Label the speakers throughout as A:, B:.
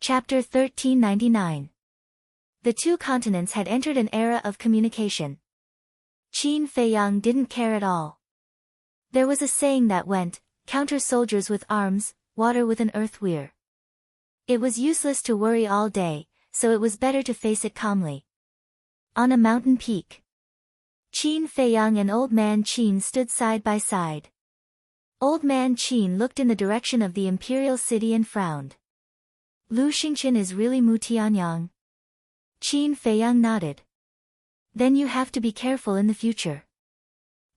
A: Chapter 1399. The two continents had entered an era of communication. Qin Feiyang didn't care at all. There was a saying that went, counter soldiers with arms, water with an earth weir. It was useless to worry all day, so it was better to face it calmly. On a mountain peak, Qin Feiyang and Old Man Qin stood side by side. Old Man Qin looked in the direction of the imperial city and frowned. Lu Xingqian is really Mu Tianyang? Qin Feiyang nodded. Then you have to be careful in the future.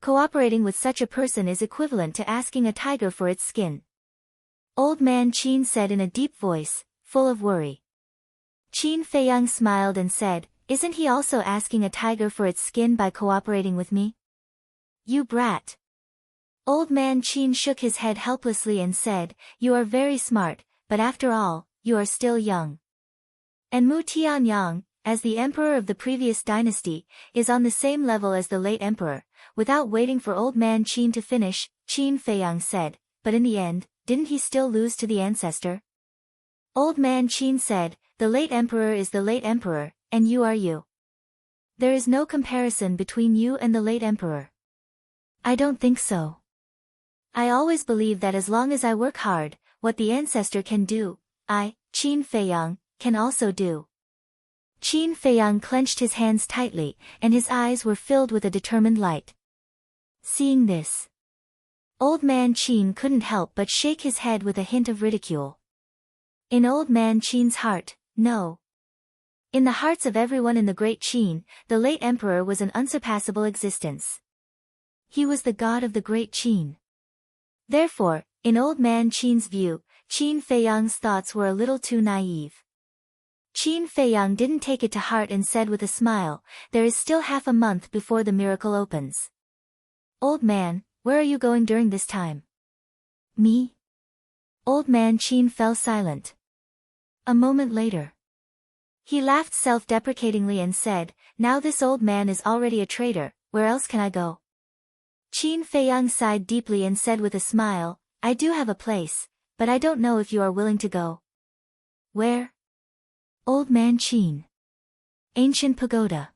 A: Cooperating with such a person is equivalent to asking a tiger for its skin. Old Man Qin said in a deep voice, full of worry. Qin Feiyang smiled and said, isn't he also asking a tiger for its skin by cooperating with me? You brat. Old Man Qin shook his head helplessly and said, you are very smart, but after all, you are still young. And Mu Tianyang, as the emperor of the previous dynasty, is on the same level as the late emperor. Without waiting for Old Man Qin to finish, Qin Feiyang said, but in the end, didn't he still lose to the ancestor? Old Man Qin said, the late emperor is the late emperor, and you are you. There is no comparison between you and the late emperor. I don't think so. I always believe that as long as I work hard, what the ancestor can do, I, Qin Feiyang, can also do. Qin Feiyang clenched his hands tightly, and his eyes were filled with a determined light. Seeing this, Old Man Qin couldn't help but shake his head with a hint of ridicule. In Old Man Qin's heart, no. In the hearts of everyone in the great Qin, the late emperor was an unsurpassable existence. He was the god of the great Qin. Therefore, in Old Man Qin's view, Qin Feiyang's thoughts were a little too naive. Qin Feiyang didn't take it to heart and said with a smile, there is still half a month before the miracle opens. Old man, where are you going during this time? Me? Old Man Qin fell silent. A moment later, he laughed self-deprecatingly and said, now this old man is already a traitor, where else can I go? Qin Feiyang sighed deeply and said with a smile, I do have a place, but I don't know if you are willing to go. Where? Old Man Qin. Ancient pagoda.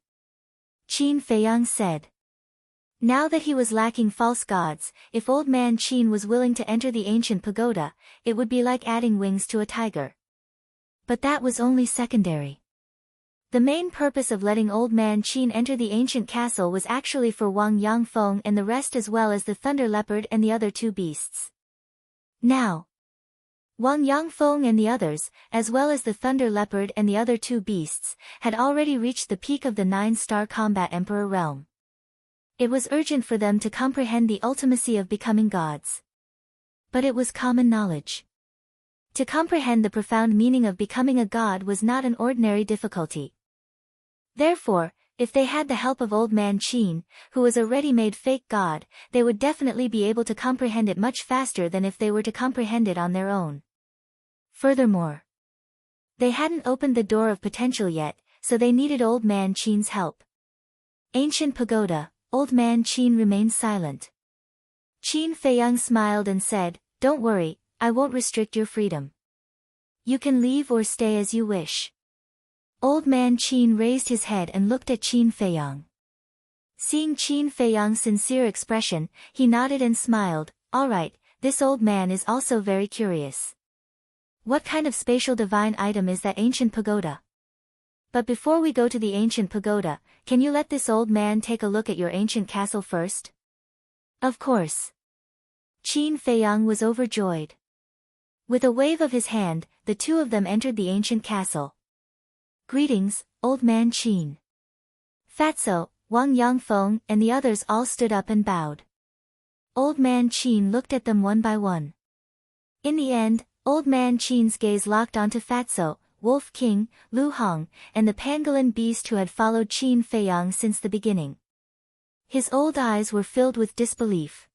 A: Qin Feiyang said. Now that he was lacking false gods, if Old Man Qin was willing to enter the ancient pagoda, it would be like adding wings to a tiger. But that was only secondary. The main purpose of letting Old Man Qin enter the ancient castle was actually for Wang Yangfeng and the rest as well as the thunder leopard and the other two beasts. Now, Wang Yangfeng and the others, as well as the thunder leopard and the other two beasts, had already reached the peak of the 9-star combat emperor realm. It was urgent for them to comprehend the ultimacy of becoming gods. But it was common knowledge. To comprehend the profound meaning of becoming a god was not an ordinary difficulty. Therefore, if they had the help of Old Man Qin, who was a ready-made fake god, they would definitely be able to comprehend it much faster than if they were to comprehend it on their own. Furthermore, they hadn't opened the door of potential yet, so they needed Old Man Qin's help. Ancient pagoda, Old Man Qin remained silent. Qin Feiyang smiled and said, don't worry, I won't restrict your freedom. You can leave or stay as you wish. Old Man Qin raised his head and looked at Qin Feiyang. Seeing Qin Feiyang's sincere expression, he nodded and smiled, all right, this old man is also very curious. What kind of spatial divine item is that ancient pagoda? But before we go to the ancient pagoda, can you let this old man take a look at your ancient castle first? Of course. Qin Feiyang was overjoyed. With a wave of his hand, the two of them entered the ancient castle. Greetings, Old Man Qin. Fatso, Wang Yangfeng and the others all stood up and bowed. Old Man Qin looked at them one by one. In the end, Old Man Qin's gaze locked onto Fatso, Wolf King, Lu Hong, and the pangolin beast who had followed Qin Feiyang since the beginning. His old eyes were filled with disbelief.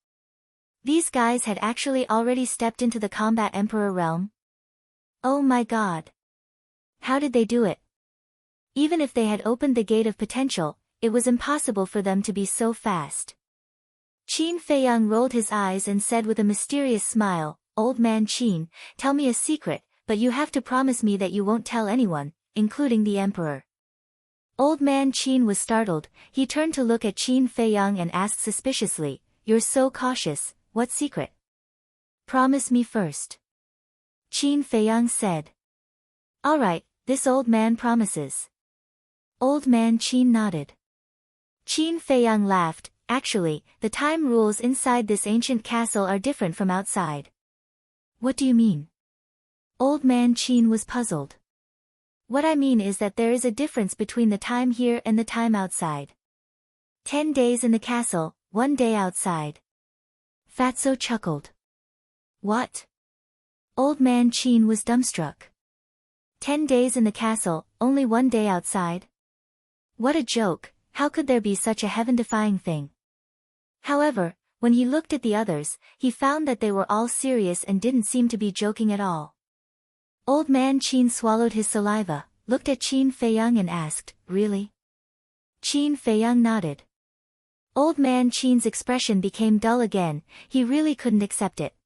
A: These guys had actually already stepped into the combat emperor realm? Oh my god. How did they do it? Even if they had opened the gate of potential, it was impossible for them to be so fast. Qin Feiyang rolled his eyes and said with a mysterious smile, Old Man Qin, tell me a secret, but you have to promise me that you won't tell anyone, including the emperor. Old man Qin was startled. He turned to look at Qin Feiyang and asked suspiciously, "You're so cautious, what secret?" "Promise me first." Qin Feiyang said. "All right, this old man promises." Old man Qin nodded. Qin Feiyang laughed. "Actually, the time rules inside this ancient castle are different from outside." "What do you mean?" Old man Qin was puzzled. "What I mean is that there is a difference between the time here and the time outside. 10 days in the castle, 1 day outside." Fatso chuckled. "What?" Old man Qin was dumbstruck. 10 days in the castle, only 1 day outside? What a joke, how could there be such a heaven-defying thing? However, when he looked at the others, he found that they were all serious and didn't seem to be joking at all. Old man Qin swallowed his saliva, looked at Qin Feiyang and asked, "Really?" Qin Feiyang nodded. Old man Qin's expression became dull again. He really couldn't accept it.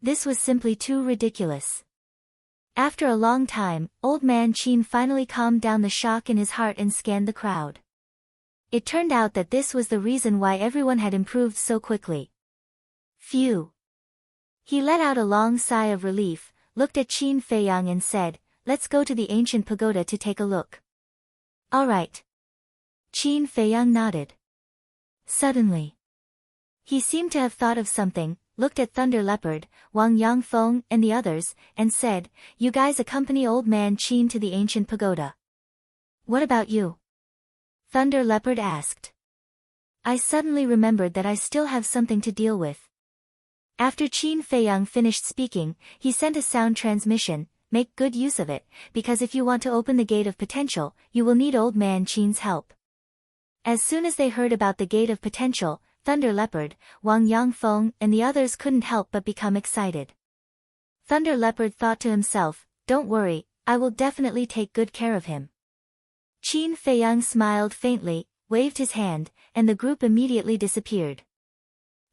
A: This was simply too ridiculous. After a long time, old man Qin finally calmed down the shock in his heart and scanned the crowd. It turned out that this was the reason why everyone had improved so quickly. Phew. He let out a long sigh of relief, looked at Qin Feiyang and said, "Let's go to the ancient pagoda to take a look." "All right." Qin Feiyang nodded. Suddenly, he seemed to have thought of something, looked at Thunder Leopard, Wang Yangfeng and the others, and said, "You guys accompany old man Qin to the ancient pagoda." "What about you?" Thunder Leopard asked. "I suddenly remembered that I still have something to deal with." After Qin Feiyang finished speaking, he sent a sound transmission. "Make good use of it, because if you want to open the gate of potential, you will need old man Qin's help." As soon as they heard about the gate of potential, Thunder Leopard, Wang Yangfeng and the others couldn't help but become excited. Thunder Leopard thought to himself, "Don't worry, I will definitely take good care of him." Qin Feiyang smiled faintly, waved his hand, and the group immediately disappeared.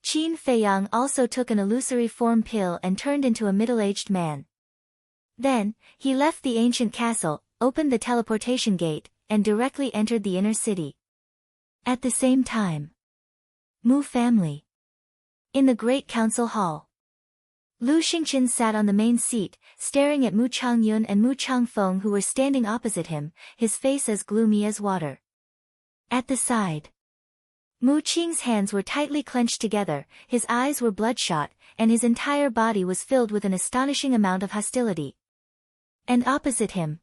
A: Qin Feiyang also took an illusory form pill and turned into a middle-aged man. Then, he left the ancient castle, opened the teleportation gate, and directly entered the inner city. At the same time, Mu family. In the Great Council Hall, Lu Xingqian sat on the main seat, staring at Mu Changyun and Mu Changfeng who were standing opposite him, his face as gloomy as water. At the side, Mu Qing's hands were tightly clenched together, his eyes were bloodshot, and his entire body was filled with an astonishing amount of hostility. And opposite him,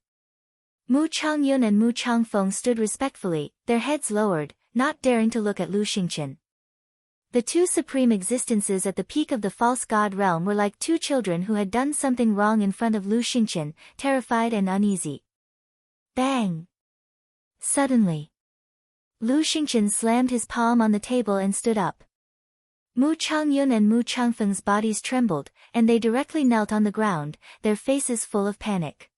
A: Mu Changyun and Mu Changfeng stood respectfully, their heads lowered, not daring to look at Lu Xingqian. The two supreme existences at the peak of the false god realm were like two children who had done something wrong in front of Lu Xingqian, terrified and uneasy. Bang! Suddenly, Lu Xingqian slammed his palm on the table and stood up. Mu Changyun and Mu Changfeng's bodies trembled, and they directly knelt on the ground, their faces full of panic.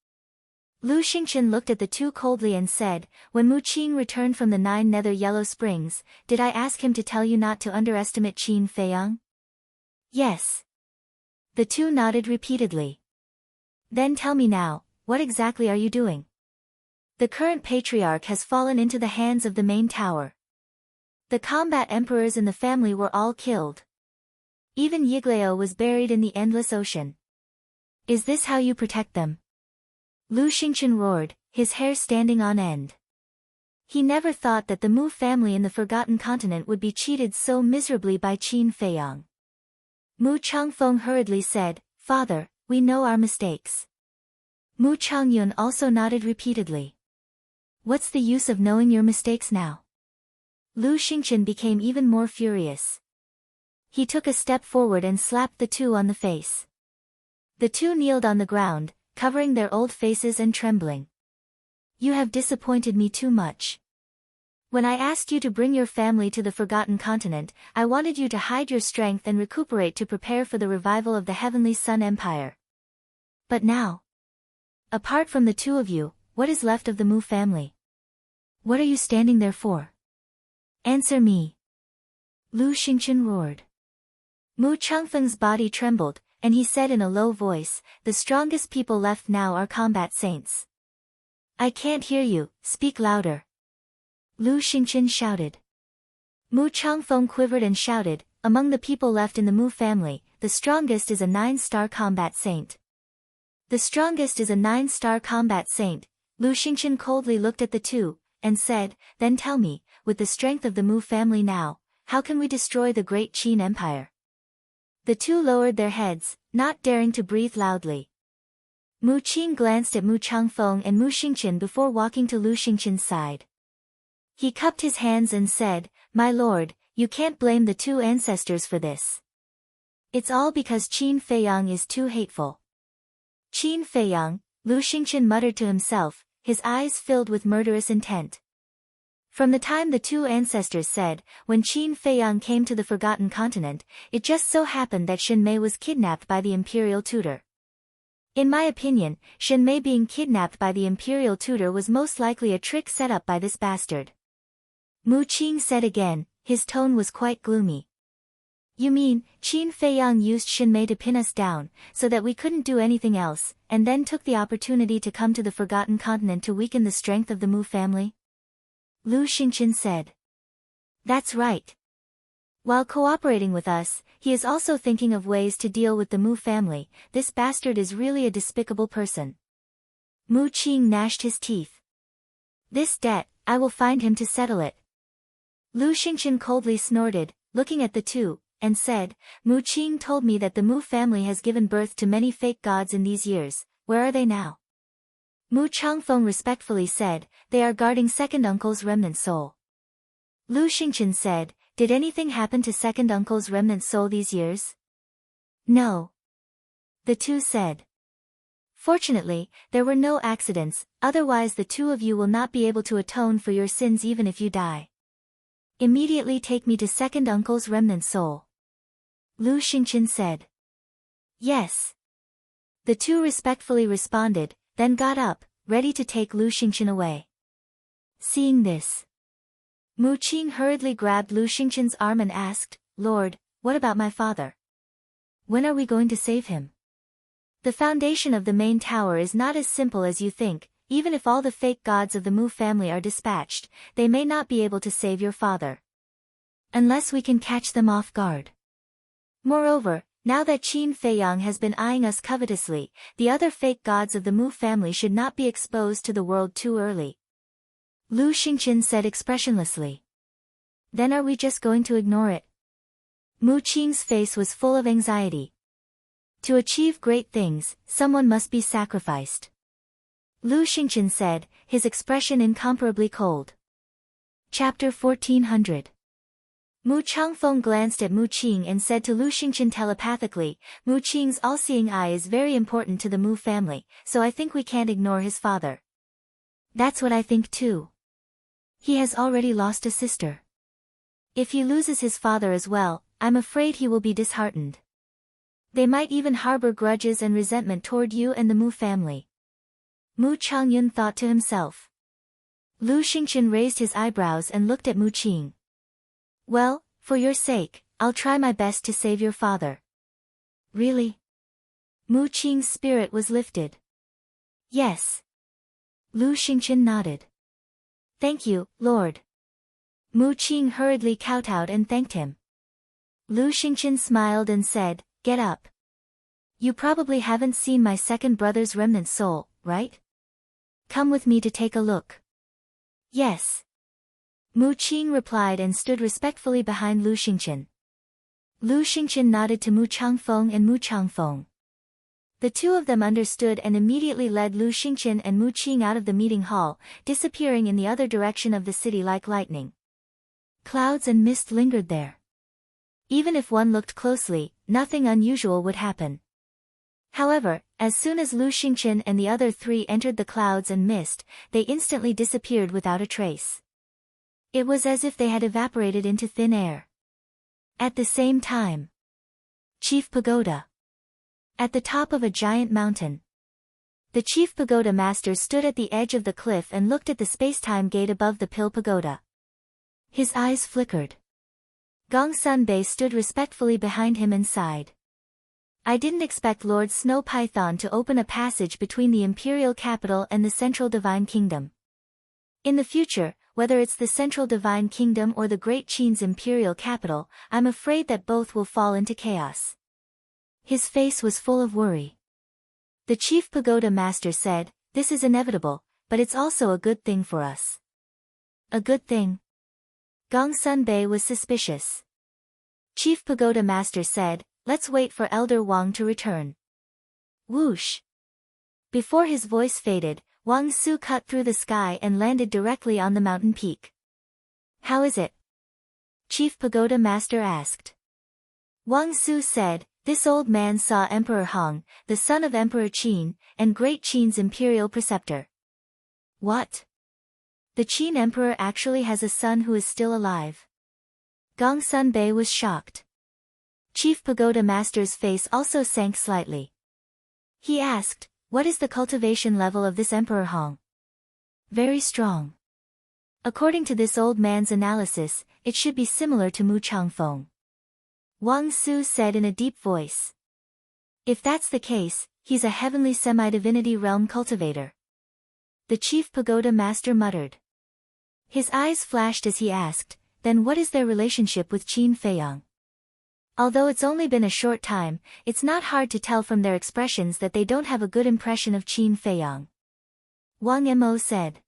A: Lu Xingqian looked at the two coldly and said, "When Mu Qing returned from the 9 Nether Yellow Springs, did I ask him to tell you not to underestimate Qin Feiyang?" "Yes." The two nodded repeatedly. "Then tell me now, what exactly are you doing?" "The current patriarch has fallen into the hands of the main tower. The combat emperors in the family were all killed. Even Yiglao was buried in the endless ocean. Is this how you protect them?" Lu Xingqian roared, his hair standing on end. He never thought that the Mu family in the Forgotten Continent would be cheated so miserably by Qin Feiyang. Mu Changfeng hurriedly said, "Father, we know our mistakes." Mu Changyun also nodded repeatedly. "What's the use of knowing your mistakes now?" Lu Xingqian became even more furious. He took a step forward and slapped the two on the face. The two kneeled on the ground, covering their old faces and trembling. "You have disappointed me too much. When I asked you to bring your family to the Forgotten Continent, I wanted you to hide your strength and recuperate to prepare for the revival of the Heavenly Sun Empire. But now, apart from the two of you, what is left of the Mu family? What are you standing there for? Answer me." Lu Xingqian roared. Mu Changfeng's body trembled, and he said in a low voice, "The strongest people left now are combat saints." "I can't hear you, speak louder," Lu Xingqian shouted. Mu Changfeng quivered and shouted, "Among the people left in the Mu family, the strongest is a 9-star combat saint." "The strongest is a 9-star combat saint," Lu Xingqian coldly looked at the two, and said, "Then tell me, with the strength of the Mu family now, how can we destroy the great Qin Empire?" The two lowered their heads, not daring to breathe loudly. Mu Qing glanced at Mu Changfeng and Mu Xingqian before walking to Lu Xingqian's side. He cupped his hands and said, "My lord, you can't blame the two ancestors for this. It's all because Qin Feiyang is too hateful." "Qin Feiyang," Lu Xingqian muttered to himself, his eyes filled with murderous intent. From the time the two ancestors said, when Qin Feiyang came to the Forgotten Continent, it just so happened that Shen Mei was kidnapped by the imperial tutor. In my opinion, Shen Mei being kidnapped by the imperial tutor was most likely a trick set up by this bastard. Mu Qing said again, his tone was quite gloomy. "You mean, Qin Feiyang used Shen Mei to pin us down, so that we couldn't do anything else, and then took the opportunity to come to the Forgotten Continent to weaken the strength of the Mu family?" Lu Xingqian said. "That's right. While cooperating with us, he is also thinking of ways to deal with the Mu family. This bastard is really a despicable person." Mu Qing gnashed his teeth. "This debt, I will find him to settle it." Lu Xingqian coldly snorted, looking at the two, and said, "Mu Qing told me that the Mu family has given birth to many fake gods in these years. Where are they now?" Mu Changfeng respectfully said, "They are guarding second uncle's remnant soul." Lu Xingqian said, "Did anything happen to second uncle's remnant soul these years?" "No." The two said. "Fortunately, there were no accidents, otherwise the two of you will not be able to atone for your sins even if you die. Immediately take me to second uncle's remnant soul." Lu Xingqian said. "Yes." The two respectfully responded, then got up, ready to take Lu Xingqian away. Seeing this, Mu Qing hurriedly grabbed Lu Xingqian's arm and asked, "Lord, what about my father? When are we going to save him? The foundation of the main tower is not as simple as you think. Even if all the fake gods of the Mu family are dispatched, they may not be able to save your father. Unless we can catch them off guard. Moreover, now that Qin Feiyang has been eyeing us covetously, the other fake gods of the Mu family should not be exposed to the world too early." Lu Xingqian said expressionlessly. "Then are we just going to ignore it?" Mu Qing's face was full of anxiety. To achieve great things, someone must be sacrificed. Lu Xingqian said, his expression incomparably cold. Chapter 1400. Mu Changfeng glanced at Mu Qing and said to Lu Xingqian telepathically, "Mu Qing's all-seeing eye is very important to the Mu family, so I think we can't ignore his father." "That's what I think too. He has already lost a sister. If he loses his father as well, I'm afraid he will be disheartened. They might even harbor grudges and resentment toward you and the Mu family." Mu Changyun thought to himself. Lu Xingqian raised his eyebrows and looked at Mu Qing. "Well, for your sake, I'll try my best to save your father." "Really?" Mu Qing's spirit was lifted. "Yes." Lu Xingqian nodded. "Thank you, Lord." Mu Qing hurriedly kowtowed and thanked him. Lu Xingqian smiled and said, "Get up. You probably haven't seen my second brother's remnant soul, right? Come with me to take a look." "Yes." Mu Qing replied and stood respectfully behind Lu Xingqian. Lu Xingqian nodded to Mu Changfeng and Mu Changfeng. The two of them understood and immediately led Lu Xingqian and Mu Qing out of the meeting hall, disappearing in the other direction of the city like lightning. Clouds and mist lingered there. Even if one looked closely, nothing unusual would happen. However, as soon as Lu Xingqian and the other three entered the clouds and mist, they instantly disappeared without a trace. It was as if they had evaporated into thin air. At the same time, Chief Pagoda. At the top of a giant mountain. The Chief Pagoda Master stood at the edge of the cliff and looked at the space-time gate above the Pill Pagoda. His eyes flickered. Gong Sun Bei stood respectfully behind him and sighed. I didn't expect Lord Snow Python to open a passage between the Imperial Capital and the Central Divine Kingdom. In the future, whether it's the Central Divine Kingdom or the Great Qin's Imperial Capital, I'm afraid that both will fall into chaos. His face was full of worry. The Chief Pagoda Master said, "This is inevitable, but it's also a good thing for us." A good thing? Gongsun Bei was suspicious. Chief Pagoda Master said, "Let's wait for Elder Wang to return." Whoosh! Before his voice faded, Wang Su cut through the sky and landed directly on the mountain peak. "How is it?" Chief Pagoda Master asked. Wang Su said, "This old man saw Emperor Hong, the son of Emperor Qin, and Great Qin's imperial preceptor." What? The Qin Emperor actually has a son who is still alive? Gongsun Bei was shocked. Chief Pagoda Master's face also sank slightly. He asked, "What is the cultivation level of this Emperor Hong?" "Very strong. According to this old man's analysis, it should be similar to Mu Changfeng." Wang Su said in a deep voice. "If that's the case, he's a heavenly semi-divinity realm cultivator." The Chief Pagoda Master muttered. His eyes flashed as he asked, "Then what is their relationship with Qin Feiyang?" Although it's only been a short time, it's not hard to tell from their expressions that they don't have a good impression of Qin Feiyang. Wang Mo said.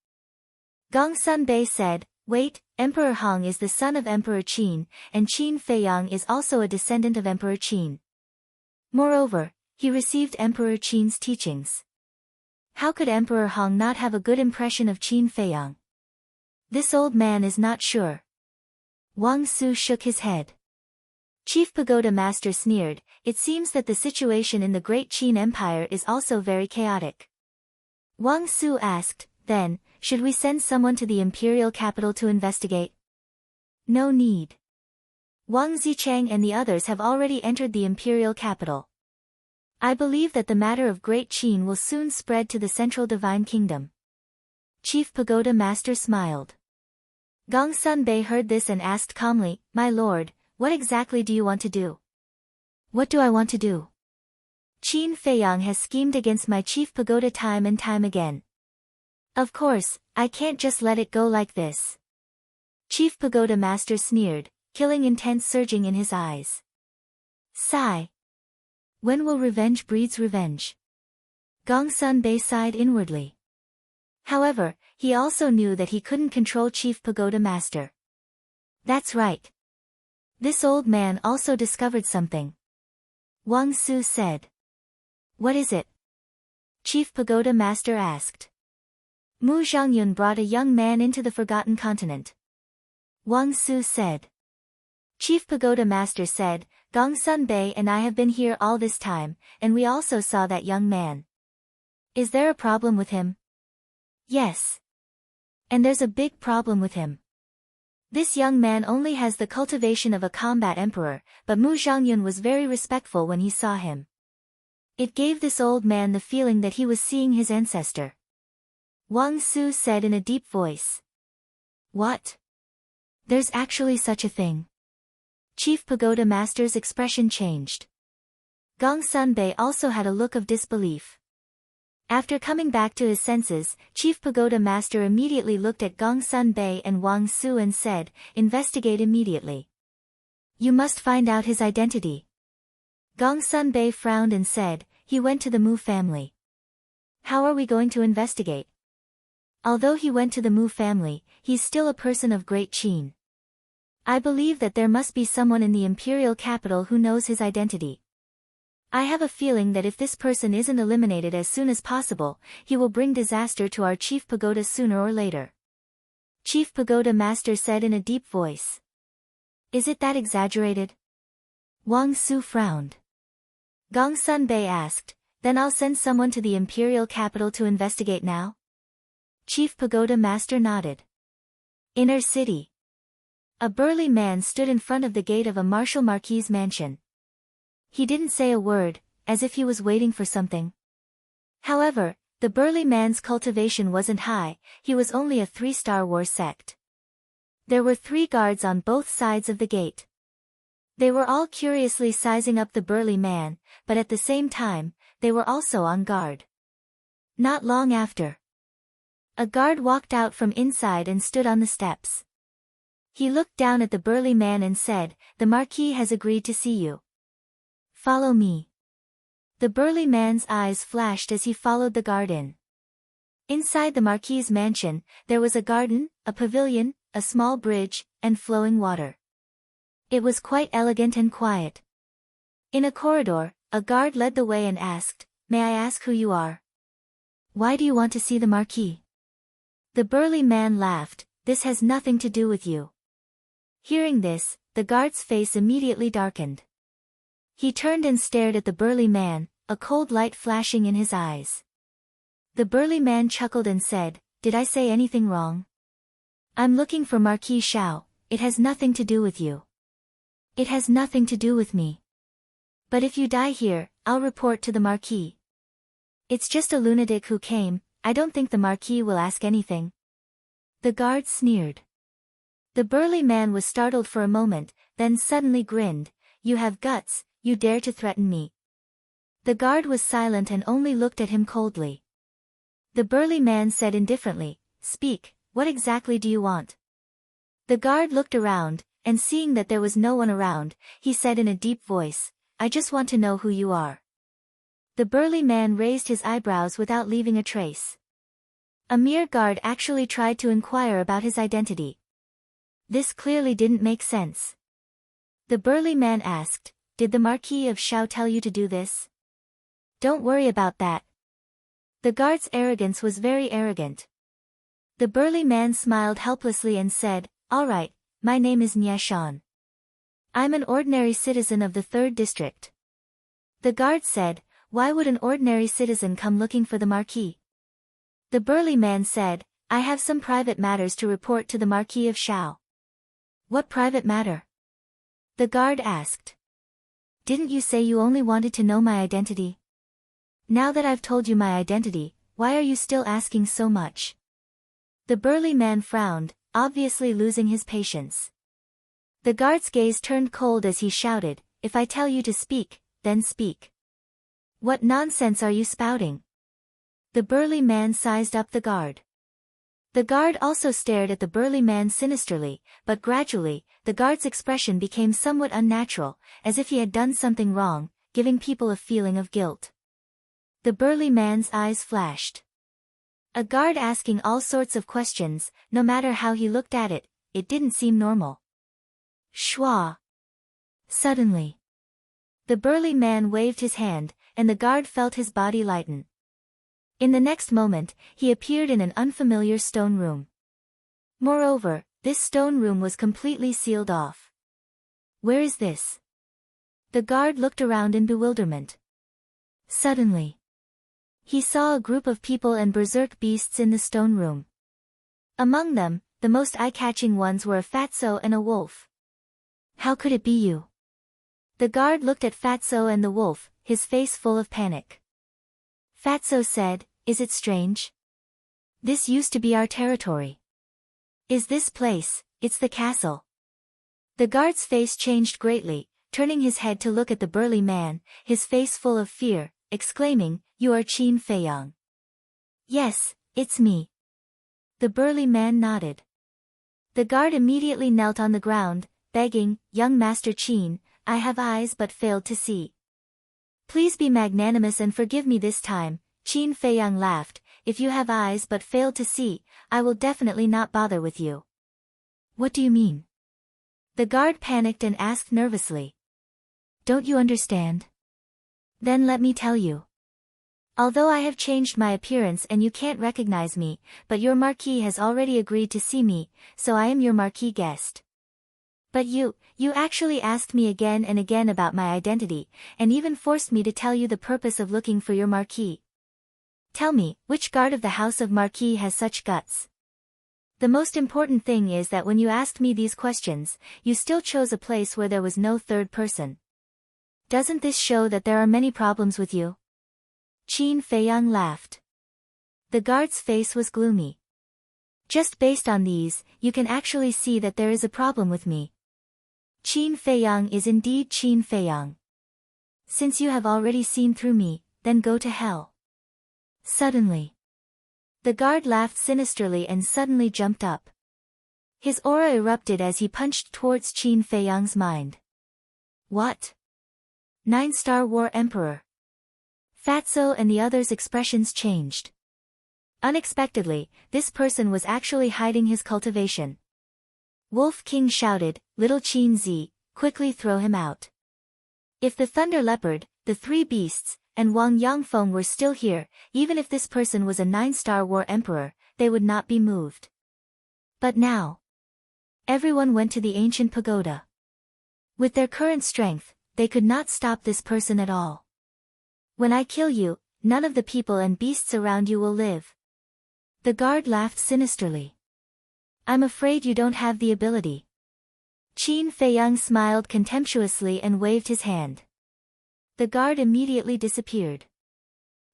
A: Gongsun Bei said, "Wait, Emperor Hong is the son of Emperor Qin, and Qin Feiyang is also a descendant of Emperor Qin. Moreover, he received Emperor Qin's teachings. How could Emperor Hong not have a good impression of Qin Feiyang?" This old man is not sure. Wang Su shook his head. Chief Pagoda Master sneered, "It seems that the situation in the Great Qin Empire is also very chaotic." Wang Su asked, "Then, should we send someone to the imperial capital to investigate?" "No need. Wang Zichang and the others have already entered the imperial capital. I believe that the matter of Great Qin will soon spread to the Central Divine Kingdom." Chief Pagoda Master smiled. Gongsun Bei heard this and asked calmly, "My lord, what exactly do you want to do?" "What do I want to do? Qin Feiyang has schemed against my Chief Pagoda time and time again. Of course, I can't just let it go like this." Chief Pagoda Master sneered, killing intent surging in his eyes. Sigh. When will revenge breeds revenge? Gongsun Bei sighed inwardly. However, he also knew that he couldn't control Chief Pagoda Master. That's right. This old man also discovered something. Wang Su said. What is it? Chief Pagoda Master asked. Mu Zhangyun brought a young man into the Forgotten Continent. Wang Su said. Chief Pagoda Master said, Gongsun Bei and I have been here all this time, and we also saw that young man. Is there a problem with him? Yes. And there's a big problem with him. This young man only has the cultivation of a combat emperor, but Mu Zhangyun was very respectful when he saw him. It gave this old man the feeling that he was seeing his ancestor. Wang Su said in a deep voice. What? There's actually such a thing. Chief Pagoda Master's expression changed. Gongsun Bei also had a look of disbelief. After coming back to his senses, Chief Pagoda Master immediately looked at Gongsun Bei and Wang Su and said, investigate immediately. You must find out his identity. Gongsun Bei frowned and said, he went to the Mu family. How are we going to investigate? Although he went to the Mu family, he's still a person of Great Qin. I believe that there must be someone in the imperial capital who knows his identity. I have a feeling that if this person isn't eliminated as soon as possible, he will bring disaster to our Chief Pagoda sooner or later. Chief Pagoda Master said in a deep voice. Is it that exaggerated? Wang Su frowned. Gongsun Bei asked, then I'll send someone to the imperial capital to investigate now? Chief Pagoda Master nodded. Inner City. A burly man stood in front of the gate of a martial marquis's mansion. He didn't say a word, as if he was waiting for something. However, the burly man's cultivation wasn't high, he was only a 3-star war sect. There were 3 guards on both sides of the gate. They were all curiously sizing up the burly man, but at the same time, they were also on guard. Not long after, a guard walked out from inside and stood on the steps. He looked down at the burly man and said, "The Marquis has agreed to see you. Follow me." The burly man's eyes flashed as he followed the guard in. Inside the Marquis's mansion, there was a garden, a pavilion, a small bridge, and flowing water. It was quite elegant and quiet. In a corridor, a guard led the way and asked, "May I ask who you are? Why do you want to see the Marquis?" The burly man laughed, "This has nothing to do with you." Hearing this, the guard's face immediately darkened. He turned and stared at the burly man, a cold light flashing in his eyes. The burly man chuckled and said, "Did I say anything wrong? I'm looking for Marquis Xiao. It has nothing to do with you. It has nothing to do with me. But if you die here, I'll report to the Marquis. It's just a lunatic who came. I don't think the Marquis will ask anything." The guard sneered. The burly man was startled for a moment, then suddenly grinned. "You have guts, you dare to threaten me." The guard was silent and only looked at him coldly. The burly man said indifferently, "Speak, what exactly do you want?" The guard looked around, and seeing that there was no one around, he said in a deep voice, "I just want to know who you are." The burly man raised his eyebrows without leaving a trace. A mere guard actually tried to inquire about his identity. This clearly didn't make sense. The burly man asked, "Did the Marquis of Xiao tell you to do this?" "Don't worry about that." The guard's arrogance was very arrogant. The burly man smiled helplessly and said, "All right, my name is Nye Shan. I'm an ordinary citizen of the 3rd district." The guard said, "Why would an ordinary citizen come looking for the Marquis?" The burly man said, "I have some private matters to report to the Marquis of Xiao." "What private matter?" The guard asked. "Didn't you say you only wanted to know my identity? Now that I've told you my identity, why are you still asking so much?" The burly man frowned, obviously losing his patience. The guard's gaze turned cold as he shouted, "If I tell you to speak, then speak. What nonsense are you spouting?" The burly man sized up the guard. The guard also stared at the burly man sinisterly, but gradually, the guard's expression became somewhat unnatural, as if he had done something wrong, giving people a feeling of guilt. The burly man's eyes flashed. A guard asking all sorts of questions, no matter how he looked at it, it didn't seem normal. Schwa! Suddenly, the burly man waved his hand, and the guard felt his body lighten. In the next moment, he appeared in an unfamiliar stone room. Moreover, this stone room was completely sealed off. "Where is this?" The guard looked around in bewilderment. Suddenly, he saw a group of people and berserk beasts in the stone room. Among them, the most eye-catching ones were a fatso and a wolf. "How could it be you?" The guard looked at Fatso and the wolf, his face full of panic. Fatso said, "Is it strange? This used to be our territory. Is this place, it's the castle." The guard's face changed greatly, turning his head to look at the burly man, his face full of fear, exclaiming, "You are Qin Feiyang." "Yes, it's me." The burly man nodded. The guard immediately knelt on the ground, begging, "Young Master Qin, I have eyes but failed to see. Please be magnanimous and forgive me this time." Qin Feiyang laughed, "If you have eyes but failed to see, I will definitely not bother with you." "What do you mean?" The guard panicked and asked nervously. "Don't you understand? Then let me tell you. Although I have changed my appearance and you can't recognize me, but your Marquis has already agreed to see me, so I am your Marquis guest. But you actually asked me again and again about my identity, and even forced me to tell you the purpose of looking for your Marquis. Tell me, which guard of the House of Marquis has such guts? The most important thing is that when you asked me these questions, you still chose a place where there was no third person. Doesn't this show that there are many problems with you?" Qin Feiyang laughed. The guard's face was gloomy. "Just based on these, you can actually see that there is a problem with me. Qin Feiyang is indeed Qin Feiyang. Since you have already seen through me, then go to hell. Suddenly. The guard laughed sinisterly and suddenly jumped up. His aura erupted as he punched towards Qin Feiyang's mind. What? 9-star War Emperor. Fatso and the others' expressions changed. Unexpectedly, this person was actually hiding his cultivation. Wolf King shouted, "Little Qin Zi, quickly throw him out." If the Thunder Leopard, the 3 beasts, and Wang Yangfeng were still here, even if this person was a 9-star War Emperor, they would not be moved. But now, everyone went to the ancient pagoda. With their current strength, they could not stop this person at all. When I kill you, none of the people and beasts around you will live. The guard laughed sinisterly. I'm afraid you don't have the ability. Qin Feiyang smiled contemptuously and waved his hand. The guard immediately disappeared.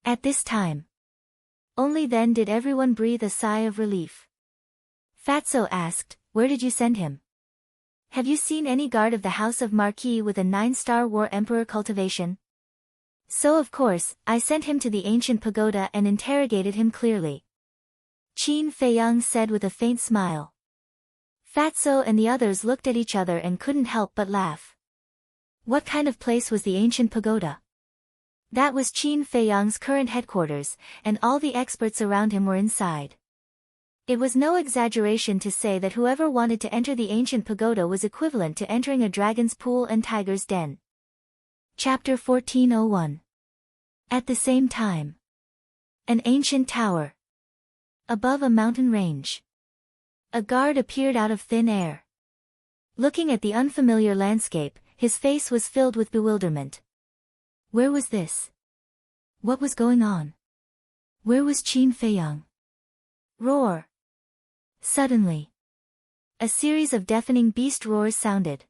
A: At this time, only then did everyone breathe a sigh of relief. Fatso asked, "Where did you send him? Have you seen any guard of the House of Marquis with a 9-star War Emperor cultivation?" So of course, I sent him to the ancient pagoda and interrogated him clearly. Qin Feiyang said with a faint smile. Fatso and the others looked at each other and couldn't help but laugh. What kind of place was the ancient pagoda? That was Qin Feiyang's current headquarters, and all the experts around him were inside. It was no exaggeration to say that whoever wanted to enter the ancient pagoda was equivalent to entering a dragon's pool and tiger's den. Chapter 1401. At the same time. An ancient tower. Above a mountain range. A guard appeared out of thin air. Looking at the unfamiliar landscape, his face was filled with bewilderment. Where was this? What was going on? Where was Qin Feiyang? Roar. Suddenly. A series of deafening beast roars sounded.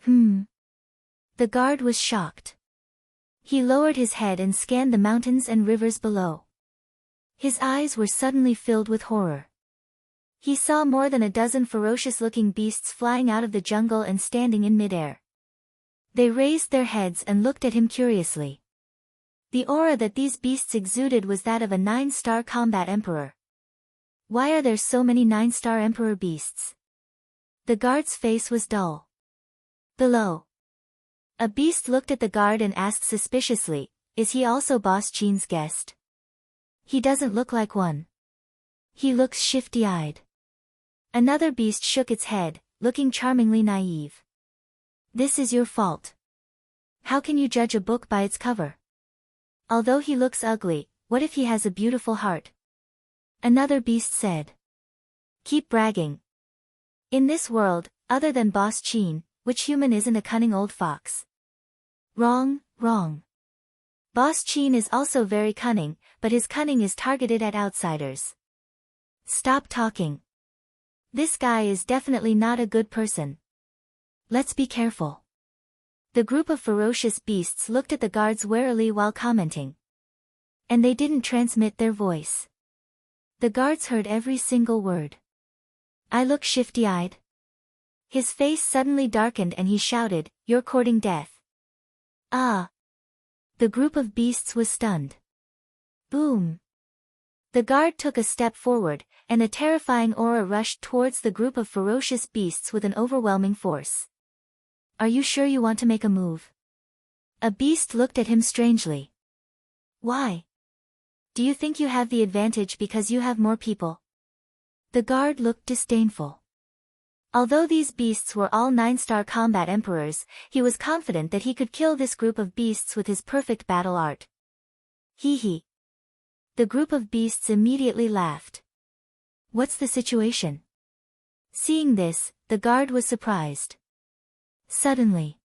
A: The guard was shocked. He lowered his head and scanned the mountains and rivers below. His eyes were suddenly filled with horror. He saw more than a dozen ferocious-looking beasts flying out of the jungle and standing in midair. They raised their heads and looked at him curiously. The aura that these beasts exuded was that of a 9-star combat emperor. Why are there so many 9-star emperor beasts? The guard's face was dull. Below. A beast looked at the guard and asked suspiciously, "Is he also Boss Qin's guest?" "He doesn't look like one. He looks shifty-eyed." Another beast shook its head, looking charmingly naive. "This is your fault. How can you judge a book by its cover? Although he looks ugly, what if he has a beautiful heart?" Another beast said. "Keep bragging. In this world, other than Boss Qin, which human isn't a cunning old fox?" "Wrong, wrong. Boss Qin is also very cunning, but his cunning is targeted at outsiders." "Stop talking. This guy is definitely not a good person. Let's be careful." The group of ferocious beasts looked at the guards warily while commenting. And they didn't transmit their voice. The guards heard every single word. "I look shifty-eyed?" His face suddenly darkened and he shouted, "You're courting death." "Ah!" The group of beasts was stunned. Boom! The guard took a step forward, and a terrifying aura rushed towards the group of ferocious beasts with an overwhelming force. "Are you sure you want to make a move?" A beast looked at him strangely. "Why? Do you think you have the advantage because you have more people?" The guard looked disdainful. Although these beasts were all 9-star combat emperors, he was confident that he could kill this group of beasts with his perfect battle art. Hee hee. The group of beasts immediately laughed. "What's the situation?" Seeing this, the guard was surprised. Suddenly,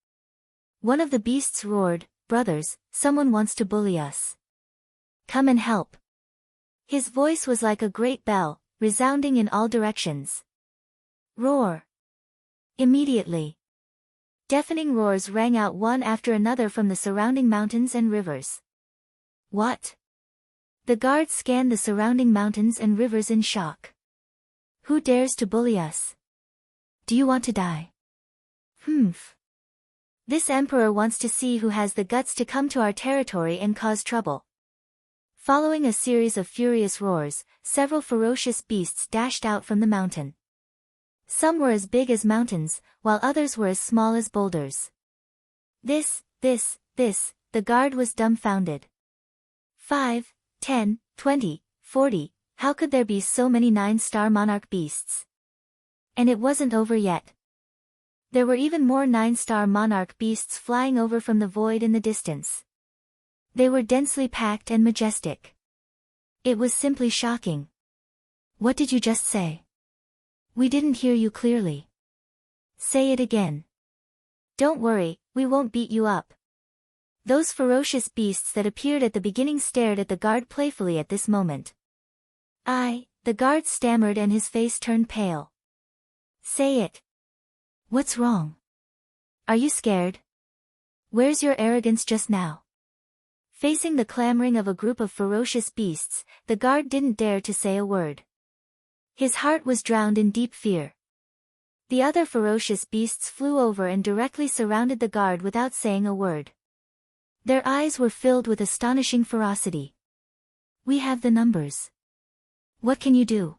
A: one of the beasts roared, "Brothers, someone wants to bully us. Come and help." His voice was like a great bell, resounding in all directions. Roar! Immediately, deafening roars rang out one after another from the surrounding mountains and rivers. What? The guards scanned the surrounding mountains and rivers in shock. "Who dares to bully us? Do you want to die?" Humph. This emperor wants to see who has the guts to come to our territory and cause trouble. Following a series of furious roars, several ferocious beasts dashed out from the mountain. Some were as big as mountains, while others were as small as boulders. This, the guard was dumbfounded. 5, 10, 20, 40, how could there be so many 9-star monarch beasts? And it wasn't over yet. There were even more 9-star monarch beasts flying over from the void in the distance. They were densely packed and majestic. It was simply shocking. What did you just say? We didn't hear you clearly. Say it again. Don't worry, we won't beat you up. Those ferocious beasts that appeared at the beginning stared at the guard playfully at this moment. The guard stammered and his face turned pale. Say it. What's wrong? Are you scared? Where's your arrogance just now? Facing the clamoring of a group of ferocious beasts, the guard didn't dare to say a word. His heart was drowned in deep fear. The other ferocious beasts flew over and directly surrounded the guard without saying a word. Their eyes were filled with astonishing ferocity. We have the numbers. What can you do?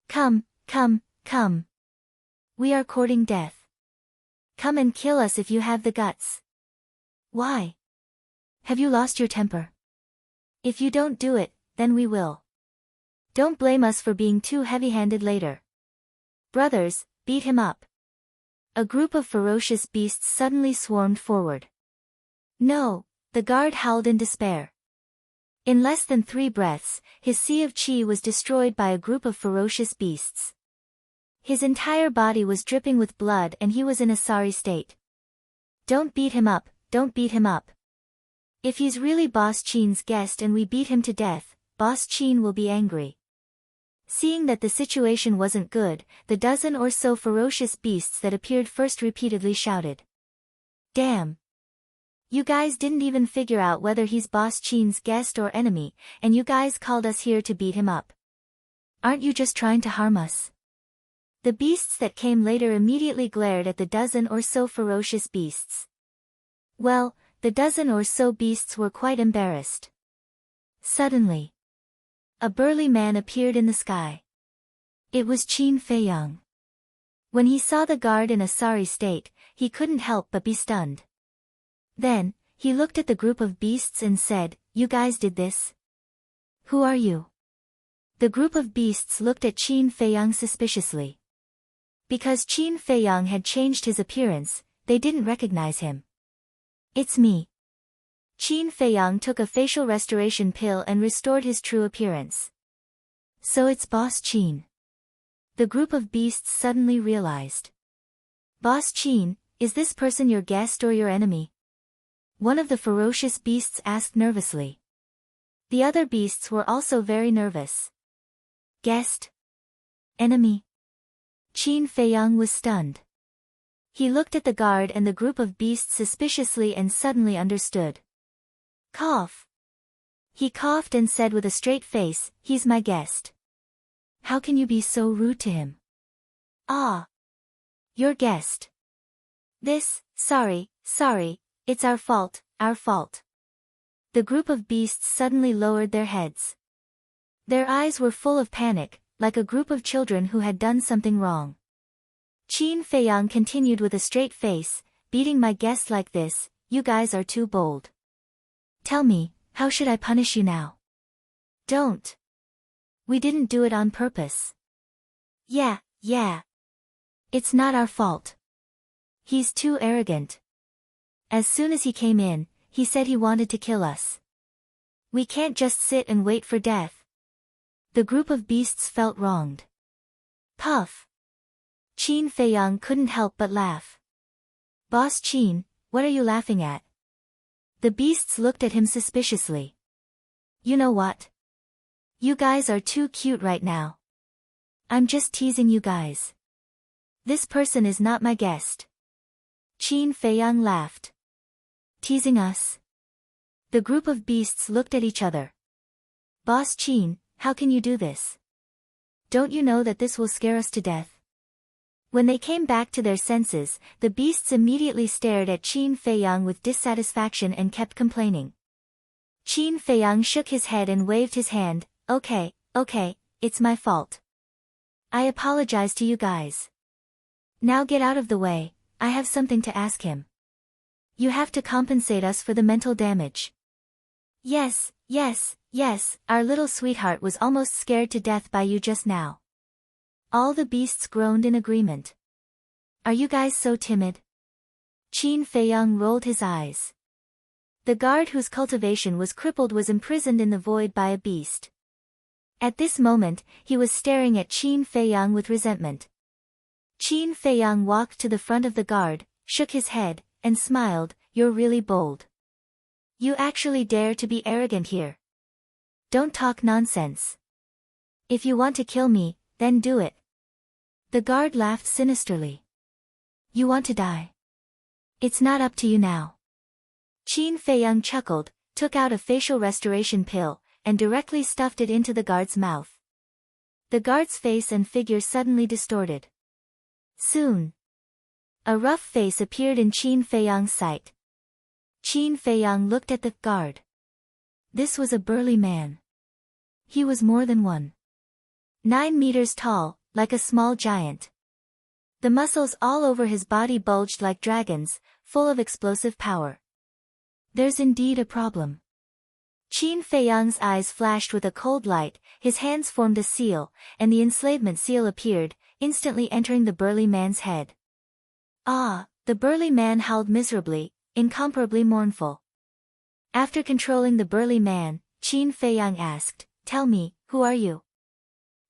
A: Come. We are courting death. Come and kill us if you have the guts. Why? Have you lost your temper? If you don't do it, then we will. Don't blame us for being too heavy-handed later. Brothers, beat him up. A group of ferocious beasts suddenly swarmed forward. No, the guard howled in despair. In less than 3 breaths, his sea of chi was destroyed by a group of ferocious beasts. His entire body was dripping with blood and he was in a sorry state. Don't beat him up, don't beat him up. If he's really Boss Chin's guest and we beat him to death, Boss Chin will be angry. Seeing that the situation wasn't good, the dozen or so ferocious beasts that appeared first repeatedly shouted. Damn! You guys didn't even figure out whether he's Boss Chin's guest or enemy, and you guys called us here to beat him up. Aren't you just trying to harm us? The beasts that came later immediately glared at the dozen or so ferocious beasts. Well, the dozen or so beasts were quite embarrassed. Suddenly, a burly man appeared in the sky. It was Qin Feiyang. When he saw the guard in a sorry state, he couldn't help but be stunned. Then, he looked at the group of beasts and said, You guys did this? Who are you? The group of beasts looked at Qin Feiyang suspiciously. Because Qin Feiyang had changed his appearance, they didn't recognize him. It's me. Qin Feiyang took a facial restoration pill and restored his true appearance. So it's Boss Qin. The group of beasts suddenly realized. Boss Qin, is this person your guest or your enemy? One of the ferocious beasts asked nervously. The other beasts were also very nervous. Guest? Enemy? Qin Feiyang was stunned. He looked at the guard and the group of beasts suspiciously and suddenly understood. Cough. He coughed and said with a straight face, He's my guest. How can you be so rude to him? Your guest. Sorry, it's our fault. The group of beasts suddenly lowered their heads. Their eyes were full of panic, like a group of children who had done something wrong. Qin Feiyang continued with a straight face, beating my guest like this, you guys are too bold. Tell me, how should I punish you now? Don't. We didn't do it on purpose. Yeah. It's not our fault. He's too arrogant. As soon as he came in, he said he wanted to kill us. We can't just sit and wait for death. The group of beasts felt wronged. Puff. Qin Feiyang couldn't help but laugh. Boss Qin, what are you laughing at? The beasts looked at him suspiciously. You know what? You guys are too cute right now. I'm just teasing you guys. This person is not my guest. Qin Feiyang laughed. Teasing us? The group of beasts looked at each other. Boss Qin, how can you do this? Don't you know that this will scare us to death? When they came back to their senses, the beasts immediately stared at Qin Feiyang with dissatisfaction and kept complaining. Qin Feiyang shook his head and waved his hand. Okay, it's my fault. I apologize to you guys. Now get out of the way, I have something to ask him. You have to compensate us for the mental damage. Yes, our little sweetheart was almost scared to death by you just now. All the beasts groaned in agreement. Are you guys so timid? Qin Feiyang rolled his eyes. The guard whose cultivation was crippled was imprisoned in the void by a beast. At this moment, he was staring at Qin Feiyang with resentment. Qin Feiyang walked to the front of the guard, shook his head, and smiled. You're really bold. You actually dare to be arrogant here. Don't talk nonsense. If you want to kill me, then do it. The guard laughed sinisterly. You want to die? It's not up to you now. Qin Feiyang chuckled, took out a facial restoration pill, and directly stuffed it into the guard's mouth. The guard's face and figure suddenly distorted. Soon, a rough face appeared in Qin Feiyang's sight. Qin Feiyang looked at the guard. This was a burly man. He was more than 9 meters tall, like a small giant. The muscles all over his body bulged like dragons, full of explosive power. There's indeed a problem. Qin Feiyang's eyes flashed with a cold light, his hands formed a seal, and the enslavement seal appeared, instantly entering the burly man's head. Ah! The burly man howled miserably, incomparably mournful. After controlling the burly man, Qin Feiyang asked, Tell me, who are you?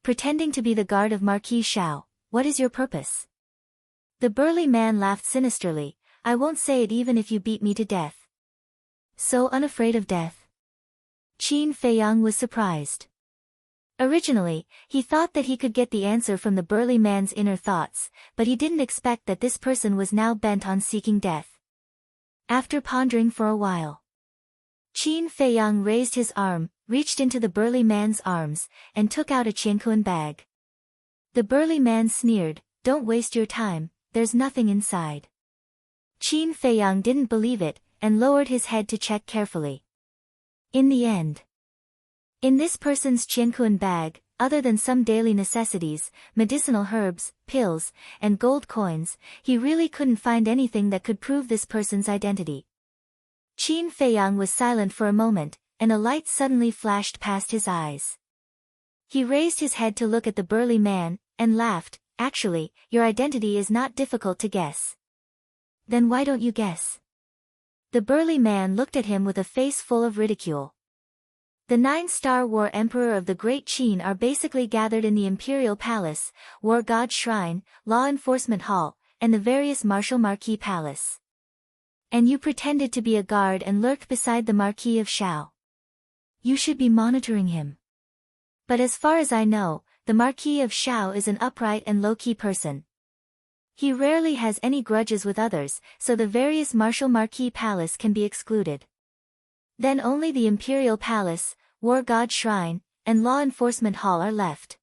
A: Pretending to be the guard of Marquis Shao, what is your purpose? The burly man laughed sinisterly. I won't say it even if you beat me to death. So unafraid of death? Qin Feiyang was surprised. Originally, he thought that he could get the answer from the burly man's inner thoughts, but he didn't expect that this person was now bent on seeking death. After pondering for a while, Qin Feiyang raised his arm, reached into the burly man's arms, and took out a qianquan bag. The burly man sneered, Don't waste your time, there's nothing inside. Qin Feiyang didn't believe it, and lowered his head to check carefully. In the end, in this person's qianquan bag, other than some daily necessities, medicinal herbs, pills, and gold coins, he really couldn't find anything that could prove this person's identity. Qin Feiyang was silent for a moment, and a light suddenly flashed past his eyes. He raised his head to look at the burly man, and laughed. Actually, your identity is not difficult to guess. Then why don't you guess? The burly man looked at him with a face full of ridicule. The 9-star war emperor of the Great Qin are basically gathered in the Imperial Palace, War God Shrine, Law Enforcement Hall, and the various Martial Marquis Palace. And you pretended to be a guard and lurked beside the Marquis of Shao. You should be monitoring him. But as far as I know, the Marquis of Shao is an upright and low-key person. He rarely has any grudges with others, so the various Martial Marquis Palace can be excluded. Then only the Imperial Palace, War God Shrine, and Law Enforcement Hall are left.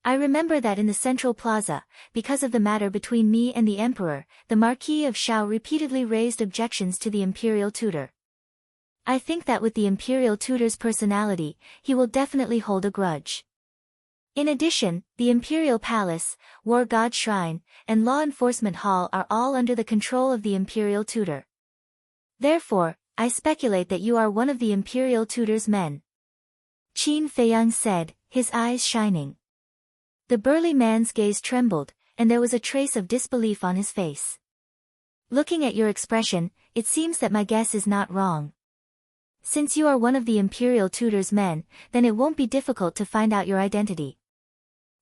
A: I remember that in the Central Plaza, because of the matter between me and the Emperor, the Marquis of Shao repeatedly raised objections to the Imperial Tutor. I think that with the Imperial Tutor's personality, he will definitely hold a grudge. In addition, the Imperial Palace, War God Shrine, and Law Enforcement Hall are all under the control of the Imperial Tutor. Therefore, I speculate that you are one of the Imperial Tutor's men. Qin Feiyang said, his eyes shining. The burly man's gaze trembled, and there was a trace of disbelief on his face. Looking at your expression, it seems that my guess is not wrong. Since you are one of the Imperial Tutor's men, then it won't be difficult to find out your identity.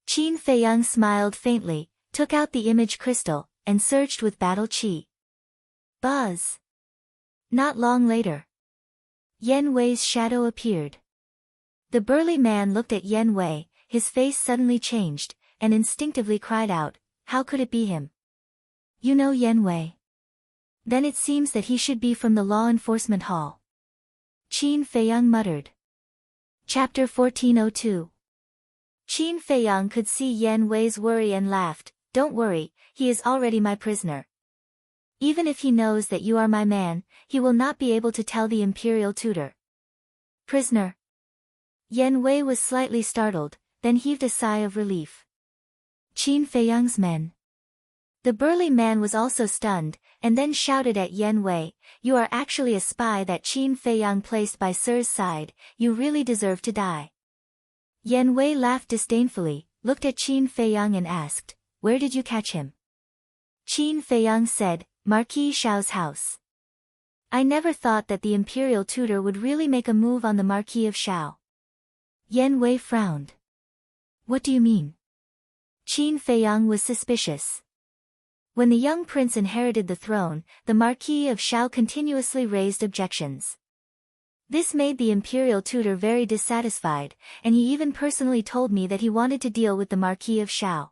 A: Qin Feiyang smiled faintly, took out the image crystal, and surged with battle qi. Buzz! Not long later, Yan Wei's shadow appeared. The burly man looked at Yan Wei, his face suddenly changed, and instinctively cried out, how could it be him? You know Yan Wei? Then it seems that he should be from the Law Enforcement Hall. Qin Feiyang muttered. Chapter 1402. Qin Feiyang could see Yan Wei's worry and laughed. "Don't worry, he is already my prisoner. Even if he knows that you are my man, he will not be able to tell the imperial tutor." "Prisoner?" Yan Wei was slightly startled, then heaved a sigh of relief. "Qin Feiyang's men." The burly man was also stunned, and then shouted at Yan Wei, "You are actually a spy that Qin Feiyang placed by Sir's side, you really deserve to die." Yan Wei laughed disdainfully, looked at Qin Feiyang and asked, "Where did you catch him?" Qin Feiyang said, "Marquis Xiao's house." "I never thought that the imperial tutor would really make a move on the Marquis of Xiao." Yan Wei frowned. "What do you mean?" Qin Feiyang was suspicious. When the young prince inherited the throne, the Marquis of Xiao continuously raised objections. This made the imperial tutor very dissatisfied, and he even personally told me that he wanted to deal with the Marquis of Xiao.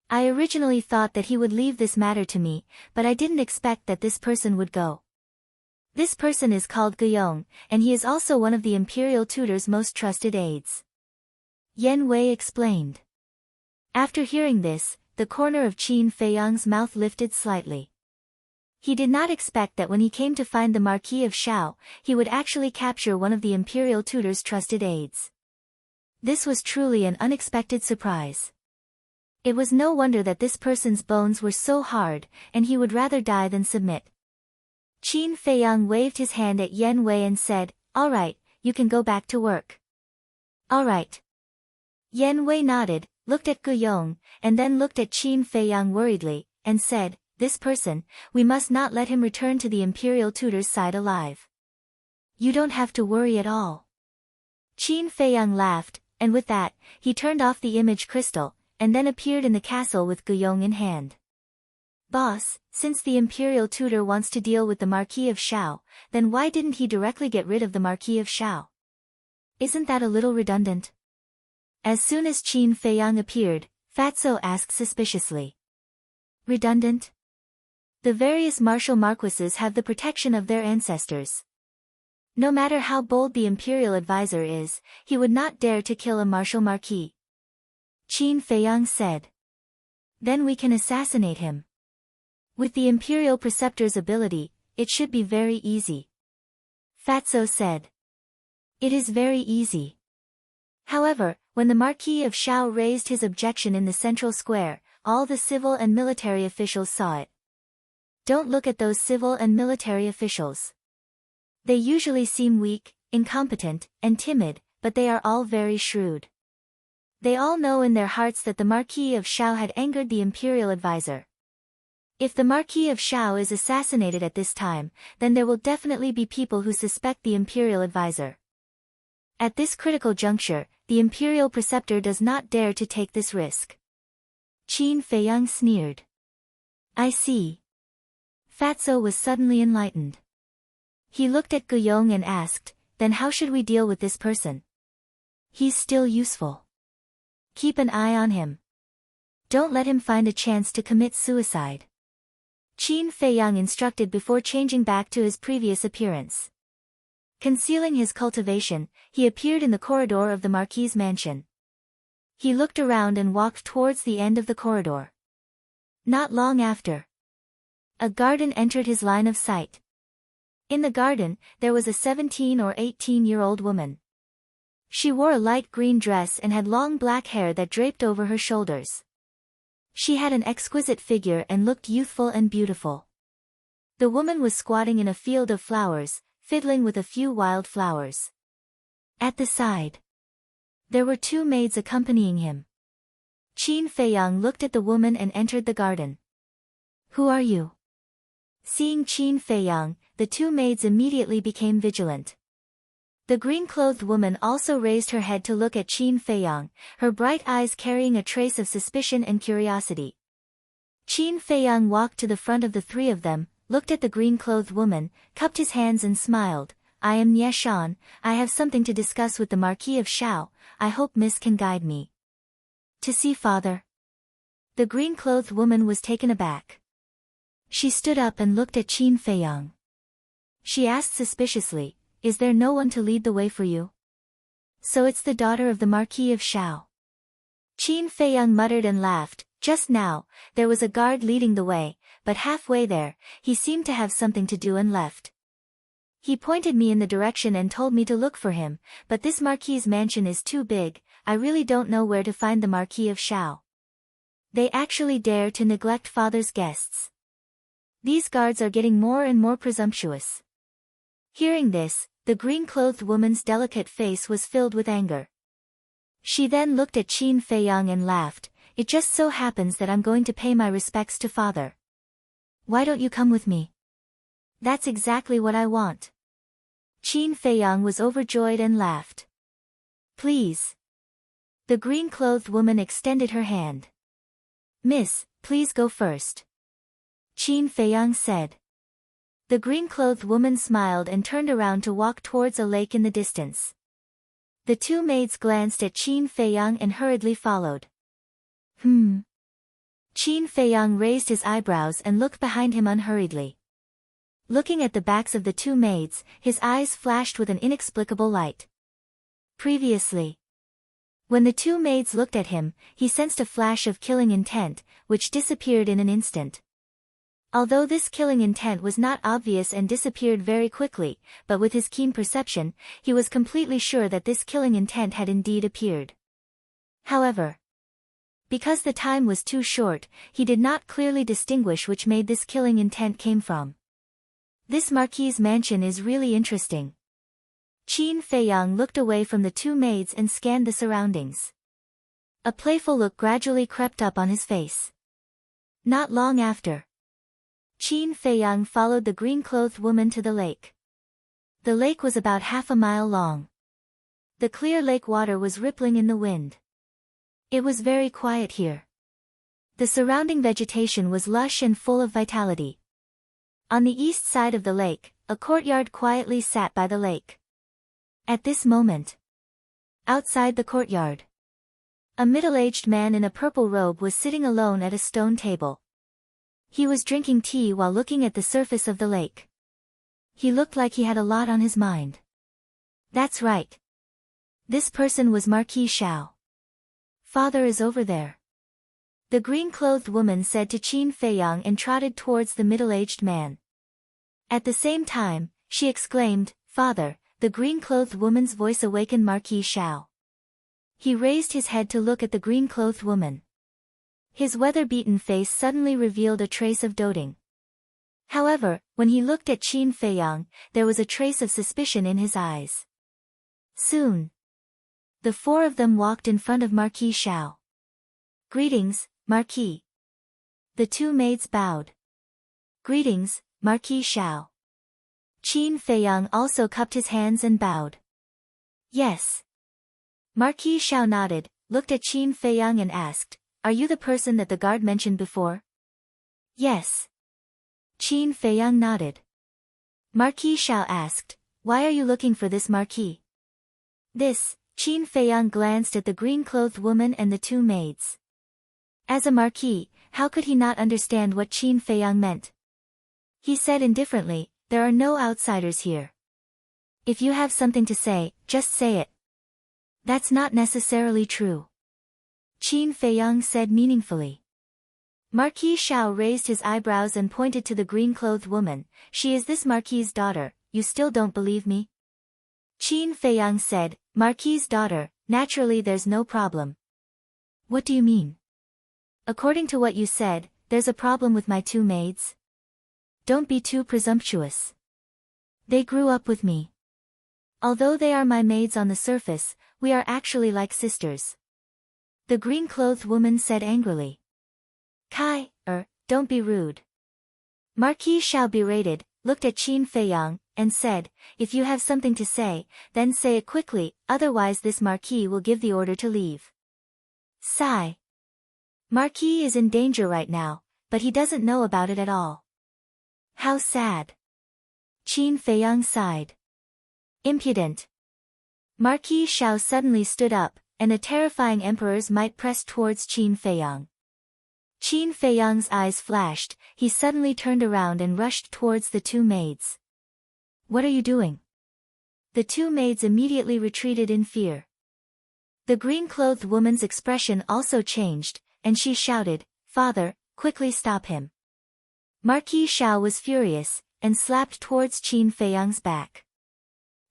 A: I originally thought that he would leave this matter to me, but I didn't expect that this person would go. This person is called Guiyong, and he is also one of the imperial tutor's most trusted aides. Yan Wei explained. After hearing this, the corner of Qin Feiyang's mouth lifted slightly. He did not expect that when he came to find the Marquis of Xiao, he would actually capture one of the imperial tutor's trusted aides. This was truly an unexpected surprise. It was no wonder that this person's bones were so hard, and he would rather die than submit. Qin Feiyang waved his hand at Yan Wei and said, "All right, you can go back to work." "All right." Yan Wei nodded, looked at Guiyong, and then looked at Qin Feiyang worriedly, and said, "This person, we must not let him return to the imperial tutor's side alive." "You don't have to worry at all." Qin Feiyang laughed, and with that, he turned off the image crystal, and then appeared in the castle with Guiyong in hand. "Boss, since the imperial tutor wants to deal with the Marquis of Xiao, then why didn't he directly get rid of the Marquis of Xiao? Isn't that a little redundant?" As soon as Qin Feiyang appeared, Fatso asked suspiciously. "Redundant?" The various martial marquises have the protection of their ancestors. No matter how bold the imperial advisor is, he would not dare to kill a martial marquis. Qin Feiyang said. "Then we can assassinate him. With the imperial preceptor's ability, it should be very easy." Fatso said. "It is very easy." However, when the Marquis of Xiao raised his objection in the central square, all the civil and military officials saw it. Don't look at those civil and military officials. They usually seem weak, incompetent, and timid, but they are all very shrewd. They all know in their hearts that the Marquis of Xiao had angered the imperial advisor. If the Marquis of Xiao is assassinated at this time, then there will definitely be people who suspect the imperial advisor. At this critical juncture, the imperial preceptor does not dare to take this risk. Qin Feiyang sneered. "I see." Fatso was suddenly enlightened. He looked at Guiyong and asked, "Then how should we deal with this person? He's still useful. Keep an eye on him. Don't let him find a chance to commit suicide." Qin Feiyang instructed before changing back to his previous appearance. Concealing his cultivation, he appeared in the corridor of the Marquis's mansion. He looked around and walked towards the end of the corridor. Not long after, a garden entered his line of sight. In the garden, there was a 17 or 18-year-old woman. She wore a light green dress and had long black hair that draped over her shoulders. She had an exquisite figure and looked youthful and beautiful. The woman was squatting in a field of flowers, fiddling with a few wild flowers. At the side, there were two maids accompanying him. Qin Feiyang looked at the woman and entered the garden. "Who are you?" Seeing Qin Feiyang, the two maids immediately became vigilant. The green-clothed woman also raised her head to look at Qin Feiyang, her bright eyes carrying a trace of suspicion and curiosity. Qin Feiyang walked to the front of the three of them, looked at the green-clothed woman, cupped his hands and smiled. "I am Nie Shan, I have something to discuss with the Marquis of Xiao, I hope Miss can guide me." "To see father." The green-clothed woman was taken aback. She stood up and looked at Qin Feiyang. She asked suspiciously, "Is there no one to lead the way for you?" "So it's the daughter of the Marquis of Xiao." Qin Feiyang muttered and laughed. Just now, there was a guard leading the way, but halfway there, he seemed to have something to do and left. He pointed me in the direction and told me to look for him, but this Marquis's mansion is too big, I really don't know where to find the Marquis of Shao. They actually dare to neglect father's guests. These guards are getting more and more presumptuous. Hearing this, the green-clothed woman's delicate face was filled with anger. She then looked at Qin Feiyang and laughed, "It just so happens that I'm going to pay my respects to father. Why don't you come with me? That's exactly what I want." Qin Feiyang was overjoyed and laughed. "Please." The green-clothed woman extended her hand. "Miss, please go first," Qin Feiyang said. The green-clothed woman smiled and turned around to walk towards a lake in the distance. The two maids glanced at Qin Feiyang and hurriedly followed. Qin Feiyang raised his eyebrows and looked behind him unhurriedly. Looking at the backs of the two maids, his eyes flashed with an inexplicable light. Previously, when the two maids looked at him, he sensed a flash of killing intent, which disappeared in an instant. Although this killing intent was not obvious and disappeared very quickly, but with his keen perception, he was completely sure that this killing intent had indeed appeared. However, because the time was too short, he did not clearly distinguish which maid this killing intent came from. This Marquis's mansion is really interesting. Qin Feiyang looked away from the two maids and scanned the surroundings. A playful look gradually crept up on his face. Not long after, Qin Feiyang followed the green-clothed woman to the lake. The lake was about half a mile long. The clear lake water was rippling in the wind. It was very quiet here. The surrounding vegetation was lush and full of vitality. On the east side of the lake, a courtyard quietly sat by the lake. At this moment, outside the courtyard, a middle-aged man in a purple robe was sitting alone at a stone table. He was drinking tea while looking at the surface of the lake. He looked like he had a lot on his mind. That's right. This person was Marquis Shao. Father is over there, the green-clothed woman said to Qin Feiyang and trotted towards the middle-aged man. At the same time, she exclaimed, "Father!" The green-clothed woman's voice awakened Marquis Shao. He raised his head to look at the green-clothed woman. His weather-beaten face suddenly revealed a trace of doting. However, when he looked at Qin Feiyang, there was a trace of suspicion in his eyes. Soon, the four of them walked in front of Marquis Shao. "Greetings, Marquis." The two maids bowed. "Greetings, Marquis Shao." Qin Feiyang also cupped his hands and bowed. "Yes." Marquis Shao nodded, looked at Qin Feiyang and asked, "Are you the person that the guard mentioned before?" "Yes." Qin Feiyang nodded. Marquis Shao asked, "Why are you looking for this Marquis?" Qin Feiyang glanced at the green-clothed woman and the two maids. As a Marquis, how could he not understand what Qin Feiyang meant? He said indifferently, "There are no outsiders here. If you have something to say, just say it." "That's not necessarily true," Qin Feiyang said meaningfully. Marquis Shao raised his eyebrows and pointed to the green-clothed woman. "She is this Marquis's daughter, you still don't believe me?" Qin Feiyang said, "Marquis's daughter, naturally there's no problem." "What do you mean?" "According to what you said, there's a problem with my two maids." "Don't be too presumptuous. They grew up with me. Although they are my maids on the surface, we are actually like sisters," the green-clothed woman said angrily. Don't be rude." Marquis Shao berated, looked at Qin Feiyang, and said, "If you have something to say, then say it quickly, otherwise this Marquis will give the order to leave." Sigh. Marquis is in danger right now, but he doesn't know about it at all. How sad. Qin Feiyang sighed. Impudent. Marquis Shao suddenly stood up, and a terrifying emperor's might pressed towards Qin Feiyang. Qin Feiyang's eyes flashed, he suddenly turned around and rushed towards the two maids. "What are you doing?" The two maids immediately retreated in fear. The green-clothed woman's expression also changed, and she shouted, Father, quickly stop him. Marquis Xiao was furious, and slapped towards Qin Feiyang's back.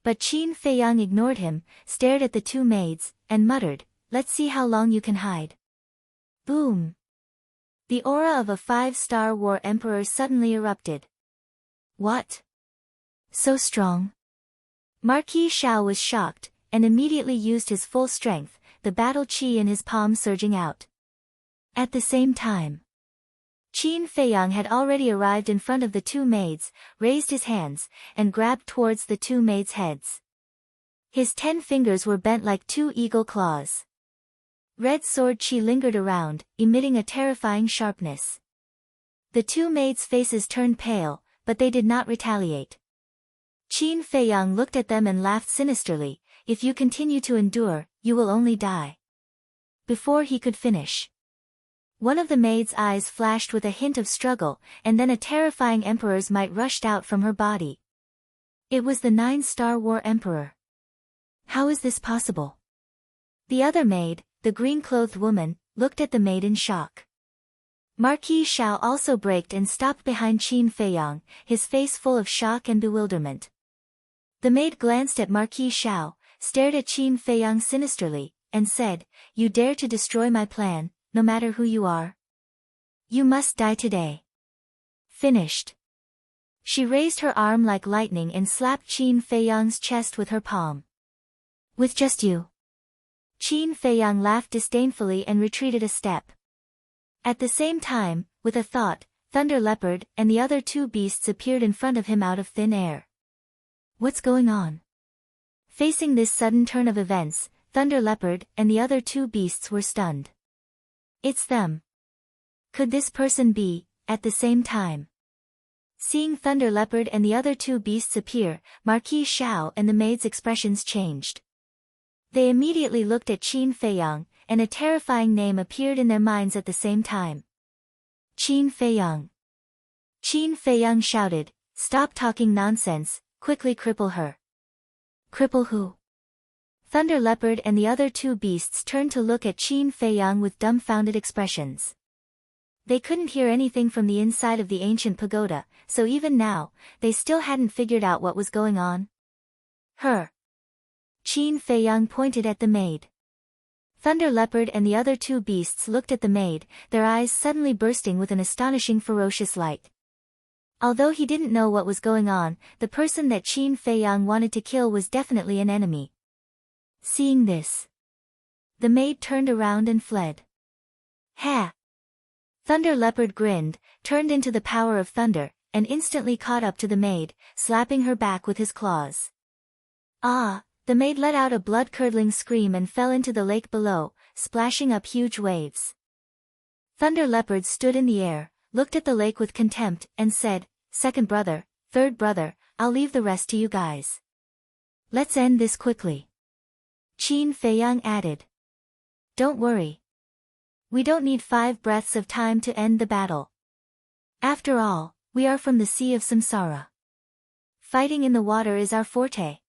A: But Qin Feiyang ignored him, stared at the two maids, and muttered, "Let's see how long you can hide." Boom! The aura of a 5-star war emperor suddenly erupted. What? So strong? Marquis Xiao was shocked, and immediately used his full strength, the battle chi in his palm surging out. At the same time, Qin Feiyang had already arrived in front of the two maids, raised his hands, and grabbed towards the two maids' heads. His 10 fingers were bent like 2 eagle claws. Red sword chi lingered around, emitting a terrifying sharpness. The two maids' faces turned pale, but they did not retaliate. Qin Feiyang looked at them and laughed sinisterly, "If you continue to endure, you will only die." Before he could finish, one of the maid's eyes flashed with a hint of struggle, and then a terrifying emperor's might rushed out from her body. It was the 9-star war emperor. How is this possible? The other maid, the green-clothed woman, looked at the maid in shock. Marquis Xiao also braked and stopped behind Qin Feiyang, his face full of shock and bewilderment. The maid glanced at Marquis Xiao, stared at Qin Feiyang sinisterly, and said, "You dare to destroy my plan, no matter who you are? You must die today." Finished. She raised her arm like lightning and slapped Qin Feiyang's chest with her palm. "With just you?" Qin Feiyang laughed disdainfully and retreated a step. At the same time, with a thought, Thunder Leopard and the other two beasts appeared in front of him out of thin air. What's going on? Facing this sudden turn of events, Thunder Leopard and the other two beasts were stunned. It's them. Could this person be, at the same time? Seeing Thunder Leopard and the other two beasts appear, Marquis Xiao and the maid's expressions changed. They immediately looked at Qin Feiyang, and a terrifying name appeared in their minds at the same time. Qin Feiyang. Qin Feiyang shouted, "Stop talking nonsense, quickly cripple her." Cripple who? Thunder Leopard and the other two beasts turned to look at Qin Feiyang with dumbfounded expressions. They couldn't hear anything from the inside of the ancient pagoda, so even now, they still hadn't figured out what was going on. Her. Qin Feiyang pointed at the maid. Thunder Leopard and the other two beasts looked at the maid, their eyes suddenly bursting with an astonishing ferocious light. Although he didn't know what was going on, the person that Qin Feiyang wanted to kill was definitely an enemy. Seeing this, the maid turned around and fled. Ha! Thunder Leopard grinned, turned into the power of thunder, and instantly caught up to the maid, slapping her back with his claws. Ah! The maid let out a blood-curdling scream and fell into the lake below, splashing up huge waves. Thunder Leopard stood in the air, looked at the lake with contempt, and said, "Second brother, third brother, I'll leave the rest to you guys. Let's end this quickly." Qin Feiyang added. "Don't worry. We don't need 5 breaths of time to end the battle. After all, we are from the Sea of Samsara. Fighting in the water is our forte."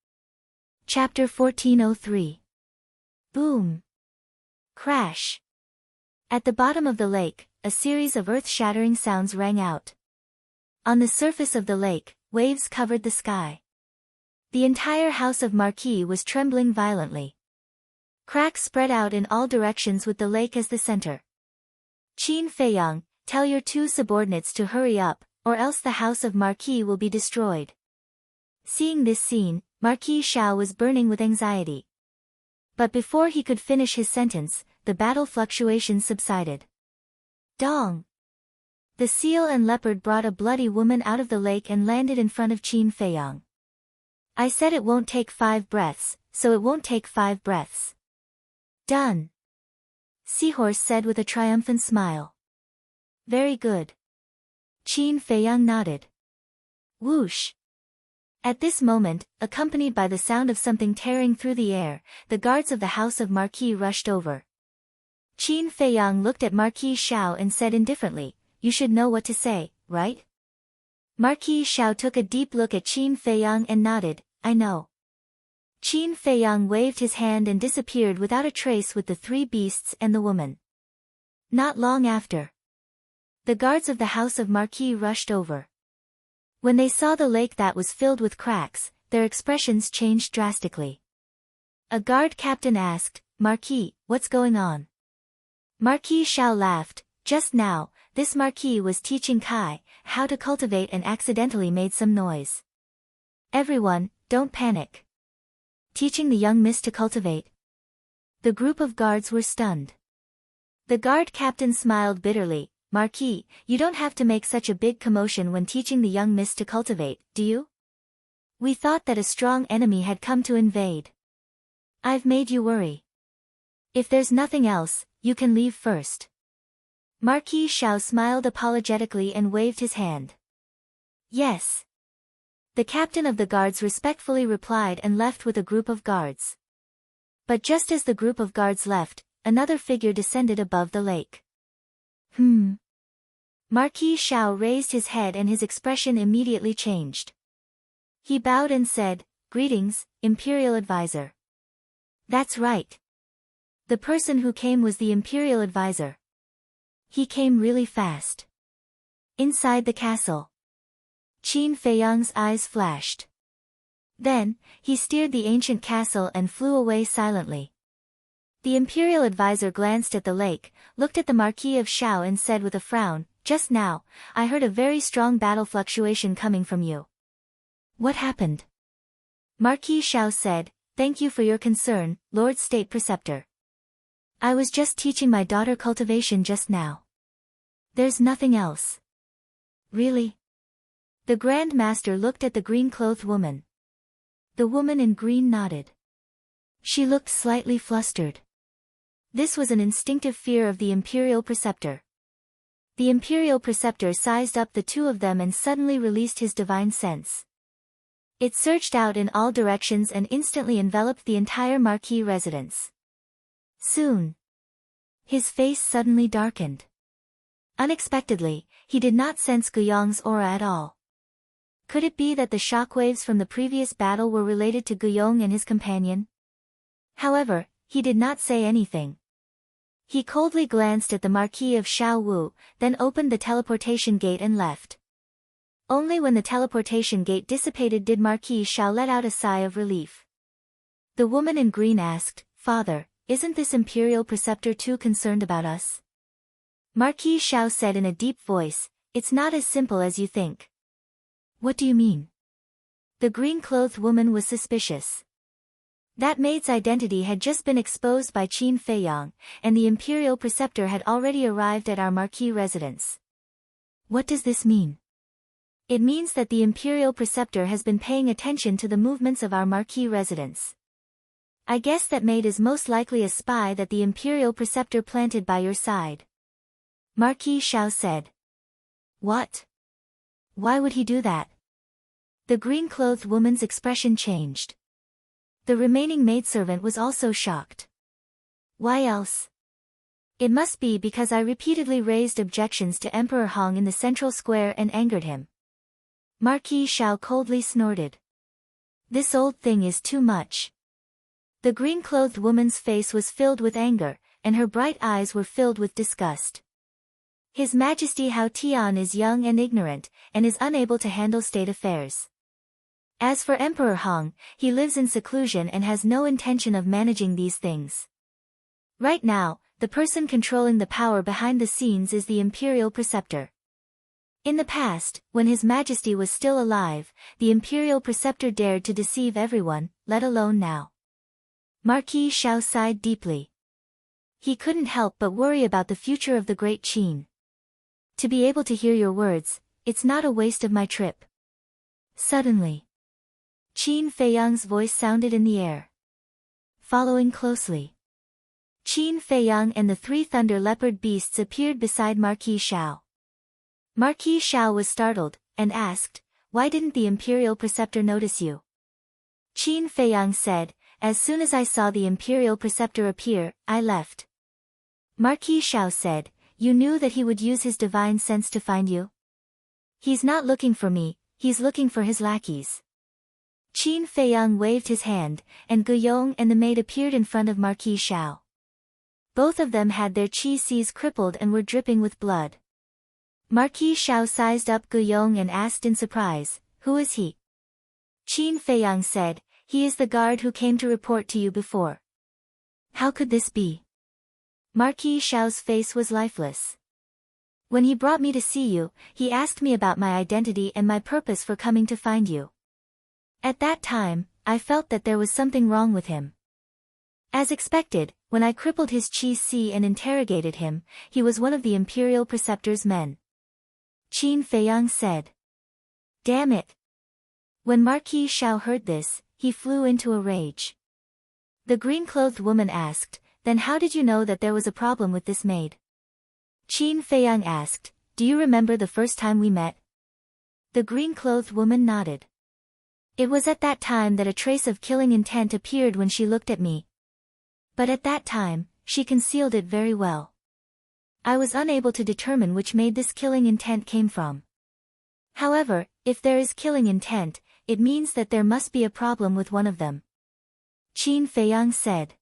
A: Chapter 1403. Boom! Crash! At the bottom of the lake, a series of earth-shattering sounds rang out. On the surface of the lake, waves covered the sky. The entire house of Marquis was trembling violently. Cracks spread out in all directions with the lake as the center. Qin Feiyang, tell your 2 subordinates to hurry up, or else the house of Marquis will be destroyed. Seeing this scene, Marquis Xiao was burning with anxiety. But before he could finish his sentence, the battle fluctuations subsided. Dong! The seal and leopard brought a bloody woman out of the lake and landed in front of Qin Feiyang. I said it won't take 5 breaths, so it won't take 5 breaths. Done! Seahorse said with a triumphant smile. Very good. Qin Feiyang nodded. Whoosh! At this moment, accompanied by the sound of something tearing through the air, the guards of the house of Marquis rushed over. Qin Feiyang looked at Marquis Xiao and said indifferently, "You should know what to say, right?" Marquis Xiao took a deep look at Qin Feiyang and nodded, "I know." Qin Feiyang waved his hand and disappeared without a trace with the 3 beasts and the woman. Not long after, The guards of the house of Marquis rushed over. When they saw the lake that was filled with cracks, their expressions changed drastically. A guard captain asked, "Marquis, what's going on?" Marquis Xiao laughed. "Just now, this Marquis was teaching Kai how to cultivate and accidentally made some noise." "Everyone, don't panic." Teaching the young miss to cultivate? The group of guards were stunned. The guard captain smiled bitterly. "Marquis, you don't have to make such a big commotion when teaching the young miss to cultivate, do you? We thought that a strong enemy had come to invade. I've made you worry. If there's nothing else, you can leave first." Marquis Xiao smiled apologetically and waved his hand. "Yes." The captain of the guards respectfully replied and left with a group of guards. But just as the group of guards left, another figure descended above the lake. Marquis Xiao raised his head and his expression immediately changed. He bowed and said, "Greetings, Imperial Advisor." "That's right. The person who came was the Imperial Advisor. He came really fast." Inside the castle, Qin Feiyang's eyes flashed. Then, he steered the ancient castle and flew away silently. The Imperial Advisor glanced at the lake, looked at the Marquis of Xiao and said with a frown, "Just now, I heard a very strong battle fluctuation coming from you." "What happened?" Marquis Xiao said, "Thank you for your concern, Lord State Preceptor. I was just teaching my daughter cultivation just now. There's nothing else." "Really?" The Grand Master looked at the green-clothed woman. The woman in green nodded. She looked slightly flustered. This was an instinctive fear of the Imperial Preceptor. The Imperial Preceptor sized up the two of them and suddenly released his divine sense. It surged out in all directions and instantly enveloped the entire Marquis residence. Soon, his face suddenly darkened. Unexpectedly, he did not sense Guyong's aura at all. Could it be that the shockwaves from the previous battle were related to Guyong and his companion? However, he did not say anything. He coldly glanced at the Marquis of Xiao Wu, then opened the teleportation gate and left. Only when the teleportation gate dissipated did Marquis Xiao let out a sigh of relief. The woman in green asked, "Father, isn't this Imperial Preceptor too concerned about us?" Marquis Xiao said in a deep voice, "It's not as simple as you think." "What do you mean?" The green-clothed woman was suspicious. That maid's identity had just been exposed by Qin Feiyang, and the Imperial Preceptor had already arrived at our Marquis residence. "What does this mean?" "It means that the Imperial Preceptor has been paying attention to the movements of our Marquis residence. I guess that maid is most likely a spy that the Imperial Preceptor planted by your side." Marquis Xiao said. "What? Why would he do that?" The green-clothed woman's expression changed. The remaining maidservant was also shocked. "Why else?" "It must be because I repeatedly raised objections to Emperor Hong in the central square and angered him." Marquis Xiao coldly snorted. "This old thing is too much." The green-clothed woman's face was filled with anger, and her bright eyes were filled with disgust. His Majesty Hao Tian is young and ignorant, and is unable to handle state affairs. As for Emperor Hong, he lives in seclusion and has no intention of managing these things. Right now, the person controlling the power behind the scenes is the Imperial Preceptor. In the past, when His Majesty was still alive, the Imperial Preceptor dared to deceive everyone, let alone now. Marquis Xiao sighed deeply. He couldn't help but worry about the future of the great Qin. "To be able to hear your words, it's not a waste of my trip." Suddenly, Qin Feiyang's voice sounded in the air. Following closely, Qin Feiyang and the three thunder leopard beasts appeared beside Marquis Xiao. Marquis Xiao was startled, and asked, "Why didn't the Imperial Preceptor notice you?" Qin Feiyang said, "As soon as I saw the Imperial Preceptor appear, I left." Marquis Xiao said, "You knew that he would use his divine sense to find you?" "He's not looking for me, he's looking for his lackeys." Qin Feiyang waved his hand, and Guyong and the maid appeared in front of Marquis Xiao. Both of them had their chi seas crippled and were dripping with blood. Marquis Xiao sized up Guiyong and asked in surprise, "Who is he?" Qin Feiyang said, "He is the guard who came to report to you before." "How could this be?" Marquis Xiao's face was lifeless. "When he brought me to see you, he asked me about my identity and my purpose for coming to find you. At that time, I felt that there was something wrong with him. As expected, when I crippled his qi and interrogated him, he was one of the Imperial Preceptor's men." Qin Feiyang said. "Damn it." When Marquis Xiao heard this, he flew into a rage. The green-clothed woman asked, "Then how did you know that there was a problem with this maid?" Qin Feiyang asked, "Do you remember the first time we met?" The green-clothed woman nodded. "It was at that time that a trace of killing intent appeared when she looked at me. But at that time, she concealed it very well. I was unable to determine which maid this killing intent came from. However, if there is killing intent, it means that there must be a problem with one of them." Qin Feiyang said.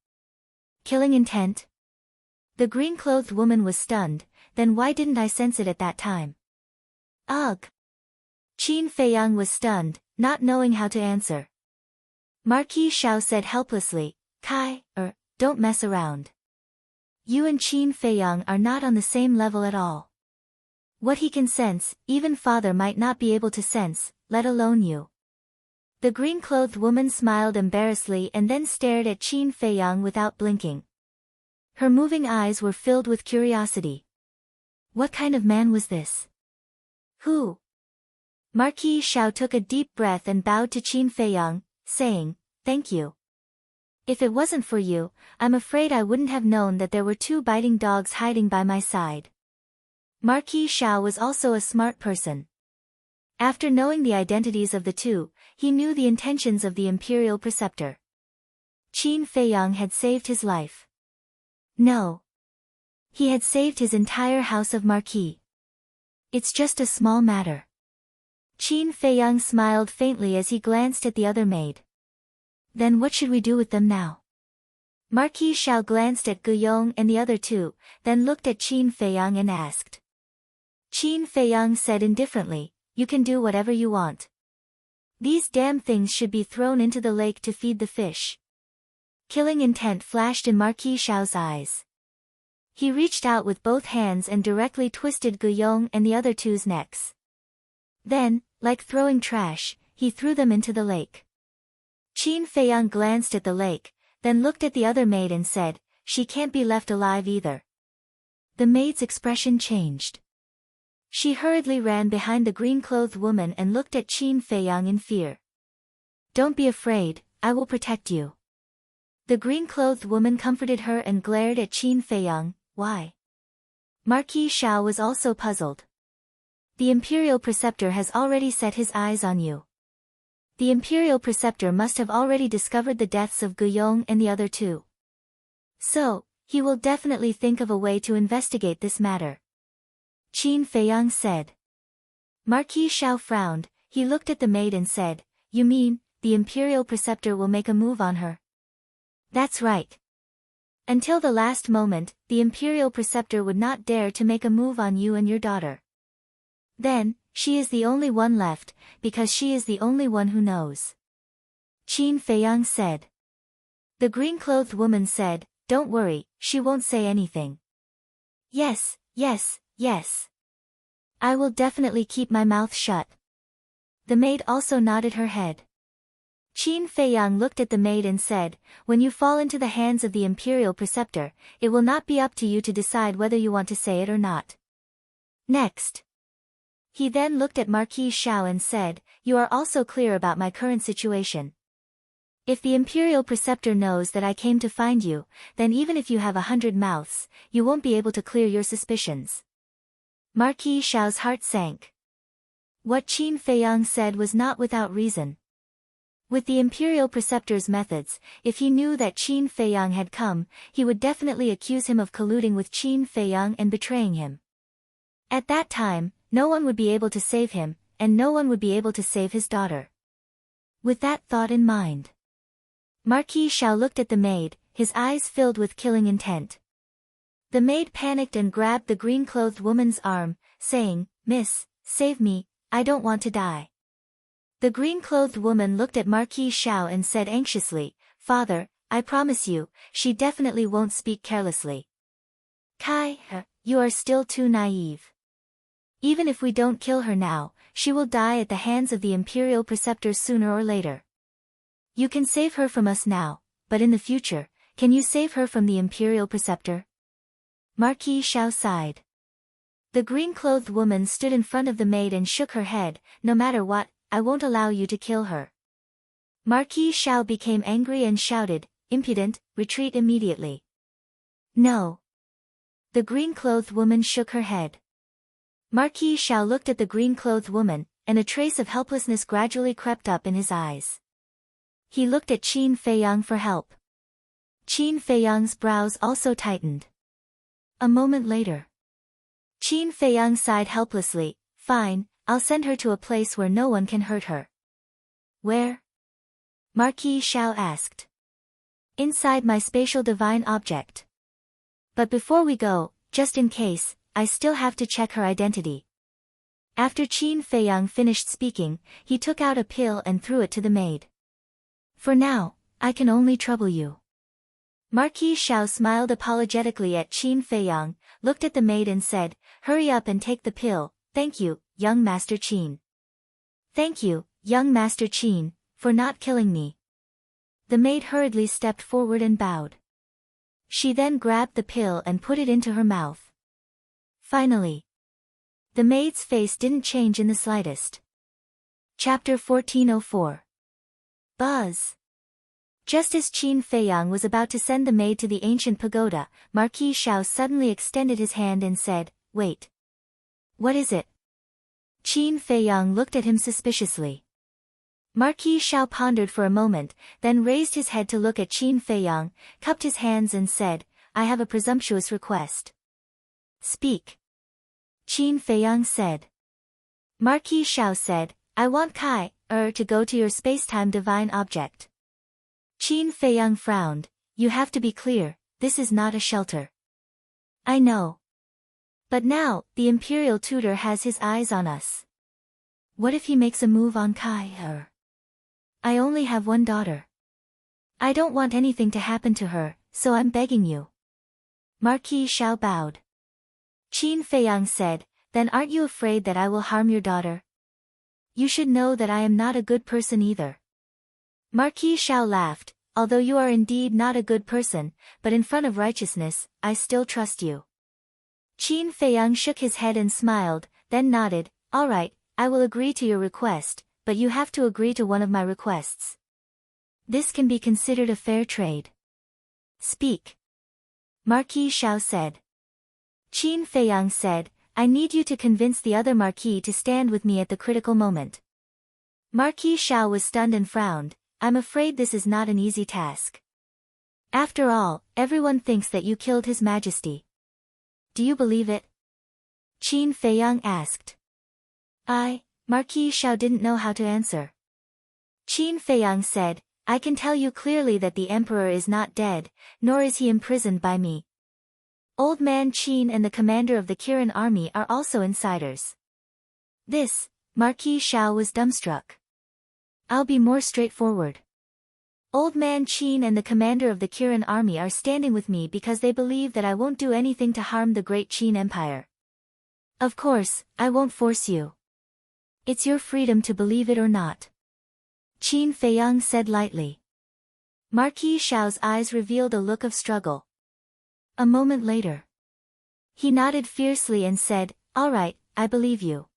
A: "Killing intent?" The green-clothed woman was stunned. "Then why didn't I sense it at that time?" "Ugh." Qin Feiyang was stunned, not knowing how to answer. Marquis Xiao said helplessly, Don't mess around. You and Qin Feiyang are not on the same level at all. What he can sense, even father might not be able to sense, let alone you." The green-clothed woman smiled embarrassedly and then stared at Qin Feiyang without blinking. Her moving eyes were filled with curiosity. What kind of man was this? Who? Marquis Xiao took a deep breath and bowed to Qin Feiyang, saying, "Thank you. If it wasn't for you, I'm afraid I wouldn't have known that there were two biting dogs hiding by my side." Marquis Xiao was also a smart person. After knowing the identities of the two, he knew the intentions of the Imperial Preceptor. Qin Feiyang had saved his life. No. He had saved his entire house of Marquis. It's just a small matter. Qin Feiyang smiled faintly as he glanced at the other maid. Then what should we do with them now? Marquis Xiao glanced at Guiyong and the other two, then looked at Qin Feiyang and asked. Qin Feiyang said indifferently, "You can do whatever you want. These damn things should be thrown into the lake to feed the fish." Killing intent flashed in Marquis Xiao's eyes. He reached out with both hands and directly twisted Guiyong and the other two's necks. Then, like throwing trash, he threw them into the lake. Qin Feiyang glanced at the lake, then looked at the other maid and said, "She can't be left alive either." The maid's expression changed. She hurriedly ran behind the green-clothed woman and looked at Qin Feiyang in fear. "Don't be afraid, I will protect you." The green-clothed woman comforted her and glared at Qin Feiyang. "Why?" Marquis Xiao was also puzzled. "The Imperial Preceptor has already set his eyes on you. The Imperial Preceptor must have already discovered the deaths of Guiyong and the other two. So, he will definitely think of a way to investigate this matter." Qin Feiyang said. Marquis Xiao frowned. He looked at the maid and said, "You mean, the Imperial Preceptor will make a move on her?" "That's right. Until the last moment, the Imperial Preceptor would not dare to make a move on you and your daughter. Then, she is the only one left, because she is the only one who knows." Qin Feiyang said. The green-clothed woman said, "Don't worry, she won't say anything." Yes. I will definitely keep my mouth shut." The maid also nodded her head. Qin Feiyang looked at the maid and said, "When you fall into the hands of the Imperial Preceptor, it will not be up to you to decide whether you want to say it or not. Next." He then looked at Marquis Xiao and said, "You are also clear about my current situation. If the Imperial Preceptor knows that I came to find you, then even if you have 100 mouths, you won't be able to clear your suspicions." Marquis Xiao's heart sank. What Qin Feiyang said was not without reason. With the Imperial Preceptor's methods, if he knew that Qin Feiyang had come, he would definitely accuse him of colluding with Qin Feiyang and betraying him. At that time, no one would be able to save him, and no one would be able to save his daughter. With that thought in mind, Marquis Xiao looked at the maid, his eyes filled with killing intent. The maid panicked and grabbed the green-clothed woman's arm, saying, Miss, save me, I don't want to die. The green-clothed woman looked at Marquis Xiao and said anxiously, Father, I promise you, she definitely won't speak carelessly. Kai, you are still too naive. Even if we don't kill her now, she will die at the hands of the Imperial Preceptor sooner or later. You can save her from us now, but in the future, can you save her from the Imperial Preceptor? Marquis Xiao sighed. The green-clothed woman stood in front of the maid and shook her head, no matter what, I won't allow you to kill her. Marquis Xiao became angry and shouted, impudent, retreat immediately. No. The green-clothed woman shook her head. Marquis Xiao looked at the green-clothed woman, and a trace of helplessness gradually crept up in his eyes. He looked at Qin Feiyang for help. Qin Feiyang's brows also tightened. A moment later. Qin Feiyang sighed helplessly, fine, I'll send her to a place where no one can hurt her. Where? Marquis Xiao asked. Inside my spatial divine object. But before we go, just in case, I still have to check her identity. After Qin Feiyang finished speaking, he took out a pill and threw it to the maid. For now, I can only trouble you. Marquis Xiao smiled apologetically at Qin Feiyang, looked at the maid and said, hurry up and take the pill, thank you, young Master Qin. Thank you, young Master Qin, for not killing me. The maid hurriedly stepped forward and bowed. She then grabbed the pill and put it into her mouth. Finally. The maid's face didn't change in the slightest. Chapter 1404. Buzz. Just as Qin Feiyang was about to send the maid to the ancient pagoda, Marquis Xiao suddenly extended his hand and said, wait. What is it? Qin Feiyang looked at him suspiciously. Marquis Xiao pondered for a moment, then raised his head to look at Qin Feiyang, cupped his hands and said, I have a presumptuous request. Speak. Qin Feiyang said. Marquis Xiao said, I want Kai, to go to your space-time divine object. Qin Feiyang frowned, you have to be clear, this is not a shelter. I know. But now, the Imperial Tutor has his eyes on us. What if he makes a move on Kai? I only have one daughter. I don't want anything to happen to her, so I'm begging you. Marquis Xiao bowed. Qin Feiyang said, then aren't you afraid that I will harm your daughter? You should know that I am not a good person either. Marquis Xiao laughed, although you are indeed not a good person, but in front of righteousness, I still trust you. Qin Feiyang shook his head and smiled, then nodded, all right, I will agree to your request, but you have to agree to one of my requests. This can be considered a fair trade. Speak. Marquis Xiao said. Qin Feiyang said, I need you to convince the other Marquis to stand with me at the critical moment. Marquis Xiao was stunned and frowned, I'm afraid this is not an easy task. After all, everyone thinks that you killed His Majesty. Do you believe it? Qin Feiyang asked. Marquis Xiao didn't know how to answer. Qin Feiyang said, I can tell you clearly that the Emperor is not dead, nor is he imprisoned by me. Old Man Qin and the commander of the Kirin army are also insiders. This, Marquis Xiao was dumbstruck. I'll be more straightforward. Old Man Qin and the commander of the Kirin army are standing with me because they believe that I won't do anything to harm the great Qin Empire. Of course, I won't force you. It's your freedom to believe it or not. Qin Feiyang said lightly. Marquis Xiao's eyes revealed a look of struggle. A moment later. He nodded fiercely and said, all right, I believe you.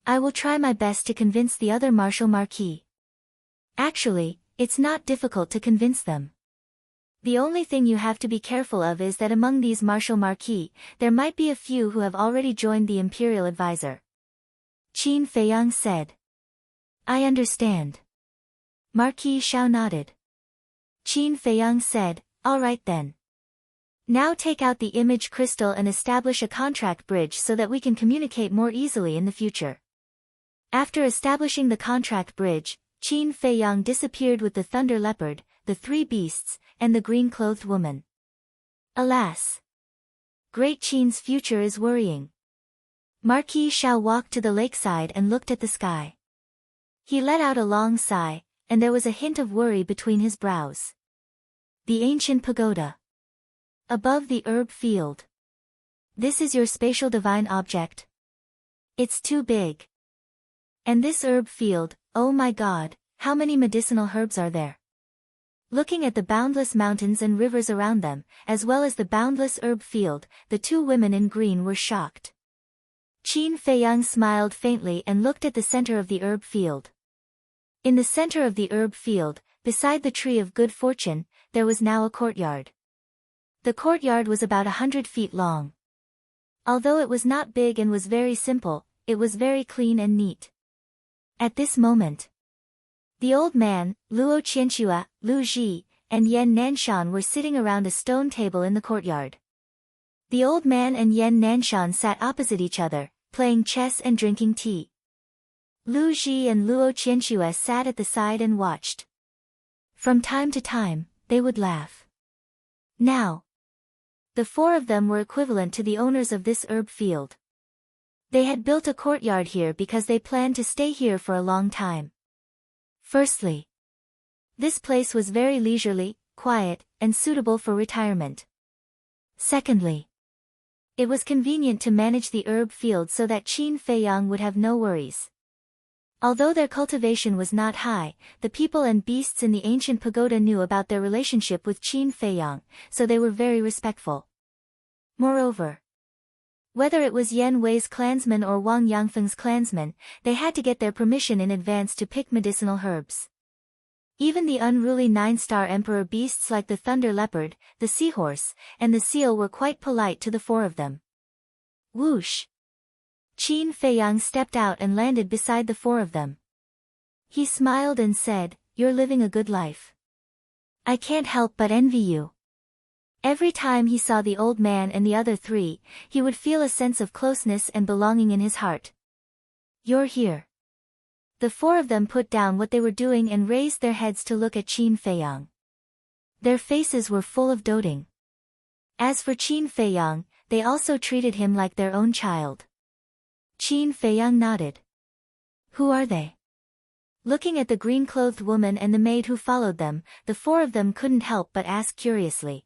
A: I will try my best to convince the other Martial Marquis. Actually, it's not difficult to convince them. The only thing you have to be careful of is that among these Martial Marquis, there might be a few who have already joined the Imperial Advisor. Qin Feiyang said. I understand. Marquis Xiao nodded. Qin Feiyang said, all right then. Now take out the image crystal and establish a contract bridge so that we can communicate more easily in the future. After establishing the contract bridge, Qin Feiyang disappeared with the Thunder Leopard, the three beasts, and the green-clothed woman. Alas! Great Qin's future is worrying. Marquis Xiao walked to the lakeside and looked at the sky. He let out a long sigh, and there was a hint of worry between his brows. The ancient pagoda. Above the herb field. This is your spatial divine object? It's too big. And this herb field, oh my God, how many medicinal herbs are there? Looking at the boundless mountains and rivers around them, as well as the boundless herb field, the two women in green were shocked. Qin Feiyang smiled faintly and looked at the center of the herb field. In the center of the herb field, beside the tree of good fortune, there was now a courtyard. The courtyard was about 100 feet long. Although it was not big and was very simple, it was very clean and neat. At this moment, the old man, Luo Qianxue, Lu Ji, and Yan Nanshan were sitting around a stone table in the courtyard. The old man and Yan Nanshan sat opposite each other, playing chess and drinking tea. Lu Ji and Luo Qianxue sat at the side and watched. From time to time, they would laugh. Now, the four of them were equivalent to the owners of this herb field. They had built a courtyard here because they planned to stay here for a long time. Firstly, this place was very leisurely, quiet, and suitable for retirement. Secondly, it was convenient to manage the herb field so that Qin Feiyang would have no worries. Although their cultivation was not high, the people and beasts in the ancient pagoda knew about their relationship with Qin Feiyang, so they were very respectful. Moreover, whether it was Yan Wei's clansmen or Wang Yangfeng's clansmen, they had to get their permission in advance to pick medicinal herbs. Even the unruly 9-star emperor beasts like the thunder leopard, the seahorse, and the seal were quite polite to the four of them. Whoosh! Qin Feiyang stepped out and landed beside the four of them. He smiled and said, "You're living a good life. I can't help but envy you." Every time he saw the old man and the other three, he would feel a sense of closeness and belonging in his heart. "You're here." The four of them put down what they were doing and raised their heads to look at Qin Feiyang. Their faces were full of doting. As for Qin Feiyang, they also treated him like their own child. Qin Feiyang nodded. "Who are they?" Looking at the green-clothed woman and the maid who followed them, the four of them couldn't help but ask curiously.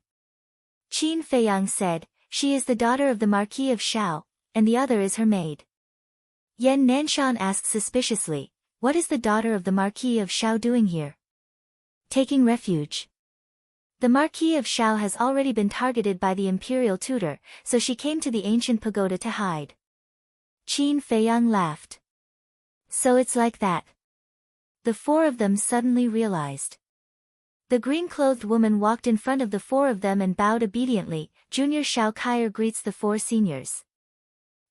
A: Qin Feiyang said, "She is the daughter of the Marquis of Xiao, and the other is her maid." Yan Nanshan asked suspiciously, "What is the daughter of the Marquis of Xiao doing here?" "Taking refuge. The Marquis of Xiao has already been targeted by the imperial tutor, so she came to the ancient pagoda to hide." Qin Feiyang laughed. "So it's like that." The four of them suddenly realized. The green-clothed woman walked in front of the four of them and bowed obediently. "Junior Xiao Kaier greets the four seniors."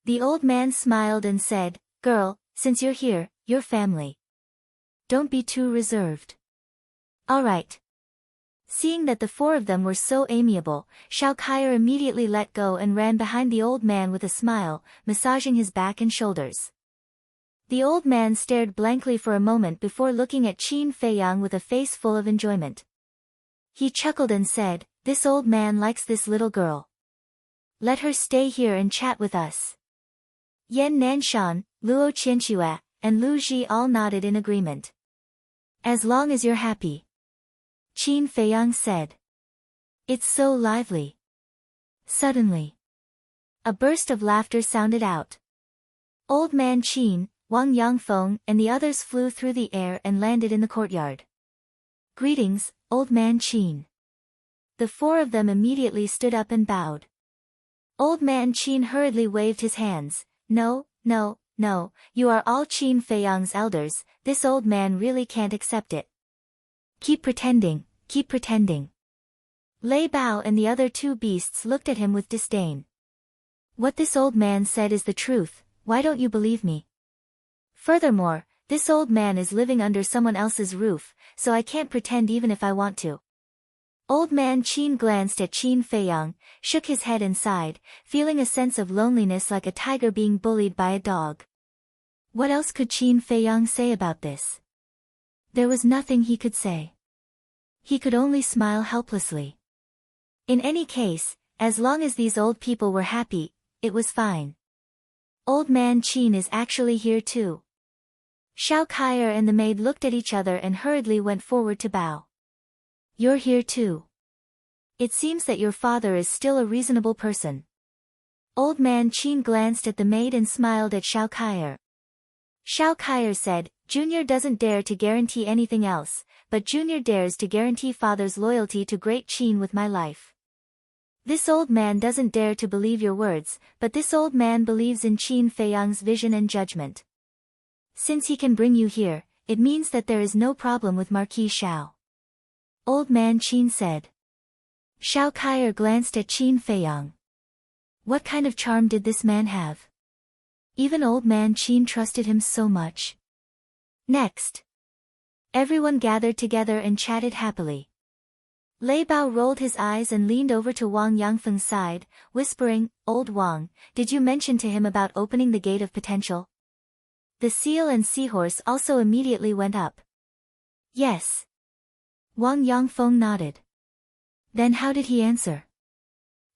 A: The old man smiled and said, "Girl, since you're here, you're family. Don't be too reserved." "All right." Seeing that the four of them were so amiable, Xiao Kaier immediately let go and ran behind the old man with a smile, massaging his back and shoulders. The old man stared blankly for a moment before looking at Qin Feiyang with a face full of enjoyment. He chuckled and said, "This old man likes this little girl. Let her stay here and chat with us." Yan Nanshan, Luo Qianxue, and Lu Ji all nodded in agreement. "As long as you're happy," Qin Feiyang said. "It's so lively." Suddenly, a burst of laughter sounded out. Old man Qin, Wang Yangfeng, and the others flew through the air and landed in the courtyard. "Greetings, old man Qin." The four of them immediately stood up and bowed. Old man Qin hurriedly waved his hands. "No, no, no, you are all Qin Feiyang's elders, this old man really can't accept it. Keep pretending, keep pretending." Lei Bao and the other two beasts looked at him with disdain. "What this old man said is the truth, why don't you believe me? Furthermore, this old man is living under someone else's roof, so I can't pretend even if I want to." Old man Qin glanced at Qin Feiyang, shook his head and sighed, feeling a sense of loneliness like a tiger being bullied by a dog. What else could Qin Feiyang say about this? There was nothing he could say. He could only smile helplessly. In any case, as long as these old people were happy, it was fine. Old man Qin is actually here too. Xiao Kaier and the maid looked at each other and hurriedly went forward to bow. You're here too. It seems that your father is still a reasonable person. Old man Qin glanced at the maid and smiled at Xiao Kaier. Xiao Kaier said, Junior doesn't dare to guarantee anything else, but Junior dares to guarantee father's loyalty to great Qin with my life. This old man doesn't dare to believe your words, but this old man believes in Qin Feiyang's vision and judgment. Since he can bring you here, it means that there is no problem with Marquis Xiao. Old man Qin said. Xiao Kaier glanced at Qin Feiyang. What kind of charm did this man have? Even old man Qin trusted him so much. Next, everyone gathered together and chatted happily. Lei Bao rolled his eyes and leaned over to Wang Yangfeng's side, whispering, Old Wang, did you mention to him about opening the gate of potential? The seal and seahorse also immediately went up. Yes. Wang Yangfeng nodded. Then how did he answer?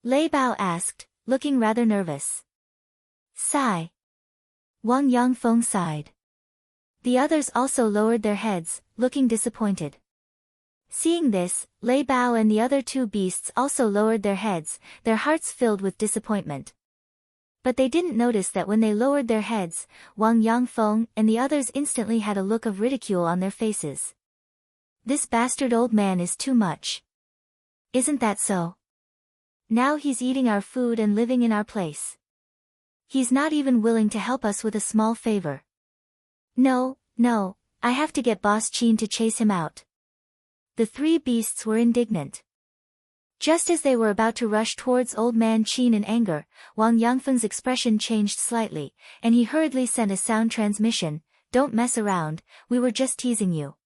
A: Lei Bao asked, looking rather nervous. Sigh. Wang Yangfeng sighed. The others also lowered their heads, looking disappointed. Seeing this, Lei Bao and the other two beasts also lowered their heads, their hearts filled with disappointment. But they didn't notice that when they lowered their heads, Wang Yangfeng and the others instantly had a look of ridicule on their faces. This bastard old man is too much. Isn't that so? Now he's eating our food and living in our place. He's not even willing to help us with a small favor. No, I have to get Boss Qin to chase him out. The three beasts were indignant. Just as they were about to rush towards old man Qin in anger, Wang Yangfeng's expression changed slightly, and he hurriedly sent a sound transmission, Don't mess around, we were just teasing you.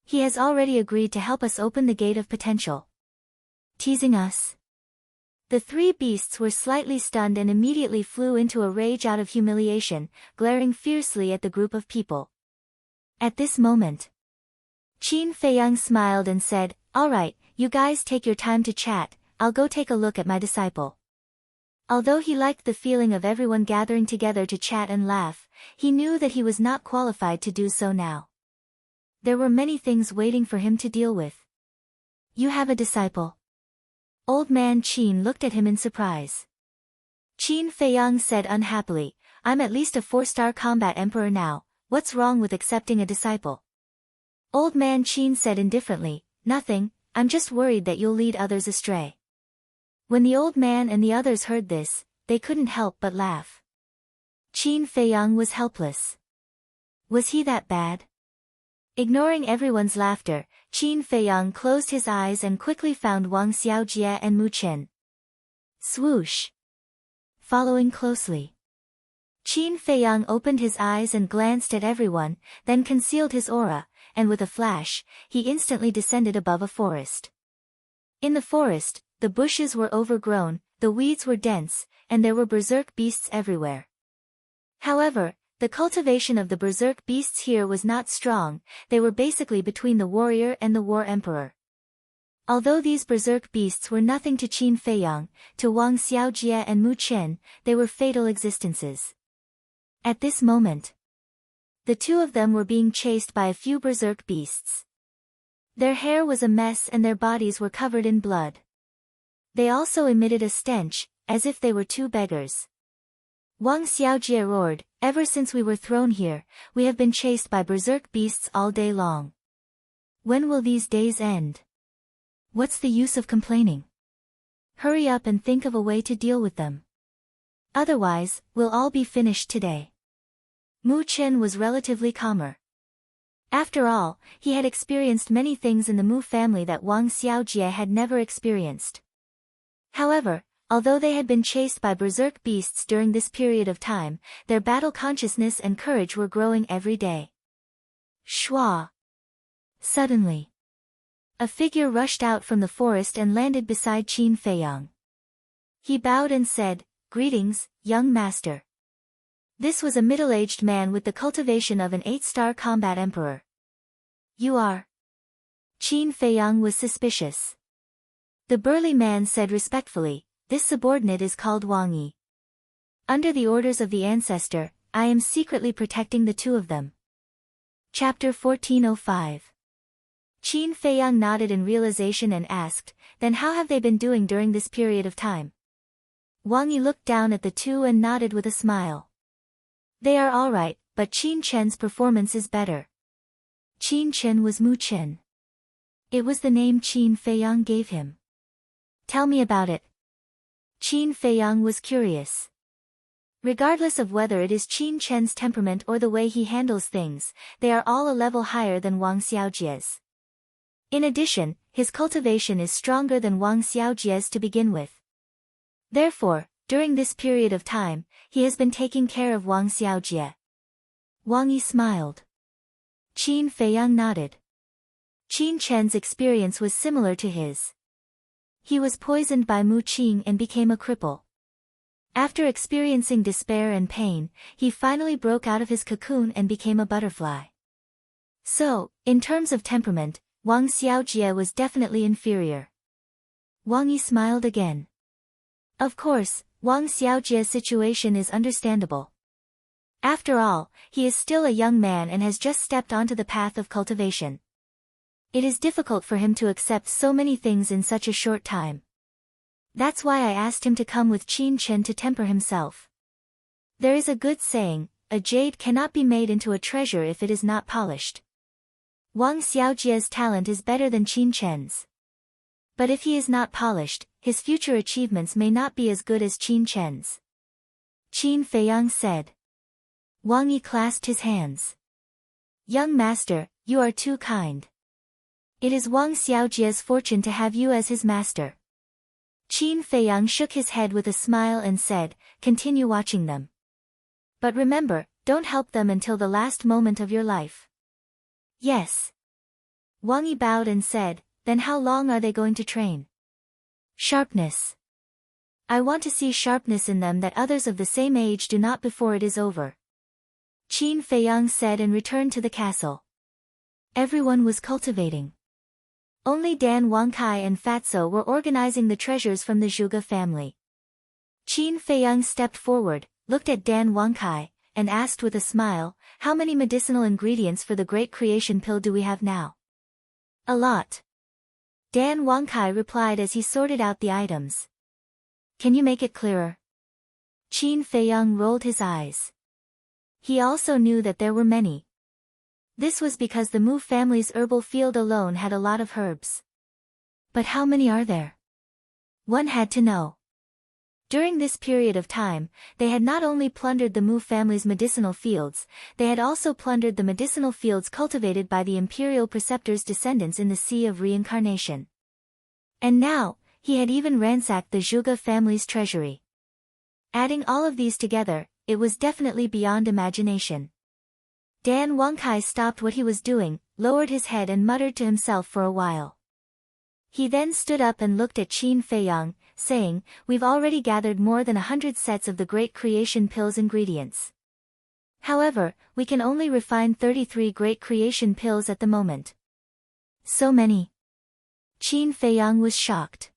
A: He has already agreed to help us open the gate of potential. Teasing us? The three beasts were slightly stunned and immediately flew into a rage out of humiliation, glaring fiercely at the group of people. At this moment, Qin Feiyang smiled and said, All right, you guys take your time to chat, I'll go take a look at my disciple. Although he liked the feeling of everyone gathering together to chat and laugh, he knew that he was not qualified to do so now. There were many things waiting for him to deal with. You have a disciple? Old man Qin looked at him in surprise. Qin Feiyang said unhappily, I'm at least a 4-star combat emperor now, what's wrong with accepting a disciple? Old man Qin said indifferently, Nothing, I'm just worried that you'll lead others astray. When the old man and the others heard this, they couldn't help but laugh. Qin Feiyang was helpless. Was he that bad? Ignoring everyone's laughter, Qin Feiyang closed his eyes and quickly found Wang Xiaojie and Mu Chen. Swoosh! Following closely. Qin Feiyang opened his eyes and glanced at everyone, then concealed his aura, and with a flash, he instantly descended above a forest. In the forest, the bushes were overgrown, the weeds were dense, and there were berserk beasts everywhere. However, the cultivation of the berserk beasts here was not strong, they were basically between the warrior and the war emperor. Although these berserk beasts were nothing to Qin Feiyang, to Wang Xiaojie and Mu Chen, they were fatal existences. At this moment, the two of them were being chased by a few berserk beasts. Their hair was a mess and their bodies were covered in blood. They also emitted a stench, as if they were two beggars. Wang Xiaojie roared, Ever since we were thrown here, we have been chased by berserk beasts all day long. When will these days end? What's the use of complaining? Hurry up and think of a way to deal with them. Otherwise, we'll all be finished today. Mu Chen was relatively calmer. After all, he had experienced many things in the Mu family that Wang Xiaojie had never experienced. However, although they had been chased by berserk beasts during this period of time, their battle consciousness and courage were growing every day. Shua! Suddenly, a figure rushed out from the forest and landed beside Qin Feiyang. He bowed and said, Greetings, young master. This was a middle-aged man with the cultivation of an 8-star combat emperor. You are? Qin Feiyang was suspicious. The burly man said respectfully, This subordinate is called Wang Yi. Under the orders of the ancestor, I am secretly protecting the two of them. Chapter 1405. Qin Feiyang nodded in realization and asked, then how have they been doing during this period of time? Wang Yi looked down at the two and nodded with a smile. They are alright, but Qin Chen's performance is better. Qin Chen was Mu Chen. It was the name Qin Feiyang gave him. Tell me about it. Qin Feiyang was curious. Regardless of whether it is Qin Chen's temperament or the way he handles things, they are all a level higher than Wang Xiaojie's. In addition, his cultivation is stronger than Wang Xiaojie's to begin with. Therefore, during this period of time, he has been taking care of Wang Xiaojie. Wang Yi smiled. Qin Feiyang nodded. Qin Chen's experience was similar to his. He was poisoned by Mu Qing and became a cripple. After experiencing despair and pain, he finally broke out of his cocoon and became a butterfly. So, in terms of temperament, Wang Xiaojie was definitely inferior. Wang Yi smiled again. Of course, Wang Xiaojie's situation is understandable. After all, he is still a young man and has just stepped onto the path of cultivation. It is difficult for him to accept so many things in such a short time. That's why I asked him to come with Qin Chen to temper himself. There is a good saying, a jade cannot be made into a treasure if it is not polished. Wang Xiaojie's talent is better than Qin Chen's. But if he is not polished, his future achievements may not be as good as Qin Chen's. Qin Feiyang said. Wang Yi clasped his hands. Young master, you are too kind. It is Wang Xiaojie's fortune to have you as his master. Qin Feiyang shook his head with a smile and said, continue watching them. But remember, don't help them until the last moment of your life. Yes. Wang Yi bowed and said, then how long are they going to train? Sharpness. I want to see sharpness in them that others of the same age do not before it is over. Qin Feiyang said and returned to the castle. Everyone was cultivating. Only Dan Wangkai and Fatso were organizing the treasures from the Zhuge family. Qin Feiyang stepped forward, looked at Dan Wangkai, and asked with a smile, how many medicinal ingredients for the Great Creation Pill do we have now? A lot. Dan Wangkai replied as he sorted out the items. Can you make it clearer? Qin Feiyang rolled his eyes. He also knew that there were many. This was because the Mu family's herbal field alone had a lot of herbs. But how many are there? One had to know. During this period of time, they had not only plundered the Mu family's medicinal fields, they had also plundered the medicinal fields cultivated by the imperial preceptor's descendants in the Sea of Reincarnation. And now, he had even ransacked the Zhuge family's treasury. Adding all of these together, it was definitely beyond imagination. Dan Wangkai stopped what he was doing, lowered his head and muttered to himself for a while. He then stood up and looked at Qin Feiyang, saying, we've already gathered more than 100 sets of the Great Creation Pill's ingredients. However, we can only refine 33 Great Creation Pills at the moment. So many. Qin Feiyang was shocked.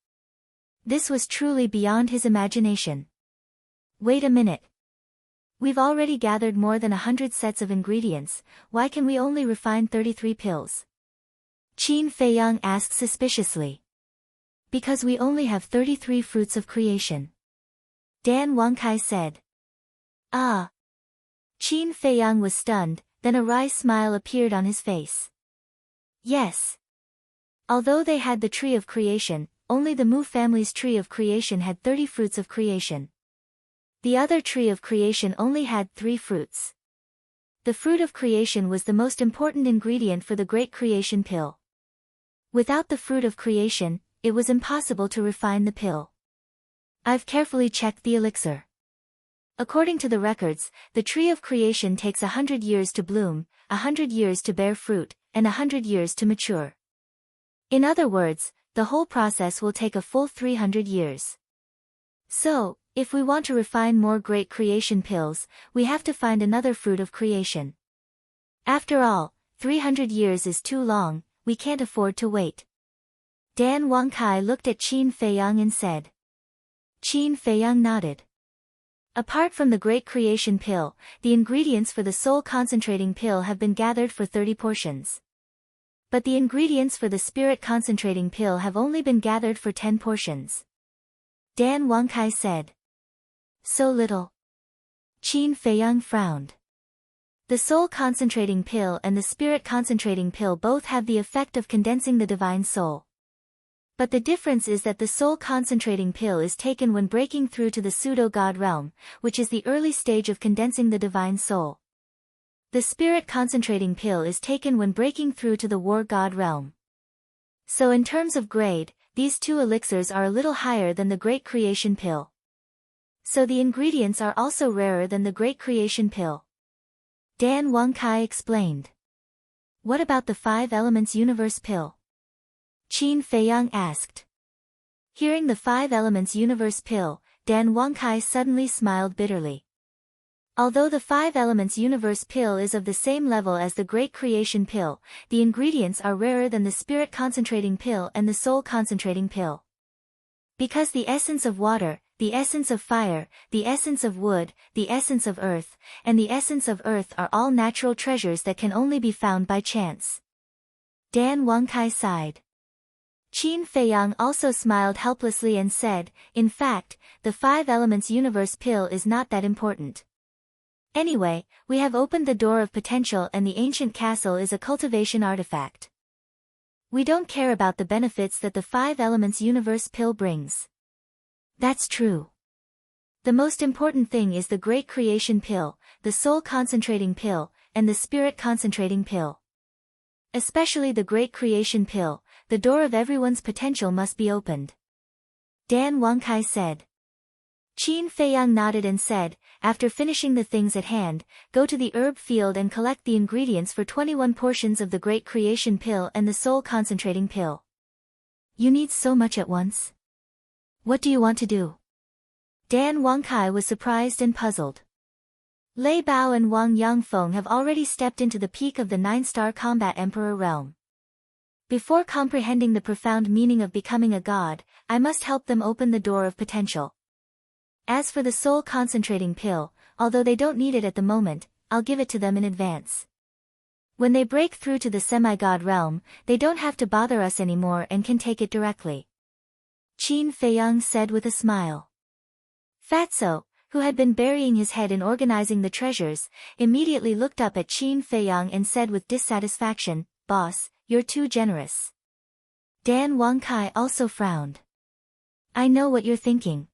A: This was truly beyond his imagination. Wait a minute. We've already gathered more than 100 sets of ingredients, why can we only refine 33 pills? Qin Feiyang asked suspiciously. Because we only have 33 fruits of creation. Dan Wangkai said. Ah. Qin Feiyang was stunned, then a wry smile appeared on his face. Yes. Although they had the tree of creation, only the Mu family's tree of creation had 30 fruits of creation. The other tree of creation only had 3 fruits. The fruit of creation was the most important ingredient for the Great Creation Pill. Without the fruit of creation, it was impossible to refine the pill. I've carefully checked the elixir. According to the records, the tree of creation takes 100 years to bloom, 100 years to bear fruit, and 100 years to mature. In other words, the whole process will take a full 300 years. So, if we want to refine more Great Creation Pills, we have to find another fruit of creation. After all, 300 years is too long, we can't afford to wait. Dan Wangkai looked at Qin Feiyang and said. Qin Feiyang nodded. Apart from the Great Creation Pill, the ingredients for the Soul Concentrating Pill have been gathered for 30 portions. But the ingredients for the Spirit Concentrating Pill have only been gathered for 10 portions. Dan Wangkai said. So little. Qin Feiyang frowned. The Soul Concentrating Pill and the Spirit Concentrating Pill both have the effect of condensing the Divine Soul. But the difference is that the Soul Concentrating Pill is taken when breaking through to the Pseudo-God realm, which is the early stage of condensing the Divine Soul. The Spirit Concentrating Pill is taken when breaking through to the War God realm. So in terms of grade, these two elixirs are a little higher than the Great Creation Pill. So the ingredients are also rarer than the Great Creation Pill. Dan Wangkai explained. What about the 5 Elements Universe Pill? Qin Feiyang asked. Hearing the 5 Elements Universe Pill, Dan Wangkai suddenly smiled bitterly. Although the 5 Elements Universe Pill is of the same level as the Great Creation Pill, the ingredients are rarer than the Spirit Concentrating Pill and the Soul Concentrating Pill. Because the essence of water, the essence of fire, the essence of wood, the essence of earth, and the essence of earth are all natural treasures that can only be found by chance. Dan Wangkai sighed. Qin Feiyang also smiled helplessly and said, in fact, the 5 Elements Universe Pill is not that important. Anyway, we have opened the door of potential and the ancient castle is a cultivation artifact. We don't care about the benefits that the 5 Elements Universe Pill brings. That's true. The most important thing is the Great Creation Pill, the Soul Concentrating Pill, and the Spirit Concentrating Pill. Especially the Great Creation Pill, the door of everyone's potential must be opened. Dan Wangkai said. Qin Feiyang nodded and said, after finishing the things at hand, go to the herb field and collect the ingredients for 21 portions of the Great Creation Pill and the Soul Concentrating Pill. You need so much at once. What do you want to do? Dan Wangkai was surprised and puzzled. Lei Bao and Wang Yangfeng have already stepped into the peak of the 9-star combat emperor realm. Before comprehending the profound meaning of becoming a god, I must help them open the door of potential. As for the Soul Concentrating Pill, although they don't need it at the moment, I'll give it to them in advance. When they break through to the semi-god realm, they don't have to bother us anymore and can take it directly. Qin Feiyang said with a smile. Fatso, who had been burying his head in organizing the treasures, immediately looked up at Qin Feiyang and said with dissatisfaction, Boss, you're too generous. Dan Wangkai also frowned. I know what you're thinking.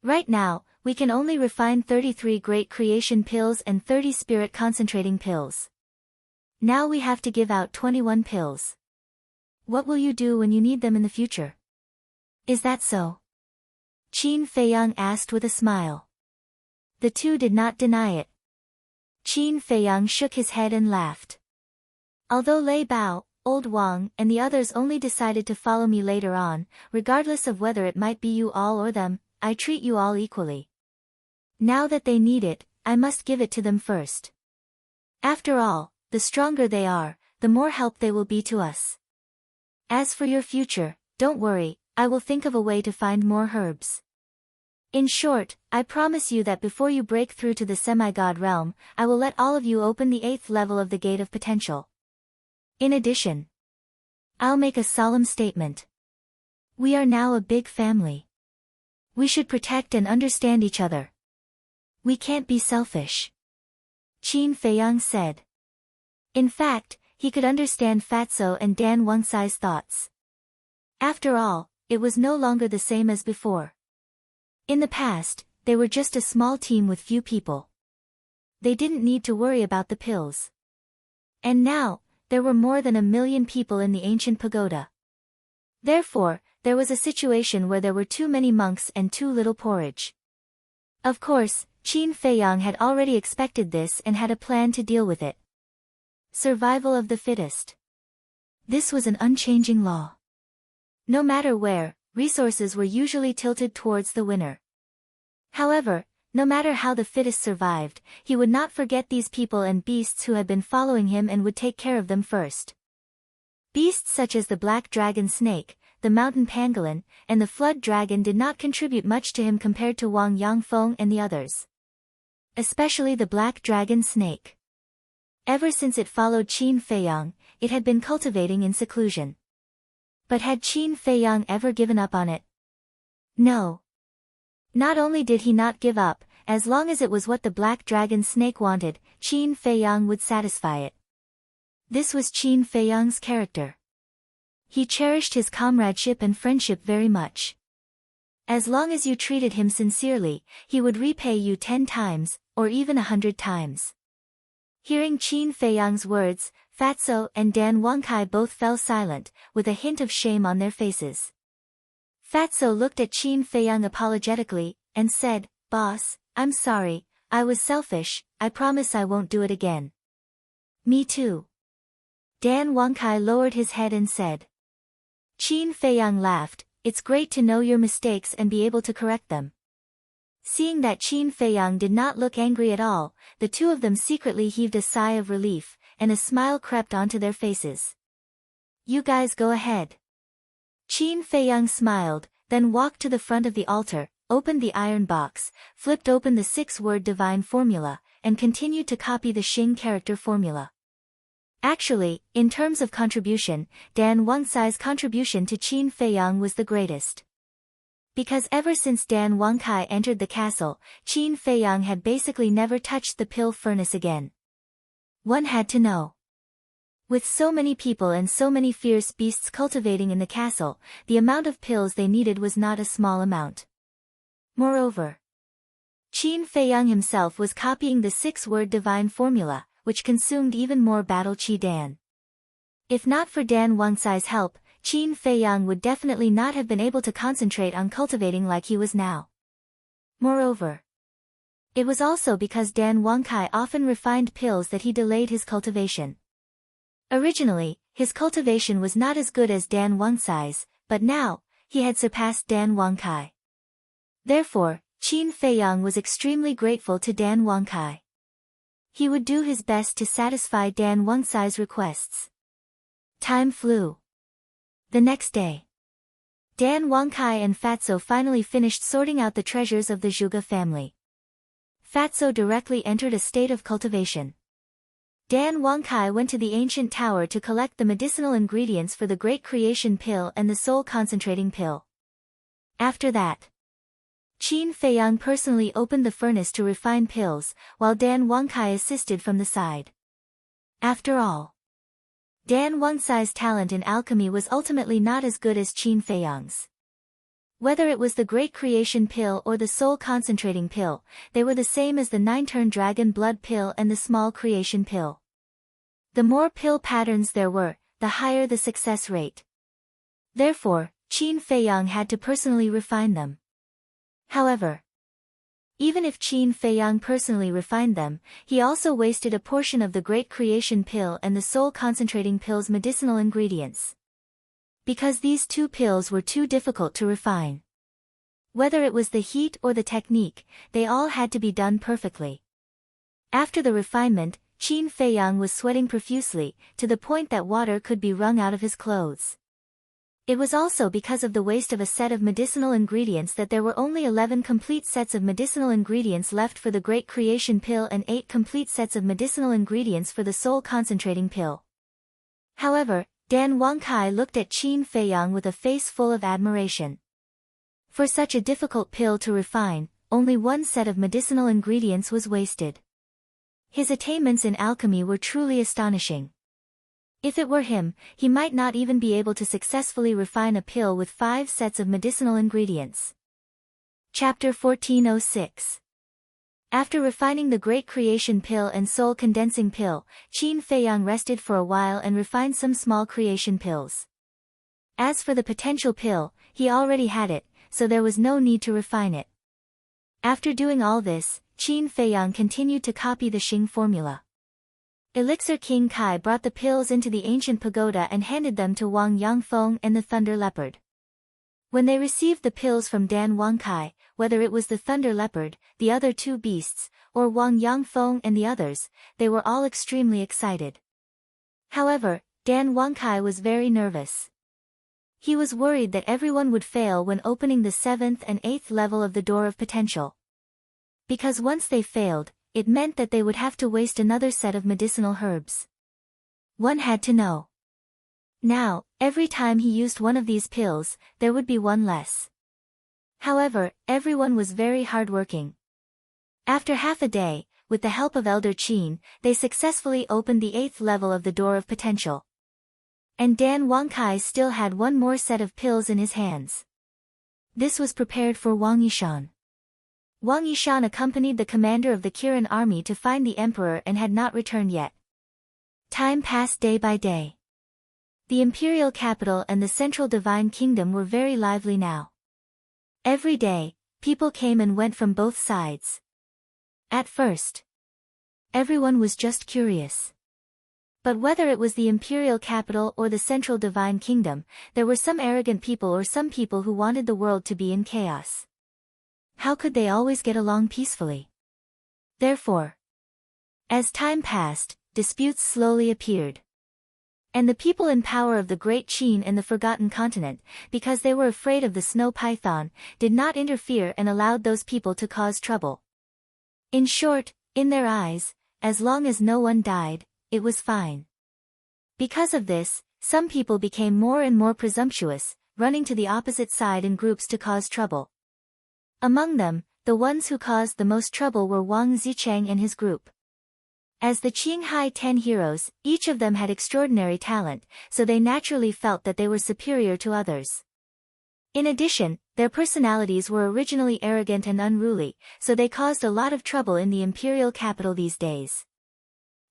A: Right now, we can only refine 33 Great Creation Pills and 30 Spirit Concentrating Pills. Now we have to give out 21 pills. What will you do when you need them in the future? Is that so? Qin Feiyang asked with a smile. The two did not deny it. Qin Feiyang shook his head and laughed. Although Lei Bao, Old Wang, and the others only decided to follow me later on, regardless of whether it might be you all or them, I treat you all equally. Now that they need it, I must give it to them first. After all, the stronger they are, the more help they will be to us. As for your future, don't worry, I will think of a way to find more herbs. In short, I promise you that before you break through to the semi-god realm, I will let all of you open the 8th level of the Gate of Potential. In addition, I'll make a solemn statement. We are now a big family. We should protect and understand each other. We can't be selfish. Qin Feiyang said. In fact, he could understand Fatso and Dan Wangkai's thoughts. After all, it was no longer the same as before. In the past, they were just a small team with few people. They didn't need to worry about the pills. And now, there were more than 1 million people in the ancient pagoda. Therefore, there was a situation where there were too many monks and too little porridge. Of course, Qin Feiyang had already expected this and had a plan to deal with it. Survival of the fittest. This was an unchanging law. No matter where, resources were usually tilted towards the winner. However, no matter how the fittest survived, he would not forget these people and beasts who had been following him and would take care of them first. Beasts such as the black dragon snake, the mountain pangolin, and the flood dragon did not contribute much to him compared to Wang Yangfeng and the others. Especially the black dragon snake. Ever since it followed Qin Feiyang, it had been cultivating in seclusion. But had Qin Feiyang ever given up on it? No. Not only did he not give up, as long as it was what the black dragon snake wanted, Qin Feiyang would satisfy it. This was Qin Feiyang's character. He cherished his comradeship and friendship very much. As long as you treated him sincerely, he would repay you 10 times, or even 100 times. Hearing Qin Feiyang's words, Fatso and Dan Wangkai both fell silent, with a hint of shame on their faces. Fatso looked at Qin Feiyang apologetically, and said, "Boss, I'm sorry, I was selfish, I promise I won't do it again." "Me too." Dan Wangkai lowered his head and said. Qin Feiyang laughed, "It's great to know your mistakes and be able to correct them." Seeing that Qin Feiyang did not look angry at all, the two of them secretly heaved a sigh of relief, and a smile crept onto their faces. "You guys go ahead." Qin Feiyang smiled, then walked to the front of the altar, opened the iron box, flipped open the 6-word divine formula, and continued to copy the Xing character formula. Actually, in terms of contribution, Dan Wangcai's contribution to Qin Feiyang was the greatest. Because ever since Dan Wangkai entered the castle, Qin Feiyang had basically never touched the pill furnace again. One had to know. With so many people and so many fierce beasts cultivating in the castle, the amount of pills they needed was not a small amount. Moreover, Qin Feiyang himself was copying the 6-word divine formula, which consumed even more battle Qi Dan. If not for Dan Wangcai's help, Qin Feiyang would definitely not have been able to concentrate on cultivating like he was now. Moreover, it was also because Dan Wangkai often refined pills that he delayed his cultivation. Originally, his cultivation was not as good as Dan Wangcai's, but now, he had surpassed Dan Wangkai. Therefore, Qin Feiyang was extremely grateful to Dan Wangkai. He would do his best to satisfy Dan Wangcai's requests. Time flew. The next day, Dan Wangkai and Fatso finally finished sorting out the treasures of the Zhuge family. Fatso directly entered a state of cultivation. Dan Wangkai went to the ancient tower to collect the medicinal ingredients for the Great Creation Pill and the Soul Concentrating Pill. After that, Qin Feiyang personally opened the furnace to refine pills, while Dan Wangkai assisted from the side. After all, Dan Wangcai's talent in alchemy was ultimately not as good as Qin Feiyang's. Whether it was the Great Creation Pill or the Soul Concentrating Pill, they were the same as the 9-turn Dragon Blood Pill and the Small Creation Pill. The more pill patterns there were, the higher the success rate. Therefore, Qin Feiyang had to personally refine them. However, even if Qin Feiyang personally refined them, he also wasted a portion of the Great Creation Pill and the Soul Concentrating Pill's medicinal ingredients. Because these two pills were too difficult to refine. Whether it was the heat or the technique, they all had to be done perfectly. After the refinement, Qin Feiyang was sweating profusely, to the point that water could be wrung out of his clothes. It was also because of the waste of a set of medicinal ingredients that there were only 11 complete sets of medicinal ingredients left for the Great Creation Pill and 8 complete sets of medicinal ingredients for the Soul Concentrating Pill. However, Dan Wangkai looked at Qin Feiyang with a face full of admiration. For such a difficult pill to refine, only one set of medicinal ingredients was wasted. His attainments in alchemy were truly astonishing. If it were him, he might not even be able to successfully refine a pill with 5 sets of medicinal ingredients. Chapter 1406. After refining the Great Creation Pill and Soul Condensing Pill, Qin Feiyang rested for a while and refined some small creation pills. As for the potential pill, he already had it, so there was no need to refine it. After doing all this, Qin Feiyang continued to copy the Xing formula. Elixir King Kai brought the pills into the ancient pagoda and handed them to Wang Yangfeng and the Thunder Leopard. When they received the pills from Dan Wangkai, whether it was the Thunder Leopard, the other 2 beasts, or Wang Yangfeng and the others, they were all extremely excited. However, Dan Wangkai was very nervous. He was worried that everyone would fail when opening the 7th and 8th level of the door of potential. Because once they failed, it meant that they would have to waste another set of medicinal herbs. One had to know. Now, every time he used one of these pills, there would be one less. However, everyone was very hardworking. After half a day, with the help of Elder Qin, they successfully opened the 8th level of the door of potential. And Dan Wangkai still had one more set of pills in his hands. This was prepared for Wang Yishan. Wang Yishan accompanied the commander of the Kirin army to find the emperor and had not returned yet. Time passed day by day. The imperial capital and the central divine kingdom were very lively now. Every day, people came and went from both sides. At first, everyone was just curious. But whether it was the imperial capital or the central divine kingdom, there were some arrogant people or some people who wanted the world to be in chaos. How could they always get along peacefully? Therefore, as time passed, disputes slowly appeared. And the people in power of the Great Qin and the Forgotten Continent, because they were afraid of the snow python, did not interfere and allowed those people to cause trouble. In short, in their eyes, as long as no one died, it was fine. Because of this, some people became more and more presumptuous, running to the opposite side in groups to cause trouble. Among them, the ones who caused the most trouble were Wang Zicheng and his group. As the Qinghai 10 heroes, each of them had extraordinary talent, so they naturally felt that they were superior to others. In addition, their personalities were originally arrogant and unruly, so they caused a lot of trouble in the imperial capital these days.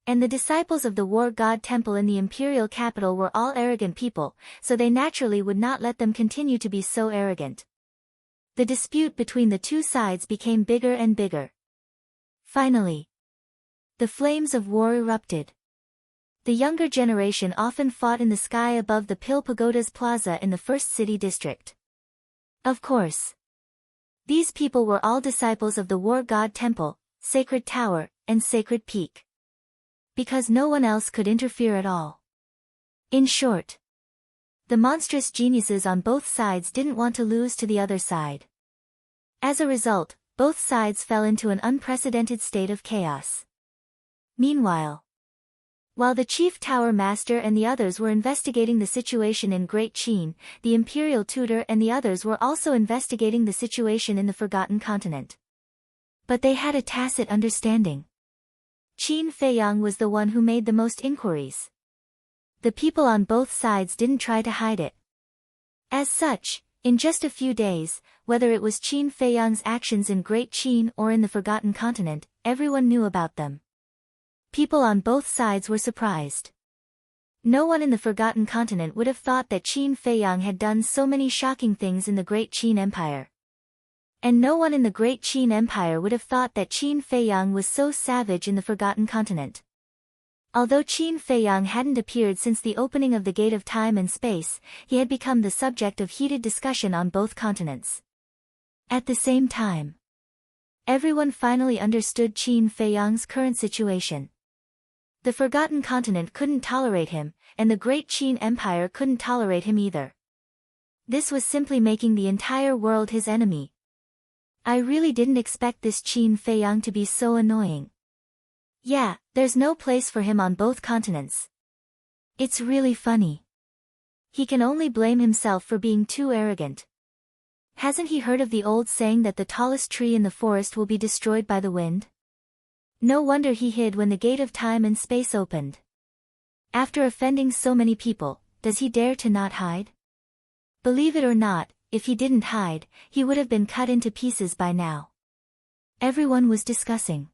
A: And the disciples of the war god temple in the imperial capital were all arrogant people, so they naturally would not let them continue to be so arrogant. The dispute between the two sides became bigger and bigger. Finally, the flames of war erupted. The younger generation often fought in the sky above the Pil Pagoda's plaza in the first city district. Of course, these people were all disciples of the war god temple, sacred tower, and sacred peak. Because no one else could interfere at all. In short, the monstrous geniuses on both sides didn't want to lose to the other side. As a result, both sides fell into an unprecedented state of chaos. Meanwhile, while the chief tower master and the others were investigating the situation in Great Qin, the imperial tutor and the others were also investigating the situation in the Forgotten Continent. But they had a tacit understanding. Qin Feiyang was the one who made the most inquiries. The people on both sides didn't try to hide it. As such, in just a few days, whether it was Qin Feiyang's actions in Great Qin or in the Forgotten Continent, everyone knew about them. People on both sides were surprised. No one in the Forgotten Continent would have thought that Qin Feiyang had done so many shocking things in the Great Qin Empire. And no one in the Great Qin Empire would have thought that Qin Feiyang was so savage in the Forgotten Continent. Although Qin Feiyang hadn't appeared since the opening of the Gate of Time and Space, he had become the subject of heated discussion on both continents. At the same time, everyone finally understood Qin Feiyang's current situation. The Forgotten Continent couldn't tolerate him, and the Great Qin Empire couldn't tolerate him either. This was simply making the entire world his enemy. I really didn't expect this Qin Feiyang to be so annoying. Yeah, there's no place for him on both continents. It's really funny. He can only blame himself for being too arrogant. Hasn't he heard of the old saying that the tallest tree in the forest will be destroyed by the wind? No wonder he hid when the Gate of Time and Space opened. After offending so many people, does he dare to not hide? Believe it or not, if he didn't hide, he would have been cut into pieces by now. Everyone was discussing.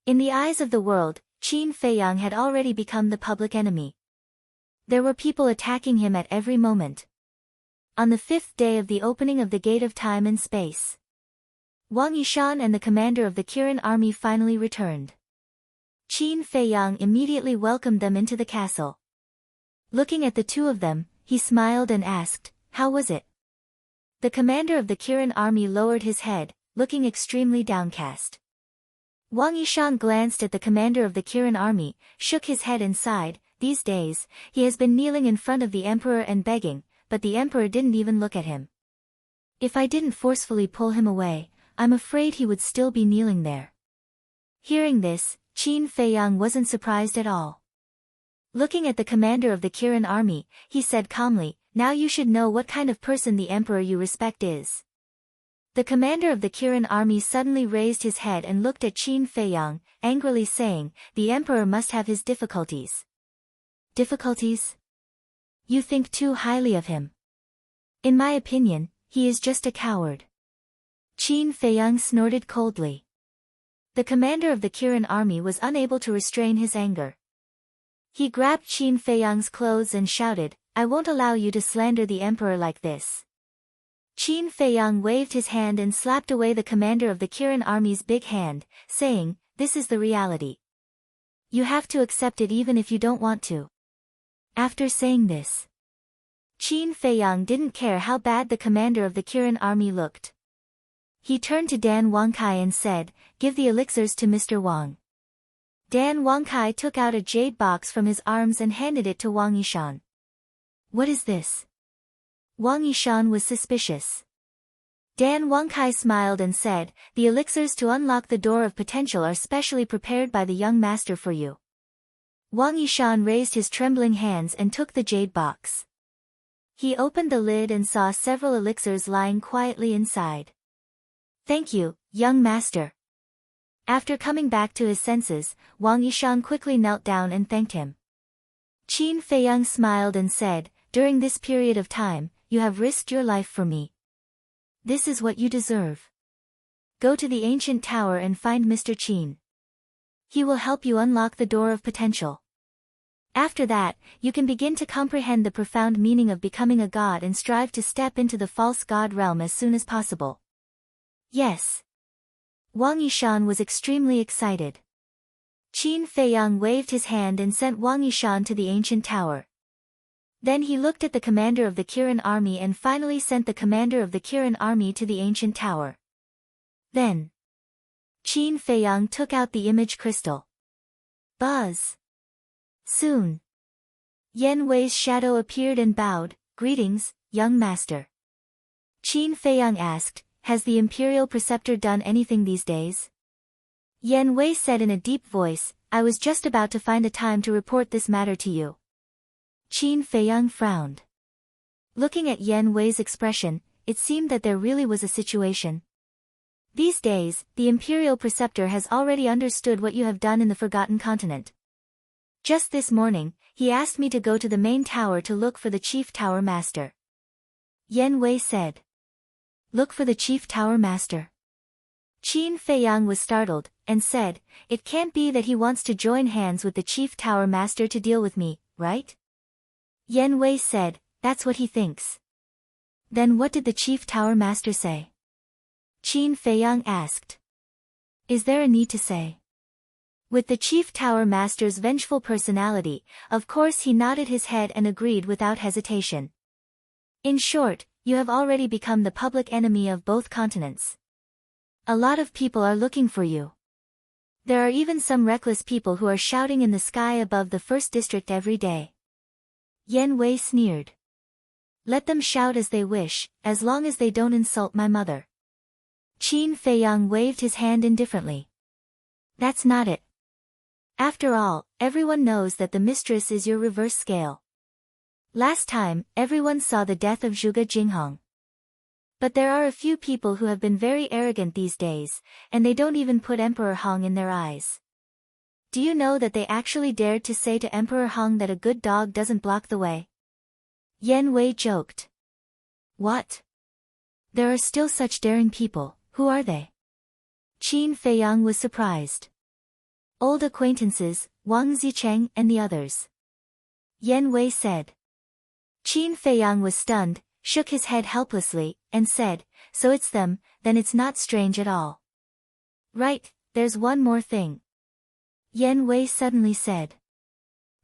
A: In the eyes of the world, Qin Feiyang had already become the public enemy. There were people attacking him at every moment. On the 5th day of the opening of the Gate of Time and Space, Wang Yishan and the commander of the Kirin army finally returned. Qin Feiyang immediately welcomed them into the castle. Looking at the two of them, he smiled and asked, "How was it?" The commander of the Kirin army lowered his head, looking extremely downcast. Wang Yishan glanced at the commander of the Kirin army, shook his head and sighed. These days, he has been kneeling in front of the emperor and begging, but the emperor didn't even look at him. If I didn't forcefully pull him away, I'm afraid he would still be kneeling there. Hearing this, Qin Feiyang wasn't surprised at all. Looking at the commander of the Kirin army, he said calmly, "Now you should know what kind of person the emperor you respect is." The commander of the Kirin army suddenly raised his head and looked at Qin Feiyang, angrily saying, "The emperor must have his difficulties." Difficulties? You think too highly of him. In my opinion, he is just a coward. Qin Feiyang snorted coldly. The commander of the Kirin army was unable to restrain his anger. He grabbed Qin Feiyang's clothes and shouted, "I won't allow you to slander the emperor like this." Qin Feiyang waved his hand and slapped away the commander of the Kirin army's big hand, saying, "This is the reality. You have to accept it even if you don't want to." After saying this, Qin Feiyang didn't care how bad the commander of the Kirin army looked. He turned to Dan Wangkai and said, "Give the elixirs to Mr. Wang." Dan Wangkai took out a jade box from his arms and handed it to Wang Yishan. "What is this?" Wang Yishan was suspicious. Dan Wangkai smiled and said, "The elixirs to unlock the door of potential are specially prepared by the young master for you." Wang Yishan raised his trembling hands and took the jade box. He opened the lid and saw several elixirs lying quietly inside. "Thank you, young master." After coming back to his senses, Wang Yishan quickly knelt down and thanked him. Qin Feiyang smiled and said, "During this period of time, you have risked your life for me. This is what you deserve. Go to the ancient tower and find Mr. Qin. He will help you unlock the door of potential. After that, you can begin to comprehend the profound meaning of becoming a god and strive to step into the false god realm as soon as possible." "Yes." Wang Yishan was extremely excited. Qin Feiyang waved his hand and sent Wang Yishan to the ancient tower. Then he looked at the commander of the Kirin army and finally sent the commander of the Kirin army to the ancient tower. Then, Qin Feiyang took out the image crystal. Buzz. Soon, Yan Wei's shadow appeared and bowed, "Greetings, young master." Qin Feiyang asked, "Has the imperial preceptor done anything these days?" Yan Wei said in a deep voice, "I was just about to find a time to report this matter to you." Qin Feiyang frowned. Looking at Yan Wei's expression, it seemed that there really was a situation. "These days, the imperial preceptor has already understood what you have done in the Forgotten Continent. Just this morning, he asked me to go to the main tower to look for the chief tower master." Yan Wei said. "Look for the chief tower master?" Qin Feiyang was startled, and said, "It can't be that he wants to join hands with the chief tower master to deal with me, right?" Yan Wei said, "That's what he thinks." "Then what did the chief tower master say?" Qin Feiyang asked. "Is there a need to say?" With the chief tower master's vengeful personality, of course he nodded his head and agreed without hesitation. "In short, you have already become the public enemy of both continents. A lot of people are looking for you. There are even some reckless people who are shouting in the sky above the first district every day." Yan Wei sneered. "Let them shout as they wish, as long as they don't insult my mother." Qin Feiyang waved his hand indifferently. "That's not it. After all, everyone knows that the mistress is your reverse scale. Last time, everyone saw the death of Zhuge Jinghong. But there are a few people who have been very arrogant these days, and they don't even put Emperor Hong in their eyes. Do you know that they actually dared to say to Emperor Hong that a good dog doesn't block the way?" Yan Wei joked. "What? There are still such daring people, who are they?" Qin Feiyang was surprised. "Old acquaintances, Wang Zicheng and the others," Yan Wei said. Qin Feiyang was stunned, shook his head helplessly, and said, "So it's them, then it's not strange at all." "Right, there's one more thing," Yan Wei suddenly said.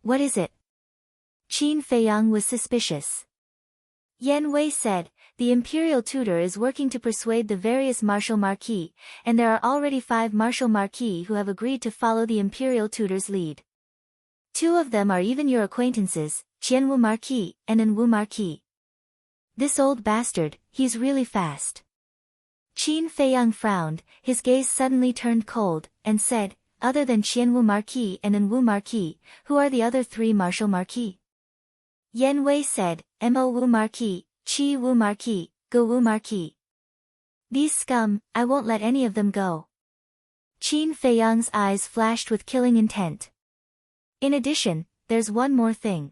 A: "What is it?" Qin Feiyang was suspicious. Yan Wei said, "The imperial tutor is working to persuade the various martial marquis, and there are already 5 martial marquis who have agreed to follow the imperial tutor's lead. 2 of them are even your acquaintances, Qianwu Marquis and Enwu Marquis. This old bastard, he's really fast. Qin Feiyang frowned, his gaze suddenly turned cold, and said, other than Qianwu Marquis and Enwu Marquis, who are the other three martial marquis? Yan Wei said, Mo Wu Marquis, Qi Wu Marquis, Ge Wu Marquis. These scum, I won't let any of them go. Qin Feiyang's eyes flashed with killing intent. In addition, there's one more thing.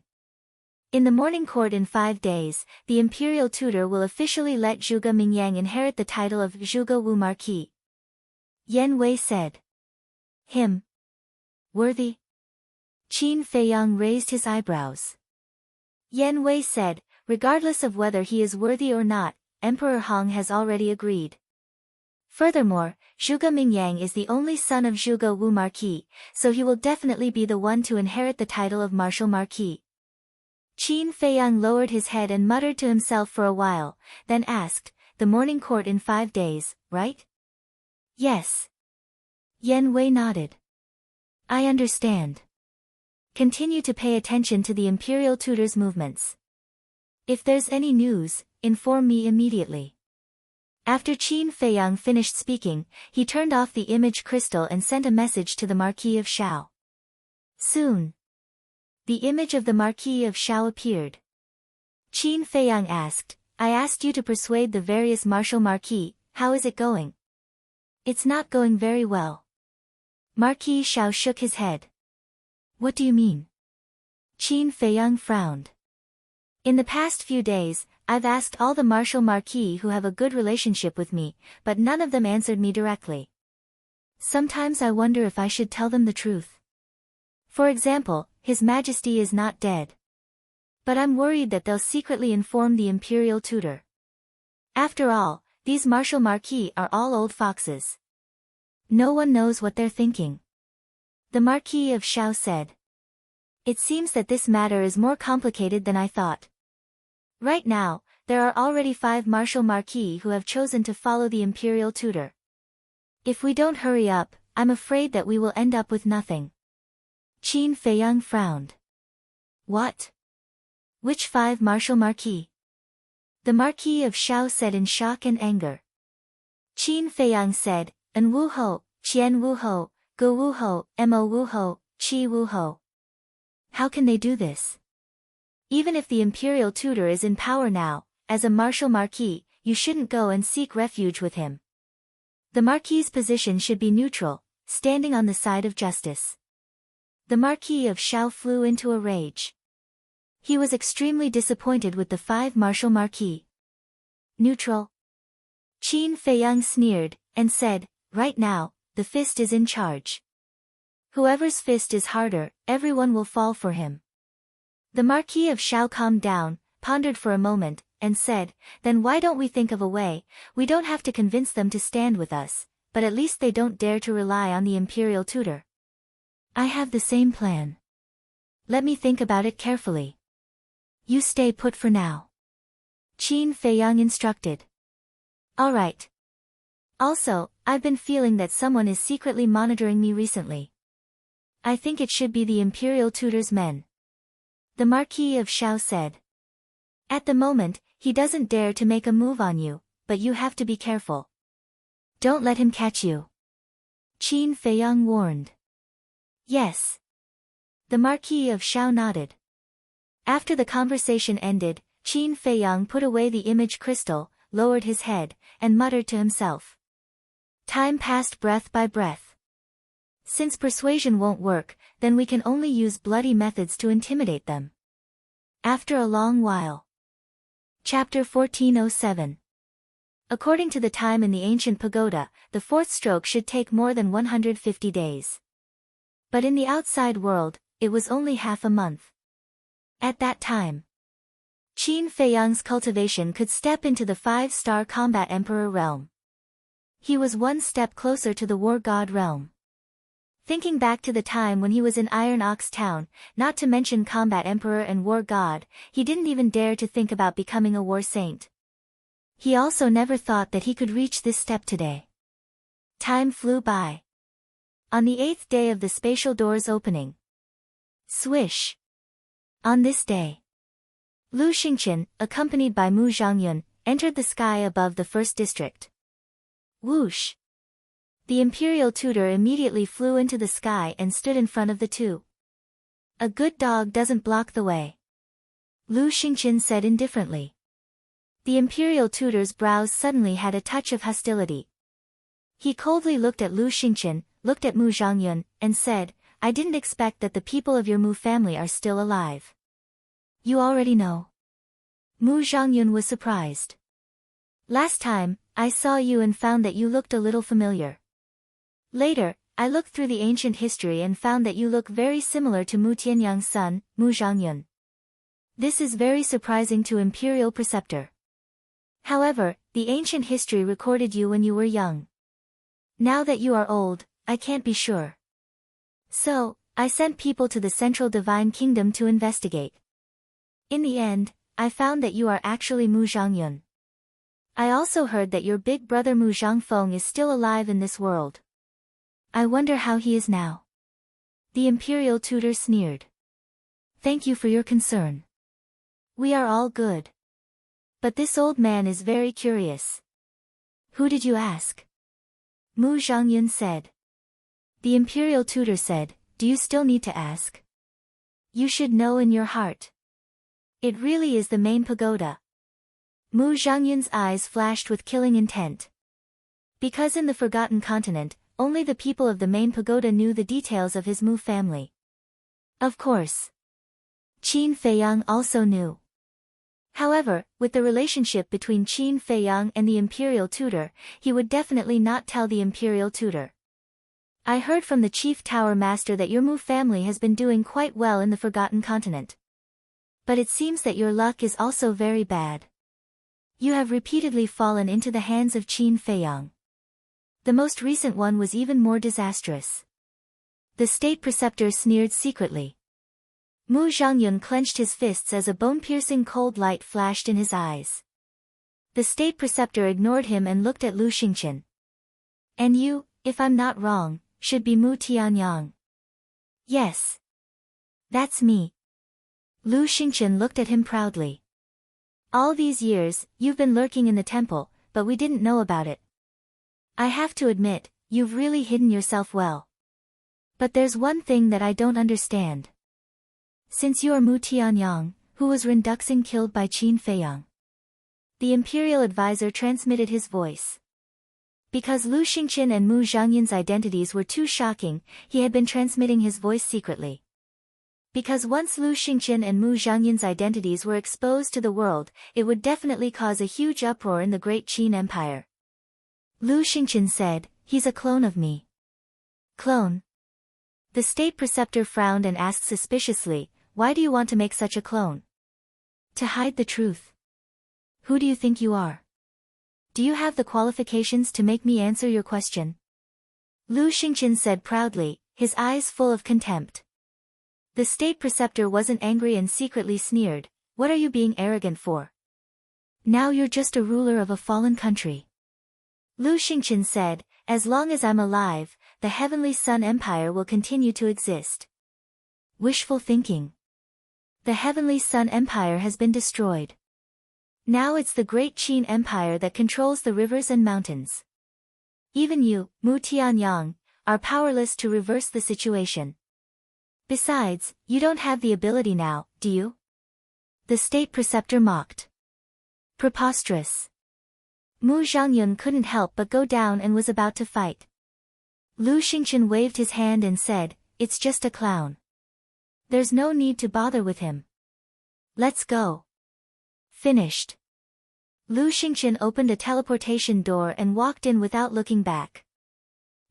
A: In the morning court in 5 days, the imperial tutor will officially let Zhuge Mingyang inherit the title of Zhuge Wu Marquis. Yan Wei said. Him. Worthy? Qin Feiyang raised his eyebrows. Yan Wei said, regardless of whether he is worthy or not, Emperor Hong has already agreed. Furthermore, Zhuge Mingyang is the only son of Zhuge Wu Marquis, so he will definitely be the one to inherit the title of Martial Marquis. Qin Feiyang lowered his head and muttered to himself for a while, then asked, the morning court in 5 days, right? Yes. Yan Wei nodded. I understand. Continue to pay attention to the imperial tutor's movements. If there's any news, inform me immediately. After Qin Feiyang finished speaking, he turned off the image crystal and sent a message to the Marquis of Shao. Soon. The image of the Marquis of Shao appeared. Qin Feiyang asked, I asked you to persuade the various martial marquis, how is it going? It's not going very well. Marquis Shao shook his head. What do you mean? Qin Feiyang frowned. In the past few days, I've asked all the martial marquis who have a good relationship with me, but none of them answered me directly. Sometimes I wonder if I should tell them the truth. For example, His Majesty is not dead. But I'm worried that they'll secretly inform the imperial tutor. After all, these martial marquis are all old foxes. No one knows what they're thinking. The Marquis of Shao said. It seems that this matter is more complicated than I thought. Right now, there are already 5 martial marquis who have chosen to follow the imperial tutor. If we don't hurry up, I'm afraid that we will end up with nothing. Qin Feiyang frowned. What? Which 5 martial marquis? The Marquis of Shao said in shock and anger. Qin Feiyang said, An Wu Ho, Qian Wu Ho, Ge Wu Ho, Mo Wu Ho, Qi Wu Ho. How can they do this? Even if the imperial tutor is in power now, as a martial marquis, you shouldn't go and seek refuge with him. The marquis's position should be neutral, standing on the side of justice. The Marquis of Shao flew into a rage. He was extremely disappointed with the 5 martial marquis. Neutral? Qin Feiyang sneered, and said, right now, the fist is in charge. Whoever's fist is harder, everyone will fall for him. The Marquis of Shao calmed down, pondered for a moment, and said, then why don't we think of a way? We don't have to convince them to stand with us, but at least they don't dare to rely on the imperial tutor. I have the same plan. Let me think about it carefully. You stay put for now. Qin Feiyang instructed. All right. Also, I've been feeling that someone is secretly monitoring me recently. I think it should be the imperial tutor's men. The Marquis of Shao said. At the moment, he doesn't dare to make a move on you, but you have to be careful. Don't let him catch you. Qin Feiyang warned. Yes. The Marquis of Shao nodded. After the conversation ended, Qin Feiyang put away the image crystal, lowered his head, and muttered to himself. Time passed breath by breath. Since persuasion won't work, then we can only use bloody methods to intimidate them. After a long while. Chapter 1407. According to the time in the ancient pagoda, the 4th stroke should take more than 150 days. But in the outside world, it was only half a month. At that time, Qin Feiyang's cultivation could step into the 5-star combat emperor realm. He was one step closer to the war god realm. Thinking back to the time when he was in Iron Ox Town, not to mention combat emperor and war god, he didn't even dare to think about becoming a war saint. He also never thought that he could reach this step today. Time flew by. On the 8th day of the spatial door's opening. Swish. On this day. Lu Xingqian, accompanied by Mu Zhangyun, entered the sky above the first district. Whoosh! The imperial tutor immediately flew into the sky and stood in front of the two. A good dog doesn't block the way, Lu Xingqian said indifferently. The imperial tutor's brows suddenly had a touch of hostility. He coldly looked at Lu Xingqian, looked at Mu Zhangyun, and said, I didn't expect that the people of your Mu family are still alive. You already know. Mu Zhangyun was surprised. Last time, I saw you and found that you looked a little familiar. Later, I looked through the ancient history and found that you look very similar to Mu Tianyang's son, Mu Zhangyun. This is very surprising to Imperial Preceptor. However, the ancient history recorded you when you were young. Now that you are old, I can't be sure. So, I sent people to the Central Divine Kingdom to investigate. In the end, I found that you are actually Mu Zhangyun. I also heard that your big brother Mu Zhangfeng is still alive in this world. I wonder how he is now. The imperial tutor sneered. Thank you for your concern. We are all good. But this old man is very curious. Who did you ask? Mu Zhangyun said. The imperial tutor said, do you still need to ask? You should know in your heart. It really is the main pagoda. Mu Zhangyun's eyes flashed with killing intent. Because in the Forgotten Continent, only the people of the main pagoda knew the details of his Mu family. Of course. Qin Feiyang also knew. However, with the relationship between Qin Feiyang and the imperial tutor, he would definitely not tell the imperial tutor. I heard from the chief tower master that your Mu family has been doing quite well in the Forgotten Continent. But it seems that your luck is also very bad. You have repeatedly fallen into the hands of Qin Feiyang. The most recent one was even more disastrous. The state preceptor sneered secretly. Mu Zhangyun clenched his fists as a bone-piercing cold light flashed in his eyes. The state preceptor ignored him and looked at Lu Xingqian. And you, if I'm not wrong, should be Mu Tianyang. Yes. That's me. Lu Xingqian looked at him proudly. All these years, you've been lurking in the temple, but we didn't know about it. I have to admit, you've really hidden yourself well. But there's one thing that I don't understand. Since you are Mu Tianyang, who was Renduxing killed by Qin Feiyang? The imperial advisor transmitted his voice. Because Lu Xingqian and Mu Zhangyun's identities were too shocking, he had been transmitting his voice secretly. Because once Lu Xingqian and Mu Zhangyun's identities were exposed to the world, it would definitely cause a huge uproar in the Great Qin Empire. Lu Xingqian said, he's a clone of me. Clone? The state preceptor frowned and asked suspiciously, why do you want to make such a clone? To hide the truth. Who do you think you are? Do you have the qualifications to make me answer your question? Lu Xingqian said proudly, his eyes full of contempt. The state preceptor wasn't angry and secretly sneered, what are you being arrogant for? Now you're just a ruler of a fallen country. Lu Xingqian said, as long as I'm alive, the Heavenly Sun Empire will continue to exist. Wishful thinking. The Heavenly Sun Empire has been destroyed. Now it's the Great Qin Empire that controls the rivers and mountains. Even you, Mu Tianyang, are powerless to reverse the situation. Besides, you don't have the ability now, do you? The state preceptor mocked. Preposterous. Mu Zhangyun couldn't help but go down and was about to fight. Lu Xingqian waved his hand and said, it's just a clown. There's no need to bother with him. Let's go. Finished. Lu Xingqian opened a teleportation door and walked in without looking back.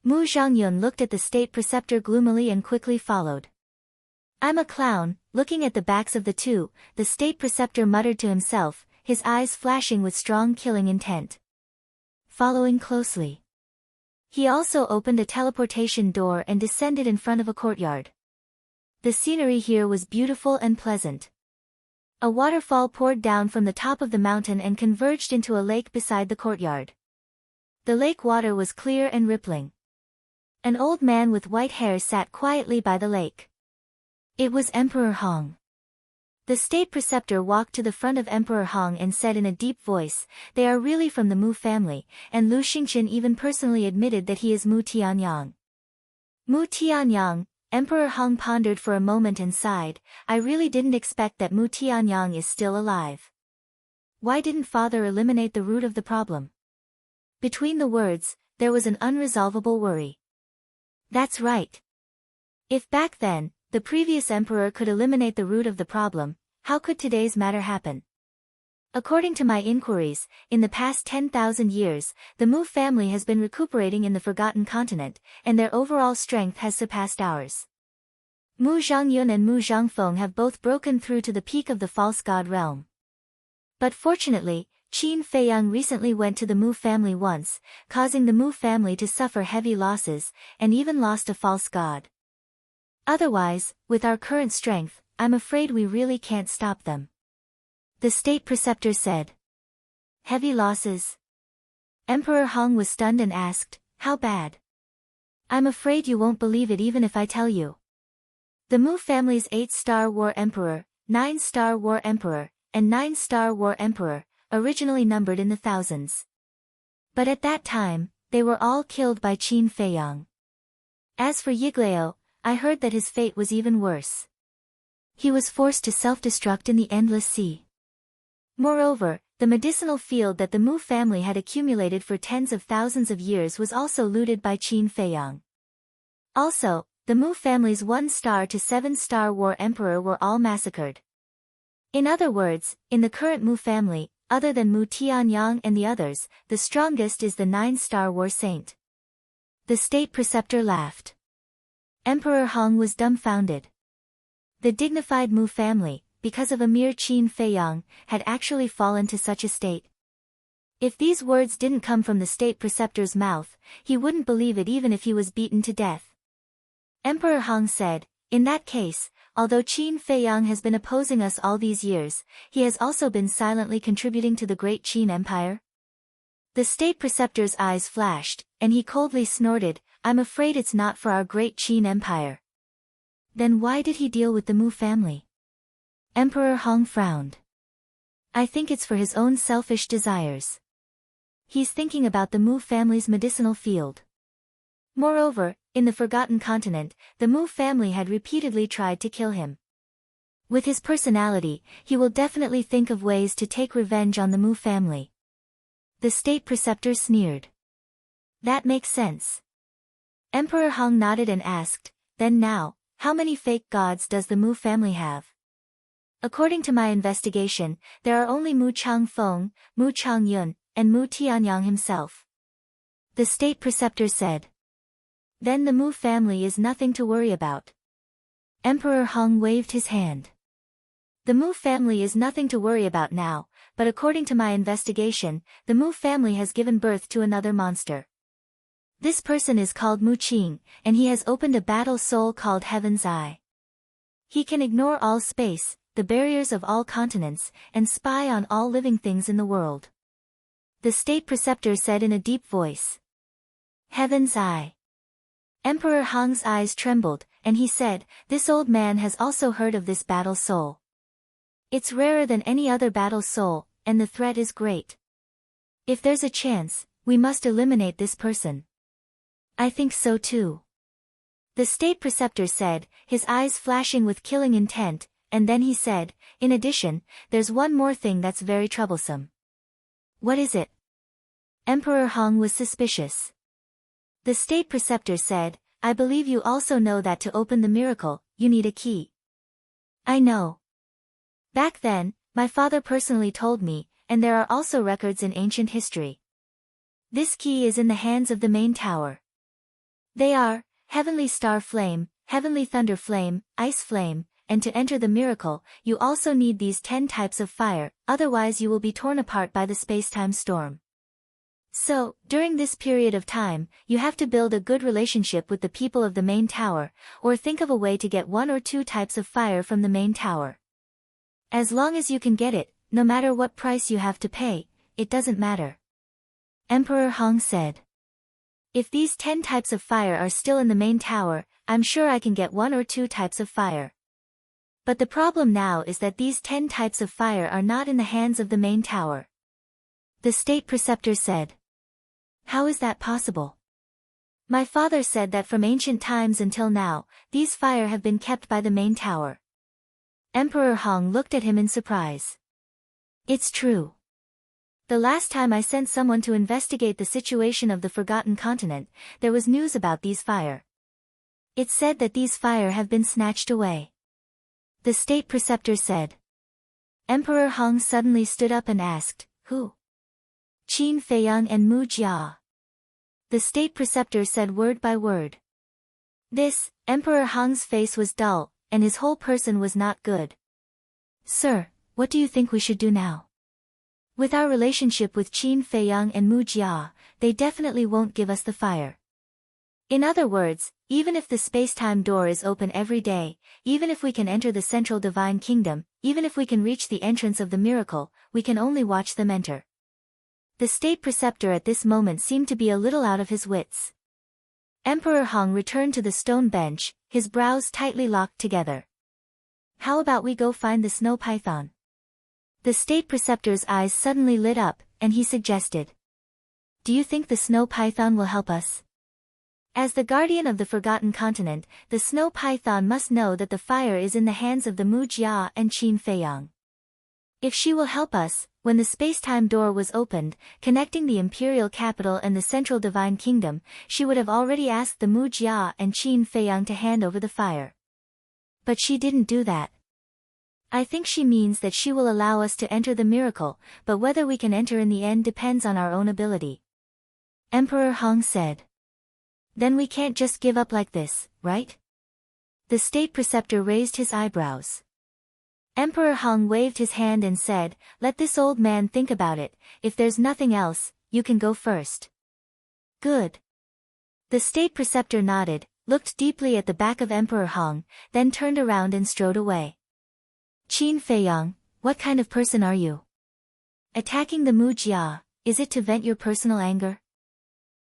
A: Mu Zhangyun looked at the state preceptor gloomily and quickly followed. I'm a clown. Looking at the backs of the two, the state preceptor muttered to himself, his eyes flashing with strong killing intent. Following closely. He also opened a teleportation door and descended in front of a courtyard. The scenery here was beautiful and pleasant. A waterfall poured down from the top of the mountain and converged into a lake beside the courtyard. The lake water was clear and rippling. An old man with white hair sat quietly by the lake. It was Emperor Hong. The state preceptor walked to the front of Emperor Hong and said in a deep voice, "They are really from the Mu family," and Lu Xingqian even personally admitted that he is Mu Tianyang. Mu Tianyang, Emperor Hong pondered for a moment and sighed, "I really didn't expect that Mu Tianyang is still alive. Why didn't father eliminate the root of the problem?" Between the words, there was an unresolvable worry. That's right. If back then, the previous emperor could eliminate the root of the problem, how could today's matter happen? According to my inquiries, in the past 10,000 years, the Mu family has been recuperating in the Forgotten Continent, and their overall strength has surpassed ours. Mu Zhangyun and Mu Zhangfeng have both broken through to the peak of the false god realm. But fortunately, Qin Feiyang recently went to the Mu family once, causing the Mu family to suffer heavy losses, and even lost a false god. Otherwise, with our current strength, I'm afraid we really can't stop them. The state preceptor said. Heavy losses? Emperor Hong was stunned and asked, "How bad?" "I'm afraid you won't believe it even if I tell you. The Mu family's 8-star war emperor, 9-star war emperor, and 9-star war emperor, originally numbered in the thousands. But at that time, they were all killed by Qin Feiyang. As for Yiglao, I heard that his fate was even worse. He was forced to self-destruct in the endless sea. Moreover, the medicinal field that the Mu family had accumulated for tens of thousands of years was also looted by Qin Feiyang. Also, the Mu family's 1-star to 7-star war emperor were all massacred. In other words, in the current Mu family, other than Mu Tianyang and the others, the strongest is the 9-star war saint." The state preceptor laughed. Emperor Hong was dumbfounded. The dignified Mu family, because of a mere Qin Feiyang, had actually fallen to such a state. If these words didn't come from the state preceptor's mouth, he wouldn't believe it even if he was beaten to death. Emperor Hong said, "In that case, although Qin Feiyang has been opposing us all these years, he has also been silently contributing to the great Qin Empire?" The state preceptor's eyes flashed, and he coldly snorted, "I'm afraid it's not for our great Qin Empire." Then why did he deal with the Mu family? Emperor Hong frowned. "I think it's for his own selfish desires. He's thinking about the Mu family's medicinal field. Moreover, in the Forgotten Continent, the Mu family had repeatedly tried to kill him. With his personality, he will definitely think of ways to take revenge on the Mu family." The state preceptor sneered. "That makes sense." Emperor Hong nodded and asked, "Then now, how many fake gods does the Mu family have?" "According to my investigation, there are only Mu Changfeng, Mu Changyun, and Mu Tianyang himself." The state preceptor said. "Then the Mu family is nothing to worry about." Emperor Hong waved his hand. "The Mu family is nothing to worry about now, but according to my investigation, the Mu family has given birth to another monster. This person is called Mu Qing, and he has opened a battle soul called Heaven's Eye. He can ignore all space, the barriers of all continents, and spy on all living things in the world." The state preceptor said in a deep voice. "Heaven's Eye." Emperor Hong's eyes trembled, and he said, "This old man has also heard of this battle soul. It's rarer than any other battle soul, and the threat is great. If there's a chance, we must eliminate this person." "I think so too." The state preceptor said, his eyes flashing with killing intent, and then he said, "In addition, there's one more thing that's very troublesome." "What is it?" Emperor Hong was suspicious. The state preceptor said, "I believe you also know that to open the miracle, you need a key." "I know. Back then, my father personally told me, and there are also records in ancient history. This key is in the hands of the main tower. They are, Heavenly Star Flame, Heavenly Thunder Flame, Ice Flame, and to enter the miracle, you also need these 10 types of fire, otherwise you will be torn apart by the space-time storm. So, during this period of time, you have to build a good relationship with the people of the main tower, or think of a way to get 1 or 2 types of fire from the main tower. As long as you can get it, no matter what price you have to pay, it doesn't matter." Emperor Hong said. "If these 10 types of fire are still in the main tower, I'm sure I can get 1 or 2 types of fire." But the problem now is that these 10 types of fire are not in the hands of the main tower. The state preceptor said. How is that possible? My father said that from ancient times until now, these fire have been kept by the main tower. Emperor Hong looked at him in surprise. It's true. The last time I sent someone to investigate the situation of the Forgotten Continent, there was news about these fire. It said that these fire have been snatched away. The state preceptor said. Emperor Hong suddenly stood up and asked, Who? Qin Feiyang and Mu Jia. The state preceptor said word by word. This, Emperor Hong's face was dull, and his whole person was not good. Sir, what do you think we should do now? With our relationship with Qin Feiyang and Mu Jia, they definitely won't give us the fire. In other words, even if the space-time door is open every day, even if we can enter the central divine kingdom, even if we can reach the entrance of the miracle, we can only watch them enter. The state preceptor at this moment seemed to be a little out of his wits. Emperor Hong returned to the stone bench, his brows tightly locked together. How about we go find the snow python? The state preceptor's eyes suddenly lit up, and he suggested. Do you think the snow python will help us? As the guardian of the Forgotten Continent, the snow python must know that the fire is in the hands of the Mu Jia and Qin Feiyang. If she will help us, when the space-time door was opened, connecting the imperial capital and the central divine kingdom, she would have already asked the Mu Jia and Qin Feiyang to hand over the fire. But she didn't do that. I think she means that she will allow us to enter the miracle, but whether we can enter in the end depends on our own ability. Emperor Hong said. Then we can't just give up like this, right? The state preceptor raised his eyebrows. Emperor Hong waved his hand and said, Let this old man think about it, if there's nothing else, you can go first. Good. The state preceptor nodded, looked deeply at the back of Emperor Hong, then turned around and strode away. Qin Feiyang, what kind of person are you? Attacking the Mu Jia, is it to vent your personal anger?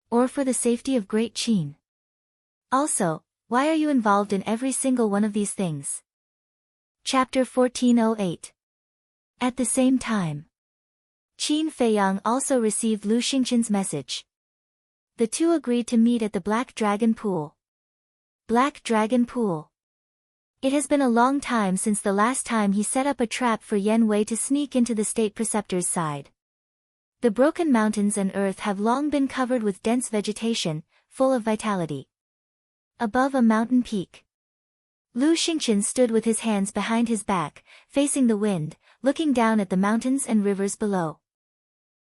A: Or for the safety of great Qin? Also, why are you involved in every single one of these things? Chapter 1408. At the same time, Qin Feiyang also received Lu Xingqian's message. The two agreed to meet at the Black Dragon Pool. Black Dragon Pool. It has been a long time since the last time he set up a trap for Yen Wei to sneak into the state preceptor's side. The broken mountains and earth have long been covered with dense vegetation, full of vitality. Above a mountain peak, Lu Xingqian stood with his hands behind his back, facing the wind, looking down at the mountains and rivers below.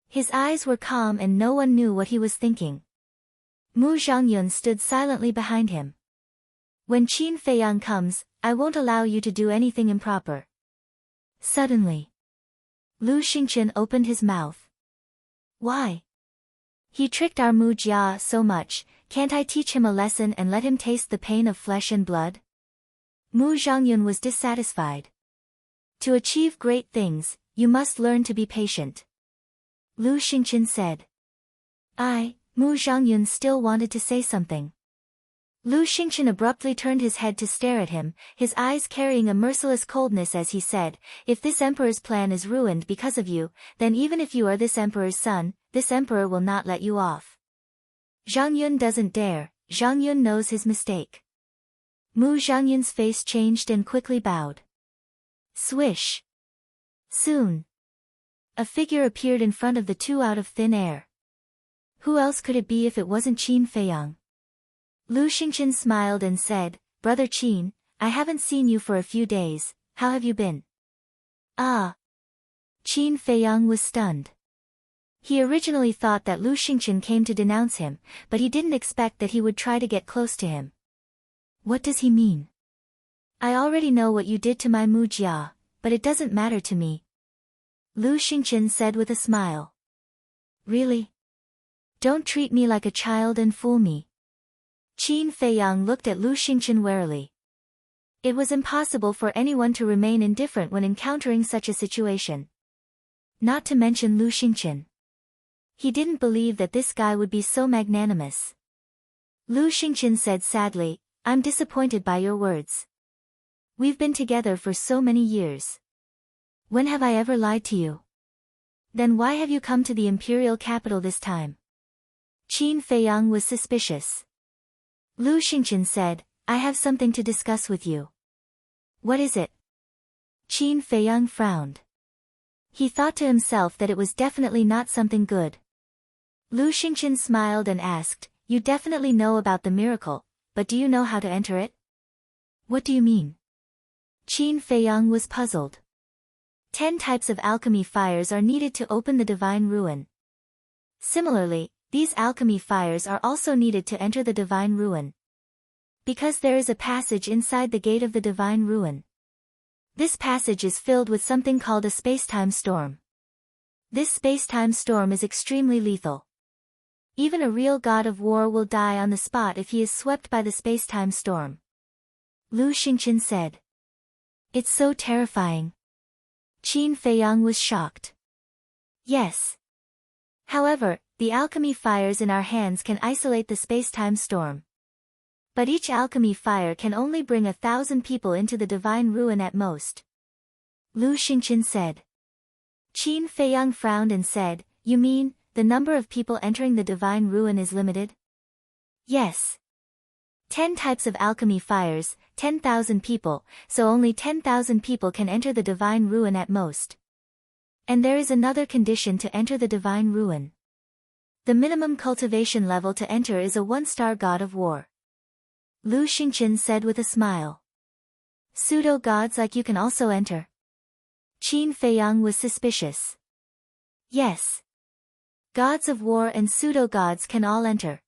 A: His eyes were calm and no one knew what he was thinking. Mu Zhangyun stood silently behind him. When Qin Feiyang comes, I won't allow you to do anything improper. Suddenly, Lu Xingqian opened his mouth. Why? He tricked our Mu Jia so much, can't I teach him a lesson and let him taste the pain of flesh and blood? Mu Zhangyun was dissatisfied. To achieve great things, you must learn to be patient. Lu Xingqian said. Mu Zhangyun still wanted to say something. Lu Xingqian abruptly turned his head to stare at him, his eyes carrying a merciless coldness as he said, If this emperor's plan is ruined because of you, then even if you are this emperor's son, this emperor will not let you off. Zhangyun doesn't dare, Zhangyun knows his mistake. Mu Zhangyun's face changed and quickly bowed. Swish. Soon, a figure appeared in front of the two out of thin air. Who else could it be if it wasn't Qin Feiyang? Lu Xingqian smiled and said, Brother Qin, I haven't seen you for a few days, how have you been? Ah. Qin Feiyang was stunned. He originally thought that Lu Xingqian came to denounce him, but he didn't expect that he would try to get close to him. What does he mean? I already know what you did to my Mu Jia, but it doesn't matter to me. Lu Xingqian said with a smile. Really? Don't treat me like a child and fool me. Qin Feiyang looked at Lu Xingqian warily. It was impossible for anyone to remain indifferent when encountering such a situation. Not to mention Lu Xingqian. He didn't believe that this guy would be so magnanimous. Lu Xingqian said sadly, I'm disappointed by your words. We've been together for so many years. When have I ever lied to you? Then why have you come to the imperial capital this time? Qin Feiyang was suspicious. Lu Xingqian said, I have something to discuss with you. What is it? Qin Feiyang frowned. He thought to himself that it was definitely not something good. Lu Xingqian smiled and asked, You definitely know about the miracle, but do you know how to enter it? What do you mean? Qin Feiyang was puzzled. 10 types of alchemy fires are needed to open the divine ruin. Similarly, these alchemy fires are also needed to enter the divine ruin. Because there is a passage inside the gate of the divine ruin. This passage is filled with something called a space-time storm. This space-time storm is extremely lethal. Even a real god of war will die on the spot if he is swept by the space-time storm. Lu Xingqian said. It's so terrifying. Qin Feiyang was shocked. Yes. However, the alchemy fires in our hands can isolate the space-time storm. But each alchemy fire can only bring 1,000 people into the divine ruin at most. Lu Xingqian said. Qin Feiyang frowned and said, You mean, the number of people entering the divine ruin is limited? Yes. 10 types of alchemy fires, 10,000 people, so only 10,000 people can enter the divine ruin at most. And there is another condition to enter the divine ruin. The minimum cultivation level to enter is a 1-star god of war. Lu Xingqian said with a smile. Pseudo-gods like you can also enter? Qin Feiyang was suspicious. Yes. Gods of war and pseudo-gods can all enter.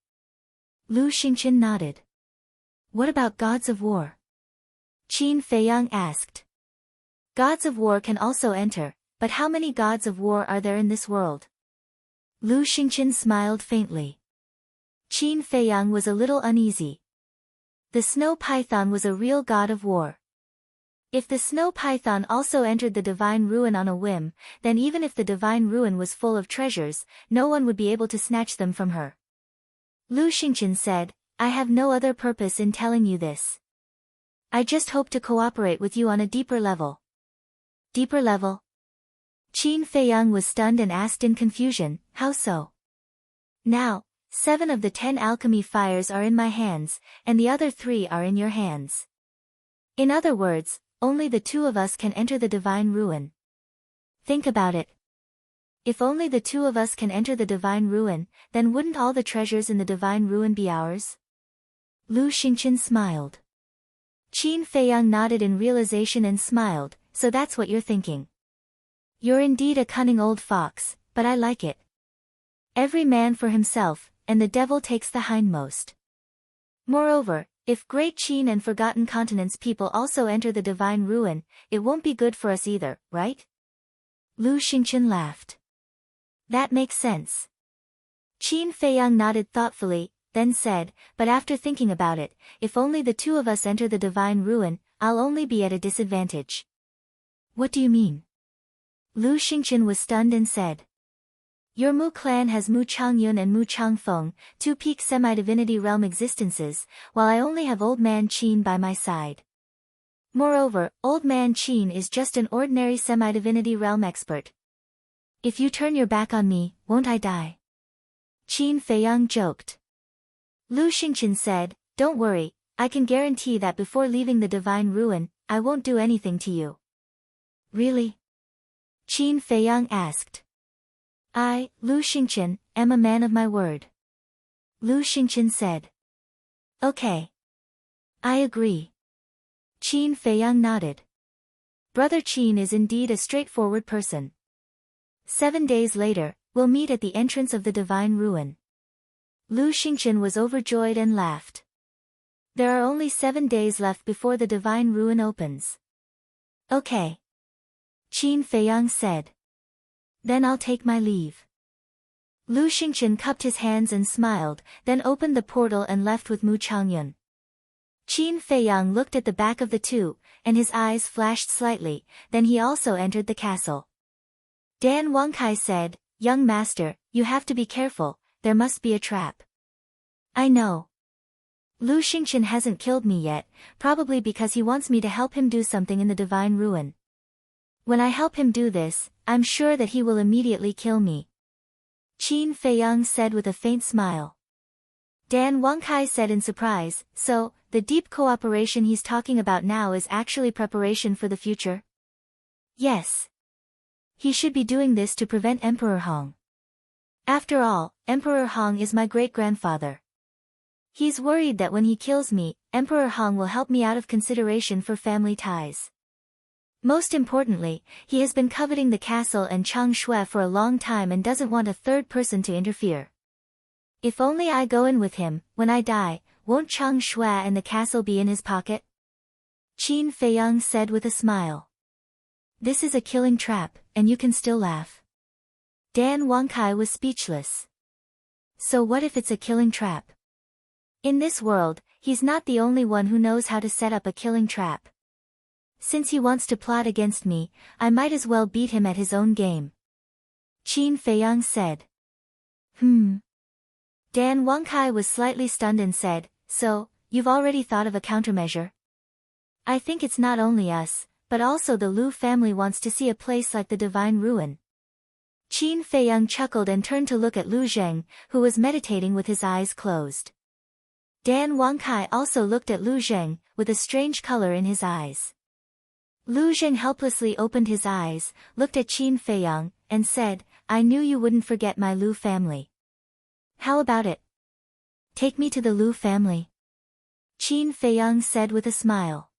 A: Lu Xingqian nodded. What about gods of war? Qin Feiyang asked. Gods of war can also enter, but how many gods of war are there in this world? Lu Xingqian smiled faintly. Qin Feiyang was a little uneasy. The snow python was a real god of war. If the snow python also entered the divine ruin on a whim, then even if the divine ruin was full of treasures, no one would be able to snatch them from her. Lu Xingqian said, I have no other purpose in telling you this. I just hope to cooperate with you on a deeper level. Deeper level? Qin Feiyang was stunned and asked in confusion, How so? Now, 7 of the 10 alchemy fires are in my hands, and the other 3 are in your hands. In other words, only the 2 of us can enter the divine ruin. Think about it. If only the 2 of us can enter the divine ruin, then wouldn't all the treasures in the divine ruin be ours? Lu Xingqian smiled. Qin Feiyang nodded in realization and smiled, so that's what you're thinking. You're indeed a cunning old fox, but I like it. Every man for himself, and the devil takes the hindmost. Moreover, if Great Qin and Forgotten Continent's people also enter the divine ruin, it won't be good for us either, right? Lu Xingqian laughed. That makes sense. Qin Feiyang nodded thoughtfully, then said, but after thinking about it, if only the 2 of us enter the divine ruin, I'll only be at a disadvantage. What do you mean? Lu Xingqian was stunned and said. Your Mu clan has Mu Changyun and Mu Changfeng, 2 peak semi-divinity realm existences, while I only have Old Man Qin by my side. Moreover, Old Man Qin is just an ordinary semi-divinity realm expert. If you turn your back on me, won't I die? Qin Feiyang joked. Lu Xingqian said, Don't worry, I can guarantee that before leaving the divine ruin, I won't do anything to you. Really? Qin Feiyang asked. I, Lu Xingqian, am a man of my word. Lu Xingqian said. Okay. I agree. Qin Feiyang nodded. Brother Qin is indeed a straightforward person. 7 days later, we'll meet at the entrance of the divine ruin. Lu Xingqian was overjoyed and laughed. There are only 7 days left before the divine ruin opens. Okay. Qin Feiyang said. Then I'll take my leave. Lu Xingqian cupped his hands and smiled, then opened the portal and left with Mu Changyun. Qin Feiyang looked at the back of the 2, and his eyes flashed slightly, then he also entered the castle. Dan Wangkai said, Young master, you have to be careful, there must be a trap. I know. Lu Xingqian hasn't killed me yet, probably because he wants me to help him do something in the divine ruin. When I help him do this, I'm sure that he will immediately kill me. Qin Feiyang said with a faint smile. Dan Wangkai said in surprise, so, the deep cooperation he's talking about now is actually preparation for the future? Yes. He should be doing this to prevent Emperor Hong. After all, Emperor Hong is my great-grandfather. He's worried that when he kills me, Emperor Hong will help me out of consideration for family ties. Most importantly, he has been coveting the castle and Chang Shui for a long time and doesn't want a third person to interfere. If only I go in with him, when I die, won't Chang Shui and the castle be in his pocket? Qin Feiyang said with a smile. This is a killing trap, and you can still laugh. Dan Wangkai was speechless. So what if it's a killing trap? In this world, he's not the only one who knows how to set up a killing trap. Since he wants to plot against me, I might as well beat him at his own game. Qin Feiyang said. Dan Wangkai was slightly stunned and said, so, you've already thought of a countermeasure? I think it's not only us, but also the Lu family wants to see a place like the divine ruin. Qin Feiyang chuckled and turned to look at Lu Zheng, who was meditating with his eyes closed. Dan Wangkai also looked at Lu Zheng, with a strange color in his eyes. Lu Zheng helplessly opened his eyes, looked at Qin Feiyang, and said, I knew you wouldn't forget my Lu family. How about it? Take me to the Lu family. Qin Feiyang said with a smile.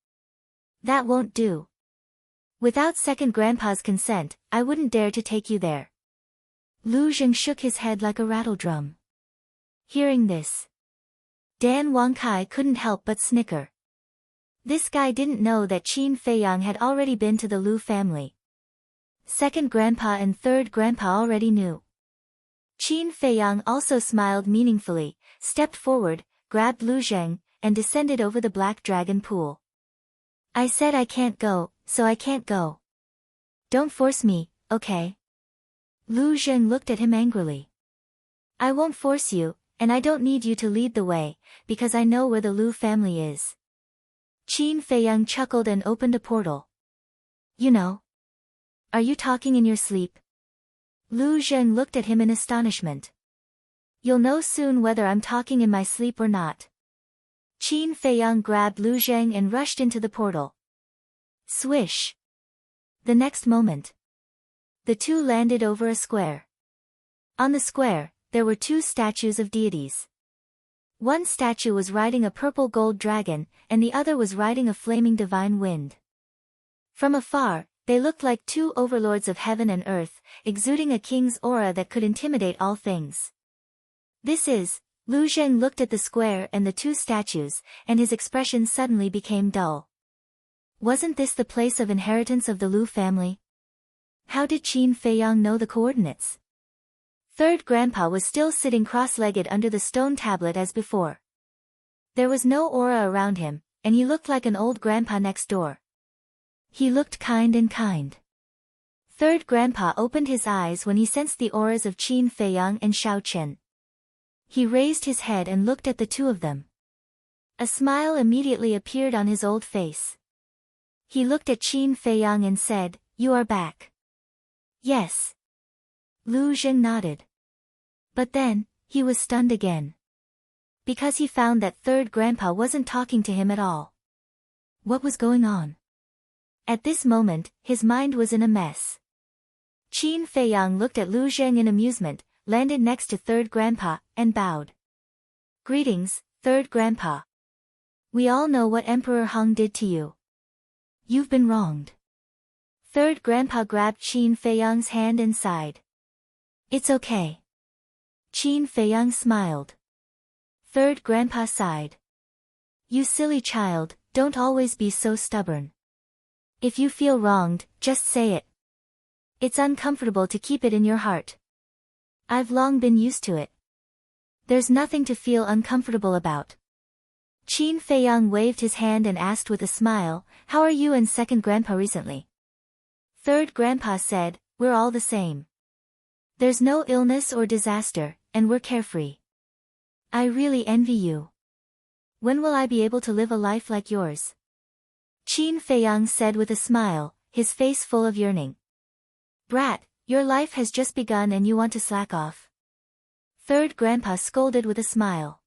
A: That won't do. Without second grandpa's consent, I wouldn't dare to take you there. Lu Zheng shook his head like a rattledrum. Hearing this, Dan Wangkai couldn't help but snicker. This guy didn't know that Qin Feiyang had already been to the Lu family. Second grandpa and third grandpa already knew. Qin Feiyang also smiled meaningfully, stepped forward, grabbed Lu Zheng, and descended over the black dragon pool. I said I can't go, so I can't go. Don't force me, okay? Lu Zheng looked at him angrily. I won't force you, and I don't need you to lead the way, because I know where the Lu family is. Qin Feiyang chuckled and opened a portal. You know? Are you talking in your sleep? Lu Zheng looked at him in astonishment. You'll know soon whether I'm talking in my sleep or not. Qin Feiyang grabbed Lu Zheng and rushed into the portal. Swish! The next moment, the two landed over a square. On the square, there were two statues of deities. One statue was riding a purple gold dragon, and the other was riding a flaming divine wind. From afar, they looked like two overlords of heaven and earth, exuding a king's aura that could intimidate all things. Lu Zheng looked at the square and the two statues, and his expression suddenly became dull. Wasn't this the place of inheritance of the Lu family? How did Qin Feiyang know the coordinates? Third grandpa was still sitting cross-legged under the stone tablet as before. There was no aura around him, and he looked like an old grandpa next door. He looked kind and kind. Third grandpa opened his eyes when he sensed the auras of Qin Feiyang and Xiao Qian. He raised his head and looked at the two of them. A smile immediately appeared on his old face. He looked at Qin Feiyang and said, You are back. Yes. Lu Zheng nodded. But then, he was stunned again. Because he found that third grandpa wasn't talking to him at all. What was going on? At this moment, his mind was in a mess. Qin Feiyang looked at Lu Zheng in amusement, landed next to third grandpa, and bowed. Greetings, third grandpa. We all know what Emperor Hong did to you. You've been wronged. Third grandpa grabbed Qin Feiyang's hand and sighed. It's okay. Qin Feiyang smiled. Third grandpa sighed. You silly child, don't always be so stubborn. If you feel wronged, just say it. It's uncomfortable to keep it in your heart. I've long been used to it. There's nothing to feel uncomfortable about. Qin Feiyang waved his hand and asked with a smile, How are you and second grandpa recently? Third grandpa said, We're all the same. There's no illness or disaster, and we're carefree. I really envy you. When will I be able to live a life like yours? Qin Feiyang said with a smile, his face full of yearning. Brat, your life has just begun and you want to slack off. Third grandpa scolded with a smile.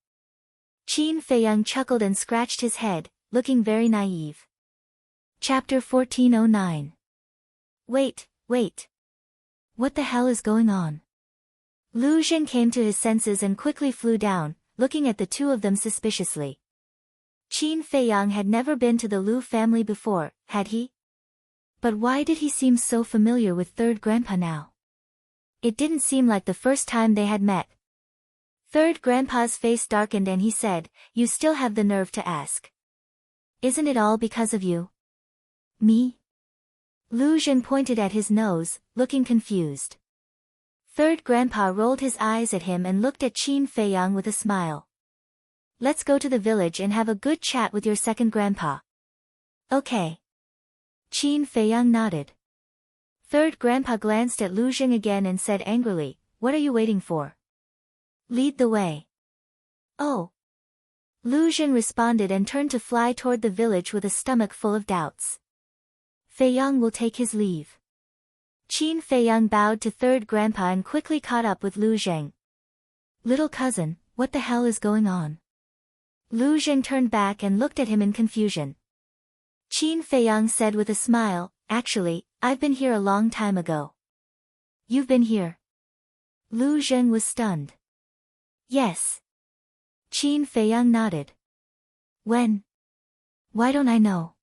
A: Qin Feiyang chuckled and scratched his head, looking very naive. Chapter 1409. Wait. What the hell is going on? Lu Zhen came to his senses and quickly flew down, looking at the two of them suspiciously. Qin Feiyang had never been to the Lu family before, had he? But why did he seem so familiar with third grandpa now? It didn't seem like the first time they had met. Third grandpa's face darkened and he said, "You still have the nerve to ask. Isn't it all because of you?" Me? Lu Zhen pointed at his nose, looking confused. Third grandpa rolled his eyes at him and looked at Qin Feiyang with a smile. Let's go to the village and have a good chat with your second grandpa. Okay. Qin Feiyang nodded. Third grandpa glanced at Lu Zhen again and said angrily, "What are you waiting for? Lead the way." Oh. Lu Zhen responded and turned to fly toward the village with a stomach full of doubts. Feiyang will take his leave. Qin Feiyang bowed to third grandpa and quickly caught up with Lu Zhen. Little cousin, what the hell is going on? Lu Zhen turned back and looked at him in confusion. Qin Feiyang said with a smile, "Actually, I've been here a long time ago." You've been here? Lu Zhen was stunned. Yes. Qin Feiyang nodded. When? Why don't I know?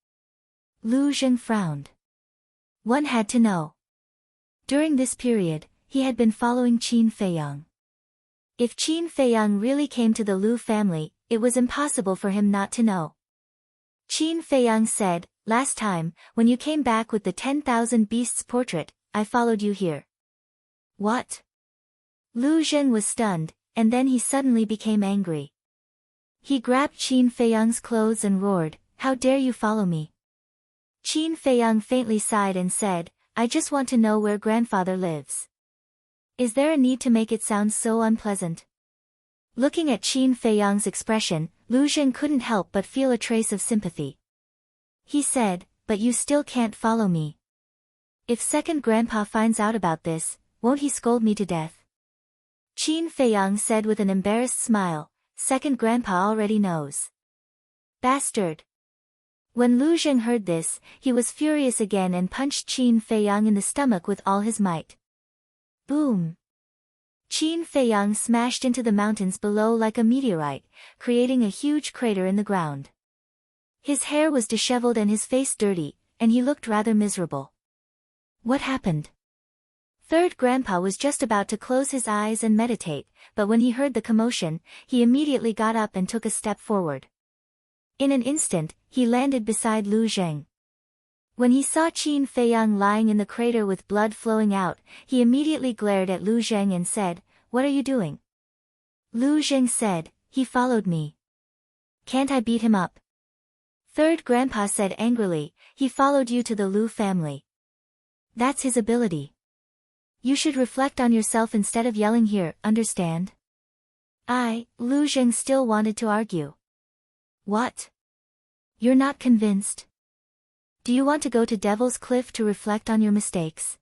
A: Lu Zhen frowned. One had to know. During this period, he had been following Qin Feiyang. If Qin Feiyang really came to the Lu family, it was impossible for him not to know. Qin Feiyang said, "Last time, when you came back with the 10,000 beasts portrait, I followed you here." What? Lu Zhen was stunned, and then he suddenly became angry. He grabbed Qin Feiyang's clothes and roared, "How dare you follow me?" Qin Feiyang faintly sighed and said, "I just want to know where grandfather lives." Is there a need to make it sound so unpleasant? Looking at Qin Feiyang's expression, Lu Zhen couldn't help but feel a trace of sympathy. He said, "But you still can't follow me. If second grandpa finds out about this, won't he scold me to death?" Qin Feiyang said with an embarrassed smile, "Second grandpa already knows." Bastard. When Lu Zhen heard this, he was furious again and punched Qin Feiyang in the stomach with all his might. Boom! Qin Feiyang smashed into the mountains below like a meteorite, creating a huge crater in the ground. His hair was disheveled and his face dirty, and he looked rather miserable. What happened? Third grandpa was just about to close his eyes and meditate, but when he heard the commotion, he immediately got up and took a step forward. In an instant, he landed beside Lu Zhen. When he saw Qin Feiyang lying in the crater with blood flowing out, he immediately glared at Lu Zhen and said, "What are you doing?" Lu Zhen said, "He followed me. Can't I beat him up?" Third grandpa said angrily, "He followed you to the Lu family. That's his ability. You should reflect on yourself instead of yelling here, understand?" Lu Zhen still wanted to argue. What? You're not convinced? Do you want to go to Devil's Cliff to reflect on your mistakes?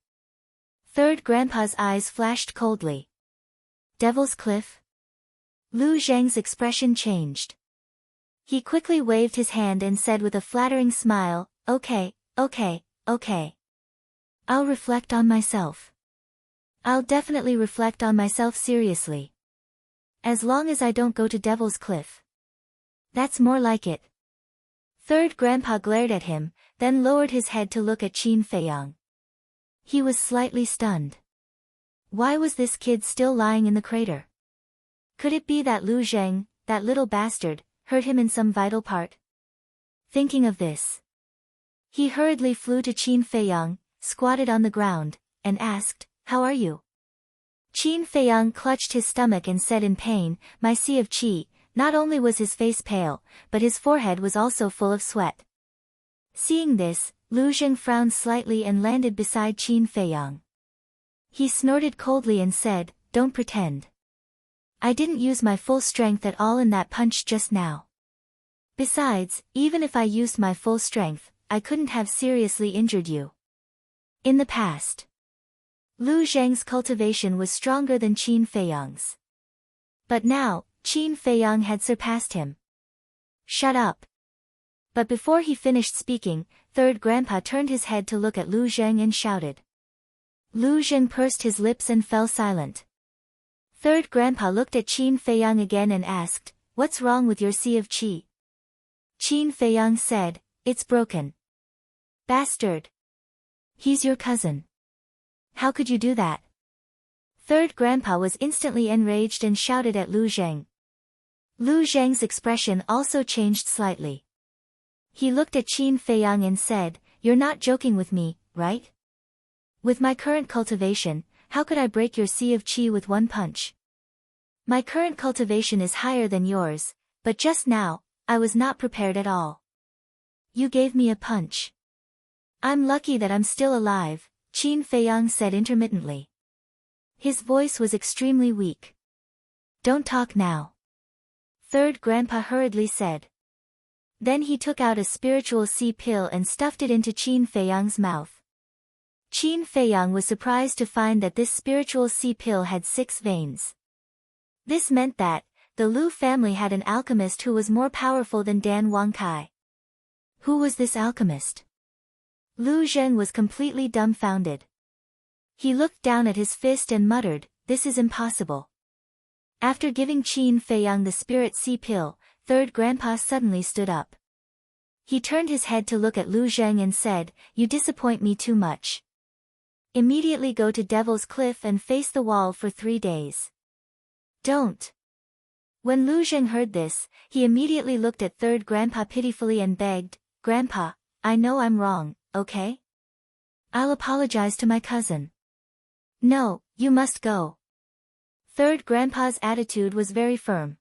A: Third grandpa's eyes flashed coldly. Devil's Cliff? Lu Zheng's expression changed. He quickly waved his hand and said with a flattering smile, Okay. I'll reflect on myself. I'll definitely reflect on myself seriously. As long as I don't go to Devil's Cliff. That's more like it. Third grandpa glared at him, then lowered his head to look at Qin Feiyang. He was slightly stunned. Why was this kid still lying in the crater? Could it be that Lu Zhen, that little bastard, hurt him in some vital part? Thinking of this, he hurriedly flew to Qin Feiyang, squatted on the ground, and asked, "How are you?" Qin Feiyang clutched his stomach and said in pain, "My sea of qi." Not only was his face pale, but his forehead was also full of sweat. Seeing this, Lu Zhen frowned slightly and landed beside Qin Feiyang. He snorted coldly and said, "Don't pretend. I didn't use my full strength at all in that punch just now. Besides, even if I used my full strength, I couldn't have seriously injured you. In the past, Lu Zheng's cultivation was stronger than Qin Feiyang's. But now, Qin Feiyang had surpassed him. Shut up. But before he finished speaking, Third Grandpa turned his head to look at Lu Zheng and shouted. Lu Zheng pursed his lips and fell silent. Third Grandpa looked at Qin Feiyang again and asked, "What's wrong with your sea of qi?" Qin Feiyang said, "It's broken." Bastard. He's your cousin. How could you do that? Third Grandpa was instantly enraged and shouted at Lu Zheng. Lu Zheng's expression also changed slightly. He looked at Qin Feiyang and said, "You're not joking with me, right? With my current cultivation, how could I break your sea of qi with one punch? My current cultivation is higher than yours, but just now, I was not prepared at all. You gave me a punch. I'm lucky that I'm still alive," Qin Feiyang said intermittently. His voice was extremely weak. "Don't talk now," Third Grandpa hurriedly said. Then he took out a spiritual sea pill and stuffed it into Qin Feiyang's mouth. Qin Feiyang was surprised to find that this spiritual sea pill had 6 veins. This meant that, the Lu family had an alchemist who was more powerful than Dan Wangkai. Who was this alchemist? Lu Zheng was completely dumbfounded. He looked down at his fist and muttered, "This is impossible." After giving Qin Feiyang the spirit sea pill, Third Grandpa suddenly stood up. He turned his head to look at Lu Zheng and said, "You disappoint me too much. Immediately go to Devil's Cliff and face the wall for 3 days. Don't." When Lu Zheng heard this, he immediately looked at Third Grandpa pitifully and begged, "Grandpa, I know I'm wrong, okay? I'll apologize to my cousin." "No, you must go." Third Grandpa's attitude was very firm.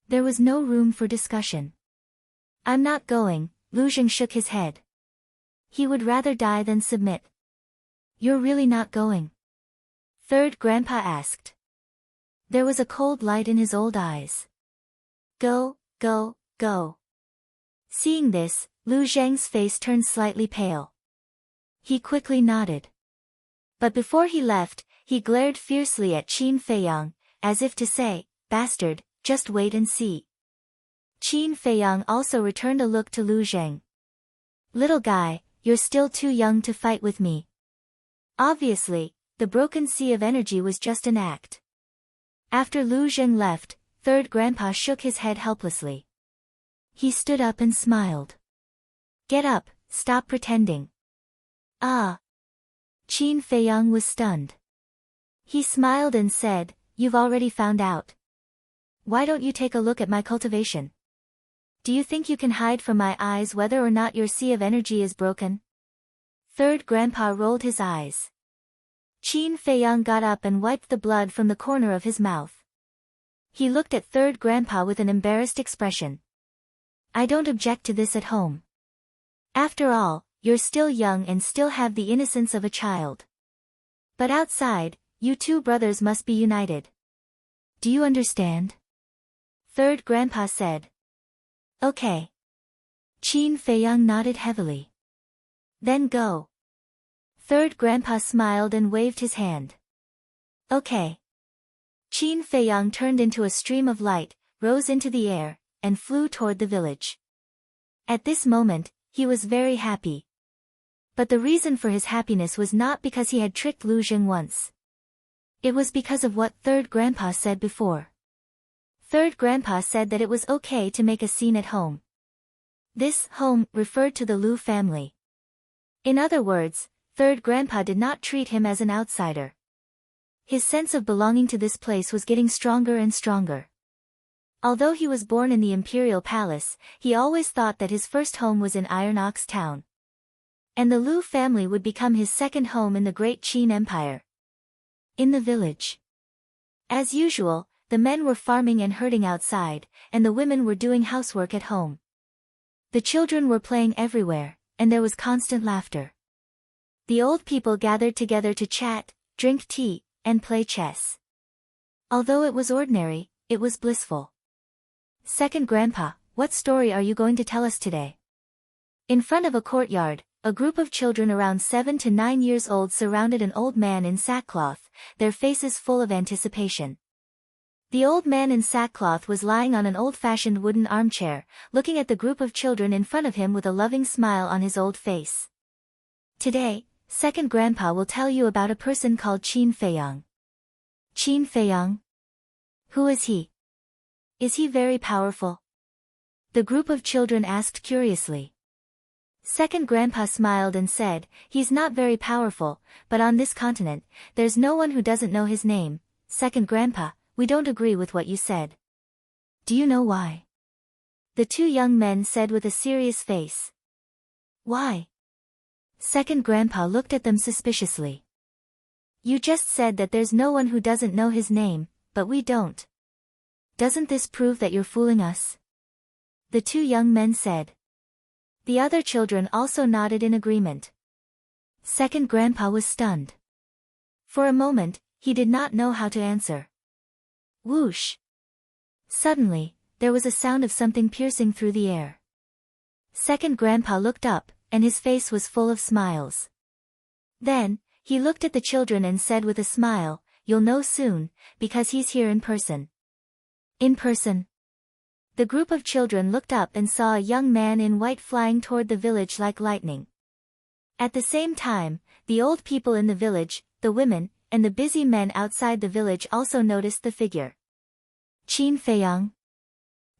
A: There was no room for discussion. "I'm not going," Lu Zheng shook his head. He would rather die than submit. "You're really not going?" Third Grandpa asked. There was a cold light in his old eyes. "Go, go, go." Seeing this, Lu Zheng's face turned slightly pale. He quickly nodded. But before he left, he glared fiercely at Qin Feiyang, as if to say, "Bastard, just wait and see." Qin Feiyang also returned a look to Lu Zheng. "Little guy, you're still too young to fight with me." Obviously, the broken sea of energy was just an act. After Lu Zheng left, Third Grandpa shook his head helplessly. He stood up and smiled. "Get up, stop pretending." "Ah." Qin Feiyang was stunned. He smiled and said, "You've already found out. Why don't you take a look at my cultivation? Do you think you can hide from my eyes whether or not your sea of energy is broken?" Third Grandpa rolled his eyes. Qin Feiyang got up and wiped the blood from the corner of his mouth. He looked at Third Grandpa with an embarrassed expression. "I don't object to this at home. After all, you're still young and still have the innocence of a child. But outside, you two brothers must be united. Do you understand?" Third Grandpa said. "Okay." Qin Feiyang nodded heavily. "Then go." Third Grandpa smiled and waved his hand. "Okay." Qin Feiyang turned into a stream of light, rose into the air, and flew toward the village. At this moment, he was very happy. But the reason for his happiness was not because he had tricked Lu Zheng once. It was because of what Third Grandpa said before. Third Grandpa said that it was okay to make a scene at home. This home referred to the Lu family. In other words, Third Grandpa did not treat him as an outsider. His sense of belonging to this place was getting stronger and stronger. Although he was born in the imperial palace, he always thought that his first home was in Iron Ox Town. And the Lu family would become his second home in the great Qin Empire. In the village, as usual, the men were farming and herding outside, and the women were doing housework at home. The children were playing everywhere, and there was constant laughter. The old people gathered together to chat, drink tea, and play chess. Although it was ordinary, it was blissful. Second Grandpa, what story are you going to tell us today? In front of a courtyard, a group of children around 7 to 9 years old surrounded an old man in sackcloth, their faces full of anticipation. The old man in sackcloth was lying on an old-fashioned wooden armchair, looking at the group of children in front of him with a loving smile on his old face. Today, second grandpa will tell you about a person called Qin Feiyang. Qin Feiyang? Who is he? Is he very powerful? The group of children asked curiously. Second grandpa smiled and said, he's not very powerful, but on this continent, there's no one who doesn't know his name. Second grandpa, we don't agree with what you said. Do you know why? The two young men said with a serious face. Why? Second grandpa looked at them suspiciously. You just said that there's no one who doesn't know his name, but we don't. Doesn't this prove that you're fooling us? The two young men said. The other children also nodded in agreement. Second grandpa was stunned. For a moment, he did not know how to answer. Whoosh! Suddenly, there was a sound of something piercing through the air. Second grandpa looked up, and his face was full of smiles. Then, he looked at the children and said with a smile, you'll know soon, because he's here in person. In person? The group of children looked up and saw a young man in white flying toward the village like lightning. At the same time, the old people in the village, the women, and the busy men outside the village also noticed the figure. Qin Feiyang?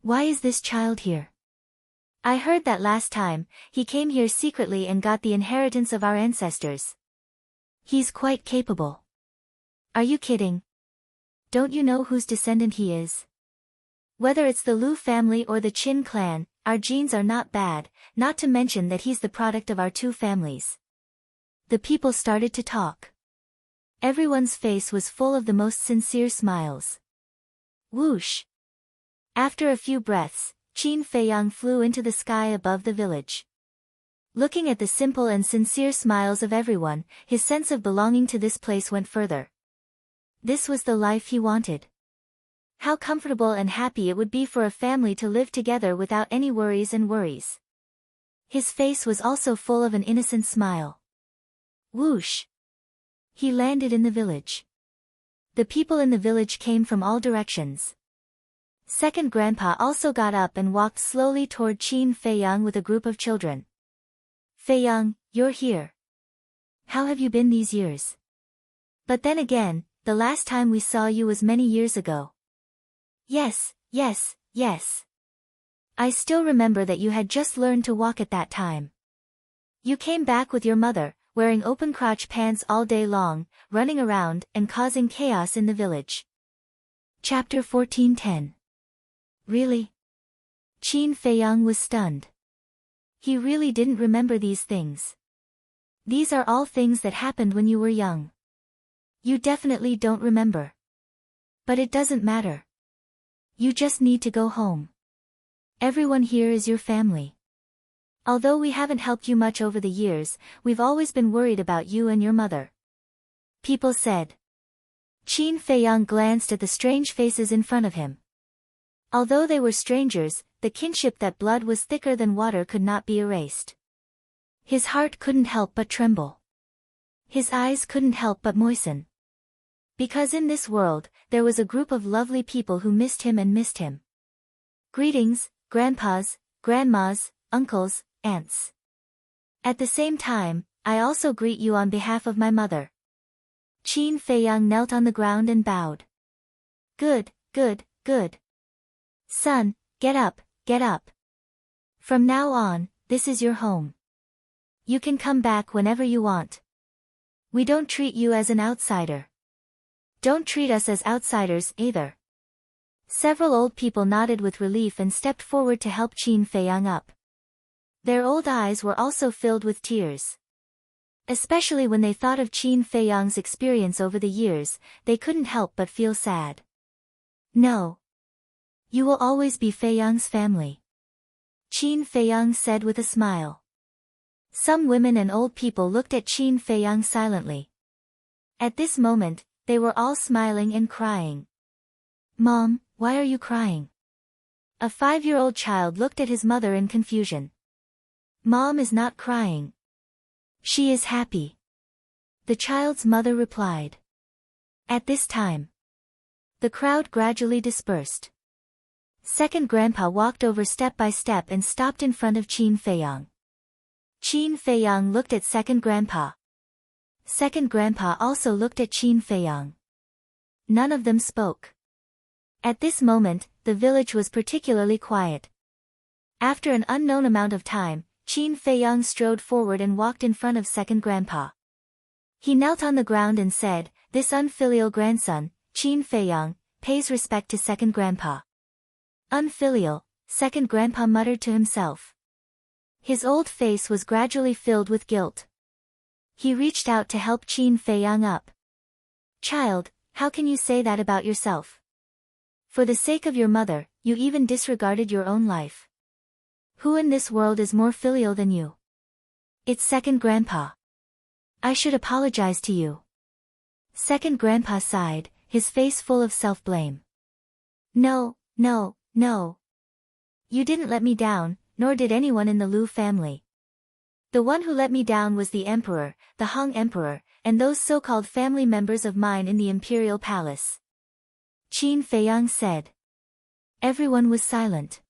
A: Why is this child here? I heard that last time, he came here secretly and got the inheritance of our ancestors. He's quite capable. Are you kidding? Don't you know whose descendant he is? Whether it's the Lu family or the Qin clan, our genes are not bad, not to mention that he's the product of our two families. The people started to talk. Everyone's face was full of the most sincere smiles. Whoosh! After a few breaths, Qin Feiyang flew into the sky above the village. Looking at the simple and sincere smiles of everyone, his sense of belonging to this place went further. This was the life he wanted. How comfortable and happy it would be for a family to live together without any worries and worries. His face was also full of an innocent smile. Whoosh! He landed in the village. The people in the village came from all directions. Second grandpa also got up and walked slowly toward Qin Feiyang with a group of children. Feiyang, you're here. How have you been these years? But then again, the last time we saw you was many years ago. Yes, yes, yes. I still remember that you had just learned to walk at that time. You came back with your mother, wearing open-crotch pants all day long, running around and causing chaos in the village. Chapter 14:10. Really? Qin Feiyang was stunned. He really didn't remember these things. These are all things that happened when you were young. You definitely don't remember. But it doesn't matter. You just need to go home. Everyone here is your family. Although we haven't helped you much over the years, we've always been worried about you and your mother. People said. Qin Feiyang glanced at the strange faces in front of him. Although they were strangers, the kinship that blood was thicker than water could not be erased. His heart couldn't help but tremble. His eyes couldn't help but moisten. Because in this world, there was a group of lovely people who missed him and missed him. Greetings, grandpas, grandmas, uncles, aunts. At the same time, I also greet you on behalf of my mother. Qin Feiyang knelt on the ground and bowed. Good, good, good. Son, get up, get up. From now on, this is your home. You can come back whenever you want. We don't treat you as an outsider. Don't treat us as outsiders either. Several old people nodded with relief and stepped forward to help Qin Feiyang up. Their old eyes were also filled with tears. Especially when they thought of Qin Feiyang's experience over the years, they couldn't help but feel sad. No. You will always be Feiyang's family. Qin Feiyang said with a smile. Some women and old people looked at Qin Feiyang silently. At this moment, they were all smiling and crying. Mom, why are you crying? A 5-year-old child looked at his mother in confusion. Mom is not crying. She is happy. The child's mother replied. At this time, the crowd gradually dispersed. Second grandpa walked over step by step and stopped in front of Qin Feiyang. Qin Feiyang looked at second grandpa. Second grandpa also looked at Qin Feiyang. None of them spoke. At this moment, the village was particularly quiet. After an unknown amount of time, Qin Feiyang strode forward and walked in front of second grandpa. He knelt on the ground and said, "This unfilial grandson, Qin Feiyang, pays respect to second grandpa." Unfilial, second grandpa muttered to himself. His old face was gradually filled with guilt. He reached out to help Qin Feiyang up. "Child, how can you say that about yourself? For the sake of your mother, you even disregarded your own life. Who in this world is more filial than you?" "It's second grandpa. I should apologize to you." Second grandpa sighed, his face full of self-blame. No. You didn't let me down, nor did anyone in the Lu family. The one who let me down was the emperor, the Han emperor, and those so-called family members of mine in the imperial palace." Qin Feiyang said. Everyone was silent.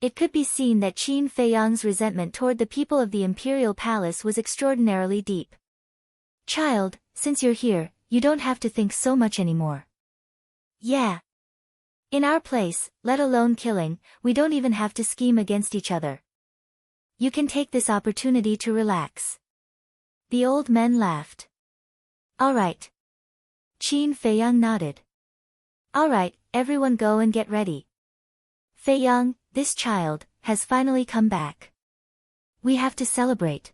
A: It could be seen that Qin Feiyang's resentment toward the people of the imperial palace was extraordinarily deep. "Child, since you're here, you don't have to think so much anymore. Yeah. In our place, let alone killing, we don't even have to scheme against each other. You can take this opportunity to relax." The old men laughed. "All right." Qin Feiyang nodded. "All right, everyone go and get ready. Feiyang, this child, has finally come back. We have to celebrate."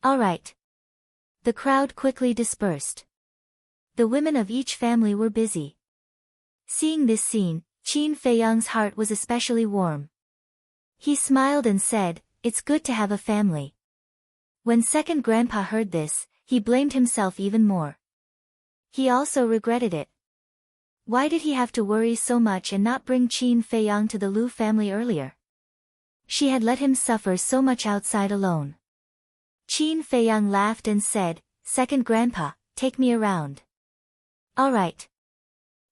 A: "All right." The crowd quickly dispersed. The women of each family were busy. Seeing this scene, Qin Feiyang's heart was especially warm. He smiled and said, "It's good to have a family." When second grandpa heard this, he blamed himself even more. He also regretted it. Why did he have to worry so much and not bring Qin Feiyang to the Lu family earlier? She had let him suffer so much outside alone. Qin Feiyang laughed and said, "Second grandpa, take me around." "All right."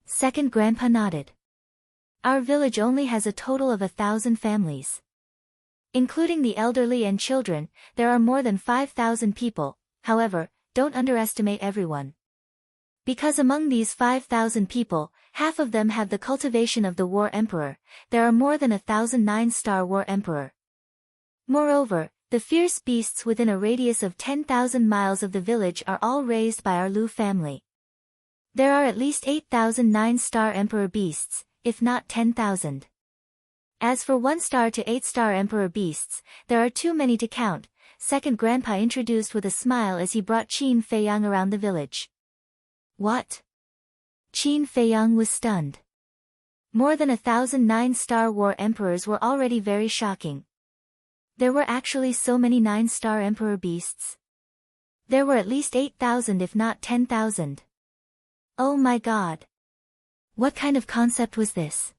A: Second grandpa nodded. "Our village only has a total of 1,000 families. Including the elderly and children, there are more than 5,000 people. However, don't underestimate everyone. Because among these 5,000 people, half of them have the cultivation of the War Emperor. There are more than 1,000 9-star War Emperor. Moreover, the fierce beasts within a radius of 10,000 miles of the village are all raised by our Lu family. There are at least 8,000 9-star Emperor beasts, if not 10,000. As for 1-star to 8-star Emperor beasts, there are too many to count," second grandpa introduced with a smile as he brought Qin Feiyang around the village. "What?" Qin Feiyang was stunned. More than 1,000 9-star War Emperors were already very shocking. There were actually so many 9-star Emperor beasts. There were at least 8,000 if not 10,000. Oh my god. What kind of concept was this?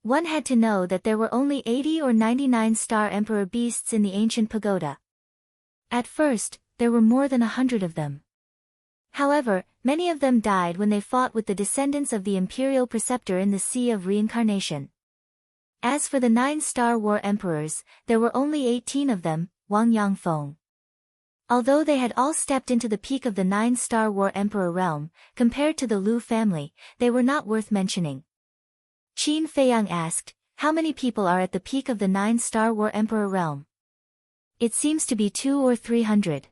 A: One had to know that there were only 80 or 99-star Emperor beasts in the ancient pagoda. At first, there were more than 100 of them. However, many of them died when they fought with the descendants of the imperial preceptor in the Sea of Reincarnation. As for the 9-star War Emperors, there were only 18 of them, Wang Yangfeng. Although they had all stepped into the peak of the 9-star War Emperor realm, compared to the Lu family, they were not worth mentioning. Qin Feiyang asked, "How many people are at the peak of the 9-star War Emperor realm?" "It seems to be 200 or 300.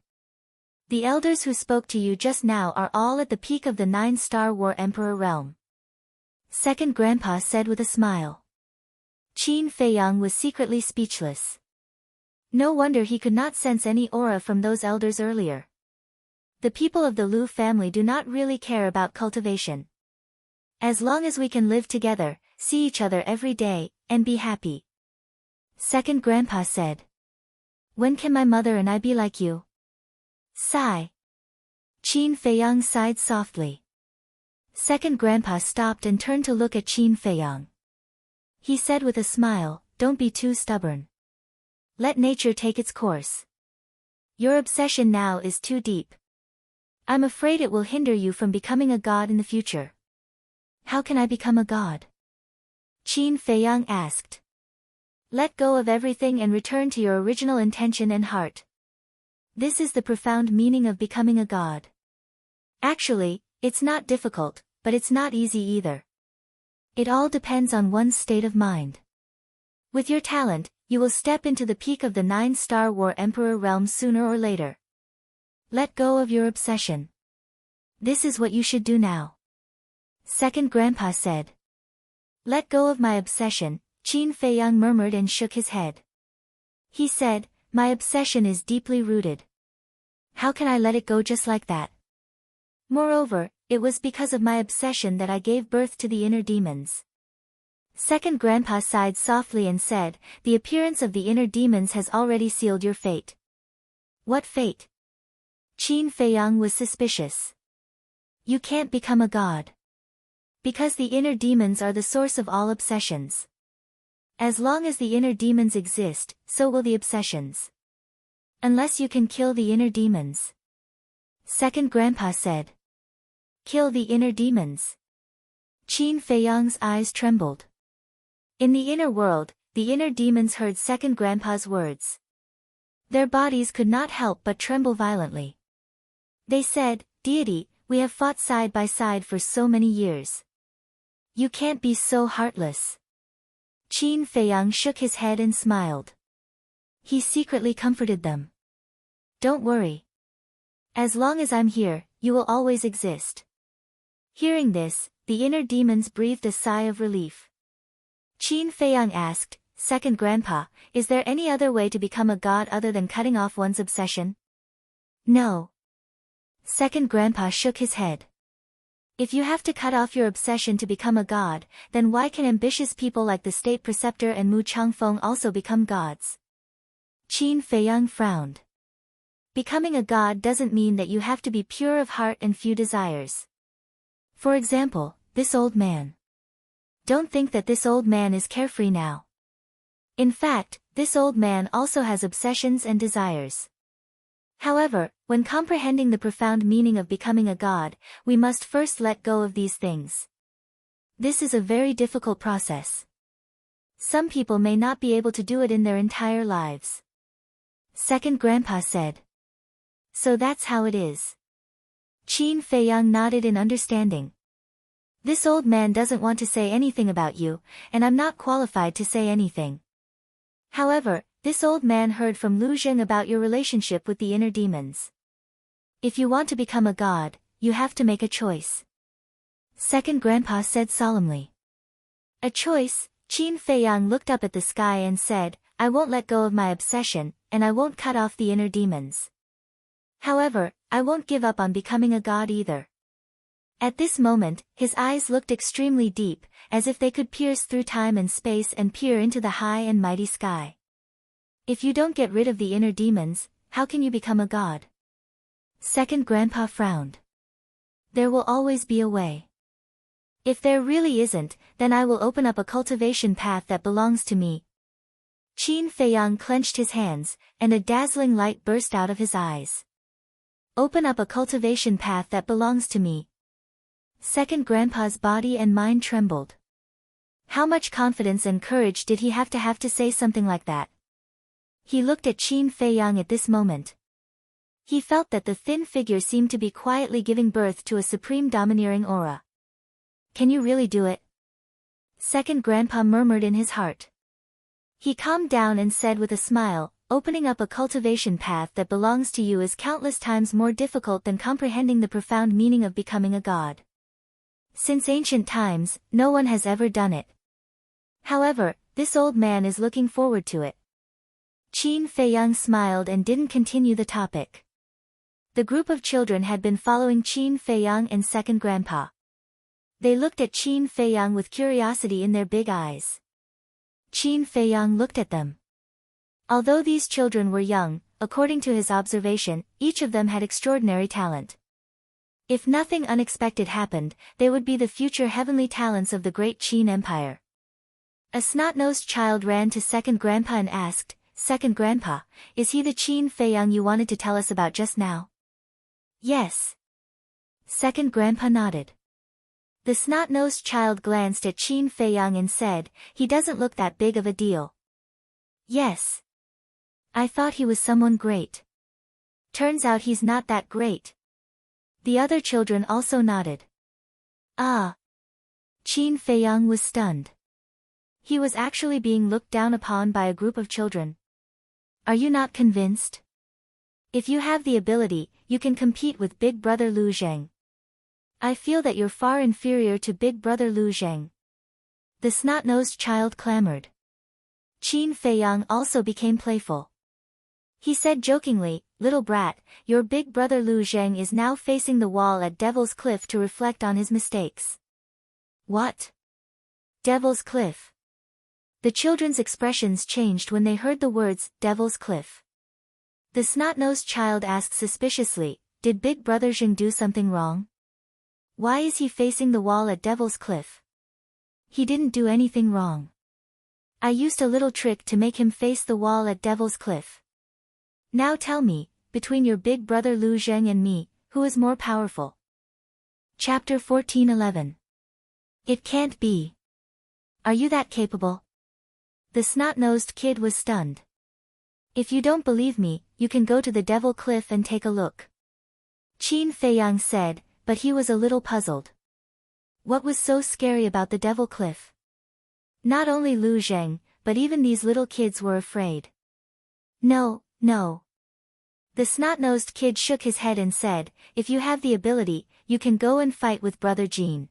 A: The elders who spoke to you just now are all at the peak of the 9-star War Emperor realm," second grandpa said with a smile. Qin Feiyang was secretly speechless. No wonder he could not sense any aura from those elders earlier. The people of the Lu family do not really care about cultivation. As long as we can live together, see each other every day, and be happy. Second grandpa said. "When can my mother and I be like you?" Sigh. Qin Feiyang sighed softly. Second grandpa stopped and turned to look at Qin Feiyang. He said with a smile, don't be too stubborn. Let nature take its course. Your obsession now is too deep. I'm afraid it will hinder you from becoming a god in the future. How can I become a god? Qin Feiyang asked. Let go of everything and return to your original intention and heart. This is the profound meaning of becoming a god. Actually, it's not difficult, but it's not easy either. It all depends on one's state of mind. With your talent, you will step into the peak of the 9-star War Emperor realm sooner or later. Let go of your obsession. This is what you should do now. Second Grandpa said. Let go of my obsession, Qin Feiyang murmured and shook his head. He said, my obsession is deeply rooted. How can I let it go just like that? Moreover, it was because of my obsession that I gave birth to the inner demons. Second Grandpa sighed softly and said, the appearance of the inner demons has already sealed your fate. What fate? Qin Feiyang was suspicious. You can't become a god. Because the inner demons are the source of all obsessions. As long as the inner demons exist, so will the obsessions. Unless you can kill the inner demons. Second Grandpa said. Kill the inner demons. Qin Feiyang's eyes trembled. In the inner world, the inner demons heard Second Grandpa's words. Their bodies could not help but tremble violently. They said, Deity, we have fought side by side for so many years. You can't be so heartless. Qin Feiyang shook his head and smiled. He secretly comforted them. Don't worry. As long as I'm here, you will always exist. Hearing this, the inner demons breathed a sigh of relief. Qin Feiyang asked, Second Grandpa, is there any other way to become a god other than cutting off one's obsession? No. Second Grandpa shook his head. If you have to cut off your obsession to become a god, then why can ambitious people like the state preceptor and Mu Changfeng also become gods? Qin Feiyang frowned. Becoming a god doesn't mean that you have to be pure of heart and few desires. For example, this old man. Don't think that this old man is carefree now. In fact, this old man also has obsessions and desires. However, when comprehending the profound meaning of becoming a god, we must first let go of these things. This is a very difficult process. Some people may not be able to do it in their entire lives. Second Grandpa said. So that's how it is. Qin Feiyang nodded in understanding. This old man doesn't want to say anything about you, and I'm not qualified to say anything. However, this old man heard from Lu Zheng about your relationship with the inner demons. If you want to become a god, you have to make a choice. Second Grandpa said solemnly. A choice? Qin Feiyang looked up at the sky and said, I won't let go of my obsession, and I won't cut off the inner demons. However, I won't give up on becoming a god either. At this moment, his eyes looked extremely deep, as if they could pierce through time and space and peer into the high and mighty sky. If you don't get rid of the inner demons, how can you become a god? Second Grandpa frowned. There will always be a way. If there really isn't, then I will open up a cultivation path that belongs to me. Qin Feiyang clenched his hands, and a dazzling light burst out of his eyes. Open up a cultivation path that belongs to me. Second Grandpa's body and mind trembled. How much confidence and courage did he have to say something like that? He looked at Qin Feiyang at this moment. He felt that the thin figure seemed to be quietly giving birth to a supreme domineering aura. Can you really do it? Second Grandpa murmured in his heart. He calmed down and said with a smile, opening up a cultivation path that belongs to you is countless times more difficult than comprehending the profound meaning of becoming a god. Since ancient times, no one has ever done it. However, this old man is looking forward to it. Qin Feiyang smiled and didn't continue the topic. The group of children had been following Qin Feiyang and Second Grandpa. They looked at Qin Feiyang with curiosity in their big eyes. Qin Feiyang looked at them. Although these children were young, according to his observation, each of them had extraordinary talent. If nothing unexpected happened, they would be the future heavenly talents of the great Qin Empire. A snot-nosed child ran to second grandpa and asked, "Second grandpa, is he the Qin Feiyang you wanted to tell us about just now?" "Yes." Second grandpa nodded. The snot-nosed child glanced at Qin Feiyang and said, "He doesn't look that big of a deal." "Yes. I thought he was someone great. Turns out he's not that great." The other children also nodded. Ah. Qin Feiyang was stunned. He was actually being looked down upon by a group of children. Are you not convinced? If you have the ability, you can compete with Big Brother Lu Zheng. I feel that you're far inferior to Big Brother Lu Zheng. The snot-nosed child clamored. Qin Feiyang also became playful. He said jokingly, "Little brat, your Big Brother Lu Zheng is now facing the wall at Devil's Cliff to reflect on his mistakes." What? Devil's Cliff? The children's expressions changed when they heard the words, Devil's Cliff. The snot-nosed child asked suspiciously, "Did Big Brother Zheng do something wrong? Why is he facing the wall at Devil's Cliff?" "He didn't do anything wrong. I used a little trick to make him face the wall at Devil's Cliff. Now tell me, between your Big Brother Lu Zheng and me, who is more powerful?" Chapter 14:11. It can't be. Are you that capable? The snot-nosed kid was stunned. "If you don't believe me, you can go to the Devil Cliff and take a look," Qin Feiyang said, but he was a little puzzled. What was so scary about the Devil Cliff? Not only Lu Zheng, but even these little kids were afraid. No. The snot-nosed kid shook his head and said, "If you have the ability, you can go and fight with Brother Jean.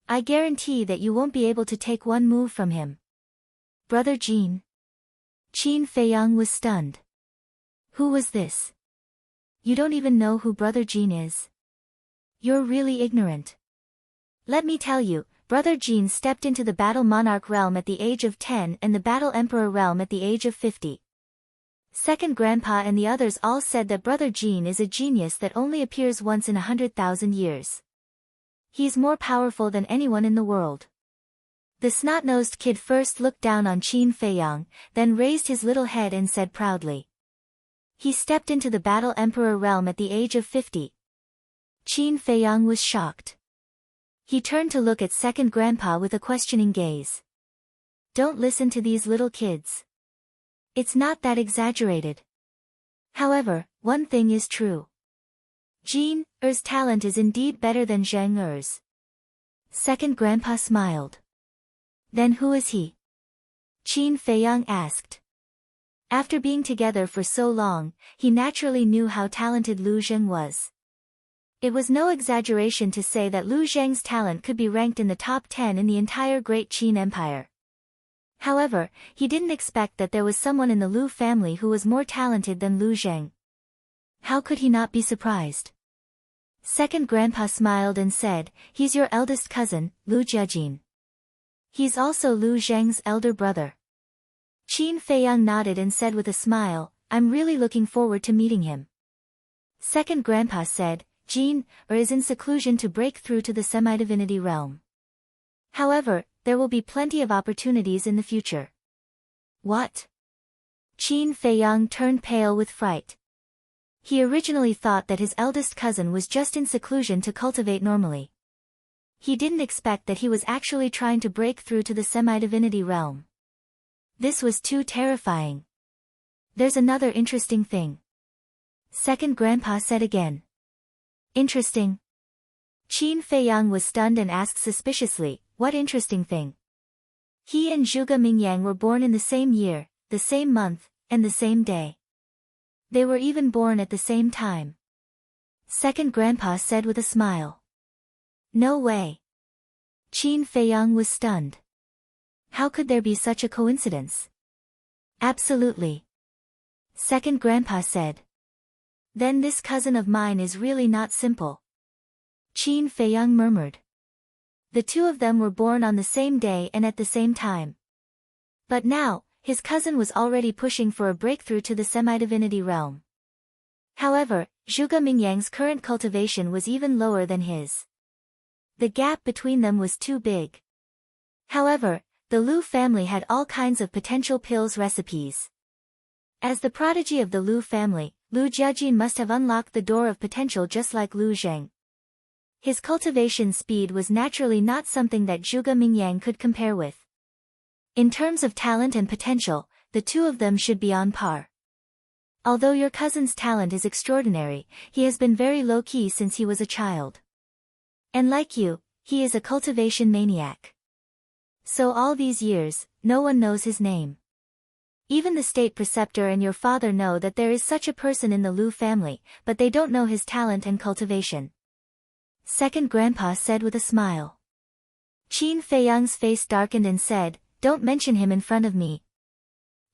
A: I guarantee that you won't be able to take one move from him." Brother Jean? Qin Feiyang was stunned. Who was this? You don't even know who Brother Jean is? You're really ignorant. Let me tell you, Brother Jean stepped into the Battle Monarch realm at the age of 10 and the Battle Emperor realm at the age of 50. Second grandpa and the others all said that Brother Jean is a genius that only appears once in 100,000 years. He's more powerful than anyone in the world. The snot-nosed kid first looked down on Qin Feiyang, then raised his little head and said proudly. He stepped into the Battle Emperor realm at the age of 50. Qin Feiyang was shocked. He turned to look at second grandpa with a questioning gaze. Don't listen to these little kids. It's not that exaggerated. However, one thing is true. Jean Er's talent is indeed better than Zheng Er's. Second grandpa smiled. Then who is he? Qin Feiyang asked. After being together for so long, he naturally knew how talented Lu Zheng was. It was no exaggeration to say that Lu Zheng's talent could be ranked in the top 10 in the entire Great Qin Empire. However, he didn't expect that there was someone in the Lu family who was more talented than Lu Zheng. How could he not be surprised? Second grandpa smiled and said, "He's your eldest cousin, Lu Jiajin. He's also Lu Zheng's elder brother." Qin Feiyang nodded and said with a smile, "I'm really looking forward to meeting him." Second grandpa said, "Jean Er is in seclusion to break through to the semi-divinity realm. However, there will be plenty of opportunities in the future." What? Qin Feiyang turned pale with fright. He originally thought that his eldest cousin was just in seclusion to cultivate normally. He didn't expect that he was actually trying to break through to the semi-divinity realm. This was too terrifying. There's another interesting thing. Second grandpa said again. Interesting? Qin Feiyang was stunned and asked suspiciously, "What interesting thing?" He and Zhuge Mingyang were born in the same year, the same month, and the same day. They were even born at the same time. Second grandpa said with a smile. No way. Qin Feiyang was stunned. How could there be such a coincidence? Absolutely. Second grandpa said. Then this cousin of mine is really not simple. Qin Feiyang murmured. The two of them were born on the same day and at the same time. But now, his cousin was already pushing for a breakthrough to the semi-divinity realm. However, Zhuge Mingyang's current cultivation was even lower than his. The gap between them was too big. However, the Lu family had all kinds of potential pills recipes. As the prodigy of the Lu family, Lu Jiajin must have unlocked the door of potential just like Lu Zheng. His cultivation speed was naturally not something that Zhuge Mingyang could compare with. In terms of talent and potential, the two of them should be on par. Although your cousin's talent is extraordinary, he has been very low-key since he was a child. And like you, he is a cultivation maniac. So all these years, no one knows his name. Even the state preceptor and your father know that there is such a person in the Lu family, but they don't know his talent and cultivation. Second grandpa said with a smile. Qin Feiyang's face darkened and said, "Don't mention him in front of me."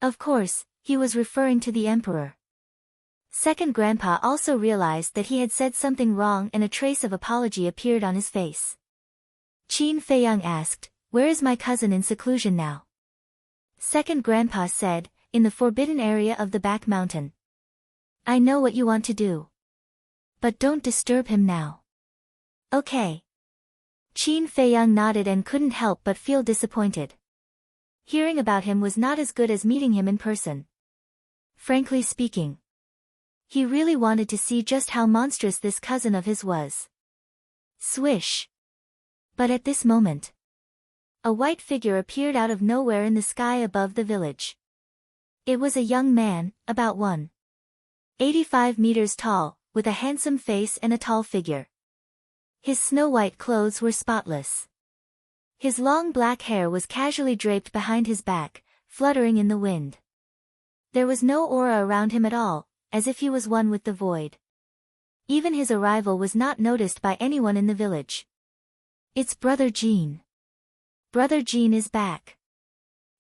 A: Of course, he was referring to the emperor. Second grandpa also realized that he had said something wrong and a trace of apology appeared on his face. Qin Feiyang asked, "Where is my cousin in seclusion now?" Second grandpa said, "In the forbidden area of the back mountain." "I know what you want to do. But don't disturb him now." "Okay." Qin Feiyang nodded and couldn't help but feel disappointed. Hearing about him was not as good as meeting him in person. Frankly speaking, he really wanted to see just how monstrous this cousin of his was. Swish! But at this moment, a white figure appeared out of nowhere in the sky above the village. It was a young man, about 185 meters tall, with a handsome face and a tall figure. His snow-white clothes were spotless. His long black hair was casually draped behind his back, fluttering in the wind. There was no aura around him at all, as if he was one with the void. Even his arrival was not noticed by anyone in the village. "It's Brother Jean. Brother Jean is back."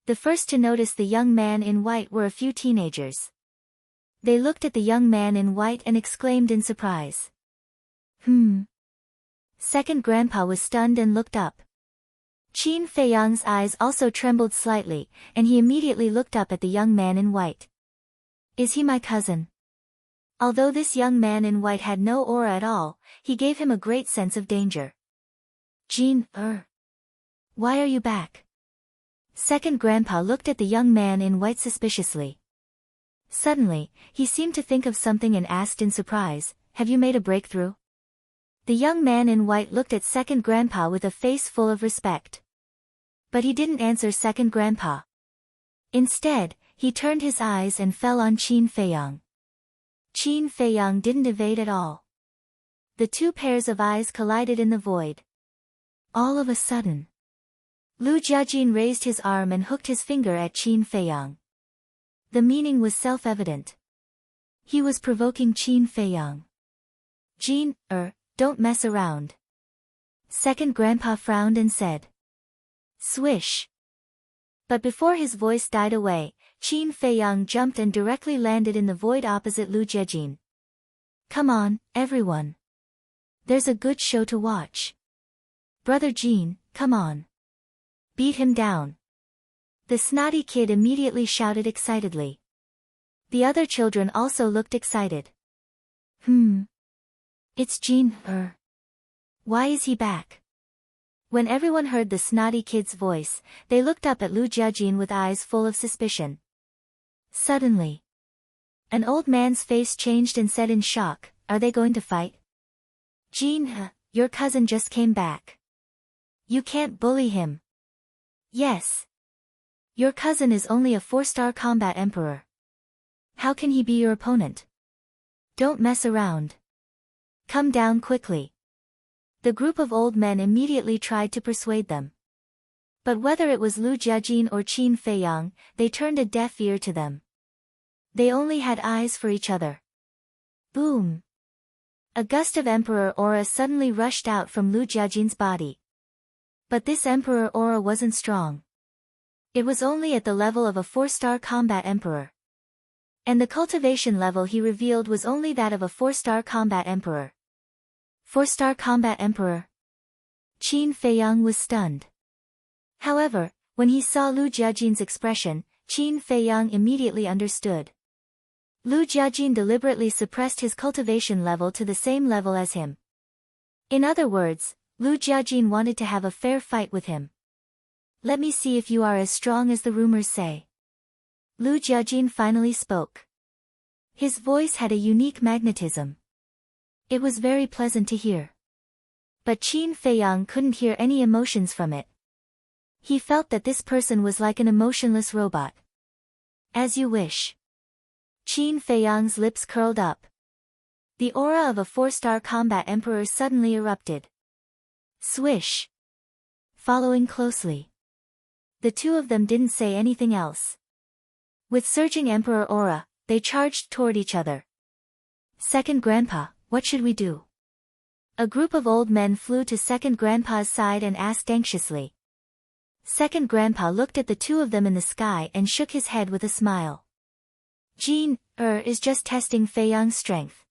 A: The first to notice the young man in white were a few teenagers. They looked at the young man in white and exclaimed in surprise. Second grandpa was stunned and looked up. Qin Feiyang's eyes also trembled slightly, and he immediately looked up at the young man in white. "Is he my cousin?" Although this young man in white had no aura at all, he gave him a great sense of danger. "Jean, why are you back?" Second grandpa looked at the young man in white suspiciously. Suddenly, he seemed to think of something and asked in surprise, "Have you made a breakthrough?" The young man in white looked at second grandpa with a face full of respect. But he didn't answer second grandpa. Instead, he turned his eyes and fell on Qin Feiyang. Qin Feiyang didn't evade at all. The two pairs of eyes collided in the void. All of a sudden, Lu Jiajin raised his arm and hooked his finger at Qin Feiyang. The meaning was self-evident. He was provoking Qin Feiyang. "Jean, don't mess around." Second grandpa frowned and said. Swish! But before his voice died away, Qin Feiyang jumped and directly landed in the void opposite Lu Jiajin. "Come on, everyone. There's a good show to watch. Brother Jean, come on. Beat him down." The snotty kid immediately shouted excitedly. The other children also looked excited. It's Jean, Why is he back?" When everyone heard the snotty kid's voice, they looked up at Lu Jiajin with eyes full of suspicion. Suddenly, an old man's face changed and said in shock, "Are they going to fight?" "Jean, your cousin just came back. You can't bully him." "Yes. Your cousin is only a 4-star combat emperor. How can he be your opponent? Don't mess around. Come down quickly." The group of old men immediately tried to persuade them. But whether it was Lu Jiajin or Qin Feiyang, they turned a deaf ear to them. They only had eyes for each other. Boom! A gust of emperor aura suddenly rushed out from Lu Jiajin's body. But this emperor aura wasn't strong. It was only at the level of a 4-star combat emperor. And the cultivation level he revealed was only that of a 4-star combat emperor. 4-star combat emperor? Qin Feiyang was stunned. However, when he saw Lu Jiajin's expression, Qin Feiyang immediately understood. Lu Jiajin deliberately suppressed his cultivation level to the same level as him. In other words, Lu Jiajin wanted to have a fair fight with him. Let me see if you are as strong as the rumors say. Lu Jiajin finally spoke. His voice had a unique magnetism. It was very pleasant to hear. But Qin Feiyang couldn't hear any emotions from it. He felt that this person was like an emotionless robot. As you wish. Qin Feiyang's lips curled up. The aura of a 4-star combat emperor suddenly erupted. Swish. Following closely. The two of them didn't say anything else. With surging emperor aura, they charged toward each other. Second Grandpa, what should we do? A group of old men flew to Second Grandpa's side and asked anxiously. Second Grandpa looked at the two of them in the sky and shook his head with a smile. Jin is just testing Feiyang's strength.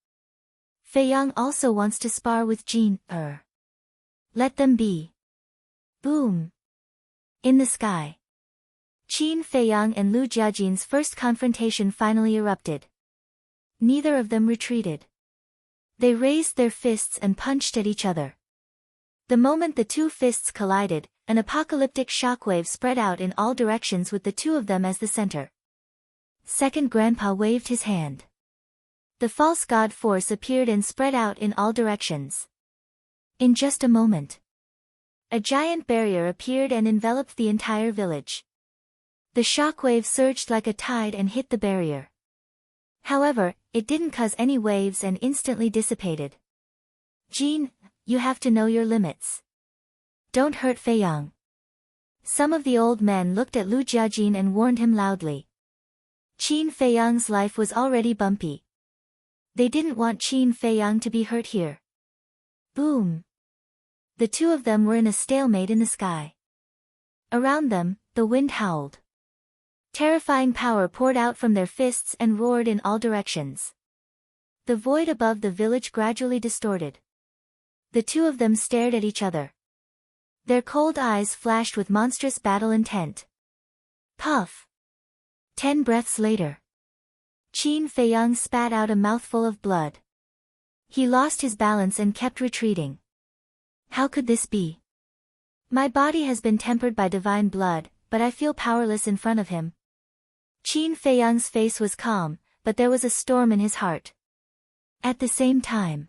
A: Feiyang also wants to spar with Jin Let them be. Boom. In the sky. Qin Feiyang and Lu Jiajin's first confrontation finally erupted. Neither of them retreated. They raised their fists and punched at each other. The moment the two fists collided, an apocalyptic shockwave spread out in all directions with the two of them as the center. Second Grandpa waved his hand. The false god force appeared and spread out in all directions. In just a moment, a giant barrier appeared and enveloped the entire village. The shockwave surged like a tide and hit the barrier. However, it didn't cause any waves and instantly dissipated. Jin, you have to know your limits. Don't hurt Feiyang. Some of the old men looked at Lu Jiajin and warned him loudly. Qin Feiyang's life was already bumpy. They didn't want Qin Feiyang to be hurt here. Boom. The two of them were in a stalemate in the sky. Around them, the wind howled. Terrifying power poured out from their fists and roared in all directions. The void above the village gradually distorted. The two of them stared at each other. Their cold eyes flashed with monstrous battle intent. Puff. 10 breaths later. Qin Feiyang spat out a mouthful of blood. He lost his balance and kept retreating. How could this be? My body has been tempered by divine blood, but I feel powerless in front of him. Qin Feiyang's face was calm, but there was a storm in his heart. At the same time,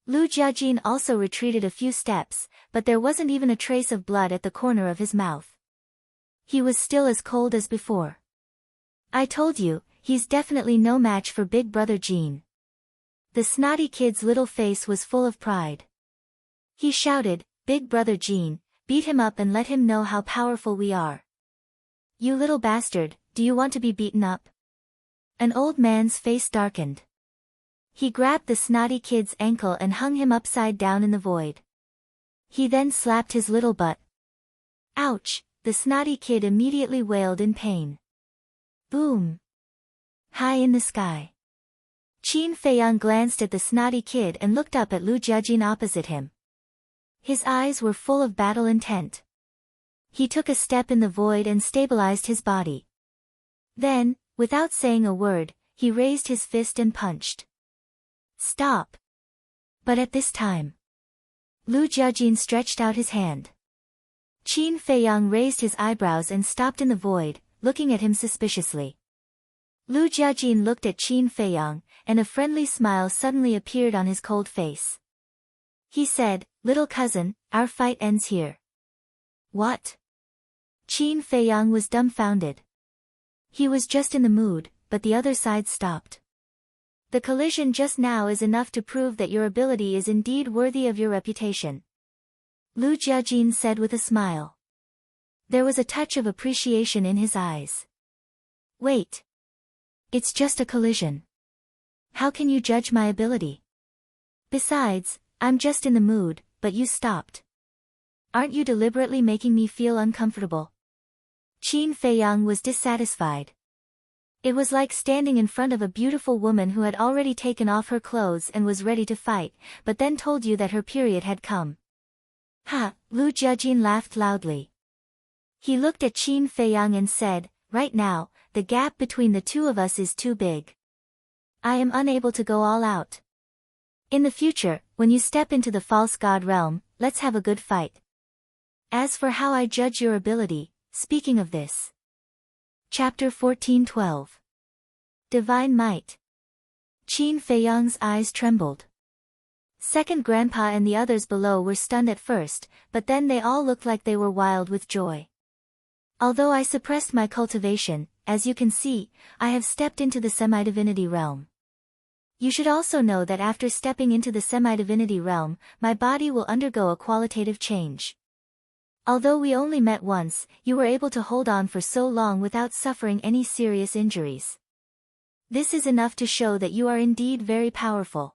A: Lu Jiajin also retreated a few steps, but there wasn't even a trace of blood at the corner of his mouth. He was still as cold as before. I told you, he's definitely no match for Big Brother Jin. The snotty kid's little face was full of pride. He shouted, Big Brother Jin, beat him up and let him know how powerful we are. You little bastard, do you want to be beaten up? An old man's face darkened. He grabbed the snotty kid's ankle and hung him upside down in the void. He then slapped his little butt. Ouch, the snotty kid immediately wailed in pain. Boom. High in the sky. Qin Feiyang glanced at the snotty kid and looked up at Lu Jiajin opposite him. His eyes were full of battle intent. He took a step in the void and stabilized his body. Then, without saying a word, he raised his fist and punched. Stop. But at this time, Lu Jiajin stretched out his hand. Qin Feiyang raised his eyebrows and stopped in the void, looking at him suspiciously. Lu Jiajin looked at Qin Feiyang, and a friendly smile suddenly appeared on his cold face. He said, Little cousin, our fight ends here. What? Qin Feiyang was dumbfounded. He was just in the mood, but the other side stopped. The collision just now is enough to prove that your ability is indeed worthy of your reputation. Lu Jiajin said with a smile. There was a touch of appreciation in his eyes. Wait. It's just a collision. How can you judge my ability? Besides, I'm just in the mood, but you stopped. Aren't you deliberately making me feel uncomfortable? Qin Feiyang was dissatisfied. It was like standing in front of a beautiful woman who had already taken off her clothes and was ready to fight, but then told you that her period had come. Ha, Lu Jiajin laughed loudly. He looked at Qin Feiyang and said, Right now, the gap between the two of us is too big. I am unable to go all out. In the future, when you step into the false god realm, let's have a good fight. As for how I judge your ability, speaking of this. Chapter 14:12. Divine Might. Qin Feiyang's eyes trembled. Second Grandpa and the others below were stunned at first, but then they all looked like they were wild with joy. Although I suppressed my cultivation, as you can see, I have stepped into the semi-divinity realm. You should also know that after stepping into the semi-divinity realm, my body will undergo a qualitative change. Although we only met once, you were able to hold on for so long without suffering any serious injuries. This is enough to show that you are indeed very powerful.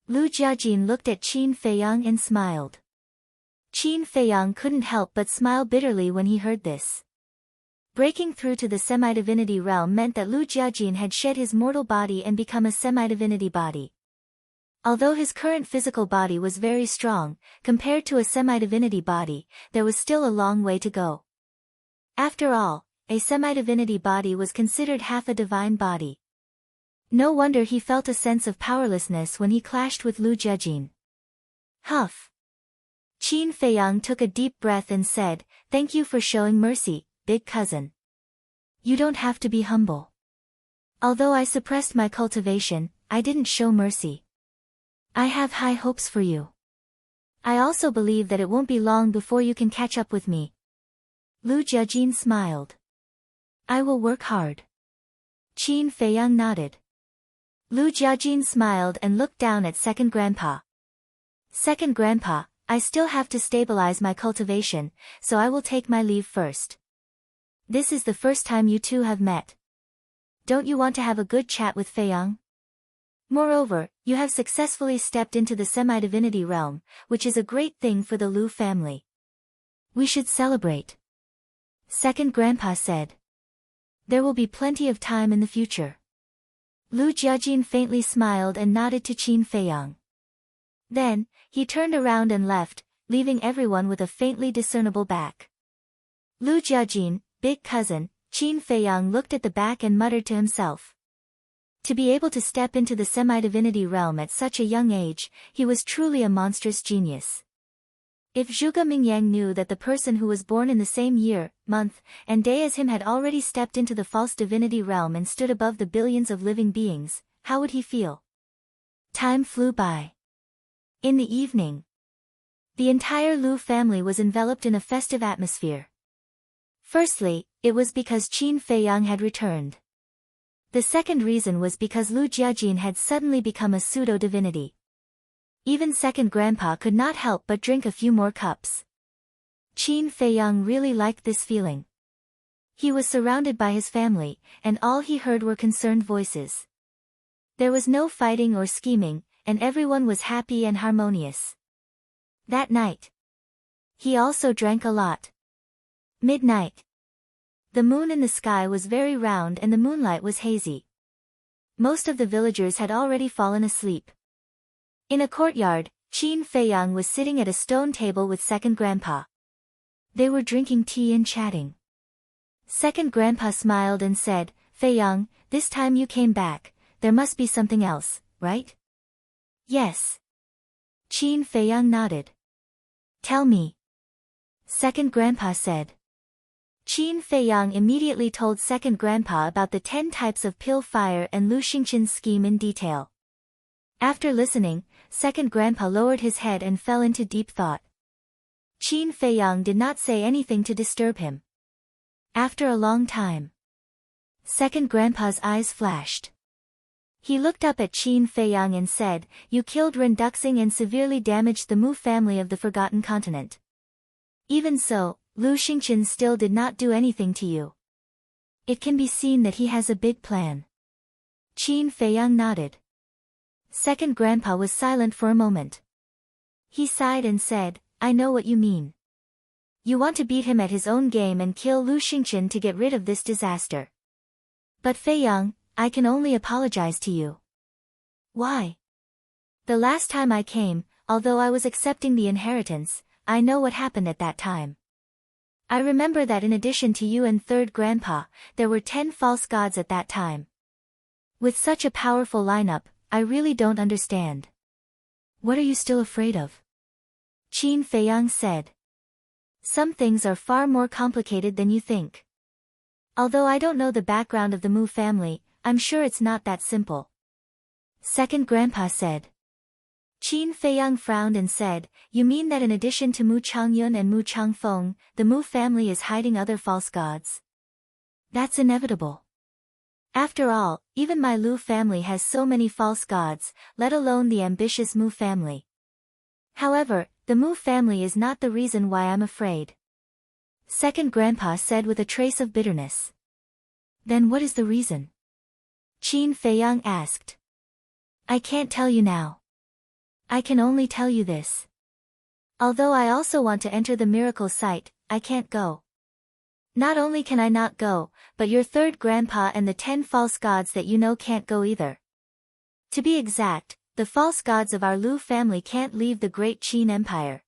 A: Lu Jiajin looked at Qin Feiyang and smiled. Qin Feiyang couldn't help but smile bitterly when he heard this. Breaking through to the semi-divinity realm meant that Lu Jiajin had shed his mortal body and become a semi-divinity body. Although his current physical body was very strong, compared to a semi-divinity body, there was still a long way to go. After all, a semi-divinity body was considered half a divine body. No wonder he felt a sense of powerlessness when he clashed with Lu Jiajin. Huff. Qin Feiyang took a deep breath and said, "Thank you for showing mercy, big cousin. You don't have to be humble. Although I suppressed my cultivation, I didn't show mercy. I have high hopes for you. I also believe that it won't be long before you can catch up with me." Lu Jiajin smiled. "I will work hard." Qin Feiyang nodded. Lu Jiajin smiled and looked down at Second Grandpa. "Second Grandpa, I still have to stabilize my cultivation, so I will take my leave first. This is the first time you two have met. Don't you want to have a good chat with Feiyang? Moreover, you have successfully stepped into the semi-divinity realm, which is a great thing for the Lu family. We should celebrate." Second Grandpa said. "There will be plenty of time in the future." Lu Jiajin faintly smiled and nodded to Qin Feiyang. Then, he turned around and left, leaving everyone with a faintly discernible back. Lu Jiajin, big cousin, Qin Feiyang looked at the back and muttered to himself. To be able to step into the semi-divinity realm at such a young age, he was truly a monstrous genius. If Zhuge Mingyang knew that the person who was born in the same year, month, and day as him had already stepped into the false divinity realm and stood above the billions of living beings, how would he feel? Time flew by. In the evening, the entire Lu family was enveloped in a festive atmosphere. Firstly, it was because Qin Feiyang had returned. The second reason was because Lu Jiajin had suddenly become a pseudo-divinity. Even Second Grandpa could not help but drink a few more cups. Qin Feiyang really liked this feeling. He was surrounded by his family, and all he heard were concerned voices. There was no fighting or scheming, and everyone was happy and harmonious. That night, he also drank a lot. Midnight. The moon in the sky was very round and the moonlight was hazy. Most of the villagers had already fallen asleep. In a courtyard, Qin Feiyang was sitting at a stone table with Second Grandpa. They were drinking tea and chatting. Second Grandpa smiled and said, "Feiyang, this time you came back, there must be something else, right?" "Yes." Qin Feiyang nodded. "Tell me." Second Grandpa said. Qin Feiyang immediately told Second Grandpa about the 10 types of pill fire and Lu Xingqian's scheme in detail. After listening, Second Grandpa lowered his head and fell into deep thought. Qin Feiyang did not say anything to disturb him. After a long time, Second Grandpa's eyes flashed. He looked up at Qin Feiyang and said, "You killed Ren Duxing and severely damaged the Mu family of the Forgotten Continent. Even so, Lu Xingqian still did not do anything to you. It can be seen that he has a big plan." Qin Feiyang nodded. Second Grandpa was silent for a moment. He sighed and said, "I know what you mean. You want to beat him at his own game and kill Lu Xingqian to get rid of this disaster. But Feiyang, I can only apologize to you." "Why?" "The last time I came, although I was accepting the inheritance, I know what happened at that time. I remember that in addition to you and Third Grandpa, there were 10 false gods at that time. With such a powerful lineup, I really don't understand." "What are you still afraid of?" Qin Feiyang said. Some things are far more complicated than you think. Although I don't know the background of the Mu family, I'm sure it's not that simple. Second grandpa said. Qin Feiyang frowned and said, you mean that in addition to Mu Changyun and Mu Changfeng, the Mu family is hiding other false gods? That's inevitable. After all, even my Lu family has so many false gods, let alone the ambitious Mu family. However, the Mu family is not the reason why I'm afraid. Second grandpa said with a trace of bitterness. Then what is the reason? Qin Feiyang asked. I can't tell you now. I can only tell you this. Although I also want to enter the miracle site, I can't go. Not only can I not go, but your third grandpa and the 10 false gods that you know can't go either. To be exact, the false gods of our Lu family can't leave the great Qin Empire.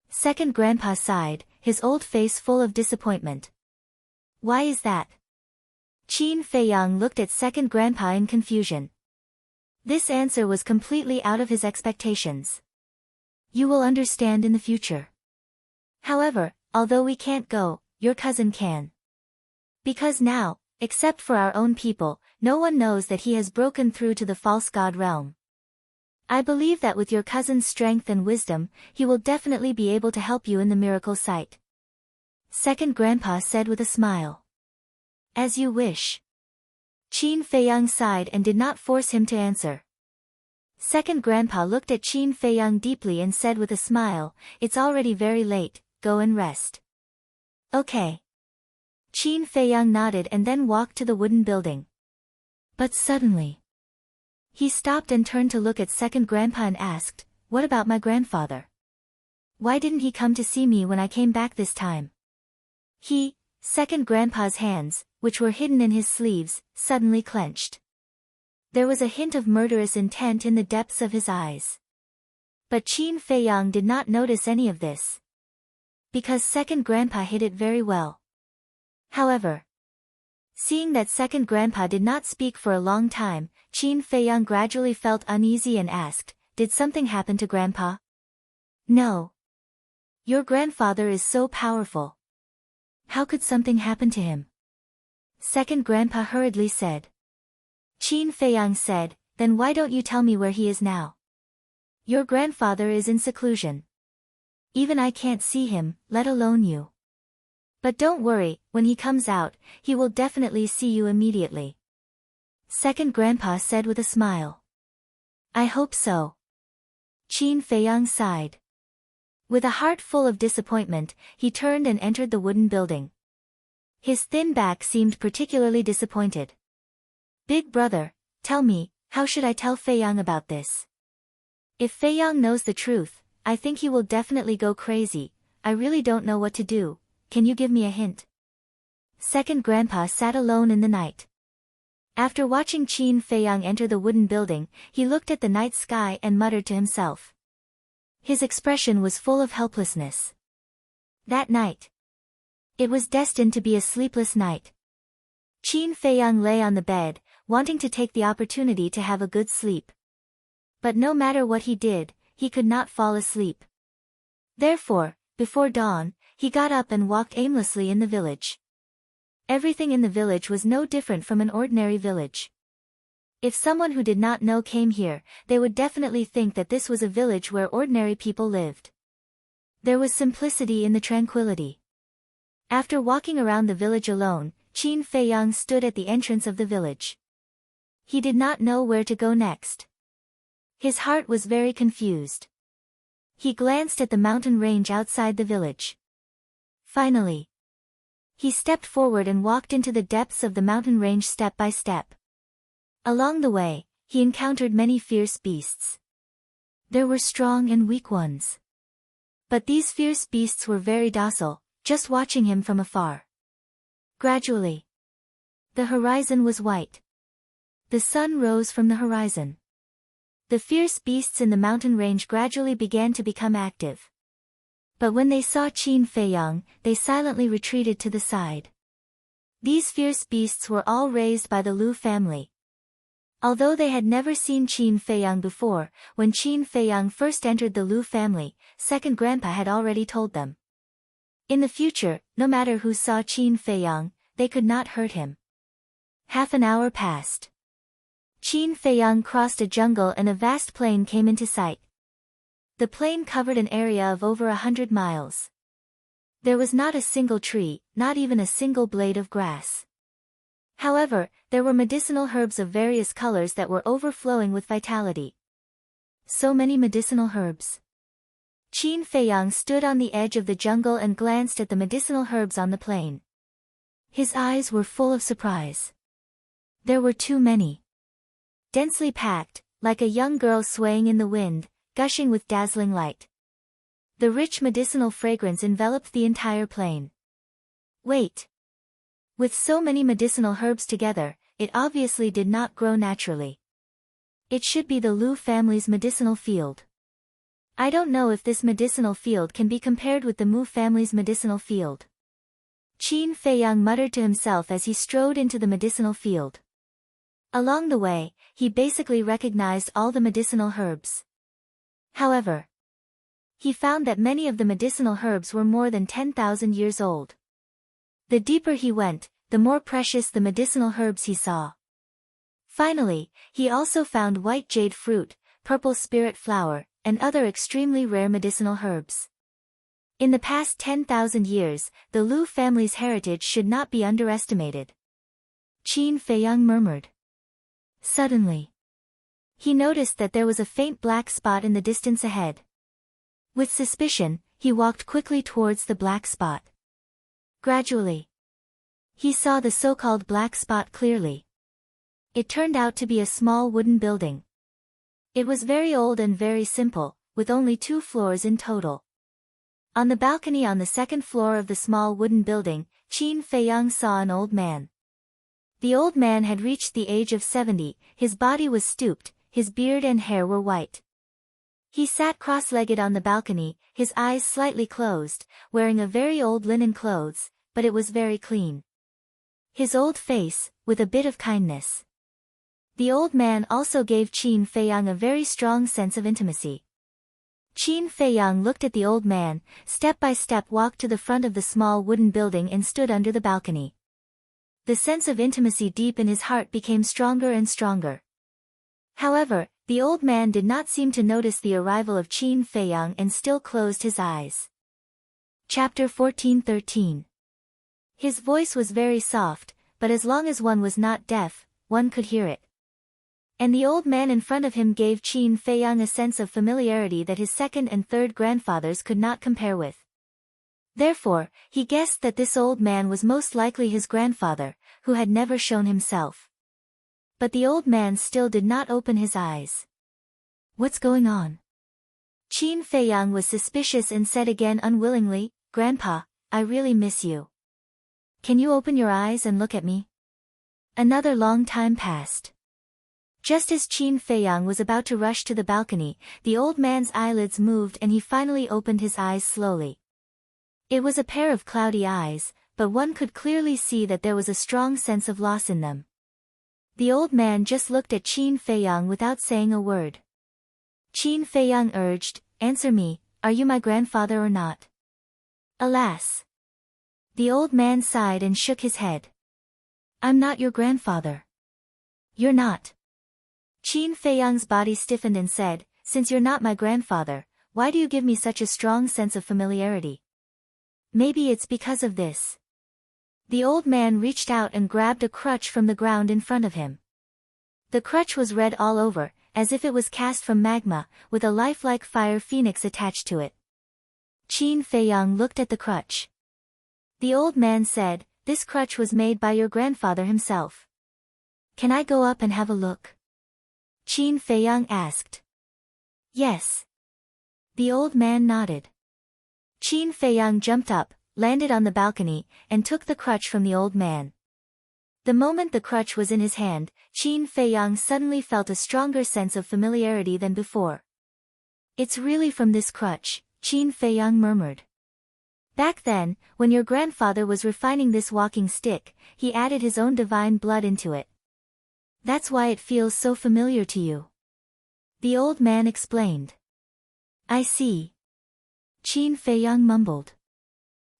A: Second grandpa sighed, his old face full of disappointment. Why is that? Qin Feiyang looked at second grandpa in confusion. This answer was completely out of his expectations. You will understand in the future. However, although we can't go, your cousin can. Because now, except for our own people, no one knows that he has broken through to the false god realm. I believe that with your cousin's strength and wisdom, he will definitely be able to help you in the miracle site. Second grandpa said with a smile. As you wish. Qin Feiyang sighed and did not force him to answer. Second grandpa looked at Qin Feiyang deeply and said with a smile, it's already very late, go and rest. Okay. Qin Feiyang nodded and then walked to the wooden building. But suddenly, he stopped and turned to look at second grandpa and asked, what about my grandfather? Why didn't he come to see me when I came back this time? Second grandpa's hands, which were hidden in his sleeves, suddenly clenched. There was a hint of murderous intent in the depths of his eyes. But Qin Feiyang did not notice any of this. Because second grandpa hid it very well. However, seeing that second grandpa did not speak for a long time, Qin Feiyang gradually felt uneasy and asked, did something happen to grandpa? No. Your grandfather is so powerful. How could something happen to him? Second grandpa hurriedly said. Qin Feiyang said, then why don't you tell me where he is now? Your grandfather is in seclusion. Even I can't see him, let alone you. But don't worry, when he comes out, he will definitely see you immediately. Second grandpa said with a smile. I hope so. Qin Feiyang sighed. With a heart full of disappointment, he turned and entered the wooden building. His thin back seemed particularly disappointed. Big brother, tell me, how should I tell Feiyang about this? If Feiyang knows the truth, I think he will definitely go crazy. I really don't know what to do. Can you give me a hint? Second grandpa sat alone in the night. After watching Qin Feiyang enter the wooden building, he looked at the night sky and muttered to himself. His expression was full of helplessness. That night, it was destined to be a sleepless night. Qin Feiyang lay on the bed, wanting to take the opportunity to have a good sleep. But no matter what he did, he could not fall asleep. Therefore, before dawn, he got up and walked aimlessly in the village. Everything in the village was no different from an ordinary village. If someone who did not know came here, they would definitely think that this was a village where ordinary people lived. There was simplicity in the tranquility. After walking around the village alone, Qin Feiyang stood at the entrance of the village. He did not know where to go next. His heart was very confused. He glanced at the mountain range outside the village. Finally, he stepped forward and walked into the depths of the mountain range step by step. Along the way, he encountered many fierce beasts. There were strong and weak ones. But these fierce beasts were very docile, just watching him from afar. Gradually, the horizon was white. The sun rose from the horizon. The fierce beasts in the mountain range gradually began to become active. But when they saw Qin Feiyang, they silently retreated to the side. These fierce beasts were all raised by the Lu family. Although they had never seen Qin Feiyang before, when Qin Feiyang first entered the Lu family, second grandpa had already told them. In the future, no matter who saw Qin Feiyang, they could not hurt him. Half an hour passed. Qin Feiyang crossed a jungle and a vast plain came into sight. The plain covered an area of over 100 miles. There was not a single tree, not even a single blade of grass. However, there were medicinal herbs of various colors that were overflowing with vitality. So many medicinal herbs. Qin Feiyang stood on the edge of the jungle and glanced at the medicinal herbs on the plain. His eyes were full of surprise. There were too many. Densely packed, like a young girl swaying in the wind, gushing with dazzling light. The rich medicinal fragrance enveloped the entire plain. Wait. With so many medicinal herbs together, it obviously did not grow naturally. It should be the Lu family's medicinal field. I don't know if this medicinal field can be compared with the Mu family's medicinal field. Qin Feiyang muttered to himself as he strode into the medicinal field. Along the way, he basically recognized all the medicinal herbs. However, he found that many of the medicinal herbs were more than 10,000 years old. The deeper he went, the more precious the medicinal herbs he saw. Finally, he also found white jade fruit, purple spirit flower, and other extremely rare medicinal herbs. In the past 10,000 years, the Lu family's heritage should not be underestimated. Qin Feiyang murmured. Suddenly, he noticed that there was a faint black spot in the distance ahead. With suspicion, he walked quickly towards the black spot. Gradually, he saw the so-called black spot clearly. It turned out to be a small wooden building. It was very old and very simple, with only 2 floors in total. On the balcony on the second floor of the small wooden building, Qin Feiyang saw an old man. The old man had reached the age of 70, his body was stooped, his beard and hair were white. He sat cross-legged on the balcony, his eyes slightly closed, wearing a very old linen clothes, but it was very clean. His old face, with a bit of kindness. The old man also gave Qin Feiyang a very strong sense of intimacy. Qin Feiyang looked at the old man, step by step walked to the front of the small wooden building and stood under the balcony. The sense of intimacy deep in his heart became stronger and stronger. However, the old man did not seem to notice the arrival of Qin Feiyang and still closed his eyes. Chapter 14:13. His voice was very soft, but as long as one was not deaf, one could hear it. And the old man in front of him gave Qin Feiyang a sense of familiarity that his second and third grandfathers could not compare with. Therefore, he guessed that this old man was most likely his grandfather, who had never shown himself. But the old man still did not open his eyes. What's going on? Qin Feiyang was suspicious and said again unwillingly, Grandpa, I really miss you. Can you open your eyes and look at me? Another long time passed. Just as Qin Feiyang was about to rush to the balcony, the old man's eyelids moved and he finally opened his eyes slowly. It was a pair of cloudy eyes, but one could clearly see that there was a strong sense of loss in them. The old man just looked at Qin Feiyang without saying a word. Qin Feiyang urged, Answer me, are you my grandfather or not? Alas! The old man sighed and shook his head. I'm not your grandfather. You're not. Qin Feiyang's body stiffened and said, Since you're not my grandfather, why do you give me such a strong sense of familiarity? Maybe it's because of this. The old man reached out and grabbed a crutch from the ground in front of him. The crutch was red all over, as if it was cast from magma, with a lifelike fire phoenix attached to it. Qin Feiyang looked at the crutch. The old man said, This crutch was made by your grandfather himself. Can I go up and have a look? Qin Feiyang asked. Yes. The old man nodded. Qin Feiyang jumped up, landed on the balcony, and took the crutch from the old man. The moment the crutch was in his hand, Qin Feiyang suddenly felt a stronger sense of familiarity than before. It's really from this crutch, Qin Feiyang murmured. Back then, when your grandfather was refining this walking stick, he added his own divine blood into it. That's why it feels so familiar to you. The old man explained. I see. Qin Feiyang mumbled.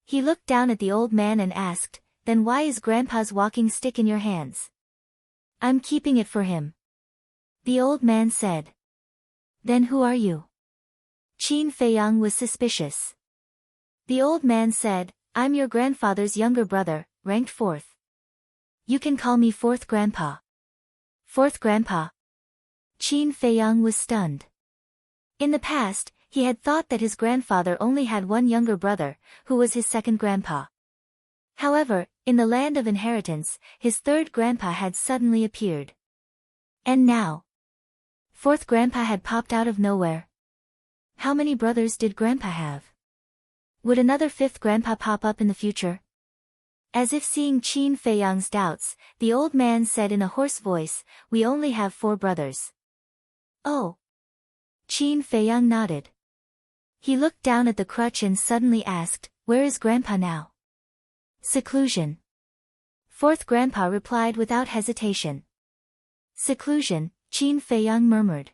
A: He looked down at the old man and asked, "Then why is Grandpa's walking stick in your hands?" "I'm keeping it for him," the old man said. "Then who are you?" Qin Feiyang was suspicious. The old man said, "I'm your grandfather's younger brother, ranked 4th. You can call me 4th Grandpa." 4th Grandpa? Qin Feiyang was stunned. In the past, he had thought that his grandfather only had one younger brother, who was his 2nd grandpa. However, in the land of inheritance, his 3rd grandpa had suddenly appeared. And now, 4th Grandpa had popped out of nowhere. How many brothers did Grandpa have? Would another 5th Grandpa pop up in the future? As if seeing Qin Feiyang's doubts, the old man said in a hoarse voice, "We only have 4 brothers." "Oh." Qin Feiyang nodded. He looked down at the crutch and suddenly asked, "Where is Grandpa now?" "Seclusion." 4th Grandpa replied without hesitation. "Seclusion," Qin Feiyang murmured.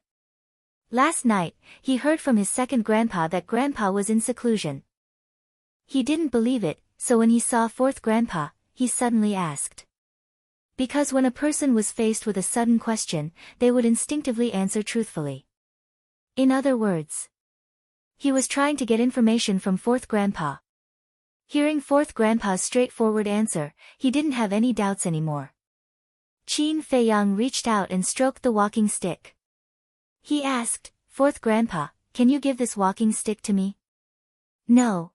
A: Last night, he heard from his 2nd grandpa that Grandpa was in seclusion. He didn't believe it, so when he saw 4th Grandpa, he suddenly asked. Because when a person was faced with a sudden question, they would instinctively answer truthfully. In other words, he was trying to get information from 4th Grandpa. Hearing 4th Grandpa's straightforward answer, he didn't have any doubts anymore. Qin Feiyang reached out and stroked the walking stick. He asked, "4th Grandpa, can you give this walking stick to me?" "No."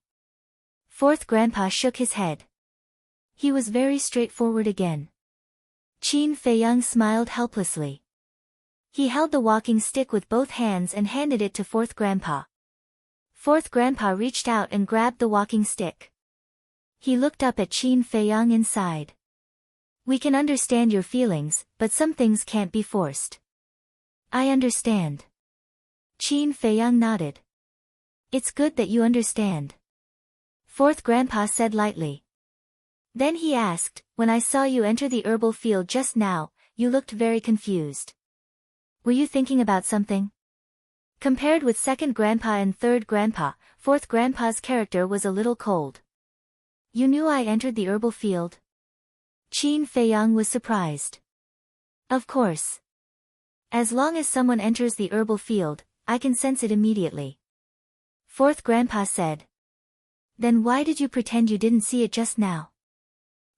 A: 4th Grandpa shook his head. He was very straightforward again. Qin Feiyang smiled helplessly. He held the walking stick with both hands and handed it to 4th Grandpa. 4th Grandpa reached out and grabbed the walking stick. He looked up at Qin Feiyang and sighed. "We can understand your feelings, but some things can't be forced." "I understand." Qin Feiyang nodded. "It's good that you understand," 4th Grandpa said lightly. Then he asked, "When I saw you enter the herbal field just now, you looked very confused. Were you thinking about something?" Compared with 2nd Grandpa and 3rd Grandpa, 4th Grandpa's character was a little cold. "You knew I entered the herbal field?" Qin Feiyang was surprised. "Of course. As long as someone enters the herbal field, I can sense it immediately," 4th Grandpa said. "Then why did you pretend you didn't see it just now?"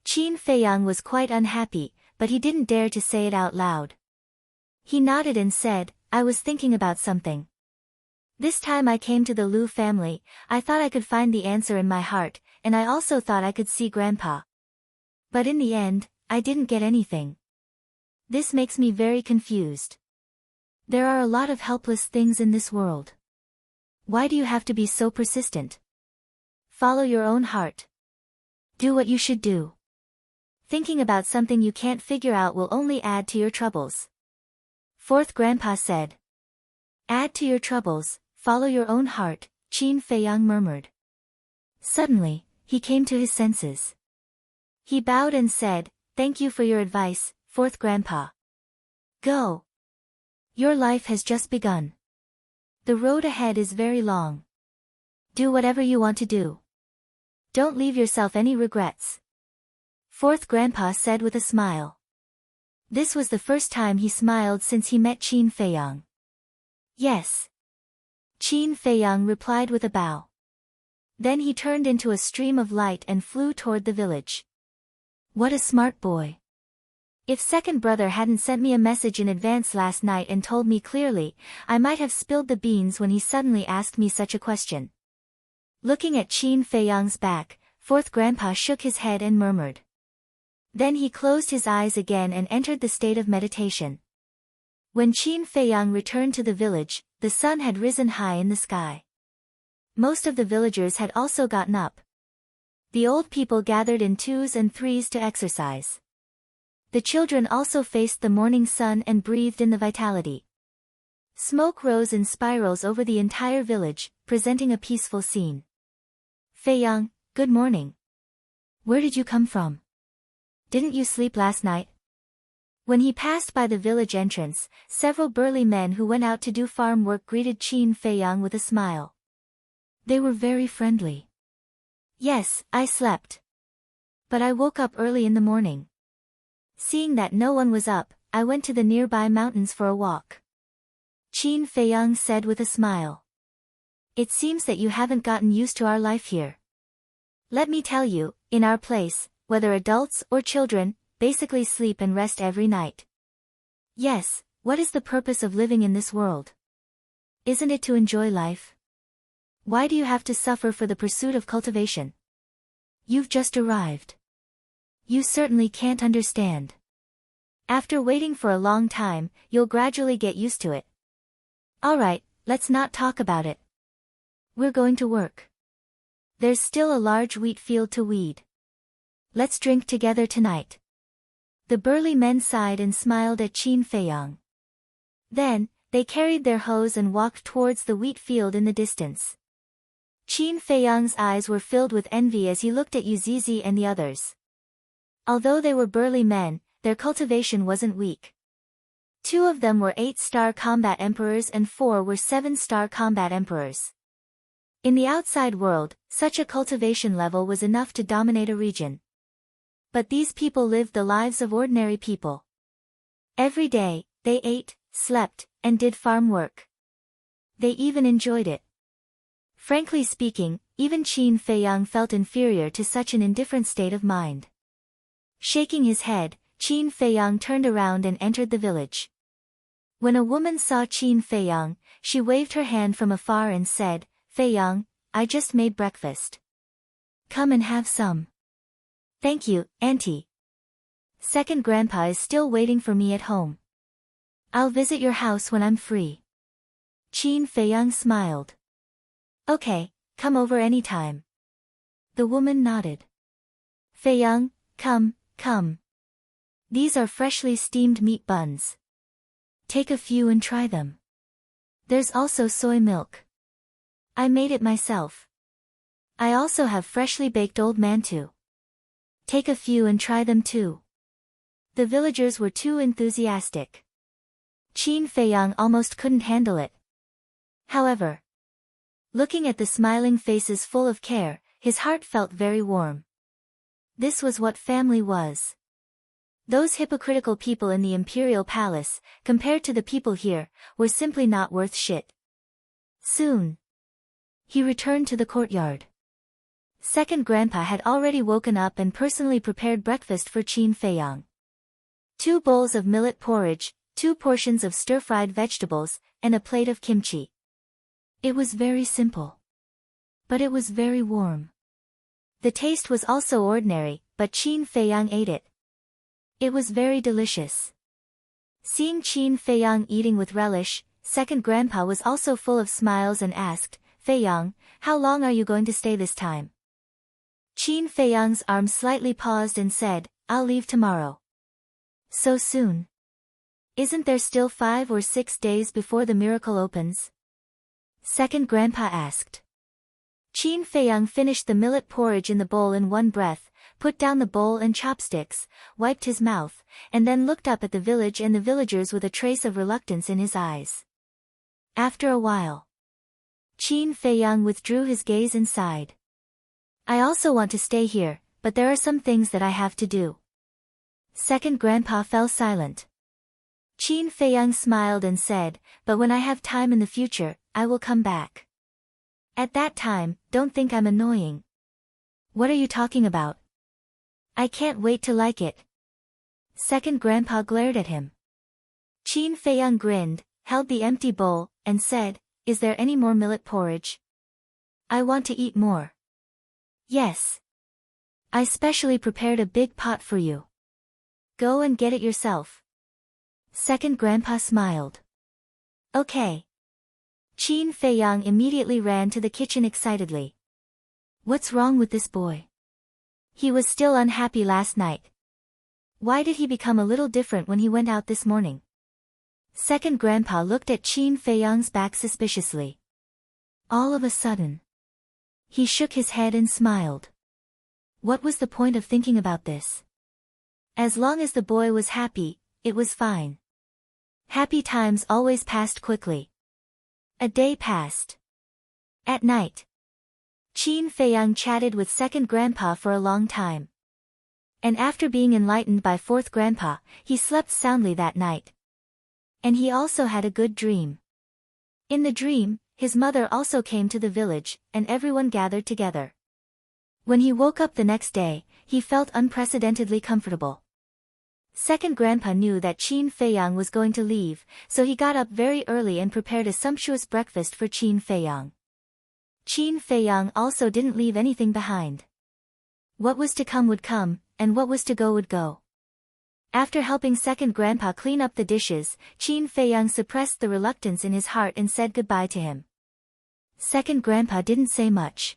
A: Qin Feiyang was quite unhappy, but he didn't dare to say it out loud. He nodded and said, "I was thinking about something. This time I came to the Liu family, I thought I could find the answer in my heart, and I also thought I could see Grandpa. But in the end, I didn't get anything. This makes me very confused. There are a lot of helpless things in this world. Why do you have to be so persistent? Follow your own heart. Do what you should do. Thinking about something you can't figure out will only add to your troubles," 4th Grandpa said. "Add to your troubles, follow your own heart," Qin Feiyang murmured. Suddenly, he came to his senses. He bowed and said, "Thank you for your advice, 4th Grandpa. Go. Your life has just begun. The road ahead is very long. Do whatever you want to do. Don't leave yourself any regrets," 4th Grandpa said with a smile. This was the first time he smiled since he met Qin Feiyang. "Yes." Qin Feiyang replied with a bow. Then he turned into a stream of light and flew toward the village. What a smart boy. If 2nd brother hadn't sent me a message in advance last night and told me clearly, I might have spilled the beans when he suddenly asked me such a question. Looking at Qin Feiyang's back, 4th Grandpa shook his head and murmured. Then he closed his eyes again and entered the state of meditation. When Qin Feiyang returned to the village, the sun had risen high in the sky. Most of the villagers had also gotten up. The old people gathered in 2s and 3s to exercise. The children also faced the morning sun and breathed in the vitality. Smoke rose in spirals over the entire village, presenting a peaceful scene. "Feiyang, good morning. Where did you come from? Didn't you sleep last night?" When he passed by the village entrance, several burly men who went out to do farm work greeted Qin Feiyang with a smile. They were very friendly. Yes, I slept. But I woke up early in the morning. Seeing that no one was up, I went to the nearby mountains for a walk. Qin Feiyang said with a smile. It seems that you haven't gotten used to our life here. Let me tell you, in our place, whether adults or children, basically sleep and rest every night. Yes, what is the purpose of living in this world? Isn't it to enjoy life? Why do you have to suffer for the pursuit of cultivation? You've just arrived. You certainly can't understand. After waiting for a long time, you'll gradually get used to it. Alright, let's not talk about it. We're going to work. There's still a large wheat field to weed. Let's drink together tonight. The burly men sighed and smiled at Qin Feiyang. Then, they carried their hoes and walked towards the wheat field in the distance. Qin Feiyang's eyes were filled with envy as he looked at Yuzizi and the others. Although they were burly men, their cultivation wasn't weak. 2 of them were 8-star combat emperors and 4 were 7-star combat emperors. In the outside world, such a cultivation level was enough to dominate a region. But these people lived the lives of ordinary people. Every day, they ate, slept, and did farm work. They even enjoyed it. Frankly speaking, even Qin Feiyang felt inferior to such an indifferent state of mind. Shaking his head, Qin Feiyang turned around and entered the village. When a woman saw Qin Feiyang, she waved her hand from afar and said, Feiyang, I just made breakfast. Come and have some. Thank you, Auntie. Second Grandpa is still waiting for me at home. I'll visit your house when I'm free. Qin Feiyang smiled. Okay, come over anytime. The woman nodded. Feiyang, come. These are freshly steamed meat buns. Take a few and try them. There's also soy milk. I made it myself. I also have freshly baked old mantou. Take a few and try them too. The villagers were too enthusiastic. Qin Feiyang almost couldn't handle it. However, looking at the smiling faces full of care, his heart felt very warm. This was what family was. Those hypocritical people in the imperial palace, compared to the people here, were simply not worth shit. Soon, he returned to the courtyard. Second Grandpa had already woken up and personally prepared breakfast for Qin Feiyang. 2 bowls of millet porridge, 2 portions of stir-fried vegetables, and a plate of kimchi. It was very simple. But it was very warm. The taste was also ordinary, but Qin Feiyang ate it. It was very delicious. Seeing Qin Feiyang eating with relish, Second Grandpa was also full of smiles and asked, Feiyang, how long are you going to stay this time? Qin Feiyang's arm slightly paused and said, I'll leave tomorrow. So soon? Isn't there still 5 or 6 days before the miracle opens? Second Grandpa asked. Qin Feiyang finished the millet porridge in the bowl in one breath, put down the bowl and chopsticks, wiped his mouth, and then looked up at the village and the villagers with a trace of reluctance in his eyes. After a while, Qin Feiyang withdrew his gaze and sighed. I also want to stay here, but there are some things that I have to do. Second Grandpa fell silent. Qin Feiyang smiled and said, but when I have time in the future, I will come back. At that time, don't think I'm annoying. What are you talking about? I can't wait to like it. Second Grandpa glared at him. Qin Feiyang grinned, held the empty bowl, and said, Is there any more millet porridge? I want to eat more. Yes. I specially prepared a big pot for you. Go and get it yourself. Second Grandpa smiled. Okay. Qin Feiyang immediately ran to the kitchen excitedly. What's wrong with this boy? He was still unhappy last night. Why did he become a little different when he went out this morning? Second Grandpa looked at Qin Feiyang's back suspiciously. All of a sudden, he shook his head and smiled. What was the point of thinking about this? As long as the boy was happy, it was fine. Happy times always passed quickly. A day passed. At night, Qin Feiyang chatted with second grandpa for a long time. And after being enlightened by fourth grandpa, he slept soundly that night. And he also had a good dream. In the dream, his mother also came to the village, and everyone gathered together. When he woke up the next day, he felt unprecedentedly comfortable. Second grandpa knew that Qin Feiyang was going to leave, so he got up very early and prepared a sumptuous breakfast for Qin Feiyang. Qin Feiyang also didn't leave anything behind. What was to come would come, and what was to go would go. After helping second grandpa clean up the dishes, Qin Feiyang suppressed the reluctance in his heart and said goodbye to him. Second grandpa didn't say much.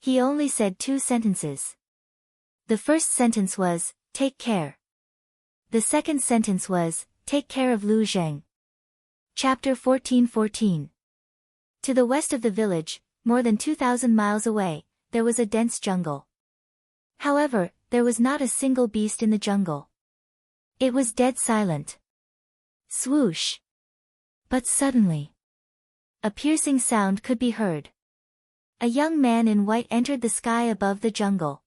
A: He only said 2 sentences. The first sentence was, "Take care." The second sentence was, "Take care of Lu Zheng." Chapter 14:14. To the west of the village, more than 2,000 miles away, there was a dense jungle. However, there was not a single beast in the jungle. It was dead silent. Swoosh! But suddenly, a piercing sound could be heard. A young man in white entered the sky above the jungle.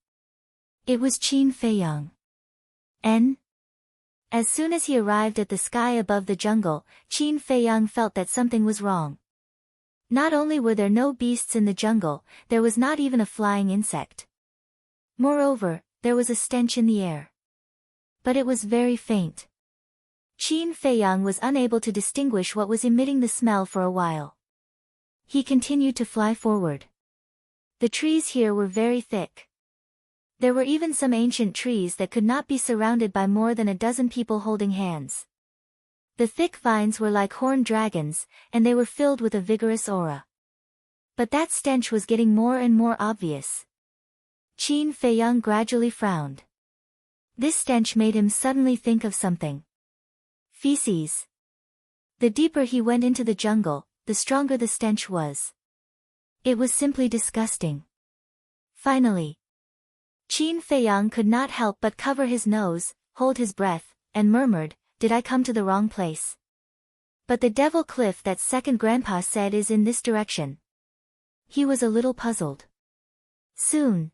A: It was Qin Feiyang. As soon as he arrived at the sky above the jungle, Qin Feiyang felt that something was wrong. Not only were there no beasts in the jungle, there was not even a flying insect. Moreover, there was a stench in the air. But it was very faint. Qin Feiyang was unable to distinguish what was emitting the smell for a while. He continued to fly forward. The trees here were very thick. There were even some ancient trees that could not be surrounded by more than a dozen people holding hands. The thick vines were like horned dragons, and they were filled with a vigorous aura. But that stench was getting more and more obvious. Qin Feiyang gradually frowned. This stench made him suddenly think of something. Feces. The deeper he went into the jungle, the stronger the stench was. It was simply disgusting. Finally, Qin Feiyang could not help but cover his nose, hold his breath, and murmured, "Did I come to the wrong place?" But the devil cliff that second grandpa said is in this direction. He was a little puzzled. Soon,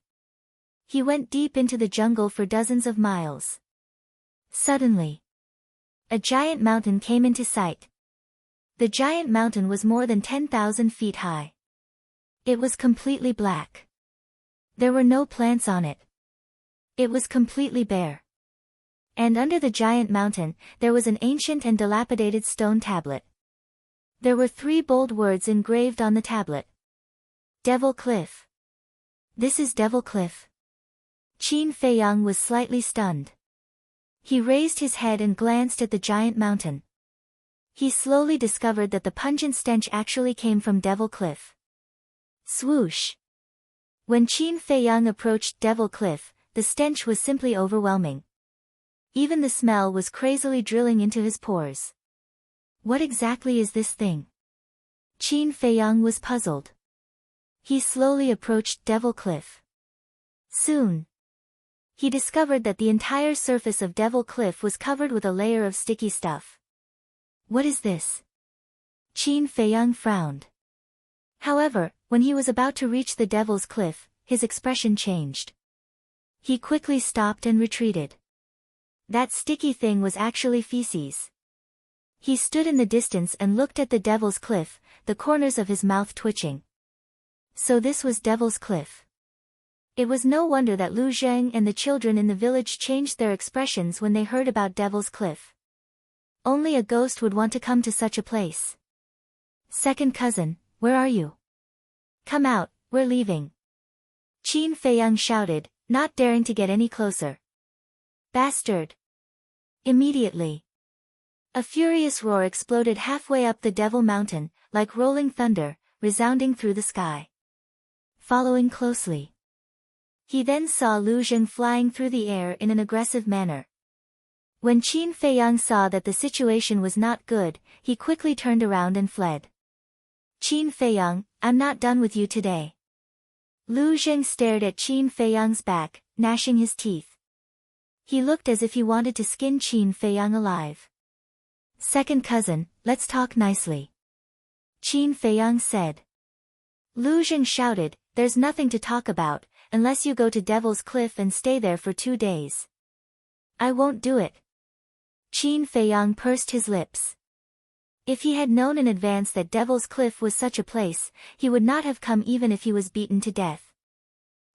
A: he went deep into the jungle for dozens of miles. Suddenly, a giant mountain came into sight. The giant mountain was more than 10,000 feet high. It was completely black. There were no plants on it. It was completely bare. And under the giant mountain, there was an ancient and dilapidated stone tablet. There were 3 bold words engraved on the tablet. Devil Cliff. This is Devil Cliff. Qin Feiyang was slightly stunned. He raised his head and glanced at the giant mountain. He slowly discovered that the pungent stench actually came from Devil Cliff. Swoosh! When Qin Feiyang approached Devil Cliff, the stench was simply overwhelming. Even the smell was crazily drilling into his pores. What exactly is this thing? Qin Feiyang was puzzled. He slowly approached Devil Cliff. Soon, he discovered that the entire surface of Devil Cliff was covered with a layer of sticky stuff. What is this? Qin Feiyang frowned. However, when he was about to reach the Devil's Cliff, his expression changed. He quickly stopped and retreated. That sticky thing was actually feces. He stood in the distance and looked at the Devil's Cliff, the corners of his mouth twitching. So this was Devil's Cliff. It was no wonder that Lu Zheng and the children in the village changed their expressions when they heard about Devil's Cliff. Only a ghost would want to come to such a place. Second cousin, where are you? Come out, we're leaving. Qin Feiyang shouted, not daring to get any closer. Bastard! Immediately, a furious roar exploded halfway up the Devil Mountain, like rolling thunder, resounding through the sky. Following closely, he then saw Lu Zheng flying through the air in an aggressive manner. When Qin Feiyang saw that the situation was not good, he quickly turned around and fled. Qin Feiyang, I'm not done with you today. Lu Zheng stared at Qin Feiyang's back, gnashing his teeth. He looked as if he wanted to skin Qin Feiyang alive. Second cousin, let's talk nicely. Qin Feiyang said. Lu Zheng shouted, there's nothing to talk about, unless you go to Devil's Cliff and stay there for 2 days. I won't do it. Qin Feiyang pursed his lips. If he had known in advance that Devil's Cliff was such a place, he would not have come even if he was beaten to death.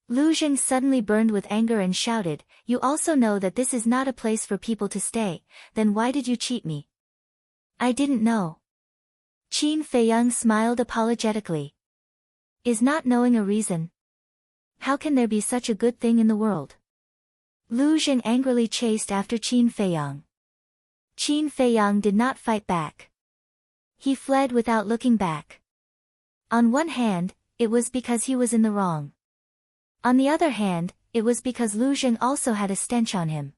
A: Lu Jing suddenly burned with anger and shouted, "You also know that this is not a place for people to stay, then why did you cheat me?" "I didn't know." Qin Feiyang smiled apologetically. "Is not knowing a reason? How can there be such a good thing in the world?" Lu Jing angrily chased after Qin Feiyang. Qin Feiyang did not fight back. He fled without looking back. On one hand, it was because he was in the wrong. On the other hand, it was because Lu Jing also had a stench on him.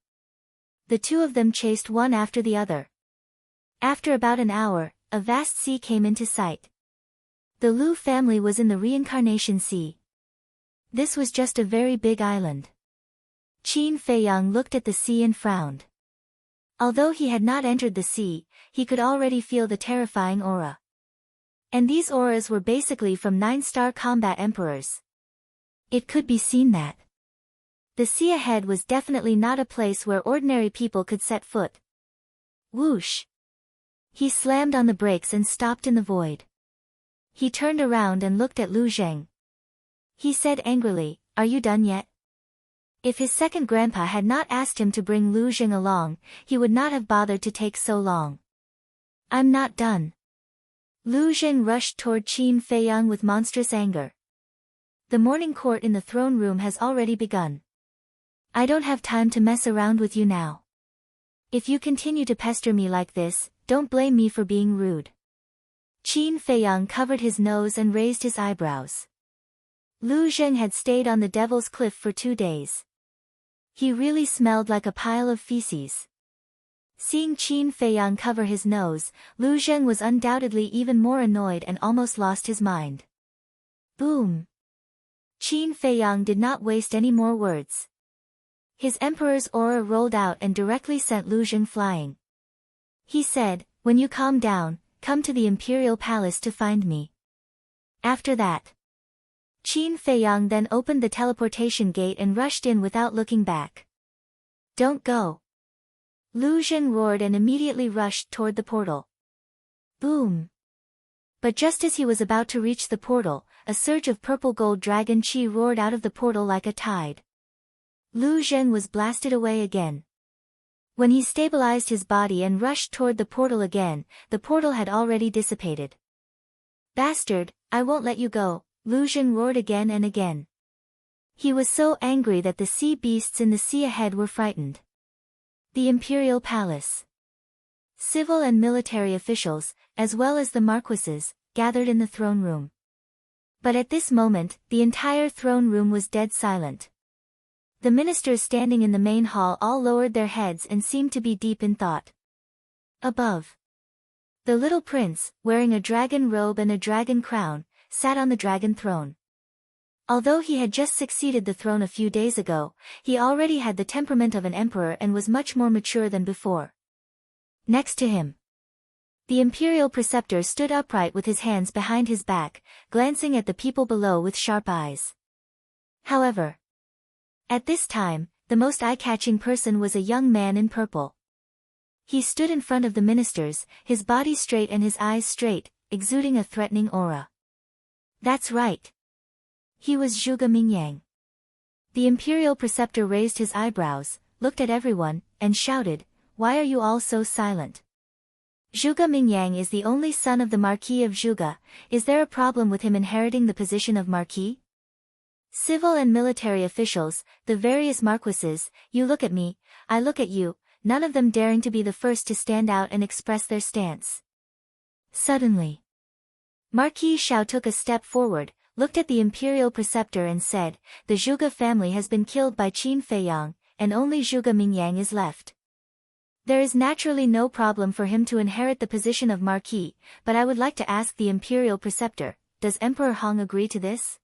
A: The two of them chased one after the other. After about an hour, a vast sea came into sight. The Lu family was in the reincarnation sea. This was just a very big island. Qin Feiyang looked at the sea and frowned. Although he had not entered the sea, he could already feel the terrifying aura. And these auras were basically from 9-star combat emperors. It could be seen that the sea ahead was definitely not a place where ordinary people could set foot. Whoosh! He slammed on the brakes and stopped in the void. He turned around and looked at Lu Jing. He said angrily, "Are you done yet?" If his second grandpa had not asked him to bring Lu Jing along, he would not have bothered to take so long. "I'm not done." Lu Jing rushed toward Qin Feiyang with monstrous anger. "The morning court in the throne room has already begun. I don't have time to mess around with you now. If you continue to pester me like this, don't blame me for being rude." Qin Feiyang covered his nose and raised his eyebrows. Lu Jing had stayed on the Devil's Cliff for 2 days. He really smelled like a pile of feces. Seeing Qin Feiyang cover his nose, Lu Jing was undoubtedly even more annoyed and almost lost his mind. Boom! Qin Feiyang did not waste any more words. His emperor's aura rolled out and directly sent Lu Jing flying. He said, "When you calm down, come to the Imperial Palace to find me." After that, Qin Feiyang then opened the teleportation gate and rushed in without looking back. "Don't go!" Lu Jing roared and immediately rushed toward the portal. Boom! But just as he was about to reach the portal, a surge of purple gold dragon chi roared out of the portal like a tide. Lu Jing was blasted away again. When he stabilized his body and rushed toward the portal again, the portal had already dissipated. "Bastard, I won't let you go," Lu Jing roared again and again. He was so angry that the sea beasts in the sea ahead were frightened. The Imperial Palace. Civil and military officials, as well as the marquises, gathered in the throne room. But at this moment, the entire throne room was dead silent. The ministers standing in the main hall all lowered their heads and seemed to be deep in thought. Above, the little prince, wearing a dragon robe and a dragon crown, sat on the dragon throne. Although he had just succeeded the throne a few days ago, he already had the temperament of an emperor and was much more mature than before. Next to him, the imperial preceptor stood upright with his hands behind his back, glancing at the people below with sharp eyes. However, at this time, the most eye-catching person was a young man in purple. He stood in front of the ministers, his body straight and his eyes straight, exuding a threatening aura. That's right. He was Zhuge Mingyang. The imperial preceptor raised his eyebrows, looked at everyone, and shouted, "Why are you all so silent? Zhuge Mingyang is the only son of the Marquis of Zhuge. Is there a problem with him inheriting the position of Marquis?" Civil and military officials, the various marquises, you look at me, I look at you, none of them daring to be the first to stand out and express their stance. Suddenly, Marquis Xiao took a step forward, looked at the imperial preceptor and said, "The Zhuge family has been killed by Qin Feiyang, and only Zhuge Mingyang is left. There is naturally no problem for him to inherit the position of Marquis, but I would like to ask the imperial preceptor, does Emperor Hong agree to this?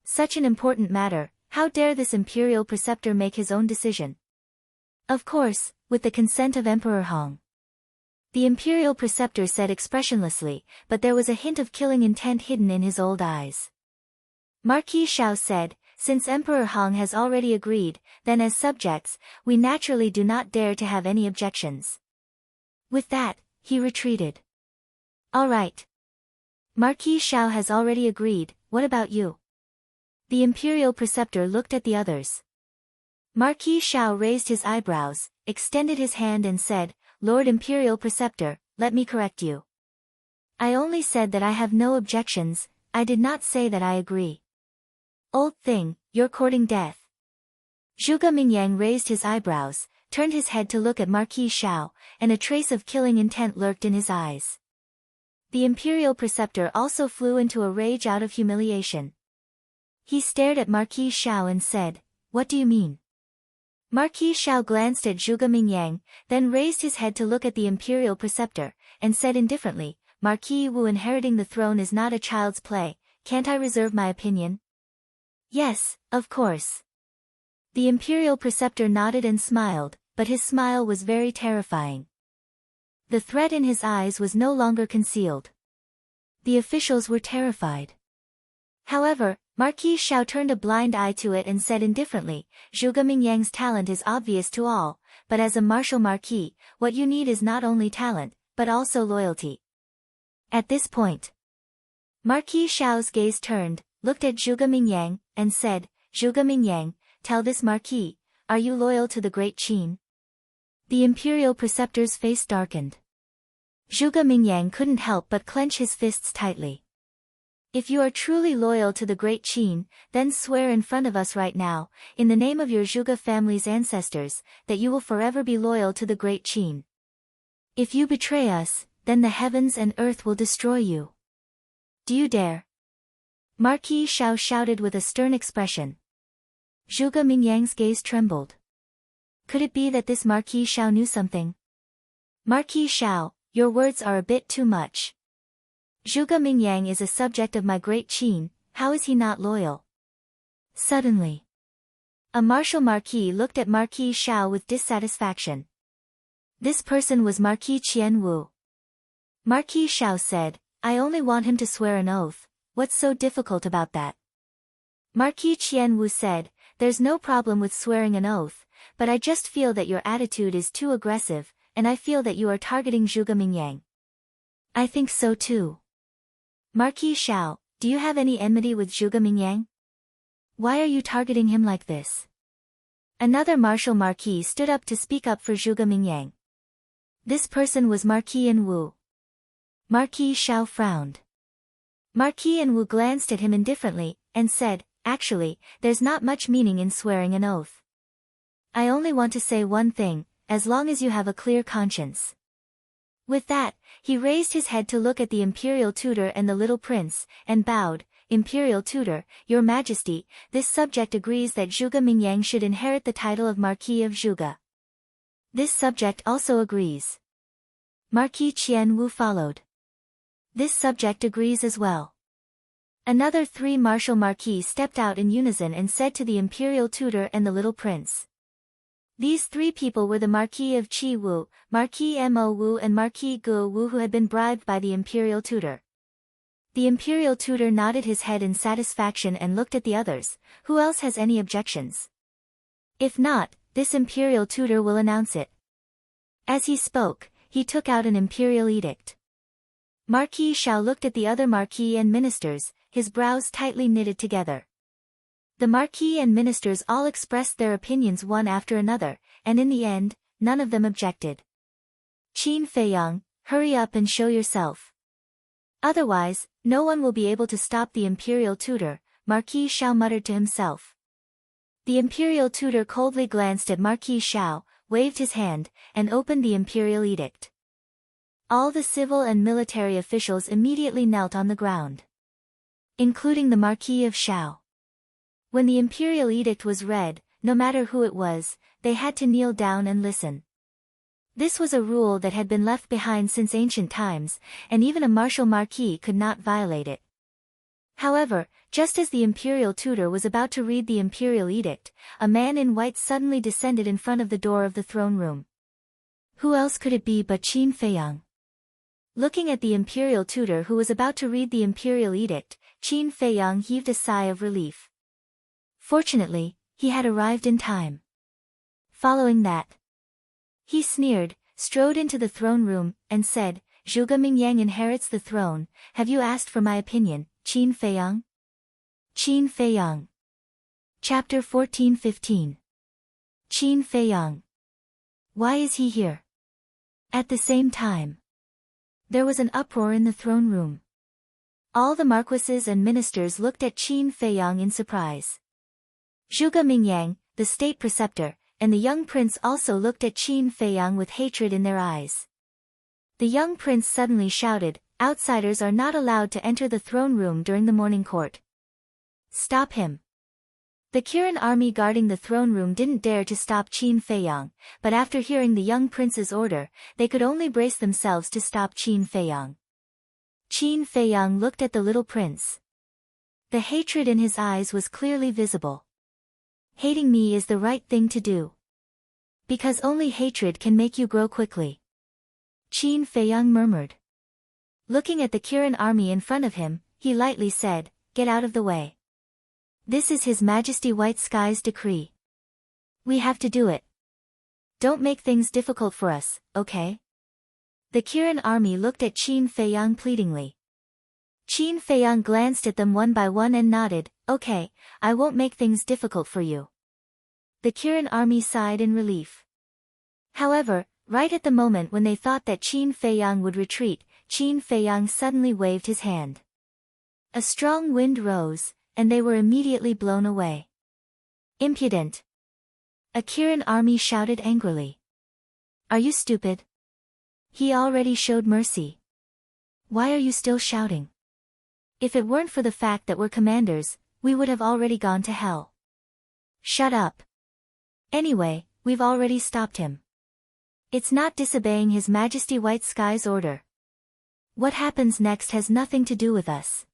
A: Such an important matter, how dare this imperial preceptor make his own decision? Of course, with the consent of Emperor Hong." The imperial preceptor said expressionlessly, but there was a hint of killing intent hidden in his old eyes. Marquis Xiao said, since Emperor Hong has already agreed, then as subjects, we naturally do not dare to have any objections. With that, he retreated. All right. Marquis Xiao has already agreed, what about you? The imperial preceptor looked at the others. Marquis Xiao raised his eyebrows, extended his hand and said, Lord Imperial Preceptor, let me correct you. I only said that I have no objections, I did not say that I agree. Old thing, you're courting death. Zhuge Mingyang raised his eyebrows, turned his head to look at Marquis Xiao, and a trace of killing intent lurked in his eyes. The Imperial Preceptor also flew into a rage out of humiliation. He stared at Marquis Xiao and said, what do you mean? Marquis Xiao glanced at Zhuge Mingyang, then raised his head to look at the Imperial Preceptor, and said indifferently, Marquis Wu inheriting the throne is not a child's play, can't I reserve my opinion? Yes, of course. The Imperial Preceptor nodded and smiled, but his smile was very terrifying. The threat in his eyes was no longer concealed. The officials were terrified. However, Marquis Xiao turned a blind eye to it and said indifferently, Zhuge Mingyang's talent is obvious to all, but as a martial marquis, what you need is not only talent, but also loyalty. At this point, Marquis Xiao's gaze turned, looked at Zhuge Mingyang, and said, Zhuge Mingyang, tell this marquis, are you loyal to the great Qin? The Imperial Preceptor's face darkened. Zhuge Mingyang couldn't help but clench his fists tightly. If you are truly loyal to the great Qin, then swear in front of us right now, in the name of your Zhuge family's ancestors, that you will forever be loyal to the great Qin. If you betray us, then the heavens and earth will destroy you. Do you dare? Marquis Xiao shouted with a stern expression. Zhuge Mingyang's gaze trembled. Could it be that this Marquis Xiao knew something? Marquis Xiao, your words are a bit too much. Zhuge Mingyang is a subject of my great Qin, how is he not loyal? Suddenly, a martial marquis looked at Marquis Xiao with dissatisfaction. This person was Marquis Qian Wu. Marquis Xiao said, I only want him to swear an oath, what's so difficult about that? Marquis Qian Wu said, there's no problem with swearing an oath, but I just feel that your attitude is too aggressive, and I feel that you are targeting Zhuge Mingyang. I think so too. Marquis Xiao, do you have any enmity with Zhuge Mingyang? Why are you targeting him like this? Another martial marquis stood up to speak up for Zhuge Mingyang. This person was Marquis Yan Wu. Marquis Xiao frowned. Marquis Yan Wu glanced at him indifferently, and said, actually, there's not much meaning in swearing an oath. I only want to say one thing, as long as you have a clear conscience. With that, he raised his head to look at the imperial tutor and the little prince, and bowed, Imperial tutor, your majesty, this subject agrees that Zhuge Mingyang should inherit the title of Marquis of Zhuge. This subject also agrees. Marquis Qian Wu followed. This subject agrees as well. Another 3 martial marquis stepped out in unison and said to the imperial tutor and the little prince. These 3 people were the Marquis of Qi Wu, Marquis Mo Wu and Marquis Gu Wu, who had been bribed by the imperial tutor. The imperial tutor nodded his head in satisfaction and looked at the others. Who else has any objections? If not, this imperial tutor will announce it. As he spoke, he took out an imperial edict. Marquis Xiao looked at the other marquis and ministers, his brows tightly knitted together. The marquis and ministers all expressed their opinions one after another, and in the end, none of them objected. Qin Feiyang, hurry up and show yourself. Otherwise, no one will be able to stop the imperial tutor, Marquis Xiao muttered to himself. The imperial tutor coldly glanced at Marquis Xiao, waved his hand, and opened the imperial edict. All the civil and military officials immediately knelt on the ground, including the Marquis of Xiao. When the imperial edict was read, no matter who it was, they had to kneel down and listen. This was a rule that had been left behind since ancient times, and even a martial marquis could not violate it. However, just as the imperial tutor was about to read the imperial edict, a man in white suddenly descended in front of the door of the throne room. Who else could it be but Qin Feiyang? Looking at the imperial tutor who was about to read the imperial edict, Qin Feiyang heaved a sigh of relief. Fortunately, he had arrived in time. Following that, he sneered, strode into the throne room, and said, Zhuge Mingyang inherits the throne. Have you asked for my opinion, Qin Feiyang? Qin Feiyang. Chapter 14-15. Qin Feiyang. Why is he here? At the same time, there was an uproar in the throne room. All the marquises and ministers looked at Qin Feiyang in surprise. Zhuge Mingyang, the state preceptor, and the young prince also looked at Qin Feiyang with hatred in their eyes. The young prince suddenly shouted, outsiders are not allowed to enter the throne room during the morning court. Stop him. The Kirin army guarding the throne room didn't dare to stop Qin Feiyang, but after hearing the young prince's order, they could only brace themselves to stop Qin Feiyang. Qin Feiyang looked at the little prince. The hatred in his eyes was clearly visible. Hating me is the right thing to do. Because only hatred can make you grow quickly. Qin Feiyang murmured. Looking at the Kirin army in front of him, he lightly said, get out of the way. This is His Majesty White Sky's decree. We have to do it. Don't make things difficult for us, okay? The Kirin army looked at Qin Feiyang pleadingly. Qin Feiyang glanced at them one by one and nodded, okay, I won't make things difficult for you. The Kirin army sighed in relief. However, right at the moment when they thought that Qin Feiyang would retreat, Qin Feiyang suddenly waved his hand. A strong wind rose, and they were immediately blown away. Impudent! A Kirin army shouted angrily. Are you stupid? He already showed mercy. Why are you still shouting? If it weren't for the fact that we're commanders, we would have already gone to hell. Shut up. Anyway, we've already stopped him. It's not disobeying His Majesty White Sky's order. What happens next has nothing to do with us.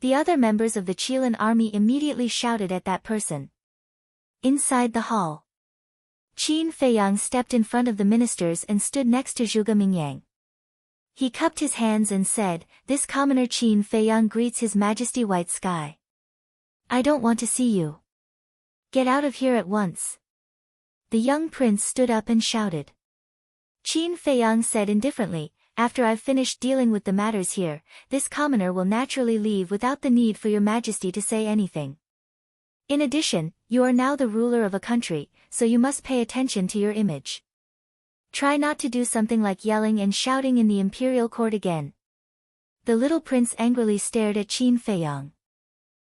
A: The other members of the Qilin army immediately shouted at that person. Inside the hall, Qin Feiyang stepped in front of the ministers and stood next to Zhuge Mingyang. He cupped his hands and said, this commoner Qin Feiyang greets His Majesty White Sky. I don't want to see you. Get out of here at once. The young prince stood up and shouted. Qin Feiyang said indifferently, after I've finished dealing with the matters here, this commoner will naturally leave without the need for your majesty to say anything. In addition, you are now the ruler of a country, so you must pay attention to your image. Try not to do something like yelling and shouting in the imperial court again. The little prince angrily stared at Qin Feiyang.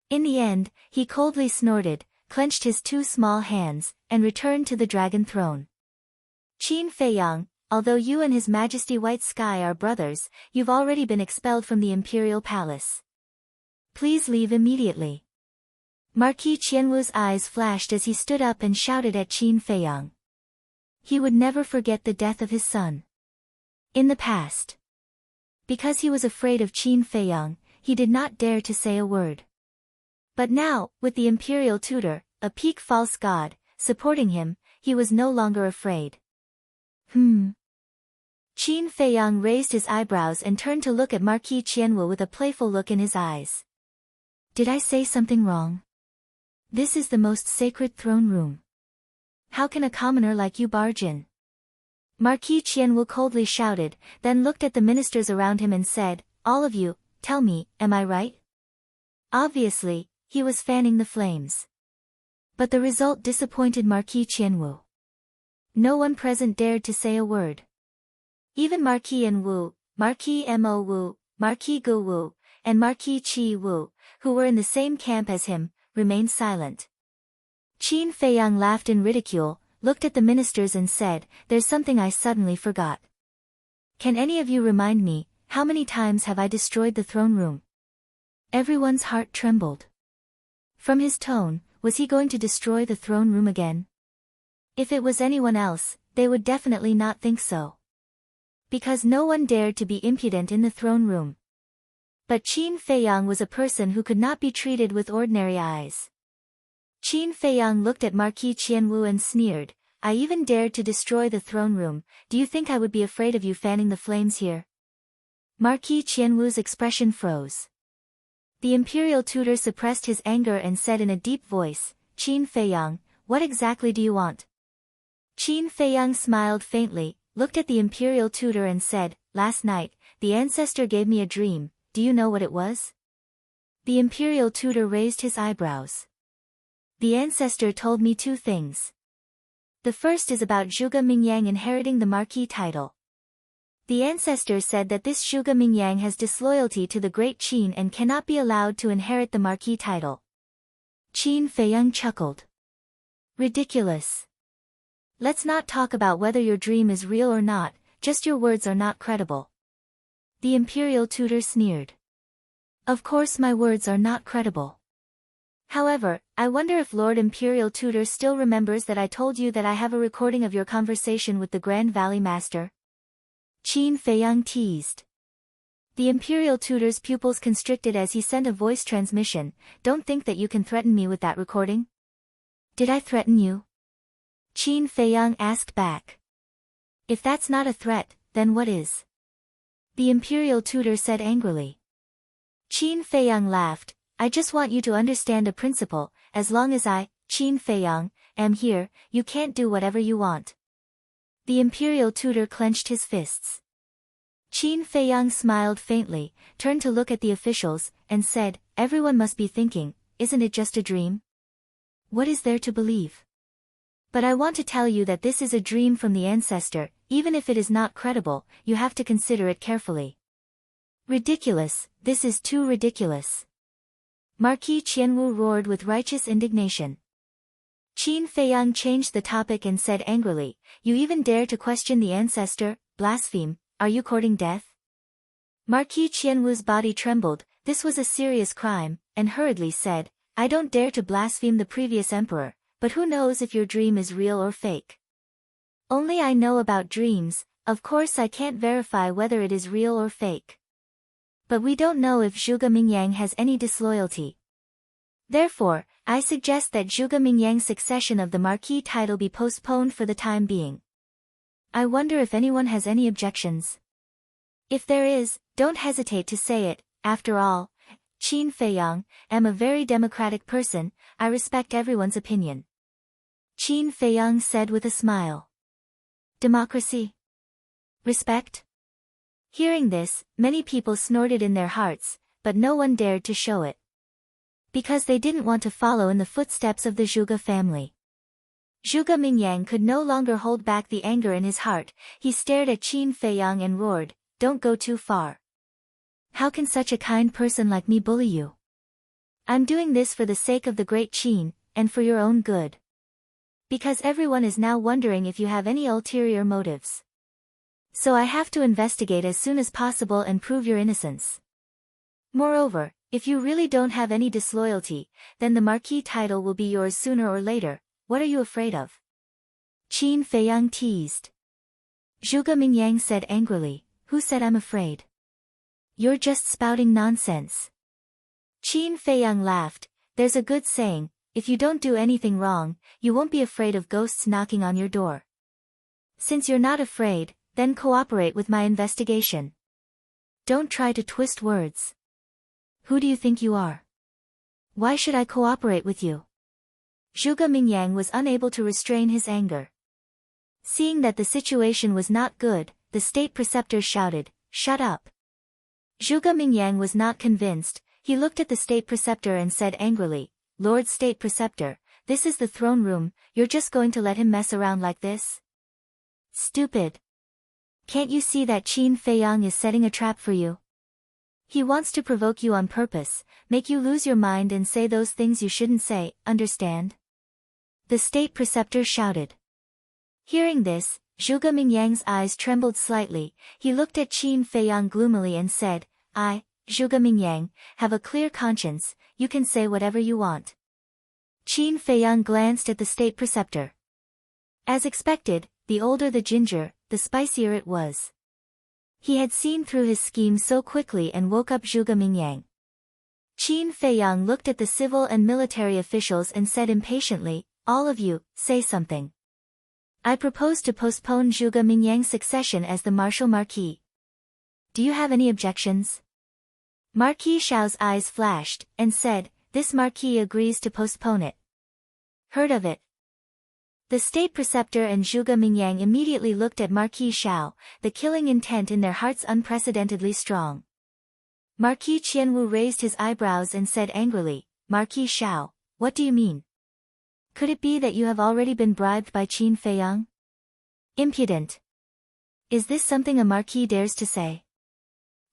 A: In the end, he coldly snorted, clenched his two small hands, and returned to the dragon throne. Qin Feiyang, although you and His Majesty White Sky are brothers, you've already been expelled from the imperial palace. Please leave immediately. Marquis Qianwu's eyes flashed as he stood up and shouted at Qin Feiyang. He would never forget the death of his son. In the past, because he was afraid of Qin Feiyang, he did not dare to say a word. But now, with the imperial tutor, a peak false god, supporting him, he was no longer afraid. Qin Feiyang raised his eyebrows and turned to look at Marquis Qianwu with a playful look in his eyes. Did I say something wrong? This is the most sacred throne room. How can a commoner like you barge in? Marquis Qianwu coldly shouted, then looked at the ministers around him and said, all of you, tell me, am I right? Obviously, he was fanning the flames. But the result disappointed Marquis Qianwu. No one present dared to say a word. Even Marquis N Wu, Marquis Mo Wu, Marquis Gu Wu, and Marquis Qi Wu, who were in the same camp as him, remained silent. Qin Feiyang laughed in ridicule, looked at the ministers and said, there's something I suddenly forgot. Can any of you remind me, how many times have I destroyed the throne room? Everyone's heart trembled. From his tone, was he going to destroy the throne room again? If it was anyone else, they would definitely not think so. Because no one dared to be impudent in the throne room. But Qin Feiyang was a person who could not be treated with ordinary eyes. Qin Feiyang looked at Marquis Qianwu and sneered, I even dared to destroy the throne room, do you think I would be afraid of you fanning the flames here? Marquis Qianwu's expression froze. The imperial tutor suppressed his anger and said in a deep voice, Qin Feiyang, what exactly do you want? Qin Feiyang smiled faintly, looked at the imperial tutor and said, last night, the ancestor gave me a dream, do you know what it was? The imperial tutor raised his eyebrows. The ancestor told me two things. The first is about Zhuge Mingyang inheriting the marquis title. The ancestor said that this Zhuge Mingyang has disloyalty to the great Qin and cannot be allowed to inherit the marquis title. Qin Feiyang chuckled. Ridiculous. Let's not talk about whether your dream is real or not, just your words are not credible. The imperial tutor sneered. Of course my words are not credible. However, I wonder if Lord Imperial Tutor still remembers that I told you that I have a recording of your conversation with the Grand Valley Master? Qin Feiyang teased. The Imperial Tutor's pupils constricted as he sent a voice transmission, don't think that you can threaten me with that recording? Did I threaten you? Qin Feiyang asked back. If that's not a threat, then what is? The Imperial Tutor said angrily. Qin Feiyang laughed. I just want you to understand a principle, as long as I, Qin Feiyang, am here, you can't do whatever you want. The imperial tutor clenched his fists. Qin Feiyang smiled faintly, turned to look at the officials, and said, everyone must be thinking, isn't it just a dream? What is there to believe? But I want to tell you that this is a dream from the ancestor, even if it is not credible, you have to consider it carefully. Ridiculous, this is too ridiculous. Marquis Qianwu roared with righteous indignation. Qin Feiyang changed the topic and said angrily, you even dare to question the ancestor, blaspheme, are you courting death? Marquis Qianwu's body trembled, this was a serious crime, and hurriedly said, I don't dare to blaspheme the previous emperor, but who knows if your dream is real or fake? Only I know about dreams, of course I can't verify whether it is real or fake. But we don't know if Zhuge Mingyang has any disloyalty. Therefore, I suggest that Zhuge Mingyang's succession of the marquis title be postponed for the time being. I wonder if anyone has any objections. If there is, don't hesitate to say it, after all, Qin Feiyang, am a very democratic person, I respect everyone's opinion. Qin Feiyang said with a smile. Democracy? Respect? Hearing this, many people snorted in their hearts, but no one dared to show it. Because they didn't want to follow in the footsteps of the Zhuge family. Zhuge Mingyang could no longer hold back the anger in his heart, he stared at Qin Feiyang and roared, don't go too far. How can such a kind person like me bully you? I'm doing this for the sake of the great Qin, and for your own good. Because everyone is now wondering if you have any ulterior motives. So I have to investigate as soon as possible and prove your innocence. Moreover, if you really don't have any disloyalty, then the marquis title will be yours sooner or later, what are you afraid of? Qin Feiyang teased. Zhuge Mingyang said angrily, who said I'm afraid? You're just spouting nonsense. Qin Feiyang laughed, there's a good saying, if you don't do anything wrong, you won't be afraid of ghosts knocking on your door. Since you're not afraid, then cooperate with my investigation. Don't try to twist words. Who do you think you are? Why should I cooperate with you? Zhuge Mingyang was unable to restrain his anger. Seeing that the situation was not good, the state preceptor shouted, shut up. Zhuge Mingyang was not convinced, he looked at the state preceptor and said angrily, Lord State Preceptor, this is the throne room, you're just going to let him mess around like this? Stupid. Can't you see that Qin Feiyang is setting a trap for you? He wants to provoke you on purpose, make you lose your mind and say those things you shouldn't say, understand? The state preceptor shouted. Hearing this, Zhuge Mingyang's eyes trembled slightly, he looked at Qin Feiyang gloomily and said, I, Zhuge Mingyang, have a clear conscience, you can say whatever you want. Qin Feiyang glanced at the state preceptor. As expected, the older the ginger, the spicier it was. He had seen through his scheme so quickly and woke up Zhuge Mingyang. Qin Feiyang looked at the civil and military officials and said impatiently, all of you, say something. I propose to postpone Zhuge Mingyang's succession as the martial marquis. Do you have any objections? Marquis Xiao's eyes flashed, and said, "This marquis agrees to postpone it." Heard of it? The state preceptor and Zhuge Mingyang immediately looked at Marquis Xiao, the killing intent in their hearts unprecedentedly strong. Marquis Qianwu raised his eyebrows and said angrily, "Marquis Xiao, what do you mean? Could it be that you have already been bribed by Qin Feiyang? Impudent! Is this something a marquis dares to say?"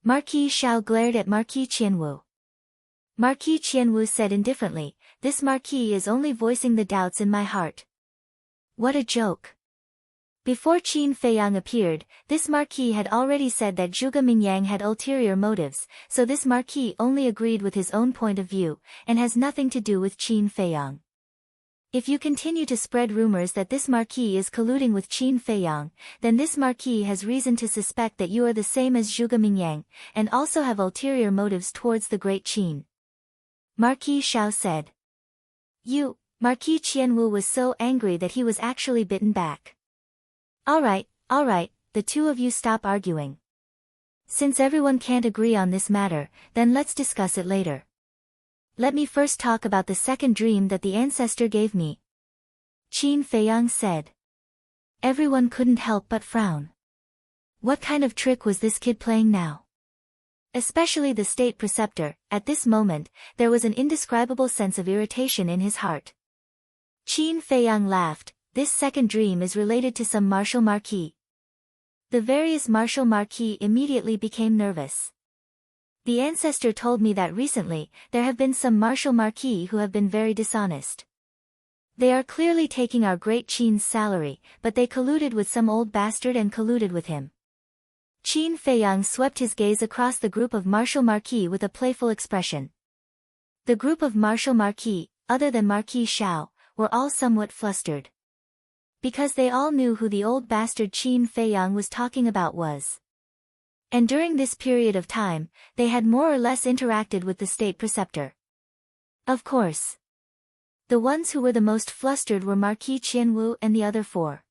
A: Marquis Xiao glared at Marquis Qianwu. Marquis Qianwu said indifferently, "This marquis is only voicing the doubts in my heart." What a joke! Before Qin Feiyang appeared, this marquis had already said that Zhuge Mingyang had ulterior motives, so this marquis only agreed with his own point of view, and has nothing to do with Qin Feiyang. If you continue to spread rumors that this marquis is colluding with Qin Feiyang, then this marquis has reason to suspect that you are the same as Zhuge Mingyang, and also have ulterior motives towards the great Qin. Marquis Xiao said. Marquis Qianwu was so angry that he was actually bitten back. All right, the two of you stop arguing. Since everyone can't agree on this matter, then let's discuss it later. Let me first talk about the second dream that the ancestor gave me. Qin Feiyang said. Everyone couldn't help but frown. What kind of trick was this kid playing now? Especially the state preceptor. At this moment, there was an indescribable sense of irritation in his heart. Qin Feiyang laughed. This second dream is related to some martial marquis. The various martial marquis immediately became nervous. The ancestor told me that recently, there have been some martial marquis who have been very dishonest. They are clearly taking our great Qin's salary, but they colluded with some old bastard and colluded with him. Qin Feiyang swept his gaze across the group of martial marquis with a playful expression. The group of martial marquis, other than Marquis Xiao, were all somewhat flustered. Because they all knew who the old bastard Qin Feiyang was talking about was. And during this period of time, they had more or less interacted with the state preceptor. Of course. The ones who were the most flustered were Marquis Qianwu and the other four.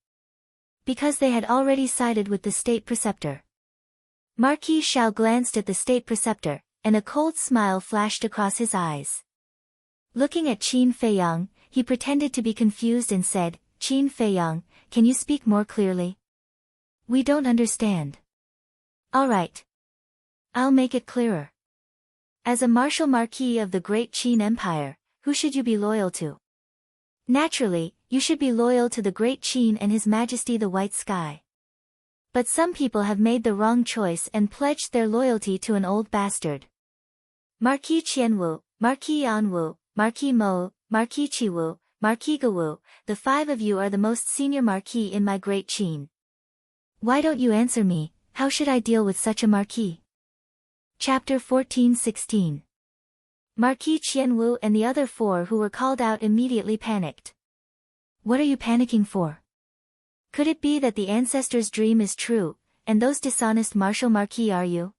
A: Because they had already sided with the state preceptor. Marquis Xiao glanced at the state preceptor, and a cold smile flashed across his eyes. Looking at Qin Feiyang, he pretended to be confused and said, "Qin Feiyang, can you speak more clearly? We don't understand." All right. I'll make it clearer. As a martial marquis of the great Qin Empire, who should you be loyal to? Naturally, you should be loyal to the great Qin and His Majesty the White Sky. But some people have made the wrong choice and pledged their loyalty to an old bastard. Marquis Qianwu, Marquis Anwu, Marquis Mo, Marquis Qiwu, Marquis Gawu, the five of you are the most senior marquis in my great Qin. Why don't you answer me? How should I deal with such a marquis? Chapter 14-16. Marquis Qianwu and the other four who were called out immediately panicked. What are you panicking for? Could it be that the ancestor's dream is true, and those dishonest martial marquis are you?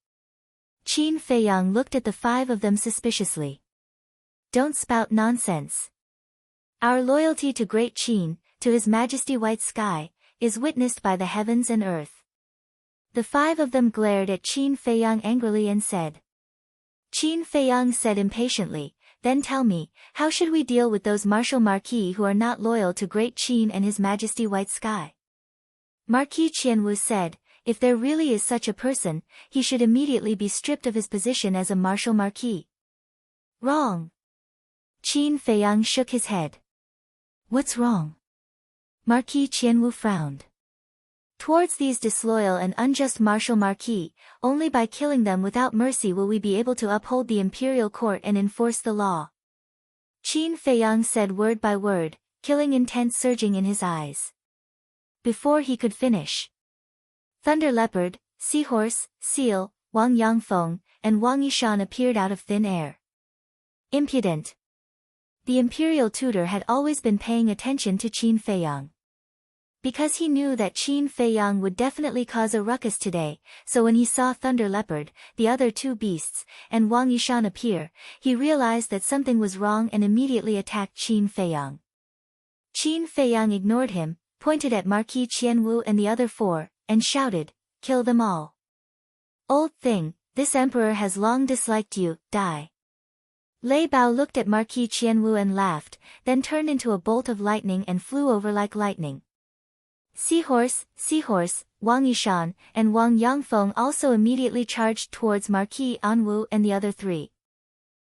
A: Qin Feiyang looked at the five of them suspiciously. Don't spout nonsense. Our loyalty to great Qin, to His Majesty White Sky, is witnessed by the heavens and earth. The five of them glared at Qin Feiyang angrily and said. Qin Feiyang said impatiently, "Then tell me, how should we deal with those martial marquis who are not loyal to great Qin and His Majesty White Sky?" Marquis Qianwu said, "If there really is such a person, he should immediately be stripped of his position as a martial marquis." Wrong. Qin Feiyang shook his head. What's wrong? Marquis Qianwu frowned. Towards these disloyal and unjust martial marquis, only by killing them without mercy will we be able to uphold the imperial court and enforce the law. Qin Feiyang said word by word, killing intent surging in his eyes. Before he could finish, Thunder Leopard, Seahorse, Seal, Wang Yangfeng, and Wang Yishan appeared out of thin air. Impudent. The imperial tutor had always been paying attention to Qin Feiyang. Because he knew that Qin Feiyang would definitely cause a ruckus today, so when he saw Thunder Leopard, the other two beasts, and Wang Yishan appear, he realized that something was wrong and immediately attacked Qin Feiyang. Qin Feiyang ignored him, pointed at Marquis Qianwu and the other four, and shouted, "Kill them all. Old thing, This emperor has long disliked you, die. Lei Bao looked at Marquis Qianwu and laughed, then turned into a bolt of lightning and flew over like lightning. Seahorse, Wang Yishan, and Wang Yangfeng also immediately charged towards Marquis Anwu and the other three.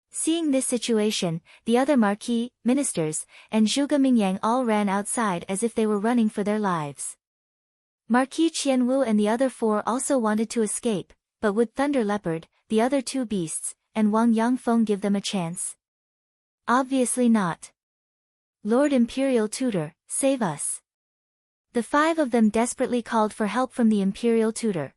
A: Seeing this situation, the other marquis, ministers, and Zhuge Mingyang all ran outside as if they were running for their lives. Marquis Qianwu and the other four also wanted to escape, but would Thunder Leopard, the other two beasts, and Wang Yangfeng give them a chance? Obviously not. Lord Imperial Tutor, save us. The five of them desperately called for help from the Imperial Tutor.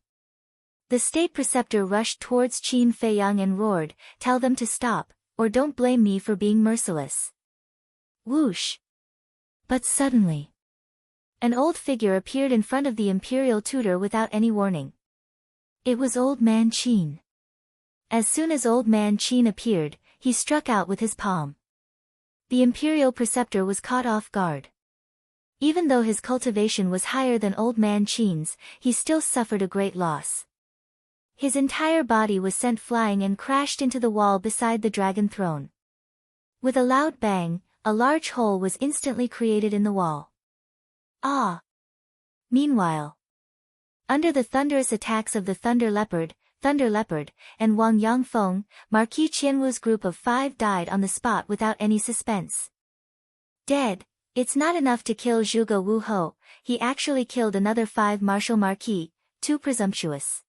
A: The state preceptor rushed towards Qin Feiyang and roared, "Tell them to stop, or don't blame me for being merciless." Whoosh! But suddenly, an old figure appeared in front of the Imperial Tutor without any warning. It was Old Man Qin. As soon as Old Man Qin appeared, he struck out with his palm. The Imperial Preceptor was caught off guard. Even though his cultivation was higher than Old Man Qin's, he still suffered a great loss. His entire body was sent flying and crashed into the wall beside the dragon throne. With a loud bang, a large hole was instantly created in the wall. Ah! Meanwhile, under the thunderous attacks of the Thunder Leopard, and Wang Yangfeng, Marquis Qianwu's group of 5 died on the spot without any suspense. Dead. It's not enough to kill Zhuge Wu Ho, he actually killed another 5 martial marquis, too presumptuous.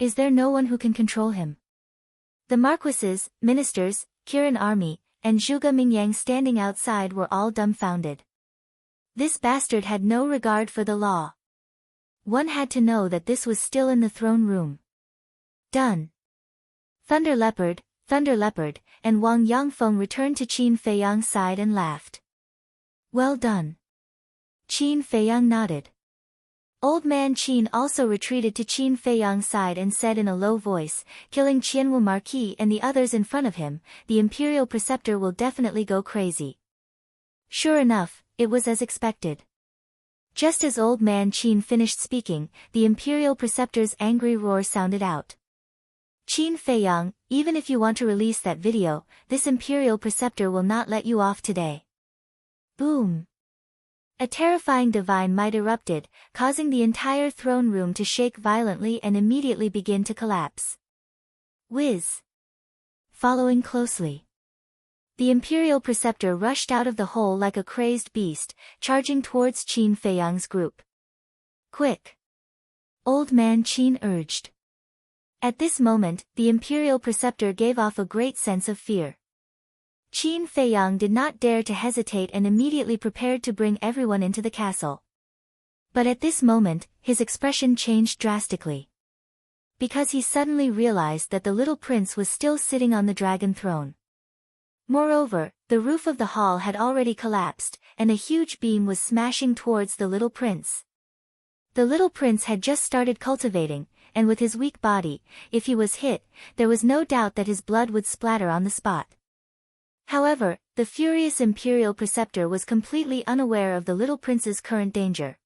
A: Is there no one who can control him? The marquises, ministers, Kirin army, and Zhuge Mingyang standing outside were all dumbfounded. This bastard had no regard for the law. One had to know that this was still in the throne room. Done. Thunder Leopard, and Wang Yangfeng returned to Qin Feiyang's side and laughed. Well done. Qin Feiyang nodded. Old Man Qin also retreated to Qin Feiyang's side and said in a low voice, "Killing Qianwu Marquis and the others in front of him, the Imperial Preceptor will definitely go crazy." Sure enough, it was as expected. Just as Old Man Qin finished speaking, the Imperial Preceptor's angry roar sounded out. "Qin Feiyang, even if you want to release that video, this Imperial Preceptor will not let you off today." Boom! A terrifying divine might erupted, causing the entire throne room to shake violently and immediately begin to collapse. Whiz! Following closely, the Imperial Preceptor rushed out of the hole like a crazed beast, charging towards Qin Feiyang's group. "Quick!" Old Man Qin urged. At this moment, the Imperial Preceptor gave off a great sense of fear. Qin Feiyang did not dare to hesitate and immediately prepared to bring everyone into the castle. But at this moment, his expression changed drastically. Because he suddenly realized that the little prince was still sitting on the dragon throne. Moreover, the roof of the hall had already collapsed, and a huge beam was smashing towards the little prince. The little prince had just started cultivating, and with his weak body, if he was hit, there was no doubt that his blood would splatter on the spot. However, the furious Imperial Preceptor was completely unaware of the little prince's current danger.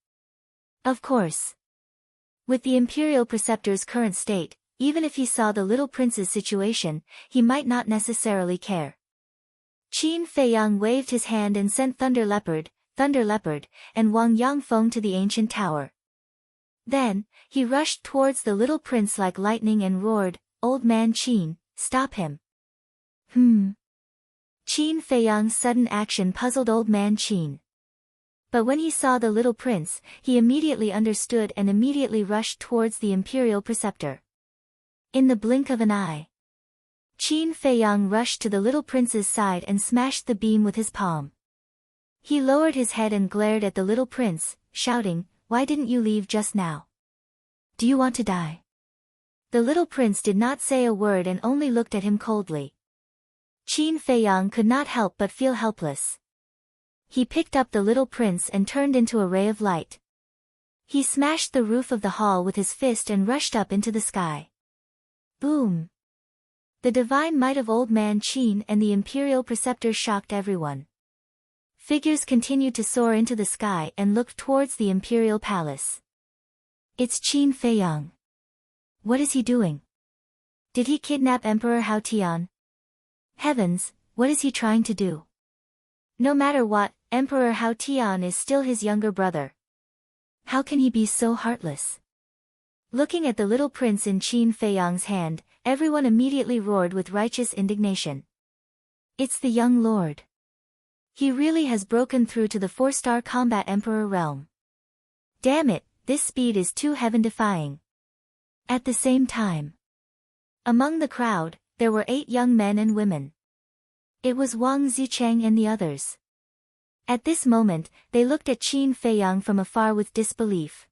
A: Of course. With the Imperial Preceptor's current state, even if he saw the little prince's situation, he might not necessarily care. Qin Feiyang waved his hand and sent Thunder Leopard, and Wang Yangfeng to the ancient tower. Then, he rushed towards the little prince like lightning and roared, "Old Man Qin, stop him." Qin Feiyang's sudden action puzzled Old Man Qin. But when he saw the little prince, he immediately understood and immediately rushed towards the Imperial Preceptor. In the blink of an eye, Qin Feiyang rushed to the little prince's side and smashed the beam with his palm. He lowered his head and glared at the little prince, shouting, "Why didn't you leave just now? Do you want to die?" The little prince did not say a word and only looked at him coldly. Qin Feiyang could not help but feel helpless. He picked up the little prince and turned into a ray of light. He smashed the roof of the hall with his fist and rushed up into the sky. Boom! The divine might of Old Man Qin and the Imperial Preceptor shocked everyone. Figures continued to soar into the sky and looked towards the Imperial Palace. It's Qin Feiyang. What is he doing? Did he kidnap Emperor Hao Tian? Heavens, what is he trying to do? No matter what, Emperor Hao Tian is still his younger brother. How can he be so heartless? Looking at the little prince in Qin Feiyang's hand, everyone immediately roared with righteous indignation. It's the young lord. He really has broken through to the 4-star combat emperor realm. Damn it, this speed is too heaven-defying. At the same time, among the crowd, there were 8 young men and women. It was Wang Zicheng and the others. At this moment, they looked at Qin Feiyang from afar with disbelief.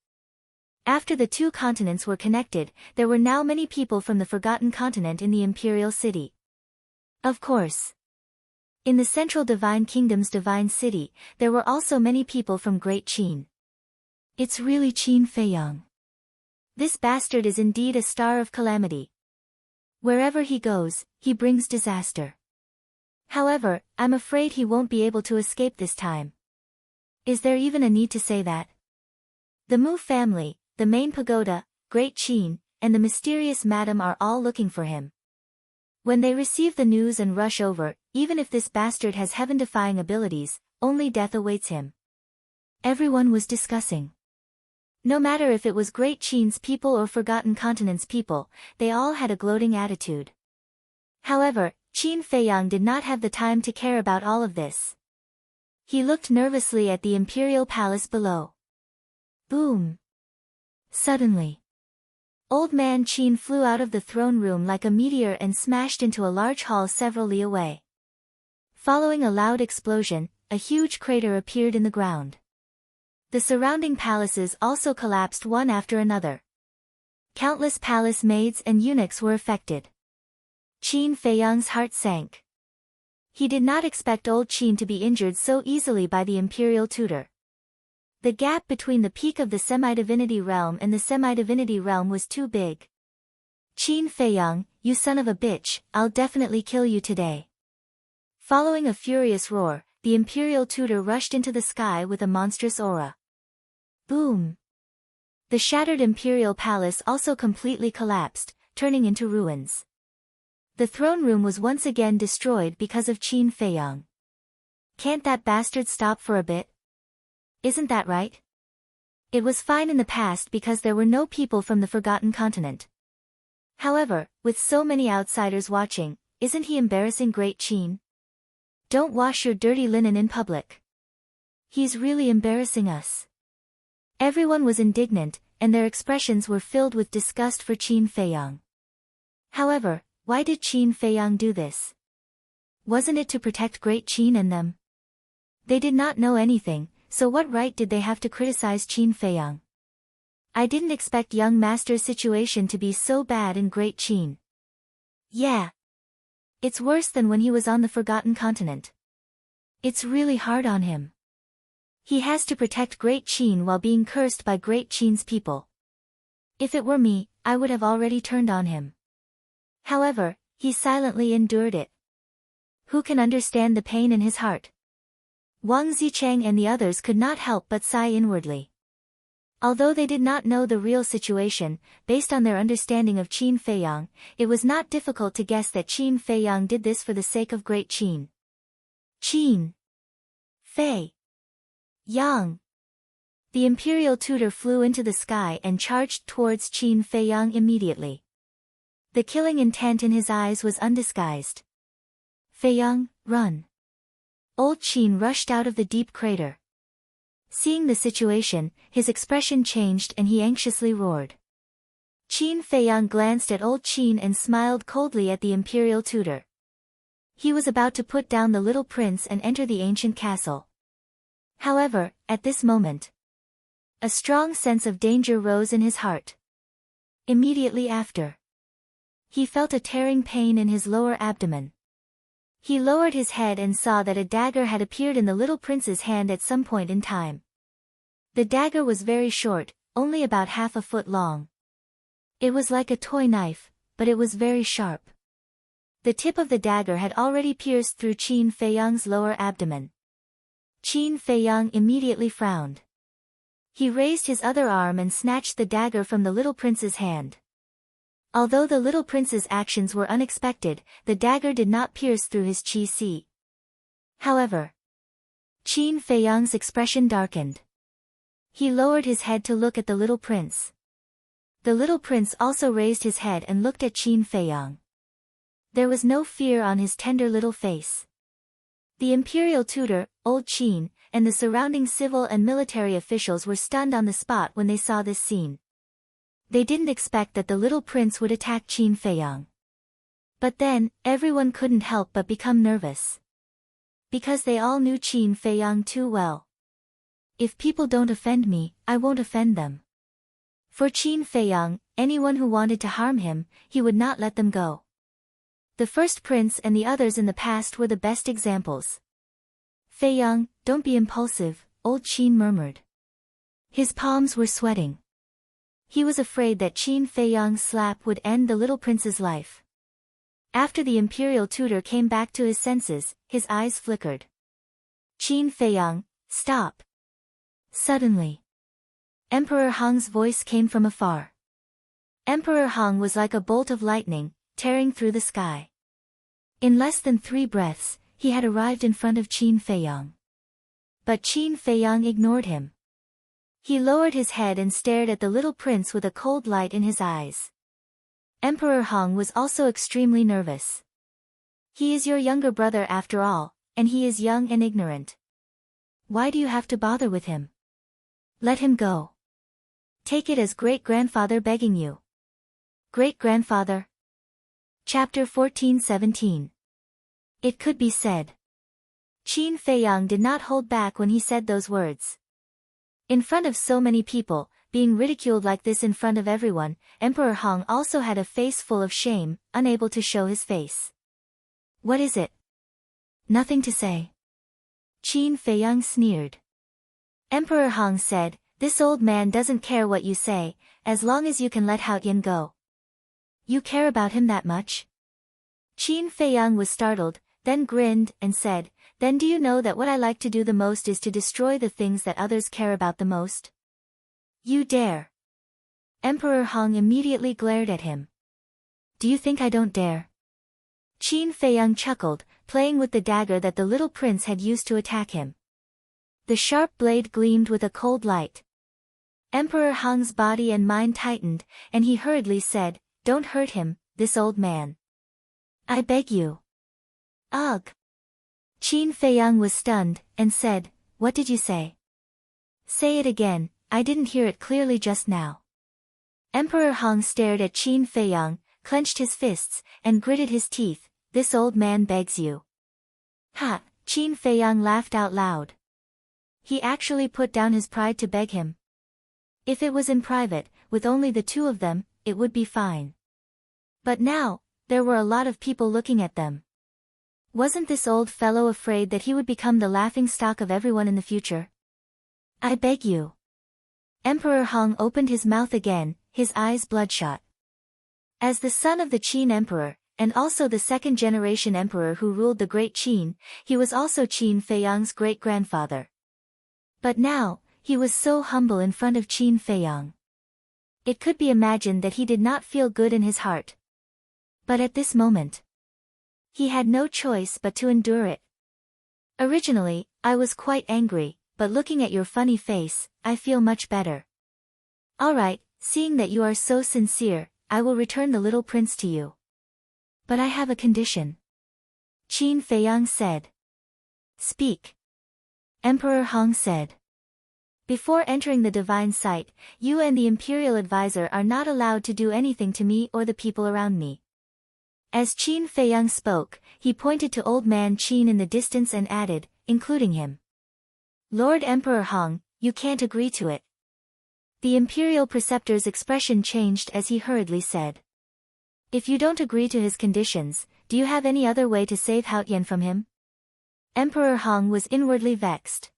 A: After the 2 continents were connected, there were now many people from the Forgotten Continent in the Imperial City. Of course. In the Central Divine Kingdom's Divine City, there were also many people from Great Qin. It's really Qin Feiyang. This bastard is indeed a star of calamity. Wherever he goes, he brings disaster. However, I'm afraid he won't be able to escape this time. Is there even a need to say that? The Mu family, the main pagoda, Great Qin, and the mysterious madam are all looking for him. When they receive the news and rush over, even if this bastard has heaven-defying abilities, only death awaits him. Everyone was discussing. No matter if it was Great Qin's people or Forgotten Continent's people, they all had a gloating attitude. However, Qin Feiyang did not have the time to care about all of this. He looked nervously at the imperial palace below. Boom! Suddenly, Old Man Qin flew out of the throne room like a meteor and smashed into a large hall several li away. Following a loud explosion, a huge crater appeared in the ground. The surrounding palaces also collapsed one after another. Countless palace maids and eunuchs were affected. Qin Feiyang's heart sank. He did not expect old Qin to be injured so easily by the imperial tutor. The gap between the peak of the semi-divinity realm and the semi-divinity realm was too big. Qin Feiyang, you son of a bitch, I'll definitely kill you today. Following a furious roar, the imperial tutor rushed into the sky with a monstrous aura. Boom! The shattered imperial palace also completely collapsed, turning into ruins. The throne room was once again destroyed because of Qin Feiyang. Can't that bastard stop for a bit? Isn't that right? It was fine in the past because there were no people from the Forgotten Continent. However, with so many outsiders watching, isn't he embarrassing Great Qin? Don't wash your dirty linen in public. He's really embarrassing us. Everyone was indignant, and their expressions were filled with disgust for Qin Feiyang. However, why did Qin Feiyang do this? Wasn't it to protect Great Qin and them? They did not know anything, so what right did they have to criticize Qin Feiyang? I didn't expect young master's situation to be so bad in Great Qin. Yeah. It's worse than when he was on the Forgotten Continent. It's really hard on him. He has to protect Great Qin while being cursed by Great Qin's people. If it were me, I would have already turned on him. However, he silently endured it. Who can understand the pain in his heart? Wang Zicheng and the others could not help but sigh inwardly. Although they did not know the real situation, based on their understanding of Qin Feiyang, it was not difficult to guess that Qin Feiyang did this for the sake of Great Qin. Qin Feiyang. The imperial tutor flew into the sky and charged towards Qin Feiyang immediately. The killing intent in his eyes was undisguised. Feiyang, run! Old Qin rushed out of the deep crater. Seeing the situation, his expression changed and he anxiously roared. Qin Feiyang glanced at old Qin and smiled coldly at the imperial tutor. He was about to put down the little prince and enter the ancient castle. However, at this moment, a strong sense of danger rose in his heart. Immediately after, he felt a tearing pain in his lower abdomen. He lowered his head and saw that a dagger had appeared in the little prince's hand at some point in time. The dagger was very short, only about half a foot long. It was like a toy knife, but it was very sharp. The tip of the dagger had already pierced through Qin Feiyang's lower abdomen. Qin Feiyang immediately frowned. He raised his other arm and snatched the dagger from the little prince's hand. Although the little prince's actions were unexpected, the dagger did not pierce through his chi. However, Qin Feiyang's expression darkened. He lowered his head to look at the little prince. The little prince also raised his head and looked at Qin Feiyang. There was no fear on his tender little face. The imperial tutor, old Qin, and the surrounding civil and military officials were stunned on the spot when they saw this scene. They didn't expect that the little prince would attack Qin Feiyang. But then, everyone couldn't help but become nervous. Because they all knew Qin Feiyang too well. If people don't offend me, I won't offend them. For Qin Feiyang, anyone who wanted to harm him, he would not let them go. The first prince and the others in the past were the best examples. Feiyang, don't be impulsive, old Qin murmured. His palms were sweating. He was afraid that Qin Feiyang's slap would end the little prince's life. After the imperial tutor came back to his senses, his eyes flickered. Qin Feiyang, stop. Suddenly, Emperor Hong's voice came from afar. Emperor Hong was like a bolt of lightning, tearing through the sky. In less than 3 breaths, he had arrived in front of Qin Feiyang. But Qin Feiyang ignored him. He lowered his head and stared at the little prince with a cold light in his eyes. Emperor Hong was also extremely nervous. He is your younger brother after all, and he is young and ignorant. Why do you have to bother with him? Let him go. Take it as great-grandfather begging you. Great-grandfather. Chapter 14-17. It could be said. Qin Feiyang did not hold back when he said those words. In front of so many people, being ridiculed like this in front of everyone, Emperor Hong also had a face full of shame, unable to show his face. What is it? Nothing to say. Qin Feiyang sneered. Emperor Hong said, this old man doesn't care what you say, as long as you can let Hao Yan go. You care about him that much? Qin Feiyang was startled, then grinned, and said, then do you know that what I like to do the most is to destroy the things that others care about the most? You dare. Emperor Hong immediately glared at him. Do you think I don't dare? Qin Feiyang chuckled, playing with the dagger that the little prince had used to attack him. The sharp blade gleamed with a cold light. Emperor Hong's body and mind tightened, and he hurriedly said, don't hurt him, this old man. I beg you. Ugh. Qin Feiyang was stunned, and said, what did you say? Say it again, I didn't hear it clearly just now. Emperor Hong stared at Qin Feiyang, clenched his fists, and gritted his teeth, this old man begs you. Ha! Qin Feiyang laughed out loud. He actually put down his pride to beg him. If it was in private, with only the two of them, it would be fine. But now, there were a lot of people looking at them. Wasn't this old fellow afraid that he would become the laughingstock of everyone in the future? I beg you. Emperor Hong opened his mouth again, his eyes bloodshot. As the son of the Qin emperor, and also the second-generation emperor who ruled the great Qin, he was also Qin Feiyang's great-grandfather. But now, he was so humble in front of Qin Feiyang. It could be imagined that he did not feel good in his heart. But at this moment, he had no choice but to endure it. Originally, I was quite angry, but looking at your funny face, I feel much better. Alright, seeing that you are so sincere, I will return the little prince to you. But I have a condition. Qin Feiyang said. Speak. Emperor Hong said. Before entering the divine site, you and the imperial advisor are not allowed to do anything to me or the people around me. As Qin Feiyang spoke, he pointed to old man Qin in the distance and added, including him. Lord Emperor Hong, you can't agree to it. The imperial preceptor's expression changed as he hurriedly said. If you don't agree to his conditions, do you have any other way to save Hao Yan from him? Emperor Hong was inwardly vexed.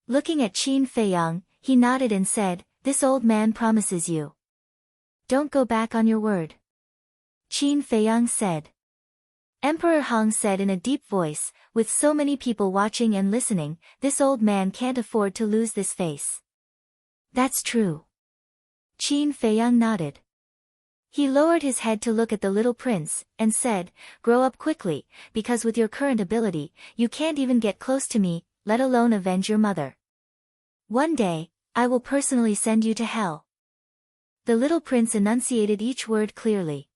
A: Looking at Qin Feiyang, he nodded and said, this old man promises you. Don't go back on your word. Qin Feiyang said. Emperor Hong said in a deep voice, with so many people watching and listening, this old man can't afford to lose this face. That's true. Qin Feiyang nodded. He lowered his head to look at the little prince, and said, "Grow up quickly, because with your current ability, you can't even get close to me, let alone avenge your mother. One day, I will personally send you to hell." The little prince enunciated each word clearly.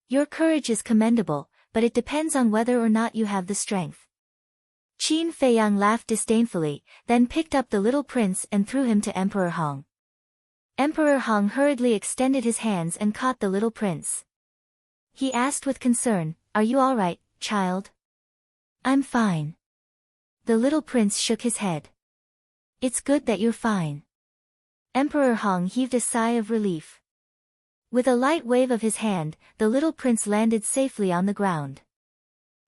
A: "Your courage is commendable, but it depends on whether or not you have the strength." Qin Feiyang laughed disdainfully, then picked up the little prince and threw him to Emperor Hong. Emperor Hong hurriedly extended his hands and caught the little prince. He asked with concern, "Are you all right, child?" "I'm fine." The little prince shook his head. "It's good that you're fine." Emperor Hong heaved a sigh of relief. With a light wave of his hand, the little prince landed safely on the ground.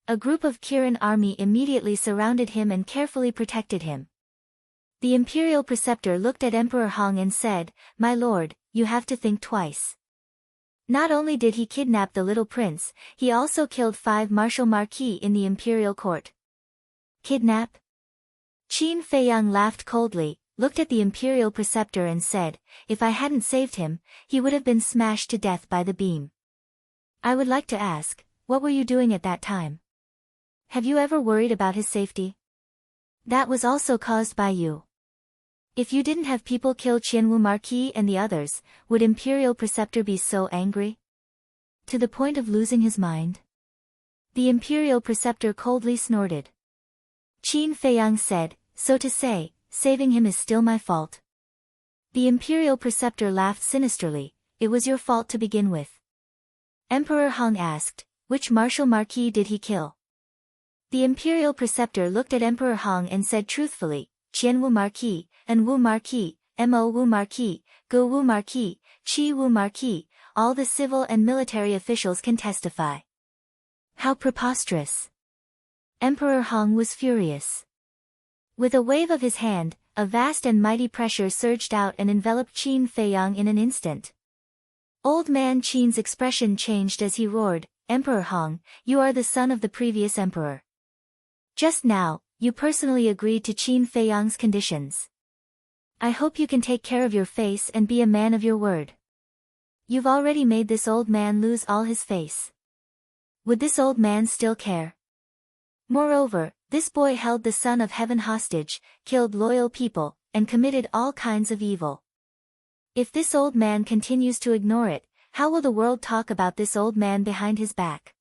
A: A group of Kirin army immediately surrounded him and carefully protected him. The imperial preceptor looked at Emperor Hong and said, "My lord, you have to think twice. Not only did he kidnap the little prince, he also killed 5 martial marquis in the imperial court." "Kidnap?" Qin Feiyang laughed coldly, looked at the imperial preceptor and said, "If I hadn't saved him, he would have been smashed to death by the beam. I would like to ask, what were you doing at that time? Have you ever worried about his safety? That was also caused by you. If you didn't have people kill Qianwu Marquis and the others, would Imperial Preceptor be so angry? To the point of losing his mind?" The Imperial Preceptor coldly snorted. Qin Feiyang said, "So to say, saving him is still my fault." The Imperial Preceptor laughed sinisterly, "It was your fault to begin with." Emperor Hong asked, "Which martial marquis did he kill?" The Imperial Preceptor looked at Emperor Hong and said truthfully, "Qianwu Marquis, An Wu Marquis, Mo Wu Marquis, Gu Wu Marquis, Qi Wu Marquis, all the civil and military officials can testify." How preposterous! Emperor Hong was furious. With a wave of his hand, a vast and mighty pressure surged out and enveloped Qin Feiyang in an instant. Old man Qin's expression changed as he roared, "Emperor Hong, you are the son of the previous emperor. Just now, you personally agreed to Qin Feiyang's conditions. I hope you can take care of your face and be a man of your word. You've already made this old man lose all his face. Would this old man still care? Moreover, this boy held the Son of Heaven hostage, killed loyal people, and committed all kinds of evil. If this old man continues to ignore it, how will the world talk about this old man behind his back?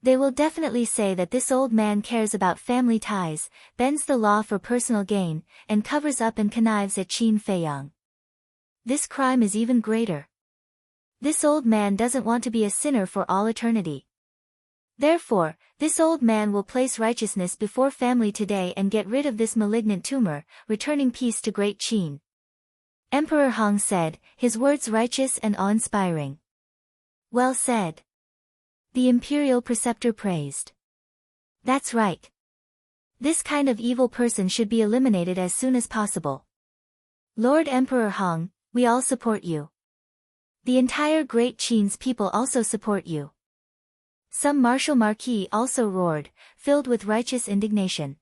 A: They will definitely say that this old man cares about family ties, bends the law for personal gain, and covers up and connives at Qin Feiyang. This crime is even greater. This old man doesn't want to be a sinner for all eternity. Therefore, this old man will place righteousness before family today and get rid of this malignant tumor, returning peace to great Qin." Emperor Hong said, his words righteous and awe-inspiring. "Well said." The Imperial Preceptor praised. "That's right. This kind of evil person should be eliminated as soon as possible. Lord Emperor Hong, we all support you. The entire Great Qin's people also support you." Some martial marquis also roared, filled with righteous indignation.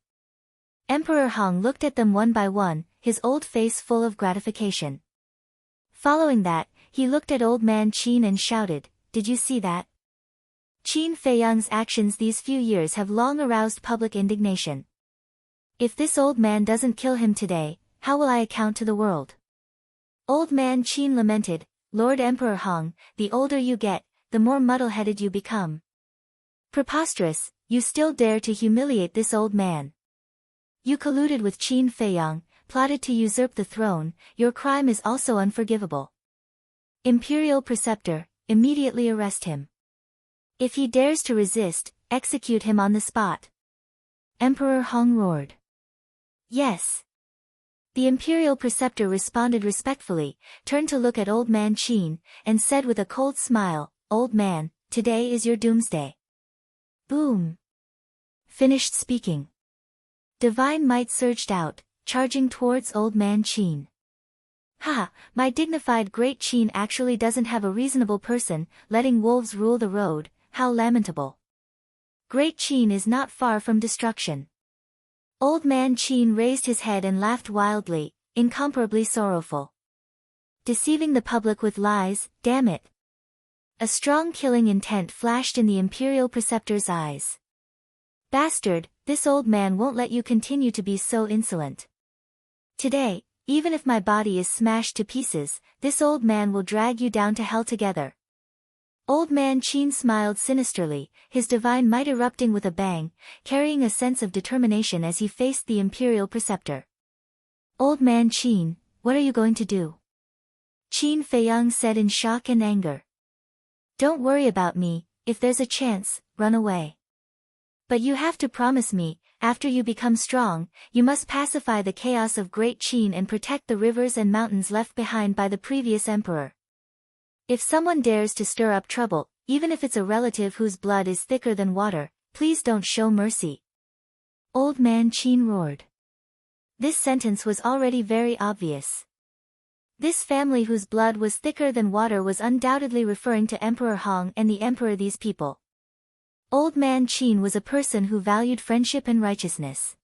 A: Emperor Hong looked at them one by one, his old face full of gratification. Following that, he looked at old man Qin and shouted, "Did you see that? Qin Feiyang's actions these few years have long aroused public indignation. If this old man doesn't kill him today, how will I account to the world?" Old man Qin lamented, "Lord Emperor Hong, the older you get, the more muddle-headed you become. Preposterous, you still dare to humiliate this old man. You colluded with Qin Feiyang, plotted to usurp the throne, your crime is also unforgivable. Imperial Preceptor, immediately arrest him. If he dares to resist, execute him on the spot." Emperor Hong roared. "Yes." The Imperial Preceptor responded respectfully, turned to look at old man Qin, and said with a cold smile, "Old man, today is your doomsday." Boom. Finished speaking. Divine might surged out, charging towards old man Qin. "Ha, my dignified great Qin actually doesn't have a reasonable person, letting wolves rule the road, how lamentable. Great Qin is not far from destruction." Old man Qin raised his head and laughed wildly, incomparably sorrowful. "Deceiving the public with lies, damn it. A strong killing intent flashed in the Imperial Preceptor's eyes. Bastard, this old man won't let you continue to be so insolent. Today, even if my body is smashed to pieces, this old man will drag you down to hell together. Old man Qin smiled sinisterly, his divine might erupting with a bang, carrying a sense of determination as he faced the Imperial Preceptor. Old man Qin, what are you going to do? Qin Feiyang said in shock and anger. Don't worry about me, if there's a chance, run away. But you have to promise me, after you become strong, you must pacify the chaos of Great Qin and protect the rivers and mountains left behind by the previous emperor. If someone dares to stir up trouble, even if it's a relative whose blood is thicker than water, please don't show mercy. Old man Qin roared. This sentence was already very obvious. This family whose blood was thicker than water was undoubtedly referring to Emperor Hong and the emperor these people. Old man Qin was a person who valued friendship and righteousness.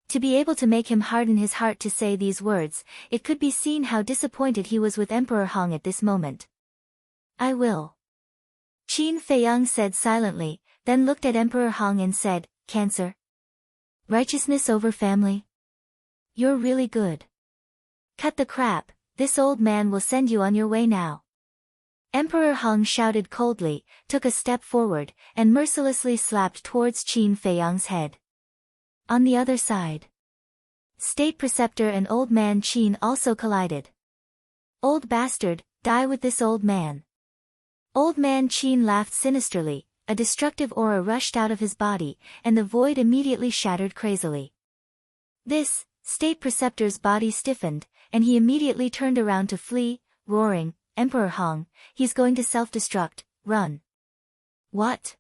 A: To be able to make him harden his heart to say these words, it could be seen how disappointed he was with Emperor Hong at this moment. I will. Qin Feiyang said silently, then looked at Emperor Hong and said, Cancer? Righteousness over family? You're really good. Cut the crap, this old man will send you on your way now. Emperor Hong shouted coldly, took a step forward, and mercilessly slapped towards Qin Feiyang's head. On the other side, State Preceptor and Old Man Qin also collided. Old bastard, die with this old man. Old Man Qin laughed sinisterly, a destructive aura rushed out of his body, and the void immediately shattered crazily. This, State Preceptor's body stiffened, and he immediately turned around to flee, roaring, Emperor Hong, he's going to self-destruct, run. What?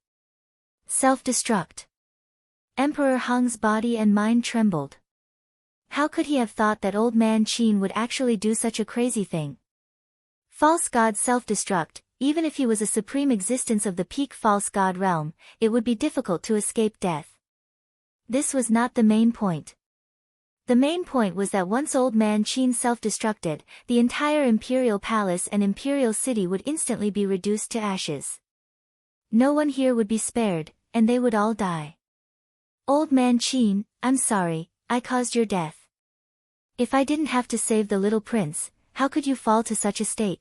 A: Self-destruct? Emperor Hong's body and mind trembled. How could he have thought that Old Man Qin would actually do such a crazy thing? False god self-destruct, even if he was a supreme existence of the peak false god realm, it would be difficult to escape death. This was not the main point. The main point was that once Old Man Qin self-destructed, the entire Imperial Palace and Imperial City would instantly be reduced to ashes. No one here would be spared, and they would all die. Old Man Qin, I'm sorry, I caused your death. If I didn't have to save the little prince, how could you fall to such a state?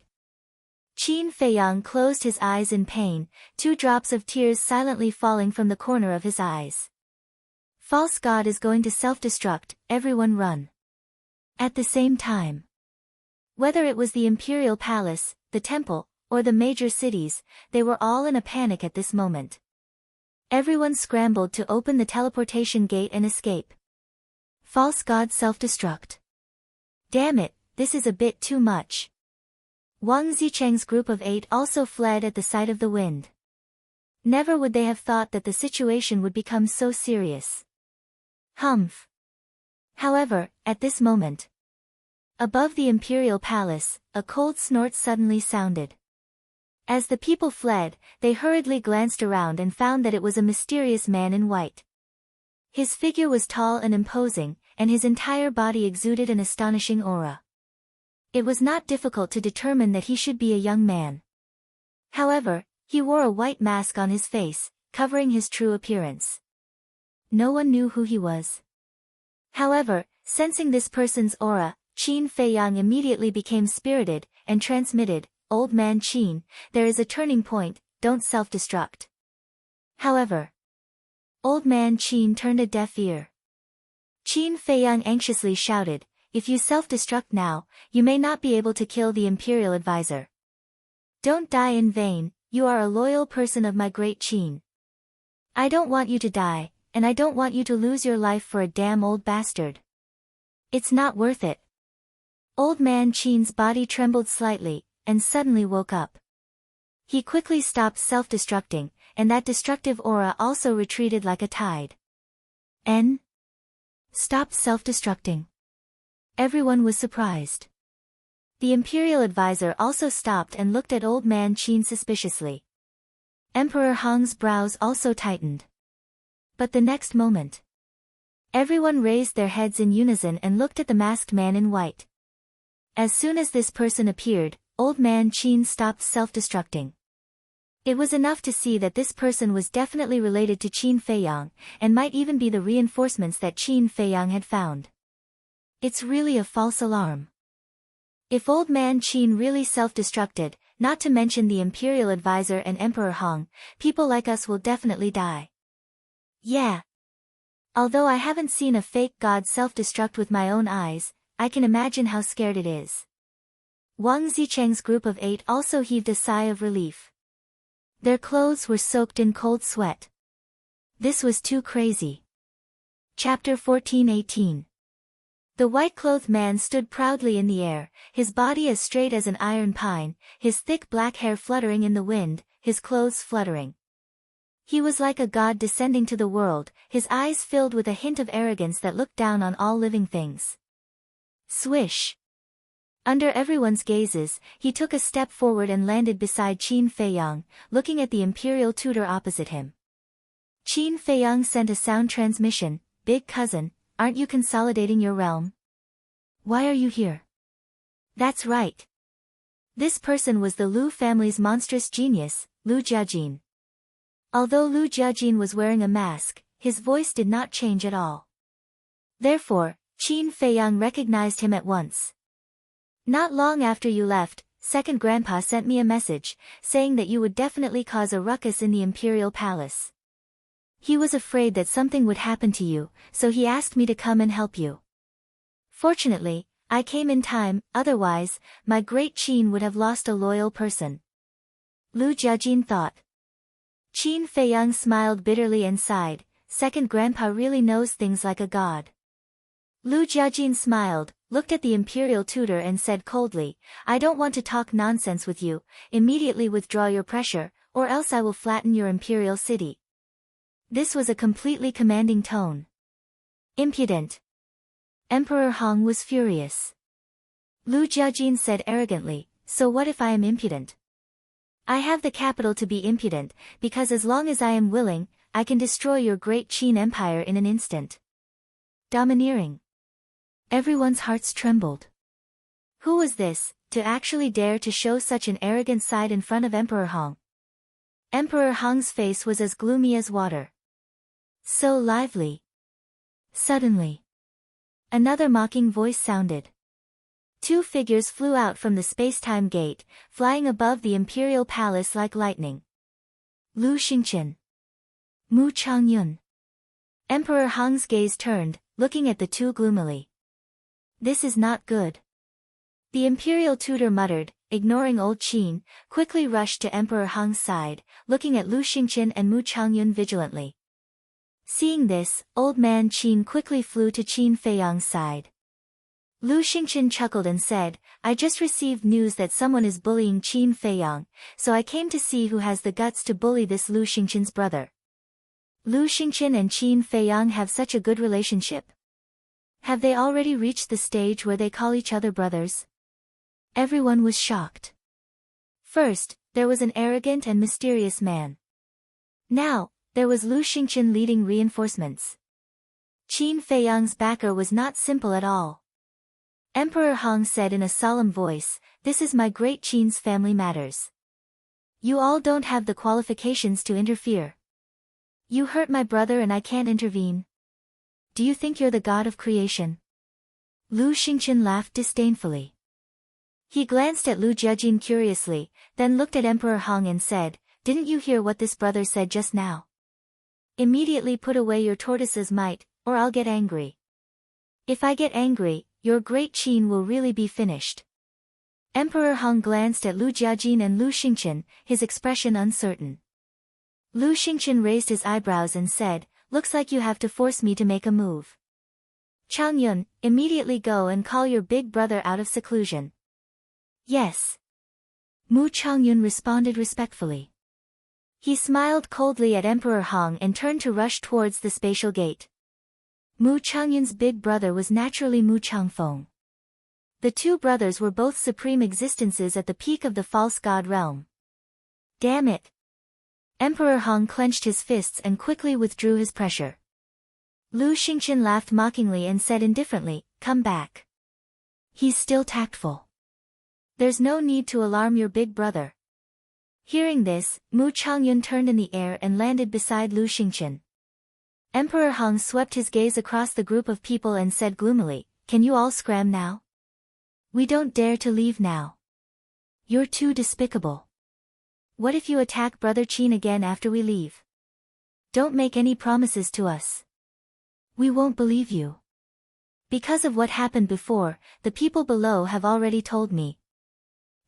A: Qin Feiyang closed his eyes in pain, 2 drops of tears silently falling from the corner of his eyes. False god is going to self-destruct, everyone run. At the same time, whether it was the Imperial Palace, the temple, or the major cities, they were all in a panic at this moment. Everyone scrambled to open the teleportation gate and escape. False god self-destruct. Damn it, this is a bit too much. Wang Zicheng's group of 8 also fled at the sight of the wind. Never would they have thought that the situation would become so serious. Humph. However, at this moment, above the Imperial Palace, a cold snort suddenly sounded. As the people fled, they hurriedly glanced around and found that it was a mysterious man in white. His figure was tall and imposing, and his entire body exuded an astonishing aura. It was not difficult to determine that he should be a young man. However, he wore a white mask on his face, covering his true appearance. No one knew who he was. However, sensing this person's aura, Qin Feiyang immediately became spirited, and transmitted, Old Man Qin, there is a turning point, don't self-destruct. However, Old Man Qin turned a deaf ear. Qin Feiyang anxiously shouted, if you self-destruct now, you may not be able to kill the Imperial Advisor. Don't die in vain, you are a loyal person of my great Qin. I don't want you to die, and I don't want you to lose your life for a damn old bastard. It's not worth it. Old Man Qin's body trembled slightly, and suddenly woke up. He quickly stopped self-destructing, and that destructive aura also retreated like a tide. Stopped self-destructing. Everyone was surprised. The Imperial Advisor also stopped and looked at Old Man Qin suspiciously. Emperor Hong's brows also tightened. But the next moment, everyone raised their heads in unison and looked at the masked man in white. As soon as this person appeared, Old Man Qin stopped self-destructing. It was enough to see that this person was definitely related to Qin Feiyang, and might even be the reinforcements that Qin Feiyang had found. It's really a false alarm. If old man Qin really self-destructed, not to mention the imperial advisor and Emperor Hong, people like us will definitely die. Yeah. Although I haven't seen a fake god self-destruct with my own eyes, I can imagine how scared it is. Wang Zicheng's group of 8 also heaved a sigh of relief. Their clothes were soaked in cold sweat. This was too crazy. Chapter 14:18. The white-clothed man stood proudly in the air, his body as straight as an iron pine, his thick black hair fluttering in the wind, his clothes fluttering. He was like a god descending to the world, his eyes filled with a hint of arrogance that looked down on all living things. Swish! Under everyone's gazes, he took a step forward and landed beside Qin Feiyang, looking at the imperial tutor opposite him. Qin Feiyang sent a sound transmission, "Big cousin, aren't you consolidating your realm? Why are you here?" That's right. This person was the Lu family's monstrous genius, Lu Jiajin. Although Lu Jiajin was wearing a mask, his voice did not change at all. Therefore, Qin Feiyang recognized him at once. "Not long after you left, second grandpa sent me a message, saying that you would definitely cause a ruckus in the imperial palace. He was afraid that something would happen to you, so he asked me to come and help you. Fortunately, I came in time, otherwise, my great Qin would have lost a loyal person." Lu Jiajin thought. Qin Feiyang smiled bitterly and sighed, "Second grandpa really knows things like a god." Lu Jiajin smiled, looked at the imperial tutor and said coldly, "I don't want to talk nonsense with you, immediately withdraw your pressure, or else I will flatten your imperial city." This was a completely commanding tone. "Impudent." Emperor Hong was furious. Lu Jiajin said arrogantly, "So what if I am impudent? I have the capital to be impudent, because as long as I am willing, I can destroy your great Qin empire in an instant." Domineering. Everyone's hearts trembled. Who was this, to actually dare to show such an arrogant side in front of Emperor Hong? Emperor Hong's face was as gloomy as water. So lively. Suddenly, another mocking voice sounded. 2 figures flew out from the space-time gate, flying above the imperial palace like lightning. Lu Xingqian. Mu Changyun. Emperor Hong's gaze turned, looking at the 2 gloomily. This is not good. The imperial tutor muttered, ignoring old Qin, quickly rushed to Emperor Hong's side, looking at Lu Xingqian and Mu Changyun vigilantly. Seeing this, old man Qin quickly flew to Qin Feiyang's side. Lu Xingqian chuckled and said, "I just received news that someone is bullying Qin Feiyang, so I came to see who has the guts to bully this Lu Xingqian's brother." Lu Xingqian and Qin Feiyang have such a good relationship. Have they already reached the stage where they call each other brothers? Everyone was shocked. First, there was an arrogant and mysterious man. Now, there was Lu Xingqian leading reinforcements. Qin Feiyang's backer was not simple at all. Emperor Hong said in a solemn voice, "This is my great Qin's family matters. You all don't have the qualifications to interfere. You hurt my brother and I can't intervene. Do you think you're the god of creation?" Lu Xingqian laughed disdainfully. He glanced at Lu Jiajin curiously, then looked at Emperor Hong and said, "Didn't you hear what this brother said just now? Immediately put away your tortoise's might, or I'll get angry. If I get angry, your great Qin will really be finished." Emperor Hong glanced at Lu Jiajin and Lu Xingqian, his expression uncertain. Lu Xingqian raised his eyebrows and said, "Looks like you have to force me to make a move. Changyun, immediately go and call your big brother out of seclusion." "Yes." Mu Changyun responded respectfully. He smiled coldly at Emperor Hong and turned to rush towards the spatial gate. Mu Changyun's big brother was naturally Mu Changfeng. The 2 brothers were both supreme existences at the peak of the false god realm. Damn it! Emperor Hong clenched his fists and quickly withdrew his pressure. Lu Xingqian laughed mockingly and said indifferently, "Come back. He's still tactful. There's no need to alarm your big brother. Hearing this, Mu Changyun turned in the air and landed beside Lu Xingqian. Emperor Hong swept his gaze across the group of people and said gloomily, "Can you all scram now? We don't dare to leave now. You're too despicable. What if you attack Brother Qin again after we leave? Don't make any promises to us. We won't believe you. Because of what happened before, the people below have already told me.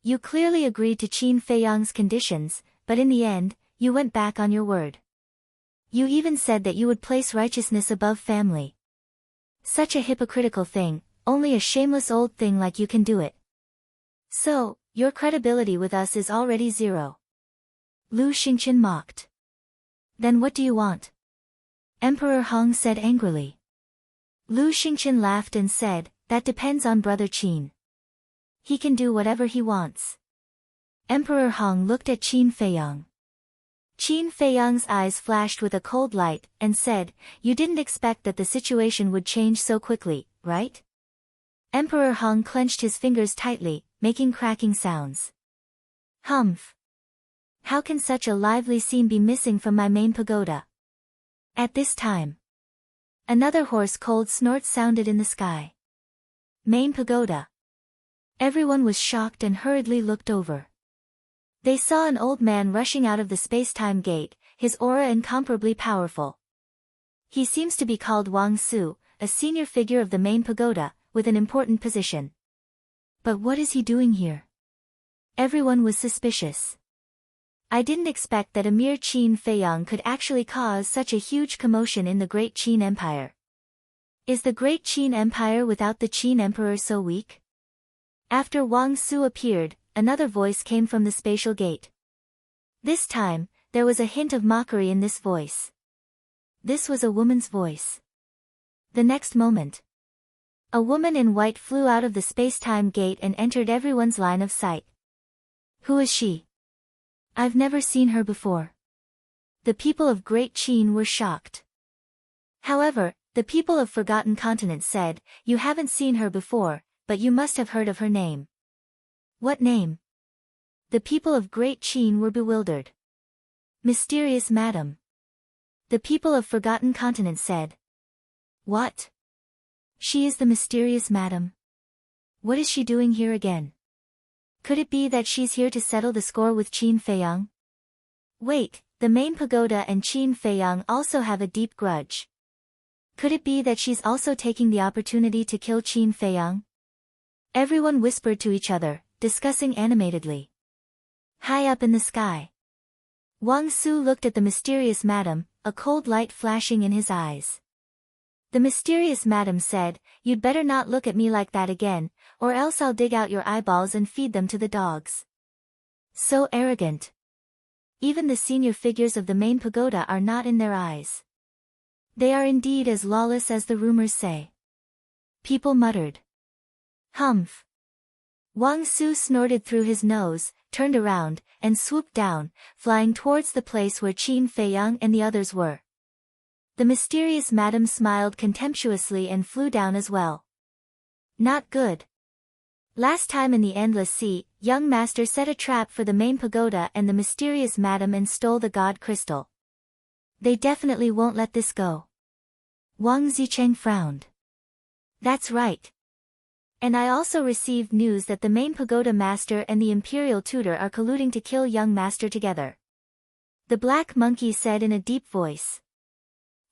A: You clearly agreed to Qin Feiyang's conditions, but in the end, you went back on your word. You even said that you would place righteousness above family. Such a hypocritical thing, only a shameless old thing like you can do it. So, your credibility with us is already zero." Lu Xingqian mocked. "Then what do you want?" Emperor Hong said angrily. Lu Xingqian laughed and said, "That depends on Brother Qin. He can do whatever he wants." Emperor Hong looked at Qin Feiyang. Qin Feiyang's eyes flashed with a cold light, and said, "You didn't expect that the situation would change so quickly, right?" Emperor Hong clenched his fingers tightly, making cracking sounds. "Humph! How can such a lively scene be missing from my main pagoda?" At this time, another hoarse cold snort sounded in the sky. Main pagoda. Everyone was shocked and hurriedly looked over. They saw an old man rushing out of the space-time gate, his aura incomparably powerful. He seems to be called Wang Su, a senior figure of the main pagoda, with an important position. But what is he doing here? Everyone was suspicious. I didn't expect that a mere Qin Feiyang could actually cause such a huge commotion in the Great Qin Empire. Is the Great Qin Empire without the Qin Emperor so weak? After Wang Su appeared, another voice came from the spatial gate. This time, there was a hint of mockery in this voice. This was a woman's voice. The next moment, a woman in white flew out of the space-time gate and entered everyone's line of sight. Who is she? I've never seen her before. The people of Great Qin were shocked. However, the people of Forgotten Continent said, "You haven't seen her before, but you must have heard of her name." What name? The people of Great Qin were bewildered. Mysterious Madam. The people of Forgotten Continent said. What? She is the Mysterious Madam. What is she doing here again? Could it be that she's here to settle the score with Qin Feiyang? Wait, the main pagoda and Qin Feiyang also have a deep grudge. Could it be that she's also taking the opportunity to kill Qin Feiyang? Everyone whispered to each other, discussing animatedly. High up in the sky, Wang Su looked at the mysterious madam, a cold light flashing in his eyes. The mysterious madam said, "You'd better not look at me like that again, or else I'll dig out your eyeballs and feed them to the dogs." So arrogant. Even the senior figures of the main pagoda are not in their eyes. They are indeed as lawless as the rumors say. People muttered. Humph. Wang Su snorted through his nose, turned around, and swooped down, flying towards the place where Qin Feiyang and the others were. The mysterious madam smiled contemptuously and flew down as well. Not good. Last time in the Endless Sea, young master set a trap for the main pagoda and the mysterious madam and stole the god crystal. They definitely won't let this go. Wang Zicheng frowned. That's right. And I also received news that the main pagoda master and the imperial tutor are colluding to kill young master together. The black monkey said in a deep voice.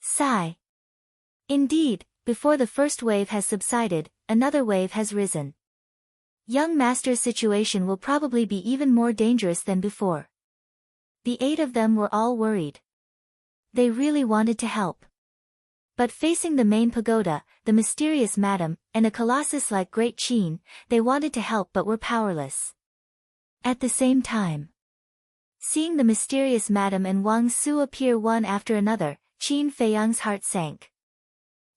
A: Sigh. Indeed, before the first wave has subsided, another wave has risen. Young master's situation will probably be even more dangerous than before. The 8 of them were all worried. They really wanted to help. But facing the main pagoda, the mysterious madam, and a colossus like Great Qin, they wanted to help but were powerless. At the same time, seeing the mysterious madam and Wang Su appear one after another, Qin Feiyang's heart sank.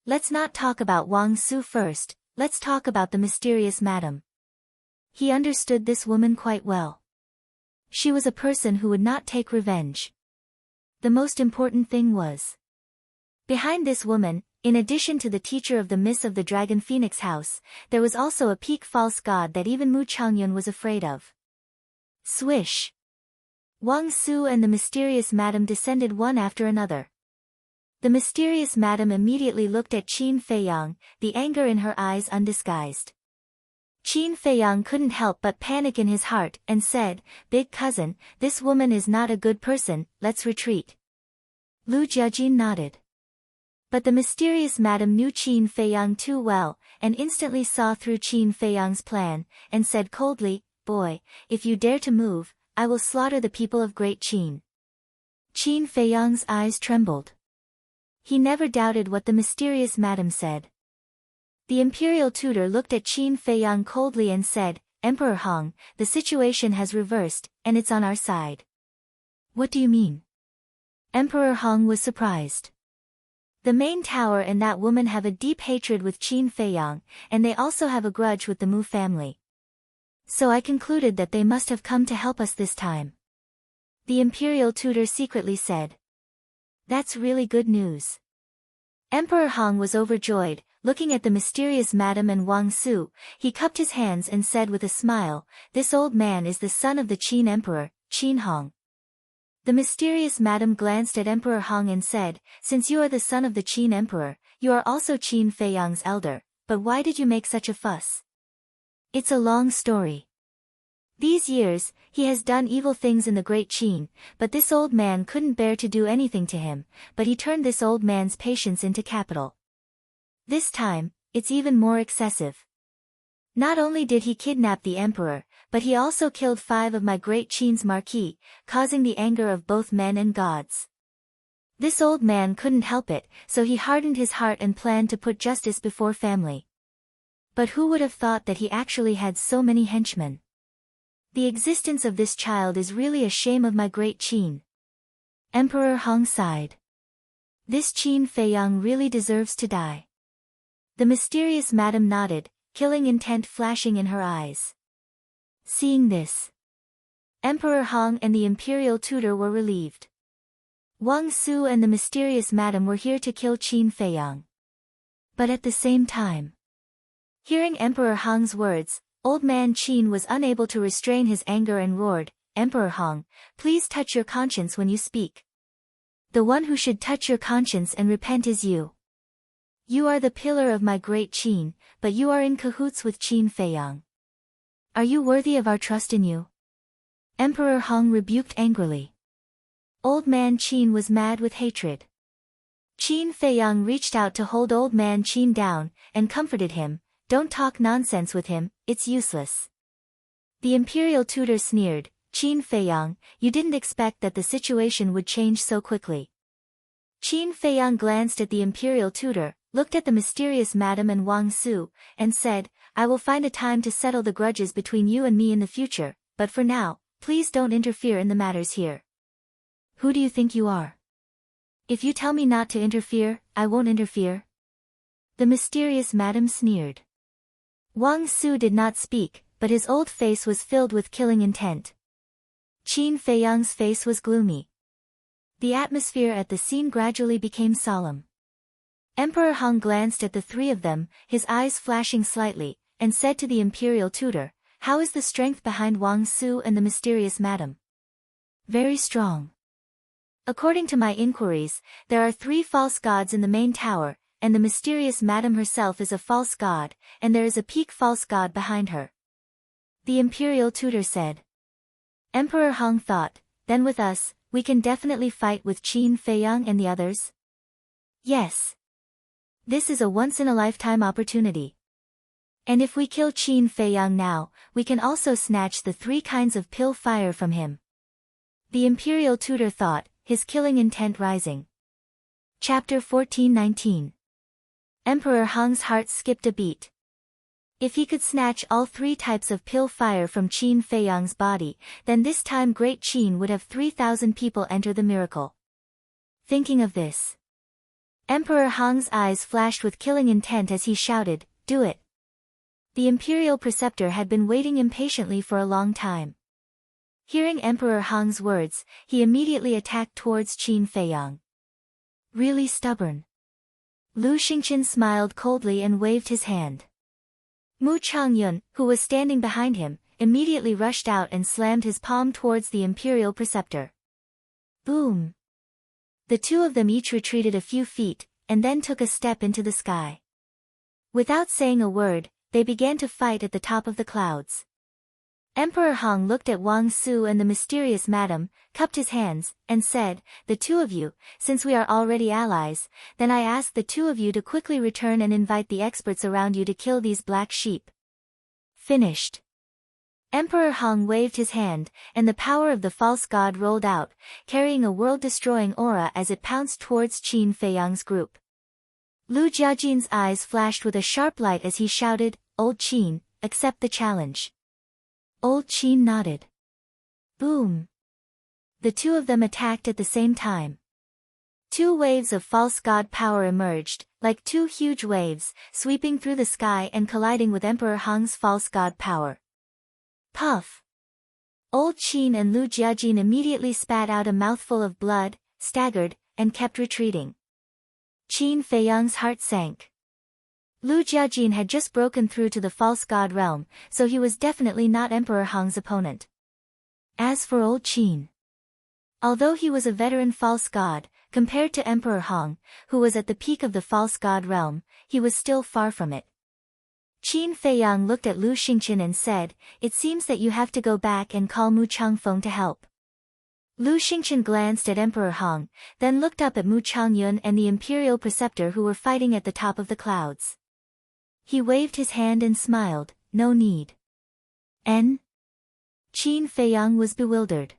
A: Let's not talk about Wang Su first, let's talk about the mysterious madam. He understood this woman quite well. She was a person who would not take revenge. The most important thing was, behind this woman, in addition to the teacher of the Miss of the Dragon Phoenix House, there was also a peak false god that even Mu Changyun was afraid of. Swish! Wang Su and the mysterious madam descended one after another. The mysterious madam immediately looked at Qin Feiyang, the anger in her eyes undisguised. Qin Feiyang couldn't help but panic in his heart and said, "Big cousin, this woman is not a good person, let's retreat." Lu Jiajin nodded. But the mysterious madam knew Qin Feiyang too well, and instantly saw through Qin Feiyang's plan, and said coldly, "Boy, if you dare to move, I will slaughter the people of Great Qin." Qin Feiyang's eyes trembled. He never doubted what the mysterious madam said. The imperial tutor looked at Qin Feiyang coldly and said, "Emperor Hong, the situation has reversed, and it's on our side." "What do you mean?" Emperor Hong was surprised. "The main tower and that woman have a deep hatred with Qin Feiyang, and they also have a grudge with the Mu family. So I concluded that they must have come to help us this time," the imperial tutor secretly said. "That's really good news." Emperor Hong was overjoyed. Looking at the mysterious madam and Wang Su, he cupped his hands and said with a smile, "This old man is the son of the Qin Emperor, Qin Hong." The mysterious madam glanced at Emperor Hong and said, "Since you are the son of the Qin Emperor, you are also Qin Feiyang's elder, but why did you make such a fuss?" "It's a long story. These years, he has done evil things in the Great Qin, but this old man couldn't bear to do anything to him, but he turned this old man's patience into capital. This time, it's even more excessive. Not only did he kidnap the emperor, but he also killed 5 of my Great Qin's marquis, causing the anger of both men and gods. This old man couldn't help it, so he hardened his heart and planned to put justice before family. But who would have thought that he actually had so many henchmen? The existence of this child is really a shame of my Great Qin." Emperor Hong sighed. "This Qin Feiyang really deserves to die." The mysterious madam nodded, killing intent flashing in her eyes. Seeing this, Emperor Hong and the imperial tutor were relieved. Wang Su and the mysterious madam were here to kill Qin Feiyang. But at the same time, hearing Emperor Hong's words, old man Qin was unable to restrain his anger and roared, "Emperor Hong, please touch your conscience when you speak. The one who should touch your conscience and repent is you. You are the pillar of my Great Qin, but you are in cahoots with Qin Feiyang. Are you worthy of our trust in you?" Emperor Hong rebuked angrily. Old man Qin was mad with hatred. Qin Feiyang reached out to hold old man Qin down, and comforted him, "Don't talk nonsense with him, it's useless." The imperial tutor sneered, "Qin Feiyang, you didn't expect that the situation would change so quickly." Qin Feiyang glanced at the imperial tutor, looked at the mysterious madam and Wang Su, and said, "I will find a time to settle the grudges between you and me in the future, but for now, please don't interfere in the matters here." "Who do you think you are? If you tell me not to interfere, I won't interfere." The mysterious madam sneered. Wang Su did not speak, but his old face was filled with killing intent. Qin Feiyang's face was gloomy. The atmosphere at the scene gradually became solemn. Emperor Hong glanced at the 3 of them, his eyes flashing slightly, and said to the imperial tutor, "How is the strength behind Wang Su and the mysterious madam?" "Very strong. According to my inquiries, there are 3 false gods in the main tower, and the mysterious madam herself is a false god, and there is a peak false god behind her," the imperial tutor said. Emperor Hong thought, "Then with us, we can definitely fight with Qin Feiyang and the others?" "Yes. This is a once-in-a-lifetime opportunity. And if we kill Qin Feiyang now, we can also snatch the 3 kinds of pill fire from him," the imperial tutor thought, his killing intent rising. Chapter 14:19. Emperor Hong's heart skipped a beat. If he could snatch all 3 types of pill fire from Qin Feiyang's body, then this time Great Qin would have 3,000 people enter the miracle. Thinking of this, Emperor Hong's eyes flashed with killing intent as he shouted, "Do it!" The imperial preceptor had been waiting impatiently for a long time. Hearing Emperor Hong's words, he immediately attacked towards Qin Feiyang. "Really stubborn." Lu Xingqian smiled coldly and waved his hand. Mu Changyun, who was standing behind him, immediately rushed out and slammed his palm towards the Imperial Preceptor. Boom! The two of them each retreated a few feet, and then took a step into the sky. Without saying a word, they began to fight at the top of the clouds. Emperor Hong looked at Wang Su and the mysterious madam, cupped his hands, and said, "The two of you, since we are already allies, then I ask the two of you to quickly return and invite the experts around you to kill these black sheep." Finished. Emperor Hong waved his hand, and the power of the false god rolled out, carrying a world-destroying aura as it pounced towards Qin Feiyang's group. Lu Jiajin's eyes flashed with a sharp light as he shouted, "Old Qin, accept the challenge." Old Qin nodded. Boom! The two of them attacked at the same time. Two waves of false god power emerged, like two huge waves, sweeping through the sky and colliding with Emperor Hong's false god power. Puff! Old Qin and Lu Jiajin immediately spat out a mouthful of blood, staggered, and kept retreating. Qin Feiyang's heart sank. Lu Jiajin had just broken through to the false god realm, so he was definitely not Emperor Hong's opponent. As for old Qin, although he was a veteran false god, compared to Emperor Hong, who was at the peak of the false god realm, he was still far from it. Qin Feiyang looked at Lu Xingqian and said, "It seems that you have to go back and call Mu Changfeng to help." Lu Xingqian glanced at Emperor Hong, then looked up at Mu Changyun and the Imperial Preceptor who were fighting at the top of the clouds. He waved his hand and smiled, "No need." Qin Feiyang was bewildered.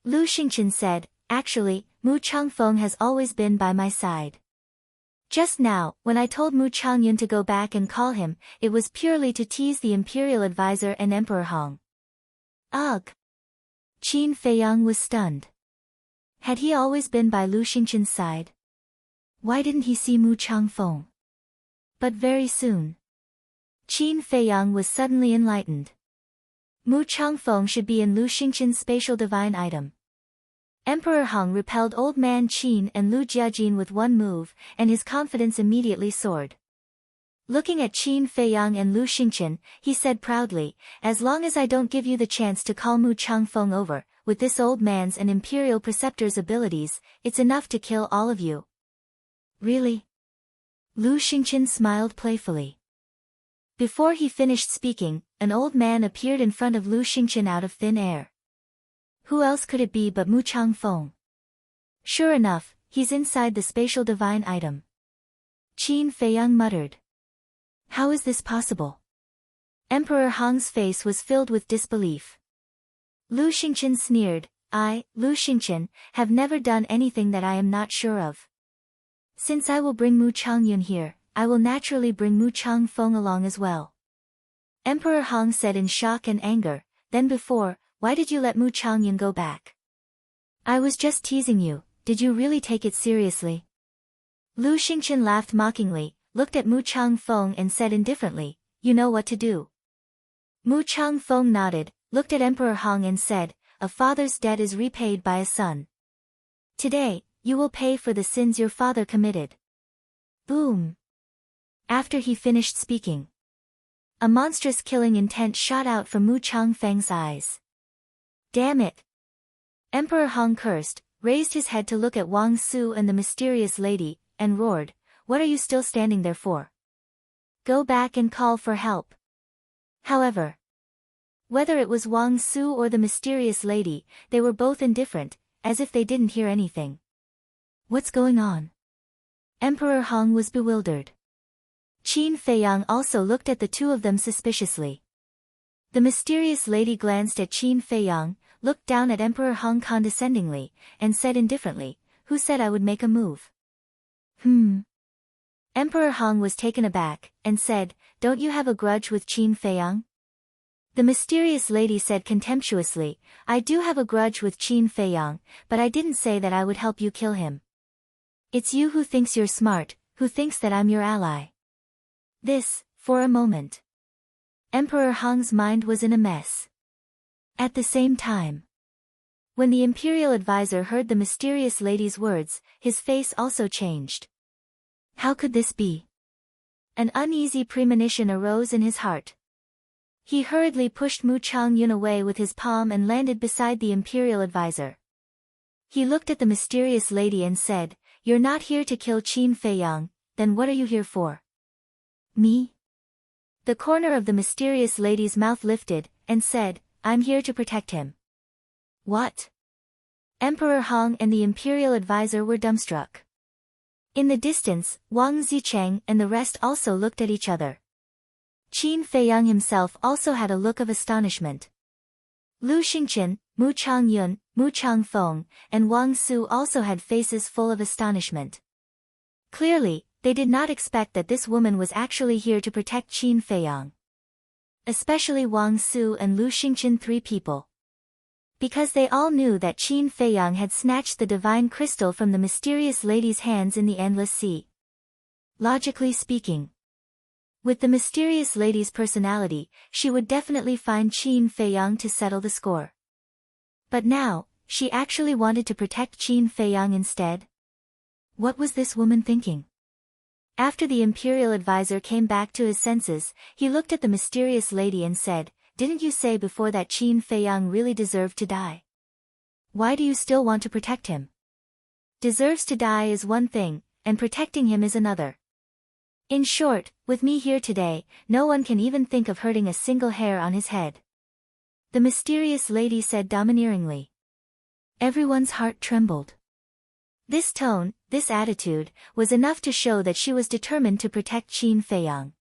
A: Lu Xingqian said, "Actually, Mu Changfeng has always been by my side. Just now, when I told Mu Changyun to go back and call him, it was purely to tease the Imperial Advisor and Emperor Hong." Ugh! Qin Feiyang was stunned. Had he always been by Lu Xingqian's side? Why didn't he see Mu Changfeng? But very soon, Qin Feiyang was suddenly enlightened. Mu Changfeng should be in Lu Xingqian's spatial divine item. Emperor Hong repelled Old Man Qin and Lu Jiajin with one move, and his confidence immediately soared. Looking at Qin Feiyang and Lu Xingqian, he said proudly, "As long as I don't give you the chance to call Mu Changfeng over, with this old man's and Imperial Preceptor's abilities, it's enough to kill all of you." Really? Lu Xingqian smiled playfully. Before he finished speaking, an old man appeared in front of Lu Xingqian out of thin air. Who else could it be but Mu Changfeng? Sure enough, he's inside the spatial divine item. Qin Feiyang muttered. How is this possible? Emperor Hong's face was filled with disbelief. Lu Xingqian sneered, "I, Lu Xingqian, have never done anything that I am not sure of. Since I will bring Mu Changyun here, I will naturally bring Mu Changfeng along as well." Emperor Hong said in shock and anger, "Then before, why did you let Mu Changyun go back?" "I was just teasing you, did you really take it seriously?" Lu Xingqian laughed mockingly, looked at Mu Changfeng and said indifferently, "You know what to do." Mu Changfeng nodded, looked at Emperor Hong and said, "A father's debt is repaid by a son. Today, you will pay for the sins your father committed." Boom! After he finished speaking, a monstrous killing intent shot out from Mu Changfeng's eyes. Damn it! Emperor Hong cursed, raised his head to look at Wang Su and the mysterious lady, and roared, "What are you still standing there for? Go back and call for help." However, whether it was Wang Su or the mysterious lady, they were both indifferent, as if they didn't hear anything. What's going on? Emperor Hong was bewildered. Qin Feiyang also looked at the two of them suspiciously. The mysterious lady glanced at Qin Feiyang, looked down at Emperor Hong condescendingly, and said indifferently, "Who said I would make a move?" Emperor Hong was taken aback, and said, "Don't you have a grudge with Qin Feiyang?" The mysterious lady said contemptuously, "I do have a grudge with Qin Feiyang, but I didn't say that I would help you kill him. It's you who thinks you're smart, who thinks that I'm your ally." This, for a moment. Emperor Hong's mind was in a mess. At the same time, when the Imperial Advisor heard the mysterious lady's words, his face also changed. How could this be? An uneasy premonition arose in his heart. He hurriedly pushed Mu Changyun away with his palm and landed beside the imperial advisor. He looked at the mysterious lady and said, "You're not here to kill Qin Feiyang, then what are you here for?" "Me?" The corner of the mysterious lady's mouth lifted, and said, "I'm here to protect him." "What?" Emperor Hong and the imperial advisor were dumbstruck. In the distance, Wang Zicheng and the rest also looked at each other. Qin Feiyang himself also had a look of astonishment. Lu Xingqian, Mu Changyun, Mu Changfeng, and Wang Su also had faces full of astonishment. Clearly, they did not expect that this woman was actually here to protect Qin Feiyang. Especially Wang Su and Lu Xingqian, 3 people. Because they all knew that Qin Feiyang had snatched the divine crystal from the mysterious lady's hands in the endless sea. Logically speaking, with the mysterious lady's personality, she would definitely find Qin Feiyang to settle the score. But now, she actually wanted to protect Qin Feiyang instead? What was this woman thinking? After the imperial advisor came back to his senses, he looked at the mysterious lady and said, "Didn't you say before that Qin Feiyang really deserved to die? Why do you still want to protect him? Deserves to die is one thing, and protecting him is another. In short, with me here today, no one can even think of hurting a single hair on his head." The mysterious lady said domineeringly. Everyone's heart trembled. This tone, this attitude, was enough to show that she was determined to protect Qin Feiyang.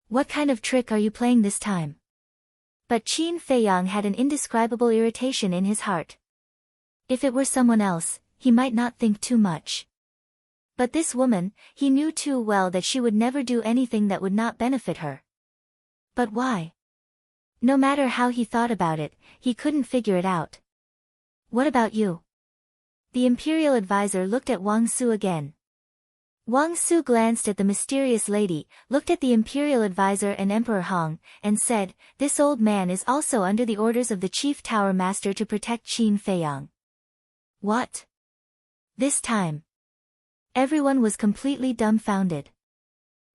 A: "What kind of trick are you playing this time?" But Qin Feiyang had an indescribable irritation in his heart. If it were someone else, he might not think too much. But this woman, he knew too well that she would never do anything that would not benefit her. But why? No matter how he thought about it, he couldn't figure it out. "What about you?" The imperial advisor looked at Wang Su again. Wang Su glanced at the mysterious lady, looked at the imperial advisor and Emperor Hong, and said, "This old man is also under the orders of the chief tower master to protect Qin Feiyang." What? This time, everyone was completely dumbfounded.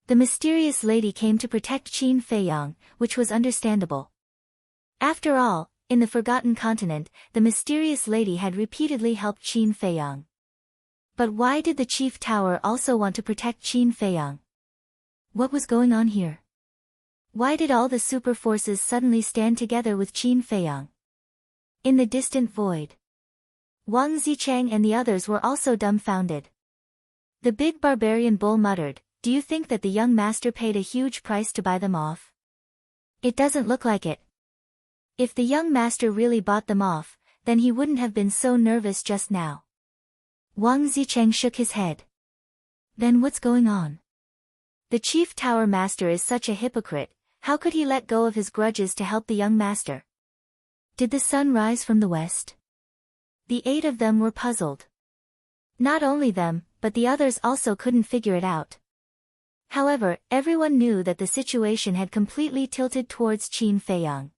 A: The mysterious lady came to protect Qin Feiyang, which was understandable. After all, in the Forgotten Continent, the mysterious lady had repeatedly helped Qin Feiyang. But why did the chief tower also want to protect Qin Feiyang? What was going on here? Why did all the super forces suddenly stand together with Qin Feiyang? In the distant void, Wang Zicheng and the others were also dumbfounded. The big barbarian bull muttered, "Do you think that the young master paid a huge price to buy them off? It doesn't look like it. If the young master really bought them off, then he wouldn't have been so nervous just now." Wang Zicheng shook his head. Then what's going on? The chief tower master is such a hypocrite, how could he let go of his grudges to help the young master? Did the sun rise from the west? The 8 of them were puzzled. Not only them, but the others also couldn't figure it out. However, everyone knew that the situation had completely tilted towards Qin Feiyang.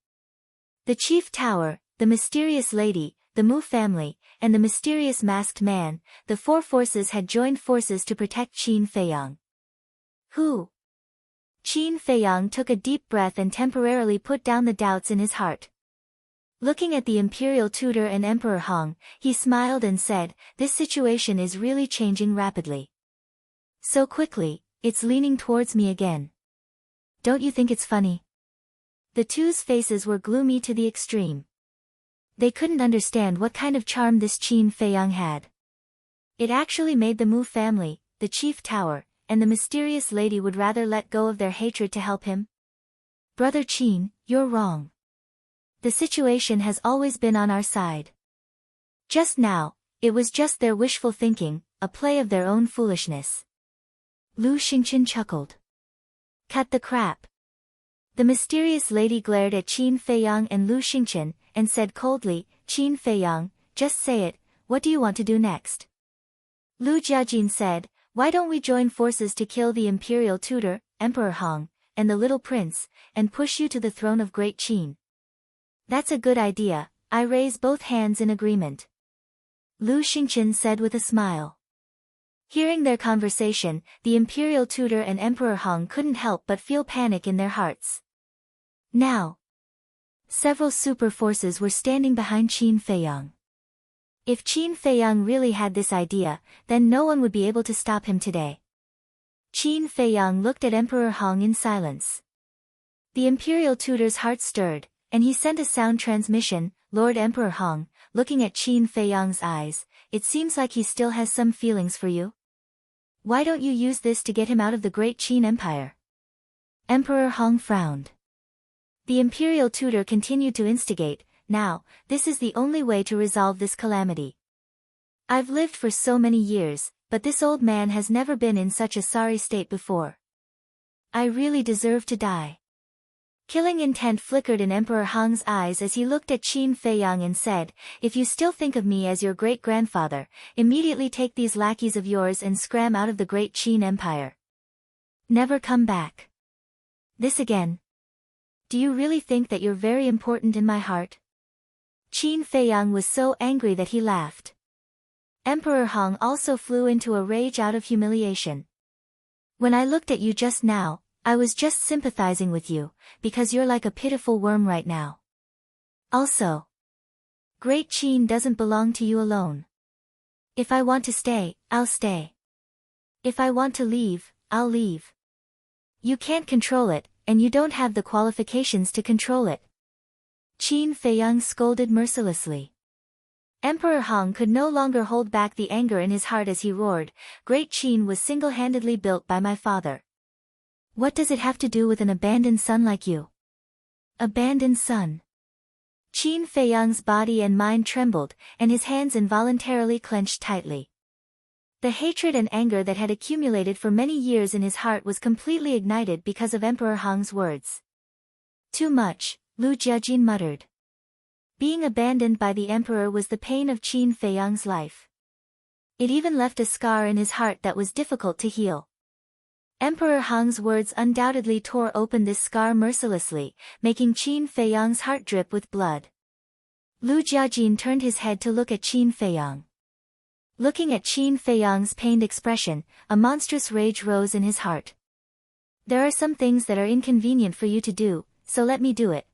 A: The chief tower, the mysterious lady, the Mu family, and the mysterious masked man, the 4 forces had joined forces to protect Qin Feiyang. Who? Qin Feiyang took a deep breath and temporarily put down the doubts in his heart. Looking at the imperial tutor and Emperor Hong, he smiled and said, "This situation is really changing rapidly. So quickly, it's leaning towards me again. Don't you think it's funny?" The two's faces were gloomy to the extreme. They couldn't understand what kind of charm this Qin Feiyang had. It actually made the Mu family, the chief tower, and the mysterious lady would rather let go of their hatred to help him. "Brother Qin, you're wrong. The situation has always been on our side. Just now, it was just their wishful thinking, a play of their own foolishness." Lu Xingqian chuckled. "Cut the crap." The mysterious lady glared at Qin Feiyang and Lu Xingqian, and said coldly, "Qin Feiyang, just say it, what do you want to do next?" Lu Jiajin said, "Why don't we join forces to kill the imperial tutor, Emperor Hong, and the little prince, and push you to the throne of Great Qin?" "That's a good idea," I raise both hands in agreement. Lu Xingqian said with a smile. Hearing their conversation, the imperial tutor and Emperor Hong couldn't help but feel panic in their hearts. Now, several super forces were standing behind Qin Feiyang. If Qin Feiyang really had this idea, then no one would be able to stop him today. Qin Feiyang looked at Emperor Hong in silence. The imperial tutor's heart stirred, and he sent a sound transmission. Lord Emperor Hong, looking at Qin Feiyang's eyes, it seems like he still has some feelings for you. Why don't you use this to get him out of the great Qin Empire? Emperor Hong frowned. The imperial tutor continued to instigate. Now, this is the only way to resolve this calamity. I've lived for so many years, but this old man has never been in such a sorry state before. I really deserve to die. Killing intent flickered in Emperor Hong's eyes as he looked at Qin Feiyang and said, if you still think of me as your great-grandfather, immediately take these lackeys of yours and scram out of the great Qin Empire. Never come back. This again. Do you really think that you're very important in my heart? Qin Feiyang was so angry that he laughed. Emperor Hong also flew into a rage out of humiliation. When I looked at you just now, I was just sympathizing with you, because you're like a pitiful worm right now. Also, Great Qin doesn't belong to you alone. If I want to stay, I'll stay. If I want to leave, I'll leave. You can't control it, and you don't have the qualifications to control it. Qin Feiyang scolded mercilessly. Emperor Hong could no longer hold back the anger in his heart as he roared, Great Qin was single-handedly built by my father. What does it have to do with an abandoned son like you? Abandoned son. Qin Feiyang's body and mind trembled, and his hands involuntarily clenched tightly. The hatred and anger that had accumulated for many years in his heart was completely ignited because of Emperor Hong's words. Too much, Lu Jiajin muttered. Being abandoned by the emperor was the pain of Qin Feiyang's life. It even left a scar in his heart that was difficult to heal. Emperor Hong's words undoubtedly tore open this scar mercilessly, making Qin Feiyang's heart drip with blood. Lu Jiajin turned his head to look at Qin Feiyang. Looking at Qin Feiyang's pained expression, a monstrous rage rose in his heart. There are some things that are inconvenient for you to do, so let me do it.